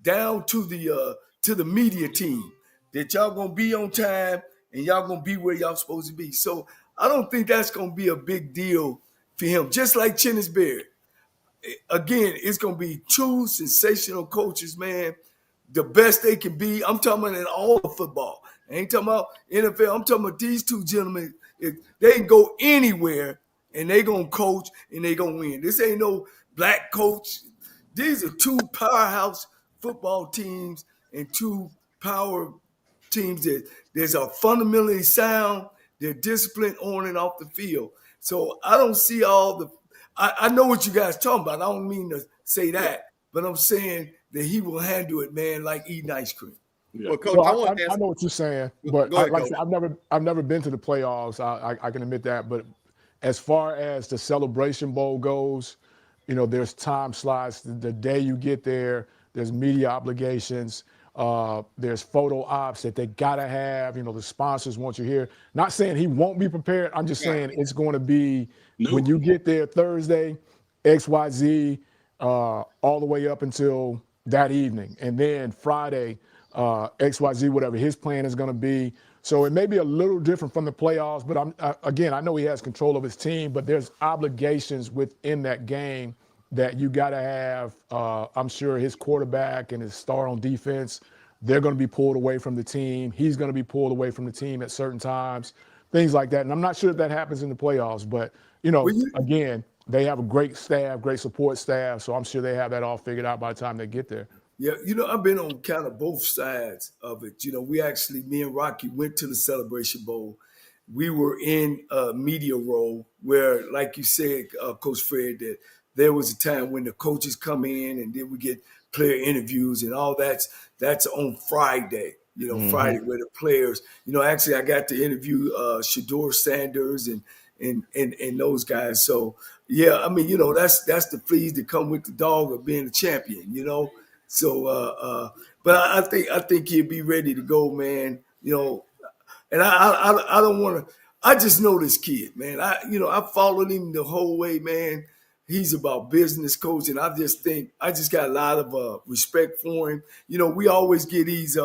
down to the media team, that y'all gonna be on time and y'all gonna be where y'all supposed to be. So I don't think that's gonna be a big deal for him. Just like Chinnisberry. Again, it's gonna be two sensational coaches, man. The best they can be. I'm talking about in all of football. I ain't talking about NFL. I'm talking about these two gentlemen. They can go anywhere and they gonna coach and they gonna win. This ain't no black coach. These are two powerhouse football teams and two power teams that are fundamentally sound. They're disciplined on and off the field. So I don't see all the – I know what you guys talking about. I don't mean to say that, but I'm saying that he will handle it, man, like eating ice cream. Yeah. Well, Coach, I know what you're saying, but ahead, like I said, I've never been to the playoffs. I can admit that. But as far as the Celebration Bowl goes, there's time slots. The day you get there, there's media obligations. There's photo ops that they gotta have. The sponsors want you here. Not saying he won't be prepared. I'm just saying it's going to be when you get there Thursday, XYZ, all the way up until that evening, and then Friday, XYZ, whatever his plan is going to be. So it may be a little different from the playoffs, but I know he has control of his team, but there's obligations within that game that you got to have. I'm sure his quarterback and his star on defense, they're going to be pulled away from the team. He's going to be pulled away from the team at certain times, things like that. And I'm not sure if that happens in the playoffs, but, again, they have a great staff, great support staff, so I'm sure they have that all figured out by the time they get there. Yeah, I've been on kind of both sides of it. Me and Rocky went to the Celebration Bowl. we were in a media role where, like you said, Coach Fred, that there was a time when the coaches come in and then we get player interviews and all that's on Friday. Friday where the players, actually I got to interview Shador Sanders and those guys. So yeah, I mean, that's the fleas that come with the dog of being a champion, So but I think he'll be ready to go, man. And I don't want to. I just know this kid, man. I followed him the whole way, man. He's about business coach, and I just got a lot of respect for him. We always get these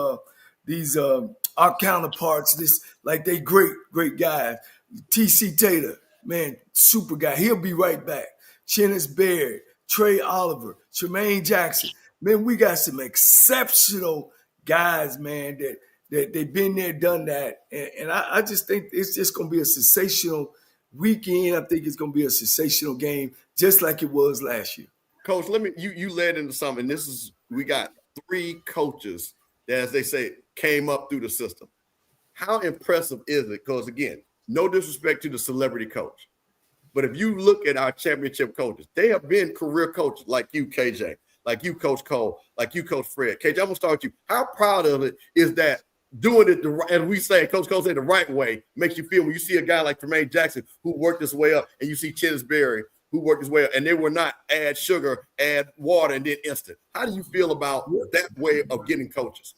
our counterparts, like they great guys. TC Taylor, man, super guy. He'll be right back. Chennis Baird, Trey Oliver, Tremaine Jackson. Man, we got some exceptional guys, man, that they've been there, done that. And I just think it's just going to be a sensational weekend. I think it's going to be a sensational game, just like it was last year. Coach, you led into something. We got 3 coaches that, as they say, came up through the system. How impressive is it? Because, again, no disrespect to the celebrity coach, but if you look at our championship coaches, they have been career coaches like you, KJ, like you, Coach Cole, like you, Coach Fred. KJ, I'm going to start with you. How proud of it is that doing it, and we say, Coach Cole said the right way, makes you feel when you see a guy like Tremaine Jackson who worked his way up, and you see Chennis Berry who worked his way up, and they were not add sugar, add water, and then instant. How do you feel about that way of getting coaches?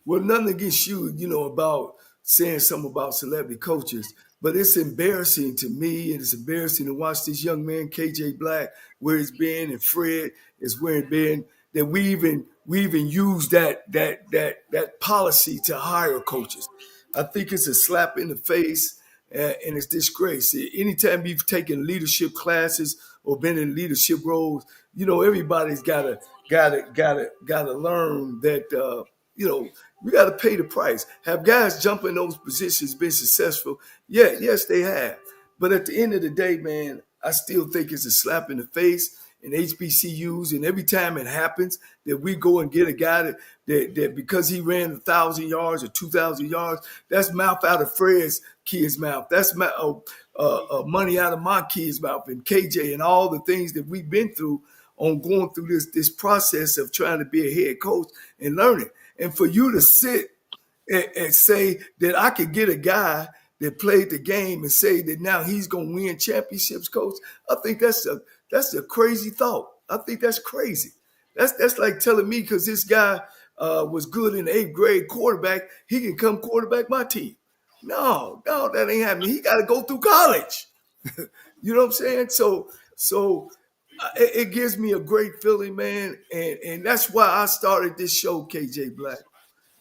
Well, nothing against you, about saying something about celebrity coaches, but it's embarrassing to me, and it's embarrassing to watch this young man, KJ Black, where he's been, and Fred is where he's been, that we even used that policy to hire coaches. I think it's a slap in the face, and it's disgrace. Anytime you've taken leadership classes or been in leadership roles, everybody's gotta learn that we got to pay the price. Have guys jump in those positions been successful? Yeah, yes, they have. But at the end of the day, man, I still think it's a slap in the face in HBCUs. And every time it happens that we go and get a guy that because he ran 1,000 yards or 2,000 yards, that's mouth out of Fred's kid's mouth. That's money out of my kid's mouth and KJ and all the things that we've been through on going through this process of trying to be a head coach and learning. And for you to sit and say that I could get a guy that played the game and say that now he's going to win championships, coach, I think that's a crazy thought. I think that's crazy. That's like telling me because this guy was good in the 8th grade quarterback, he can come quarterback my team. No, that ain't happening. He got to go through college. You know what I'm saying? So it gives me a great feeling, man, and that's why I started this show, KJ Black,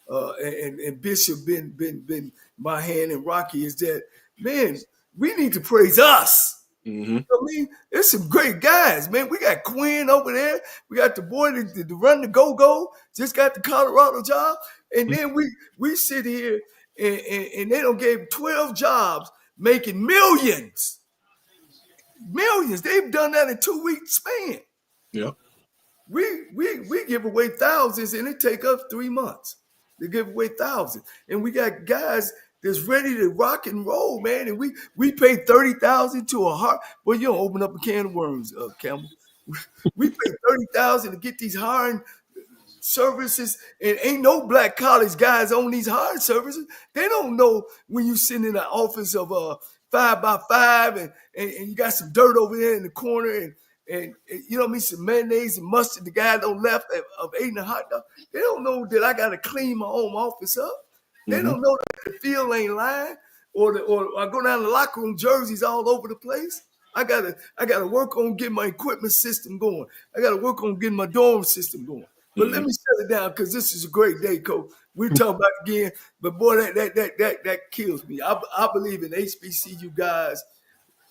and Bishop been my hand and Rocky. Is that, man? We need to praise us. Mm-hmm. I mean, there's some great guys, man. We got Quinn over there. We got the boy to run the go-go. Just got the Colorado job, and then we sit here and they don't gave 12 jobs, making millions. Millions. They've done that in 2-week span. Yeah. We give away thousands and it take us 3 months to give away thousands. And we got guys that's ready to rock and roll, man. And we pay $30,000 to a heart. Well, you don't open up a can of worms, Campbell. We pay $30,000 to get these hiring services, and ain't no black college guys on these hiring services. They don't know when you sit in the office of 5x5 and you got some dirt over there in the corner and you know what I mean, some mayonnaise and mustard the guy don't left of eating a hot dog. They don't know that I got to clean my own office up. They don't know that the field ain't lying or I go down the locker room, jerseys all over the place. I gotta work on getting my equipment system going. I gotta work on getting my dorm system going. But let me shut it down because this is a great day, Coach. We'll talk about it again. But boy, that kills me. I believe in HBCU guys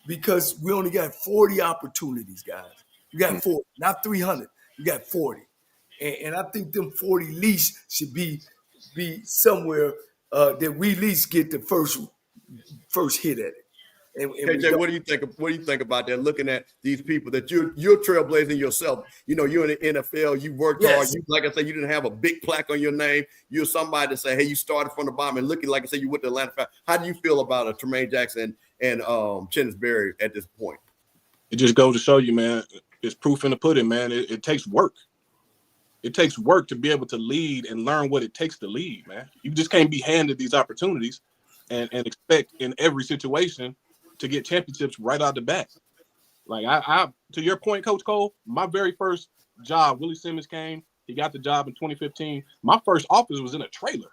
because we only got 40 opportunities, guys. We got 40, not 300. We got 40. And I think them 40 least should be somewhere that we at least get the first hit at it. And we KJ, don't. what do you think? What do you think about that? Looking at these people that you're trailblazing yourself. You know, you're in the NFL. You worked hard. Yes. You, like I said, you didn't have a big plaque on your name. You're somebody to say, hey, you started from the bottom and looking like I said, you went to Atlanta Falcons. How do you feel about Tremaine Jackson and Chennis Berry at this point? It just goes to show you, man. It's proof in the pudding, man. It takes work. It takes work to be able to lead and learn what it takes to lead, man. You just can't be handed these opportunities and expect in every situation to get championships right out the bat. Like I to your point, Coach Cole, my very first job, Willie Simmons came. He got the job in 2015. My first office was in a trailer.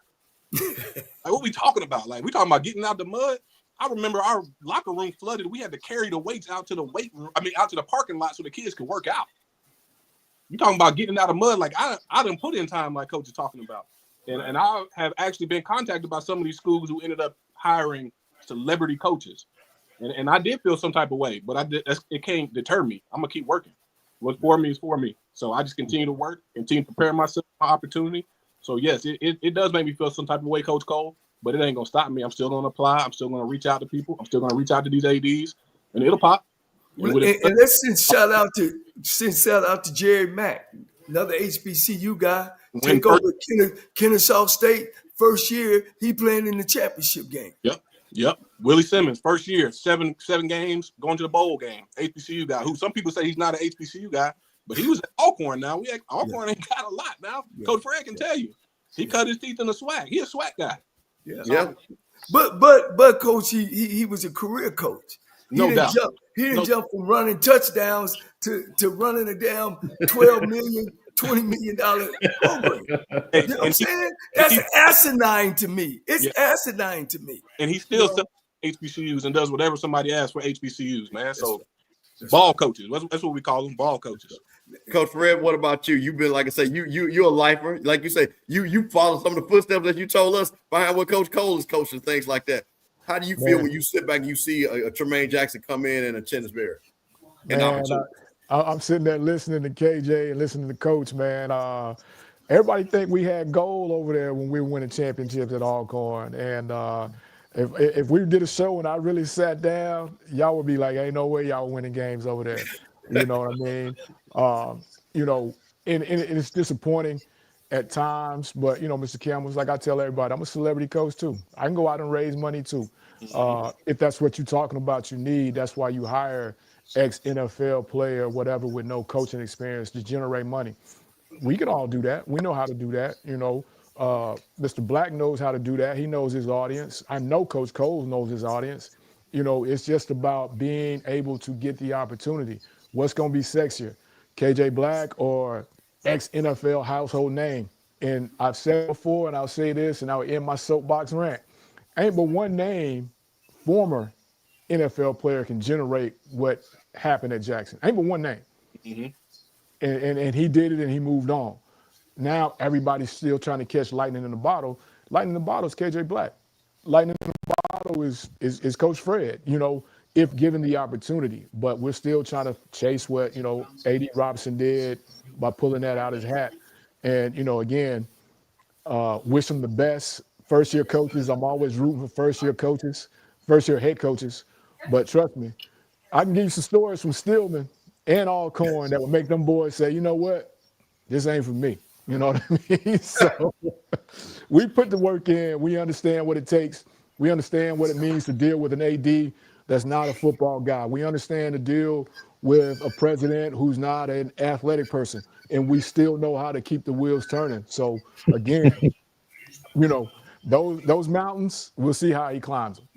Like, what we talking about? Like, we talking about getting out the mud. I remember our locker room flooded. We had to carry the weights out to the out to the parking lot so the kids could work out. You talking about getting out of mud? Like I didn't put in time, like Coach is talking about, and I have actually been contacted by some of these schools who ended up hiring celebrity coaches, and I did feel some type of way, but it can't deter me. I'm gonna keep working. What's for me is for me. So I just continue to work, continue to prepare myself for my opportunity. So yes, it does make me feel some type of way, Coach Cole, but it ain't gonna stop me. I'm still gonna apply. I'm still gonna reach out to people. I'm still gonna reach out to these ADs, and it'll pop. And let's send shout out to Jerry Mack, another HBCU guy. Take over Kennesaw State. First year, he playing in the championship game. Yep. Willie Simmons, first year, seven games, going to the bowl game. HBCU guy, who some people say he's not an HBCU guy, but he was at Alcorn now. Alcorn ain't got a lot now. Yeah. Coach Fred can tell you. He cut his teeth in the SWAC. He a SWAC guy. Yeah. But Coach, he was a career coach. No doubt. He didn't jump from running touchdowns to running a damn $12 million, $20 million program. You know what I'm saying? That's asinine to me. It's asinine to me. And he still sells HBCUs and does whatever somebody asks for HBCUs, man. So ball coaches. That's what we call them, ball coaches. Coach Fred, what about you? You've been, like I said, you're a lifer. Like you say, you follow some of the footsteps that you told us behind what Coach Cole is coaching, things like that. How do you feel when you sit back and you see a Tremaine Jackson come in and a Chennis Berry? I'm sitting there listening to KJ and listening to Coach, man. Everybody think we had gold over there when we were winning championships at Alcorn. And if we did a show and I really sat down, y'all would be like, ain't no way y'all winning games over there. You know what I mean? And it's disappointing at times, but Mr. Campbell's like I tell everybody, I'm a celebrity coach too. I can go out and raise money too. If that's what you're talking about, you need. That's why you hire ex-NFL player, whatever, with no coaching experience to generate money. We can all do that. We know how to do that. Mr. Black knows how to do that. He knows his audience. I know Coach Cole knows his audience. It's just about being able to get the opportunity. What's going to be sexier, KJ Black or ex-NFL household name? And I've said before, and I'll say this, and I'll end my soapbox rant. Ain't but one name, former NFL player, can generate what happened at Jackson. Ain't but one name. Mm-hmm. And he did it and he moved on. Now everybody's still trying to catch lightning in the bottle. Lightning in the bottle is KJ Black. Lightning in the bottle is Coach Fred, if given the opportunity. But we're still trying to chase what, A.D. Robinson did by pulling that out of his hat. And, again, wish him the best. First-year coaches, I'm always rooting for first-year coaches, first-year head coaches. But trust me, I can give you some stories from Stillman and Alcorn that would make them boys say, you know what, this ain't for me. You know what I mean? So we put the work in. We understand what it takes. We understand what it means to deal with an AD that's not a football guy. We understand to deal with a president who's not an athletic person. And we still know how to keep the wheels turning. So, again, those mountains, we'll see how he climbs them.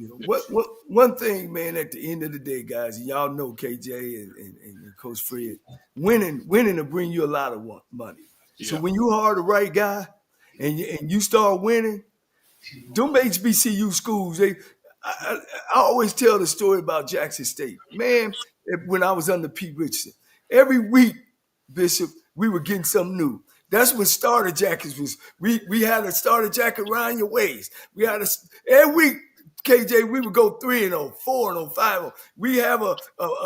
One thing, man, at the end of the day, guys, and y'all know KJ and Coach Fred, winning will bring you a lot of money. Yeah. So when you are the right guy and you start winning, them HBCU schools, I always tell the story about Jackson State. Man, when I was under Pete Richardson, every week, Bishop, we were getting something new. That's when starter jackets was. We had a starter jacket around your waist. We had every week, KJ, we would go 3-0, 4-0, 5-0. We have a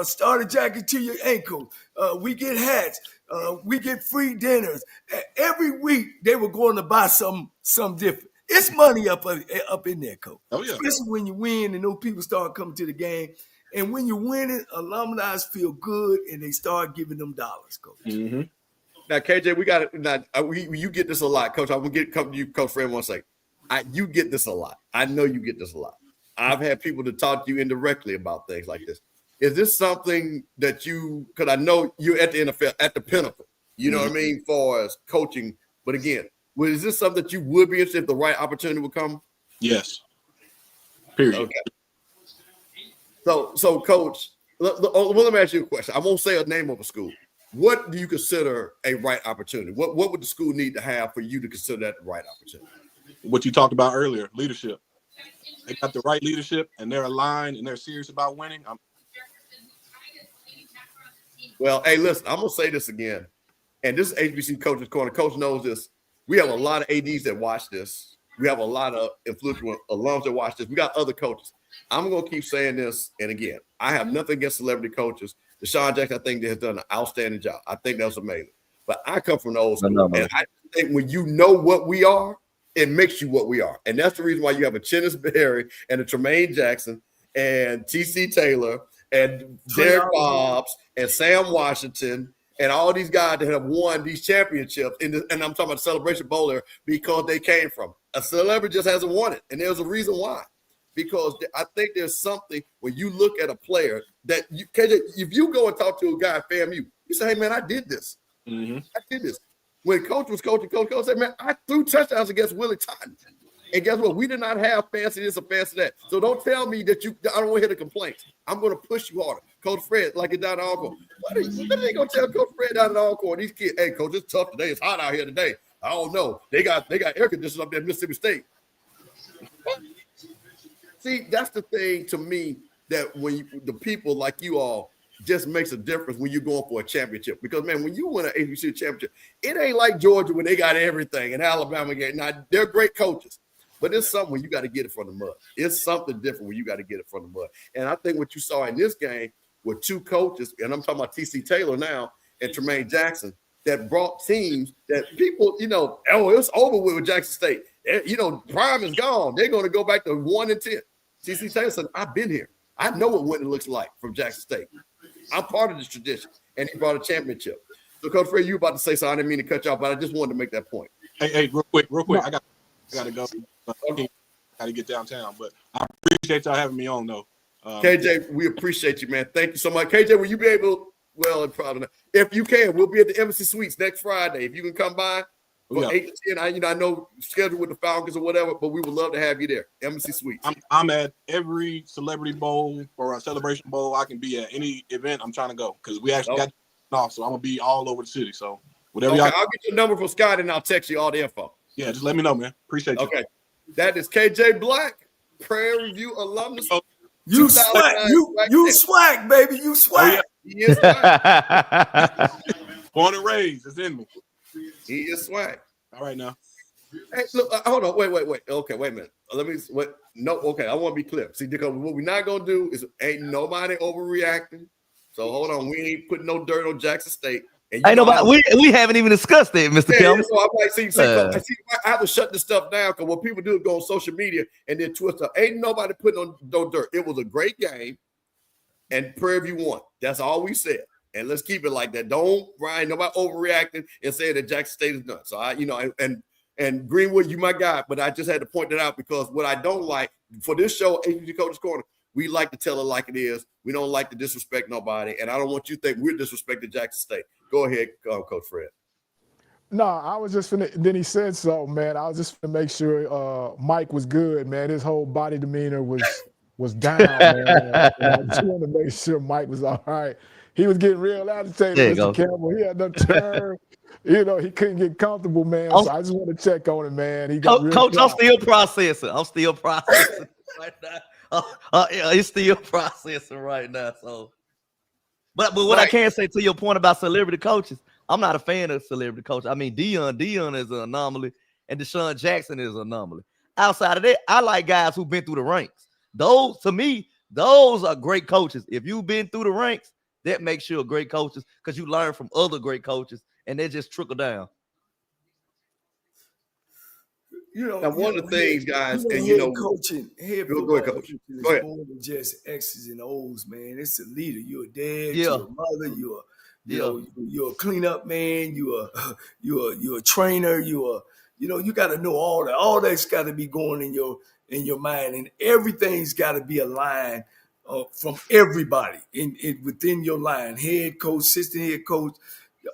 starter jacket to your ankle. We get hats. We get free dinners. Every week they were going to buy something different. It It's money up in there, Coach. Oh, yeah. Especially when you win and those people start coming to the game. And when you win it, alumni feel good and they start giving them dollars, Coach. Mm-hmm. Now, KJ, we got it. Now, you get this a lot, Coach. I'm gonna come to you, Coach Fred, one second. You get this a lot. I know you get this a lot. I've had people to talk to you indirectly about things like this. Is this something that you? Because I know you're at the NFL, at the pinnacle. You know what I mean, far as coaching. But again, is this something that you would be interested if the right opportunity would come? Yes. Period. Okay. So, Coach, let me ask you a question. I won't say a name of a school. What do you consider a right opportunity? What would the school need to have for you to consider that the right opportunity? What you talked about earlier, leadership. They got the right leadership, and they're aligned, and they're serious about winning. Well, hey, listen, I'm going to say this again. And this is HBCU Coach's Corner. Coach knows this. We have a lot of ADs that watch this. We have a lot of influential alums that watch this. We got other coaches. I'm going to keep saying this. And again, I have nothing against celebrity coaches. Deshaun Jackson, I think, has done an outstanding job. I think that was amazing. But I come from the old school. And I think when you know what we are, it makes you what we are. And that's the reason why you have a Chennis Berry and a Tremaine Jackson and T.C. Taylor and Derek Bobs and Sam Washington and all these guys that have won these championships. And I'm talking about Celebration Bowl era because they came from. A celebrity just hasn't won it. And there's a reason why. Because I think there's something when you look at a player that you can, if you go and talk to a guy at FAMU, you say, hey, man, I did this. Mm-hmm. I did this. When Coach was coaching, Coach said, man, I threw touchdowns against Willie Totten. And guess what? We did not have fancy this or fancy that. So don't tell me that I don't want to hear the complaints. I'm going to push you harder. Coach Fred, like it down at Alcorn. What are they going to tell Coach Fred down at Alcorn? These kids, hey, Coach, it's tough today. It's hot out here today. I don't know. They got air conditioners up there in Mississippi State. See, that's the thing to me that when the people like you all just makes a difference when you're going for a championship. Because, man, when you win an HBCU championship, it ain't like Georgia when they got everything and Alabama get. Now, they're great coaches, but it's something when you got to get it from the mud. It's something different when you got to get it from the mud. And I think what you saw in this game with two coaches, and I'm talking about T.C. Taylor now and Tremaine Jackson, that brought teams that people, it's over with Jackson State. Prime is gone. They're going to go back to 1-10. T.C. Taylor said, I've been here. I know what winning looks like from Jackson State. I'm part of this tradition. And he brought a championship. So, Coach Fred, you about to say something. I didn't mean to cut you off, but I just wanted to make that point. Hey, real quick. I got to go. I got to get downtown. But I appreciate y'all having me on, though. KJ, we appreciate you, man. Thank you so much. KJ, will you be able – well, probably not. If you can, we'll be at the Embassy Suites next Friday. If you can come by. For 8 to 10, I know scheduled with the Falcons or whatever, but we would love to have you there. Embassy Suites. I'm at every celebrity bowl or a celebration bowl I can be at. Any event I'm trying to go because we actually got off, so I'm gonna be all over the city. So whatever y'all. I'll get your number from Scott and I'll text you all the info. Yeah, just let me know, man. Appreciate you. Okay, that is KJ Black, Prairie View alumnus. You SWAC, you SWAC, baby, you SWAC. Oh, yeah. He is SWAC. Born and raised, it's in me. He is SWAC. All right now. Hey, look, hold on. Wait. Okay, wait a minute. Let me. What? No. Okay, I want to be clear. See, because what we're not gonna do is ain't nobody overreacting. So hold on. We ain't putting no dirt on Jackson State. And ain't nobody. We haven't even discussed it, Mr. Campbell. So I'm like, see, I have to shut this stuff down because what people do is go on social media and then twist up. Ain't nobody putting on no dirt. It was a great game, and Prairie View won. That's all we said. And let's keep it like that. Don't, Ryan, nobody overreacting and saying that Jackson State is done. So and Greenwood, you my guy, but I just had to point that out because what I don't like for this show, HBCU Coach's Corner, we like to tell it like it is. We don't like to disrespect nobody. And I don't want you to think we're disrespecting Jackson State. Go ahead, Coach Fred. No, I was just finna, then he said so, man. I was just finna make sure Mike was good, man. His whole body demeanor was down, man. I just wanted to make sure Mike was all right. He was getting real agitated, Mr. Campbell. He had no turn. He couldn't get comfortable, man. So I just want to check on him, man. He got Coach, I'm still processing. right now. He's still processing right now. So, but what I can say to your point about celebrity coaches, I'm not a fan of celebrity coaches. I mean, Dion is an anomaly, and Deshaun Jackson is an anomaly. Outside of that, I like guys who've been through the ranks. Those, to me, those are great coaches. If you've been through the ranks, that makes you a great coach because you learn from other great coaches and they just trickle down. Now, one of the things, guys, and head coaching, head go football ahead, Coach. coaching is Go ahead. more than just X's and O's, man. It's a leader. You're a dad. Yeah. You're a mother. You're a cleanup man. You're a trainer. You got to know all that. All that's got to be going in your mind, and everything's got to be aligned from everybody within your line, head coach, assistant head coach,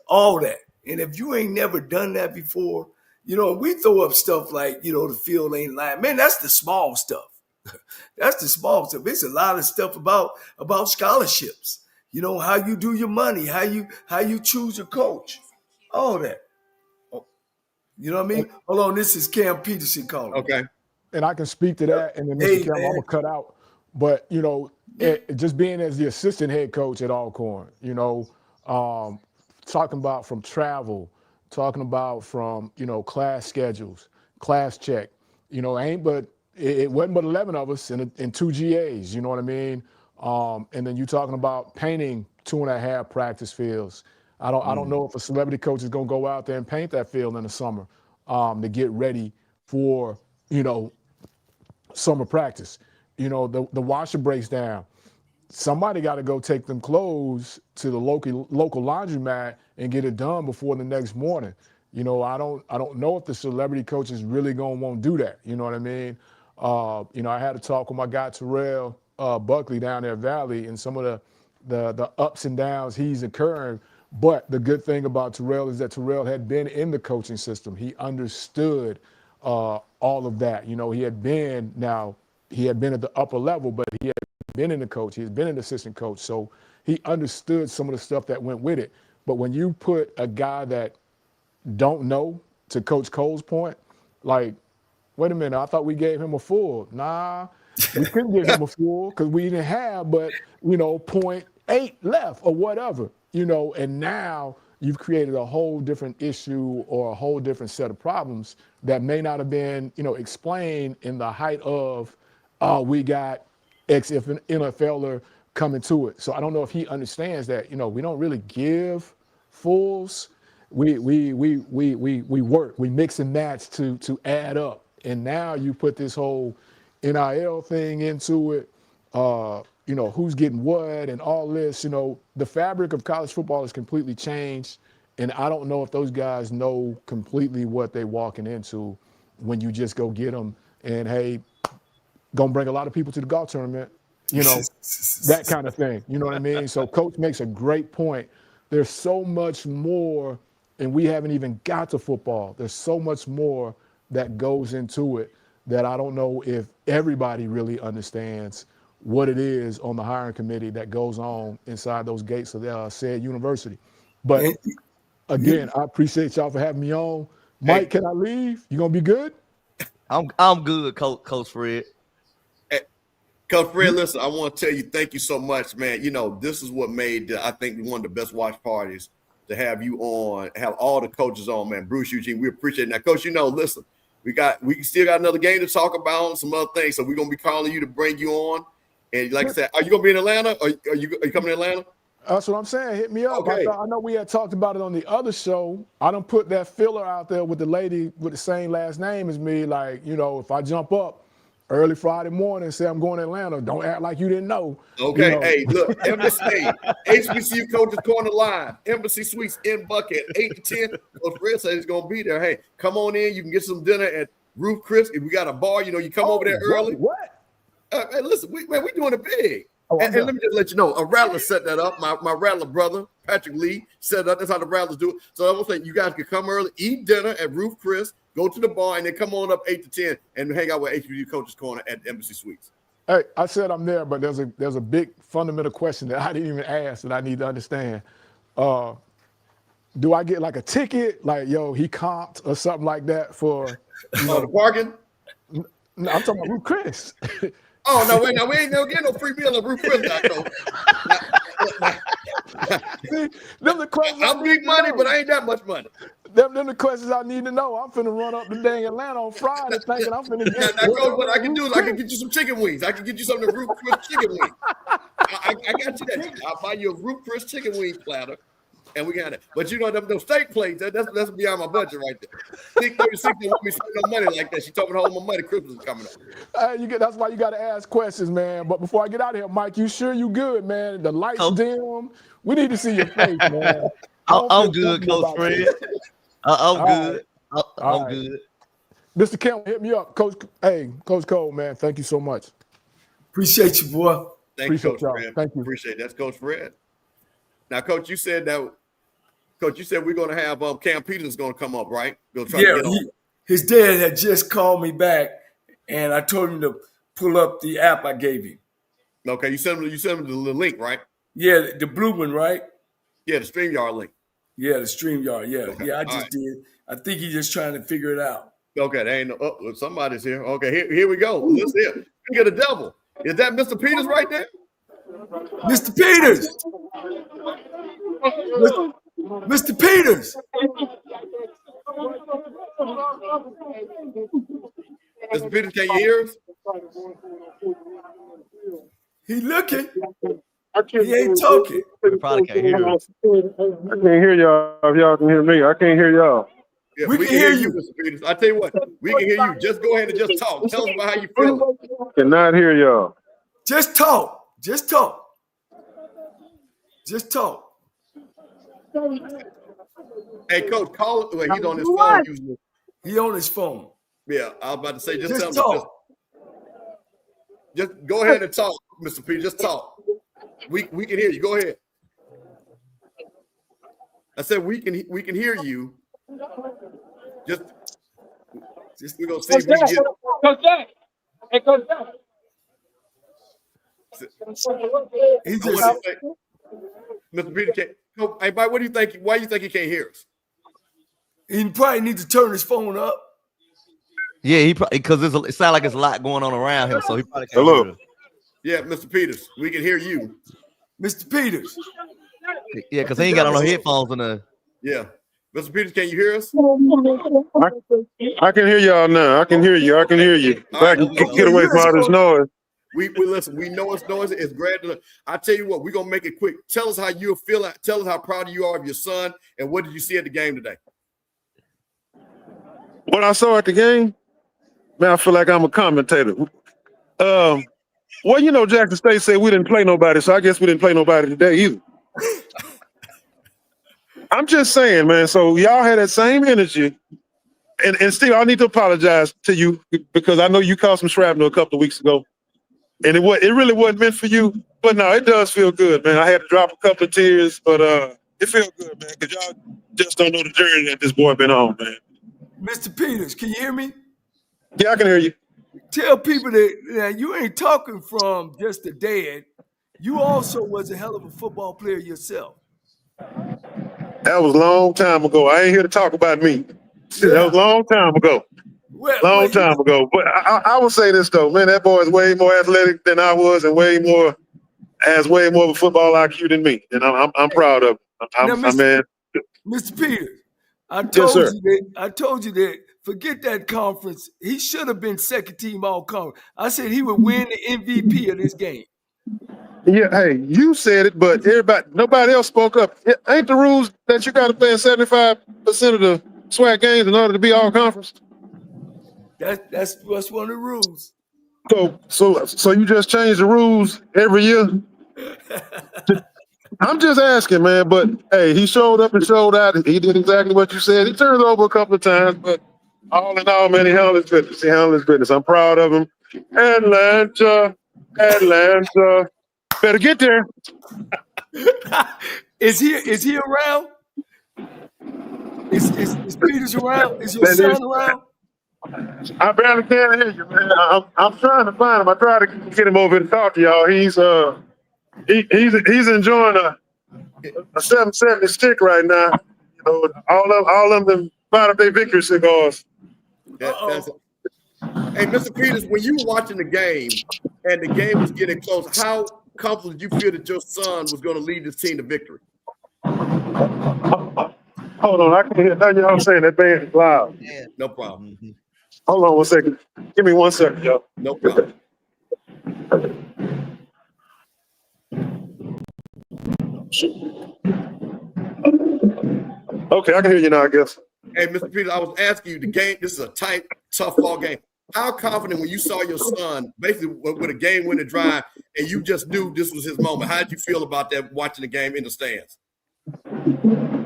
all that. And if you ain't never done that before, we throw up stuff like, the field ain't lying. Man, that's the small stuff. That's the small stuff. It's a lot of stuff about scholarships. How you do your money, how you choose your coach, all that. You know what I mean? Hold on, this is Cam Peterson calling. Okay. And I can speak to that, and then Mr. Campbell, I'm gonna cut out. But just being as the assistant head coach at Alcorn, talking about from travel, talking about from class schedules, class check, it wasn't but 11 of us in 2 GAs. You know what I mean? And then you talking about painting 2.5 practice fields. I don't know if a celebrity coach is gonna go out there and paint that field in the summer to get ready for summer practice. The washer breaks down. Somebody got to go take them clothes to the local laundromat and get it done before the next morning. I don't know if the celebrity coach is really gonna want to do that. You know what I mean? I had a talk with my guy Terrell Buckley down there at Valley, and some of the ups and downs he's incurring. But the good thing about Terrell is that Terrell had been in the coaching system. He understood all of that. He had been at the upper level, but he had been in the coach. He's been an assistant coach. So he understood some of the stuff that went with it. But when you put a guy that don't know, to Coach Cole's point, like, wait a minute, I thought we gave him a full. Nah, we couldn't give him a full because we didn't have but, 0.8 left or whatever, and now you've created a whole different issue or a whole different set of problems that may not have been, explained in the height of, we got X if an NFLer coming to it. So I don't know if he understands that, we don't really give fulls. We work, we mix and match to add up. And now you put this whole NIL thing into it, who's getting what and all this, the fabric of college football has completely changed. And I don't know if those guys know completely what they're walking into when you just go get them and, hey, gonna bring a lot of people to the golf tournament, that kind of thing. You know what I mean? So Coach makes a great point. There's so much more, and we haven't even got to football. There's so much more that goes into it that I don't know if everybody really understands what it is on the hiring committee that goes on inside those gates of said university. But again, I appreciate y'all for having me on. Mike, can I leave? You gonna be good? I'm good, Coach Fred. Coach Fred, listen, I want to tell you, thank you so much, man. This is what made, I think, one of the best watch parties to have you on, have all the coaches on, man. Bruce, Eugene, we appreciate it. Now, Coach, listen, we still got another game to talk about and some other things, so we're going to be calling you to bring you on. And like I said, are you going to be in Atlanta? Are you coming to Atlanta? That's what I'm saying. Hit me up. Okay. I know we had talked about it on the other show. I done put that filler out there with the lady with the same last name as me. Like, if I jump up early Friday morning and say I'm going to Atlanta, don't act like you didn't know. Okay. Hey, look, Embassy, HBCU Coaches Corner Live, Embassy Suites in Buckhead, 8 to 10. Coach Fred said he's going to be there. Hey, come on in. You can get some dinner at Roof Chris. If we got a bar, you come over there early. What? Hey, listen, we doing it big. And let me just let you know, a Rattler set that up. My Rattler brother, Patrick Lee, set it up. That's how the Rattlers do it. So I was saying, you guys can come early, eat dinner at Roof Chris, go to the bar, and then come on up 8 to 10 and hang out with HBCU Coaches Corner at Embassy Suites. Hey, I said I'm there, but there's a big fundamental question that I didn't even ask that I need to understand. Do I get like a ticket, like, he comped or something like that for the parking? No, I'm talking about Roof Chris. Oh, no, wait, no, we ain't getting no free meal at Roof Chris. See, them the questions. I'm big money, but I ain't that much money. Them the questions I need to know. I'm finna run up the dang Atlanta on Friday thinking I'm finna get. Coach, what I can do is I can get you some chicken wings. I can get you some of the Roof Chris chicken wings. I got you that. I'll buy you a Roof Chris chicken wing platter. And we got it. But you know, those steak plates, that's beyond my budget right there. 636 don't want me spending no money like that. She told me to hold my money. Christmas is coming up. That's why you got to ask questions, man. But before I get out of here, Mike, you sure you good, man? The lights dim. We need to see your face, man. I'm good, Coach Fred. I'm good. I'm good. Mr. Campbell, hit me up. Coach, hey, Coach Cole, man, thank you so much. Appreciate you, boy. Thank you, Coach Fred. Thank you. Appreciate it. That's Coach Fred. Now, Coach, you said we're going to have Cam Peterson going to come up, right? His dad had just called me back, and I told him to pull up the app I gave him. Okay, you sent him the link, right? Yeah, the blue one, right? Yeah, the StreamYard link. Yeah, the StreamYard. Yeah, okay. Yeah, I just did. I think he's just trying to figure it out. Okay, there ain't no. Somebody's here. Okay, here we go. Let's hear. We get a devil. Is that Mr. Peters right there? Mr. Peters. Mr. Peters. Mr. Peters, can you hear us? He looking. He ain't talking. We probably can't hear us. I can't hear y'all if y'all can hear me. I can't hear y'all. Yeah, we can hear you, Mr. Peters. I tell you what, we can hear you. Just go ahead and just talk. Tell us about how you feel. Cannot hear y'all. Just talk. Just talk. Just talk. Hey, Coach, call it. Wait, he's on his phone. Usually. He on his phone. Yeah, I was about to say, just tell talk. him. Just go ahead and talk, Mr. Peters. Just talk. We can hear you. Go ahead. I said we can hear you. Just we're gonna see if we can get Coach Jack. Hey, Coach Jack. Mr. Peter, hey, Mike, what do you think? Why do you think he can't hear us? He probably needs to turn his phone up. Yeah, he probably because it sounds like there's a lot going on around him, so he probably can't hear us. Yeah, Mr. Peters, we can hear you. Mr. Peters. Yeah, because he ain't got on no headphones in the. Yeah. Mr. Peters, can you hear us? I can hear y'all now. I can hear you. I can hear you. I can get away from all this noise. We listen. We know it's noisy. It's great. I tell you what, we're gonna make it quick. Tell us how you feel. Tell us how proud you are of your son, and what did you see at the game today? What I saw at the game, man, I feel like I'm a commentator. Well, you know, Jackson State said we didn't play nobody, so I guess we didn't play nobody today either. I'm just saying, man. So y'all had that same energy, and Steve, I need to apologize to you because I know you caught some shrapnel a couple of weeks ago, and it really wasn't meant for you. But no, it does feel good, man. I had to drop a couple of tears, but it feels good, man, because y'all just don't know the journey that this boy been on, man. Mr. Peters, can you hear me? Yeah, I can hear you. Tell people that you ain't talking from just the dead. You also was a hell of a football player yourself. That was a long time ago. I ain't here to talk about me. Yeah. That was a long time ago. Long time ago. But I will say this, though, man, that boy is way more athletic than I was and has way more of a football IQ than me. And I'm proud of him. Mr. Peters, I told you that forget that conference. He should have been second team all conference. I said he would win the MVP of this game. Yeah, hey, you said it, but nobody else spoke up. Ain't the rules that you got to play in 75% of the SWAC games in order to be all conference? That's one of the rules. So you just change the rules every year? I'm just asking, man. But hey, he showed up and showed out. He did exactly what you said. He turned over a couple of times, but all in all, man, he handled his business. I'm proud of him. Atlanta. Better get there. Is he around? Is Peters around? Is your son around? I barely can hear you, man. I'm trying to find him. I tried to get him over to talk to y'all. He's enjoying a 770 stick right now. You know, all of them bottom day victory cigars. Hey, Mr. Peters, when you were watching the game and the game was getting close, how comfortable did you feel that your son was going to lead this team to victory? Hold on, I can hear none of y'all saying that band is loud. Yeah, no problem. Hold on 1 second. Give me 1 second, y'all. No problem. Okay, I can hear you now, I guess. Hey, Mr. Peters, I was asking you the game. This is a tight, tough ball game. How confident when you saw your son basically with a game-winning drive and you just knew this was his moment? How did you feel about that watching the game in the stands?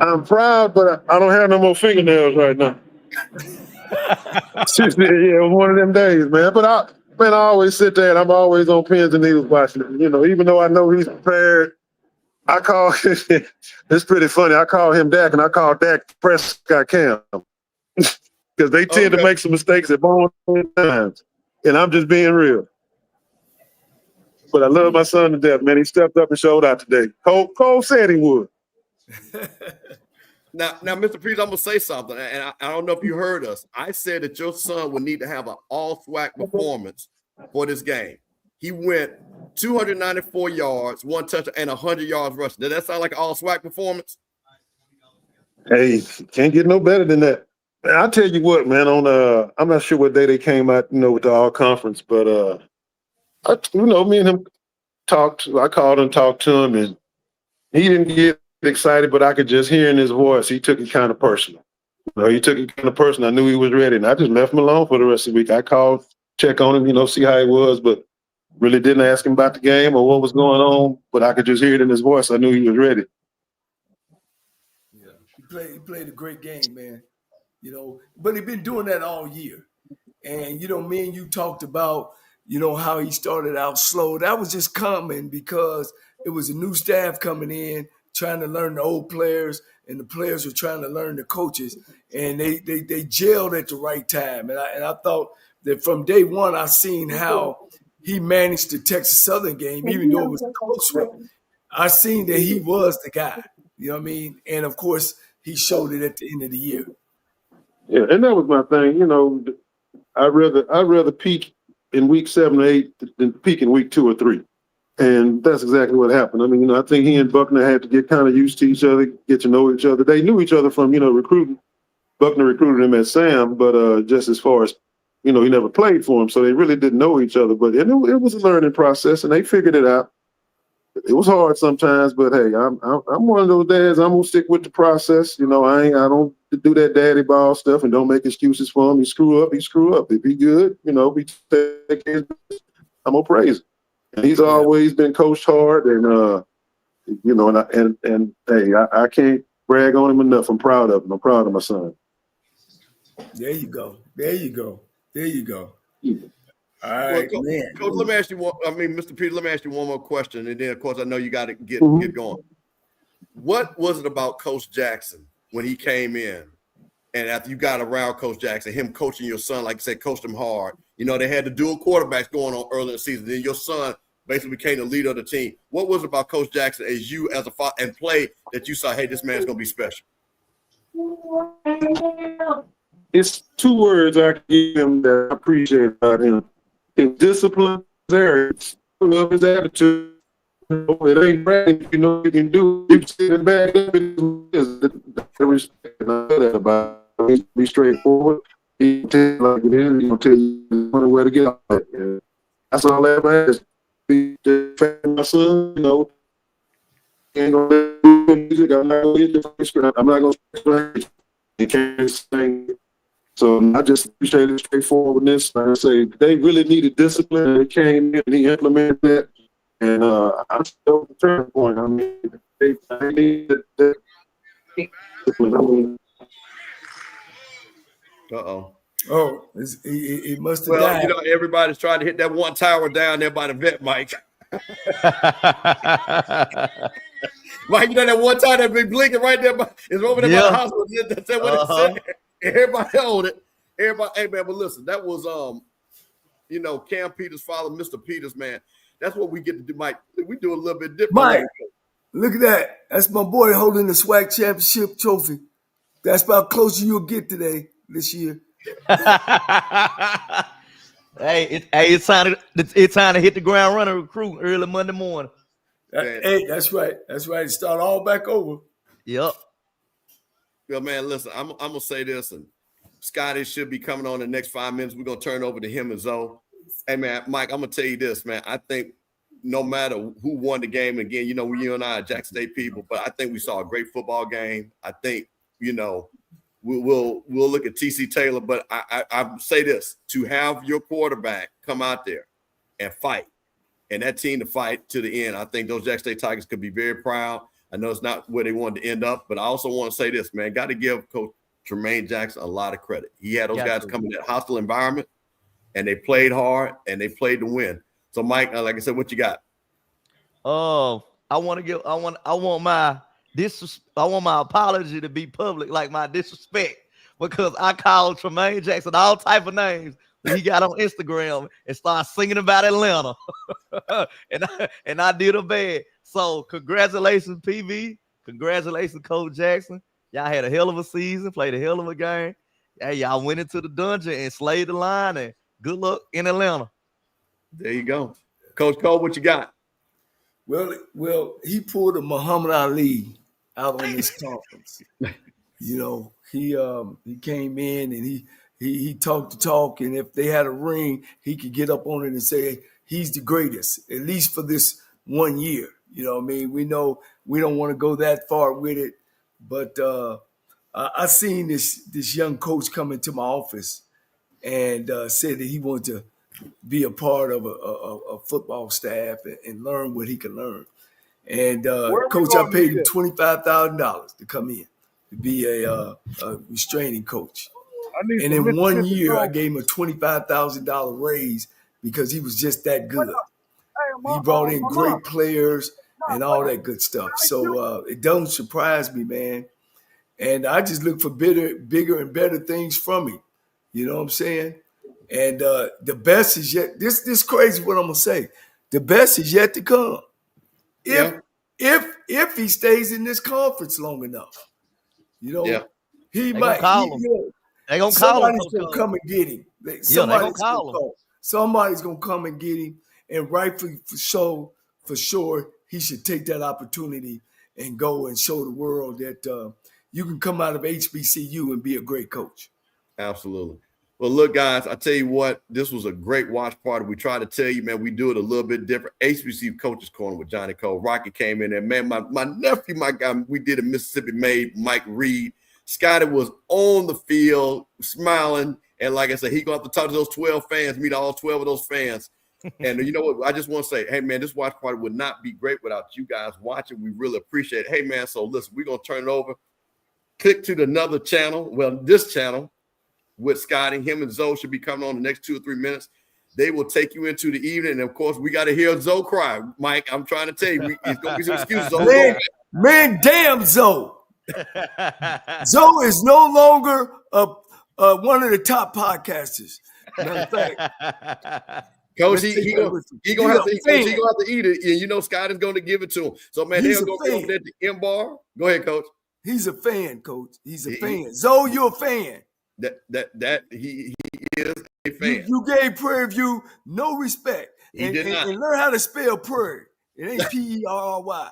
I'm proud, but I don't have no more fingernails right now. Yeah, it was one of them days, man. But I always sit there and I'm always on pins and needles watching it. You know, even though I know he's prepared, I call it's pretty funny. I call him Dak and I call Dak Prescott Cam. Because they tend to make some mistakes at both times. And I'm just being real. But I love my son to death, man. He stepped up and showed out today. Cole said he would. Now, Mr. Peters, I'm gonna say something, and I don't know if you heard us. I said that your son would need to have an all SWAC performance for this game. He went 294 yards, 1 touchdown, and 100 yards rushing. Does that sound like an all SWAC performance? Hey, can't get no better than that. I'll tell you what, man, I'm not sure what day they came out, with the all conference, but me and him talked. I called and talked to him, and he didn't get excited, but I could just hear in his voice, he took it kind of personal. He took it kind of personal. I knew he was ready, and I just left him alone for the rest of the week. I called, check on him, see how he was, but really didn't ask him about the game or what was going on, but I could just hear it in his voice. I knew he was ready. Yeah, he played a great game, man. But he's been doing that all year. And, me and you talked about, how he started out slow. That was just coming because it was a new staff coming in, trying to learn the old players, and the players were trying to learn the coaches. And they gelled at the right time. And I thought that from day one, I seen how he managed the Texas Southern game, even though it was a close one. I seen that he was the guy. You know what I mean? And, of course, he showed it at the end of the year. Yeah, and that was my thing. I'd rather peak in week 7 or 8 than peak in week 2 or 3. And that's exactly what happened. I mean, I think he and Buckner had to get kind of used to each other, get to know each other. They knew each other from, recruiting. Buckner recruited him at Sam, but just as far as, he never played for him, so they really didn't know each other. But it was a learning process, and they figured it out. It was hard sometimes, but hey, I'm one of those dads. I'm gonna stick with the process. I don't do that daddy ball stuff and don't make excuses for him. He screw up. If he good, we take his, I'm gonna praise him. And he's always been coached hard, and and hey, I can't brag on him enough. I'm proud of him. I'm proud of my son. There you go. All right, well, man. Coach, let me ask you Mr. Peters, let me ask you one more question, and then of course I know you got to get going. What was it about Coach Jackson when he came in, and after you got around Coach Jackson, him coaching your son, like you said, coached him hard. They had the dual quarterbacks going on early in the season. Then your son basically became the leader of the team. What was it about Coach Jackson as you as a father and play that you saw, hey, this man's gonna be special? It's 2 words I give him that I appreciate about him. His discipline, his attitude. It ain't bragging, you can do. You sit and back up. I respect and I know that about him. Be straightforward. He tell you like it is. He'll tell you where to get out. That's all I ever ask. Be my son, ain't gonna do music. I'm not gonna get the script. I'm not gonna you can't sing. So I just appreciate his straightforwardness. Like I say, they really needed discipline, and he came in and he implemented that. And I'm still at the turning point. I mean, they needed that discipline. Oh, it must have died. Everybody's trying to hit that one tower down there by the vet, Mike. Mike, that one tower that been blinking right there, it's over there by the hospital. That's what it said. Everybody owned it. Everybody, hey man, but listen, that was Cam Peters' father, Mr. Peters, man. That's what we get to do, Mike. We do a little bit different. Mike, look at that. That's my boy holding the SWAC Championship trophy. That's about close you'll get this year. It's time to hit the ground running recruit early Monday morning. Hey, that's right. Start all back over. Yep. Well, man, listen, I'm gonna say this, and Scotty should be coming on the next 5 minutes. We're gonna turn over to him and Zoe. Hey, man, Mike, I'm gonna tell you this, man. I think no matter who won the game, again, you and I are Jackson State people, but I think we saw a great football game. I think we'll look at TC Taylor. But I say this: to have your quarterback come out there and fight, and that team to fight to the end, I think those Jackson State Tigers could be very proud. I know it's not where they wanted to end up, but I also want to say this, man. Got to give Coach Tremaine Jackson a lot of credit. He had those guys come in that hostile environment, and they played hard and they played to win. So, Mike, like I said, what you got? I want my apology to be public, like my disrespect, because I called Tremaine Jackson all type of names when he got on Instagram and started singing about Atlanta, and I did a bad. So congratulations, PV. Congratulations, Coach Jackson. Y'all had a hell of a season, played a hell of a game. Hey, y'all went into the dungeon and slayed the line, and good luck in Atlanta. There you go. Coach Cole, what you got? Well, he pulled a Muhammad Ali out on this conference. He came in and he talked the talk, and if they had a ring, he could get up on it and say he's the greatest, at least for this 1 year. You know what I mean? We know we don't want to go that far with it, but I seen this young coach come into my office and said that he wanted to be a part of a football staff and learn what he can learn. And Coach, I paid him $25,000 to come in to be a restraining coach. And in 1 year, I gave him a $25,000 raise because he was just that good. He brought in great players and all that good stuff. So it don't surprise me, man. And I just look for bigger and better things from him. You know what I'm saying? And the best is yet. This crazy what I'm gonna say. The best is yet to come. If he stays in this conference long enough, he they might. They gonna call him. Somebody's gonna come and get him. Somebody's gonna come and get him. And rightfully for sure, he should take that opportunity and go and show the world that you can come out of HBCU and be a great coach. Absolutely. Well, look, guys, I tell you what, this was a great watch party. We try to tell you, man, we do it a little bit different. HBCU Coaches Corner with Johnny Cole. Rocky came in there. Man, my nephew, my guy, we did a Mississippi made, Mike Reed. Scotty was on the field smiling. And like I said, he going to have to talk to those 12 fans, meet all 12 of those fans. And you know what? I just want to say, hey, man, this watch party would not be great without you guys watching. We really appreciate it. Hey, man, so listen, we're going to turn it over. Click to another channel. Well, this channel with Scotty. Him and Zoe should be coming on the next 2 or 3 minutes. They will take you into the evening. And, of course, we got to hear Zoe cry. Mike, I'm trying to tell you, it's going to be some excuses. Man, damn Zoe. Zoe is no longer one of the top podcasters. Matter of fact. Coach, he gonna have to eat it, and you know Scott is going to give it to him. So man, they're going to go over there at the M bar. Go ahead, Coach. He's a fan, Coach. He's a fan. Zoe, you're a fan. That he is a fan. You gave Prairie View no respect, and learn how to spell Prairie. It ain't P-E-R-R-Y.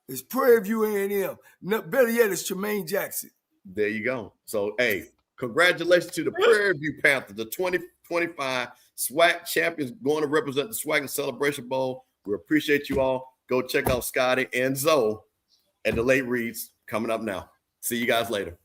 It's Prairie View A&M. No, better yet, it's Tremaine Jackson. There you go. So hey, congratulations to the Prairie View Panthers, the 2025 SWAC champions, going to represent the SWAC and Celebration Bowl. We appreciate you all. Go check out Scotty and Zoe and the late reads coming up now. See you guys later.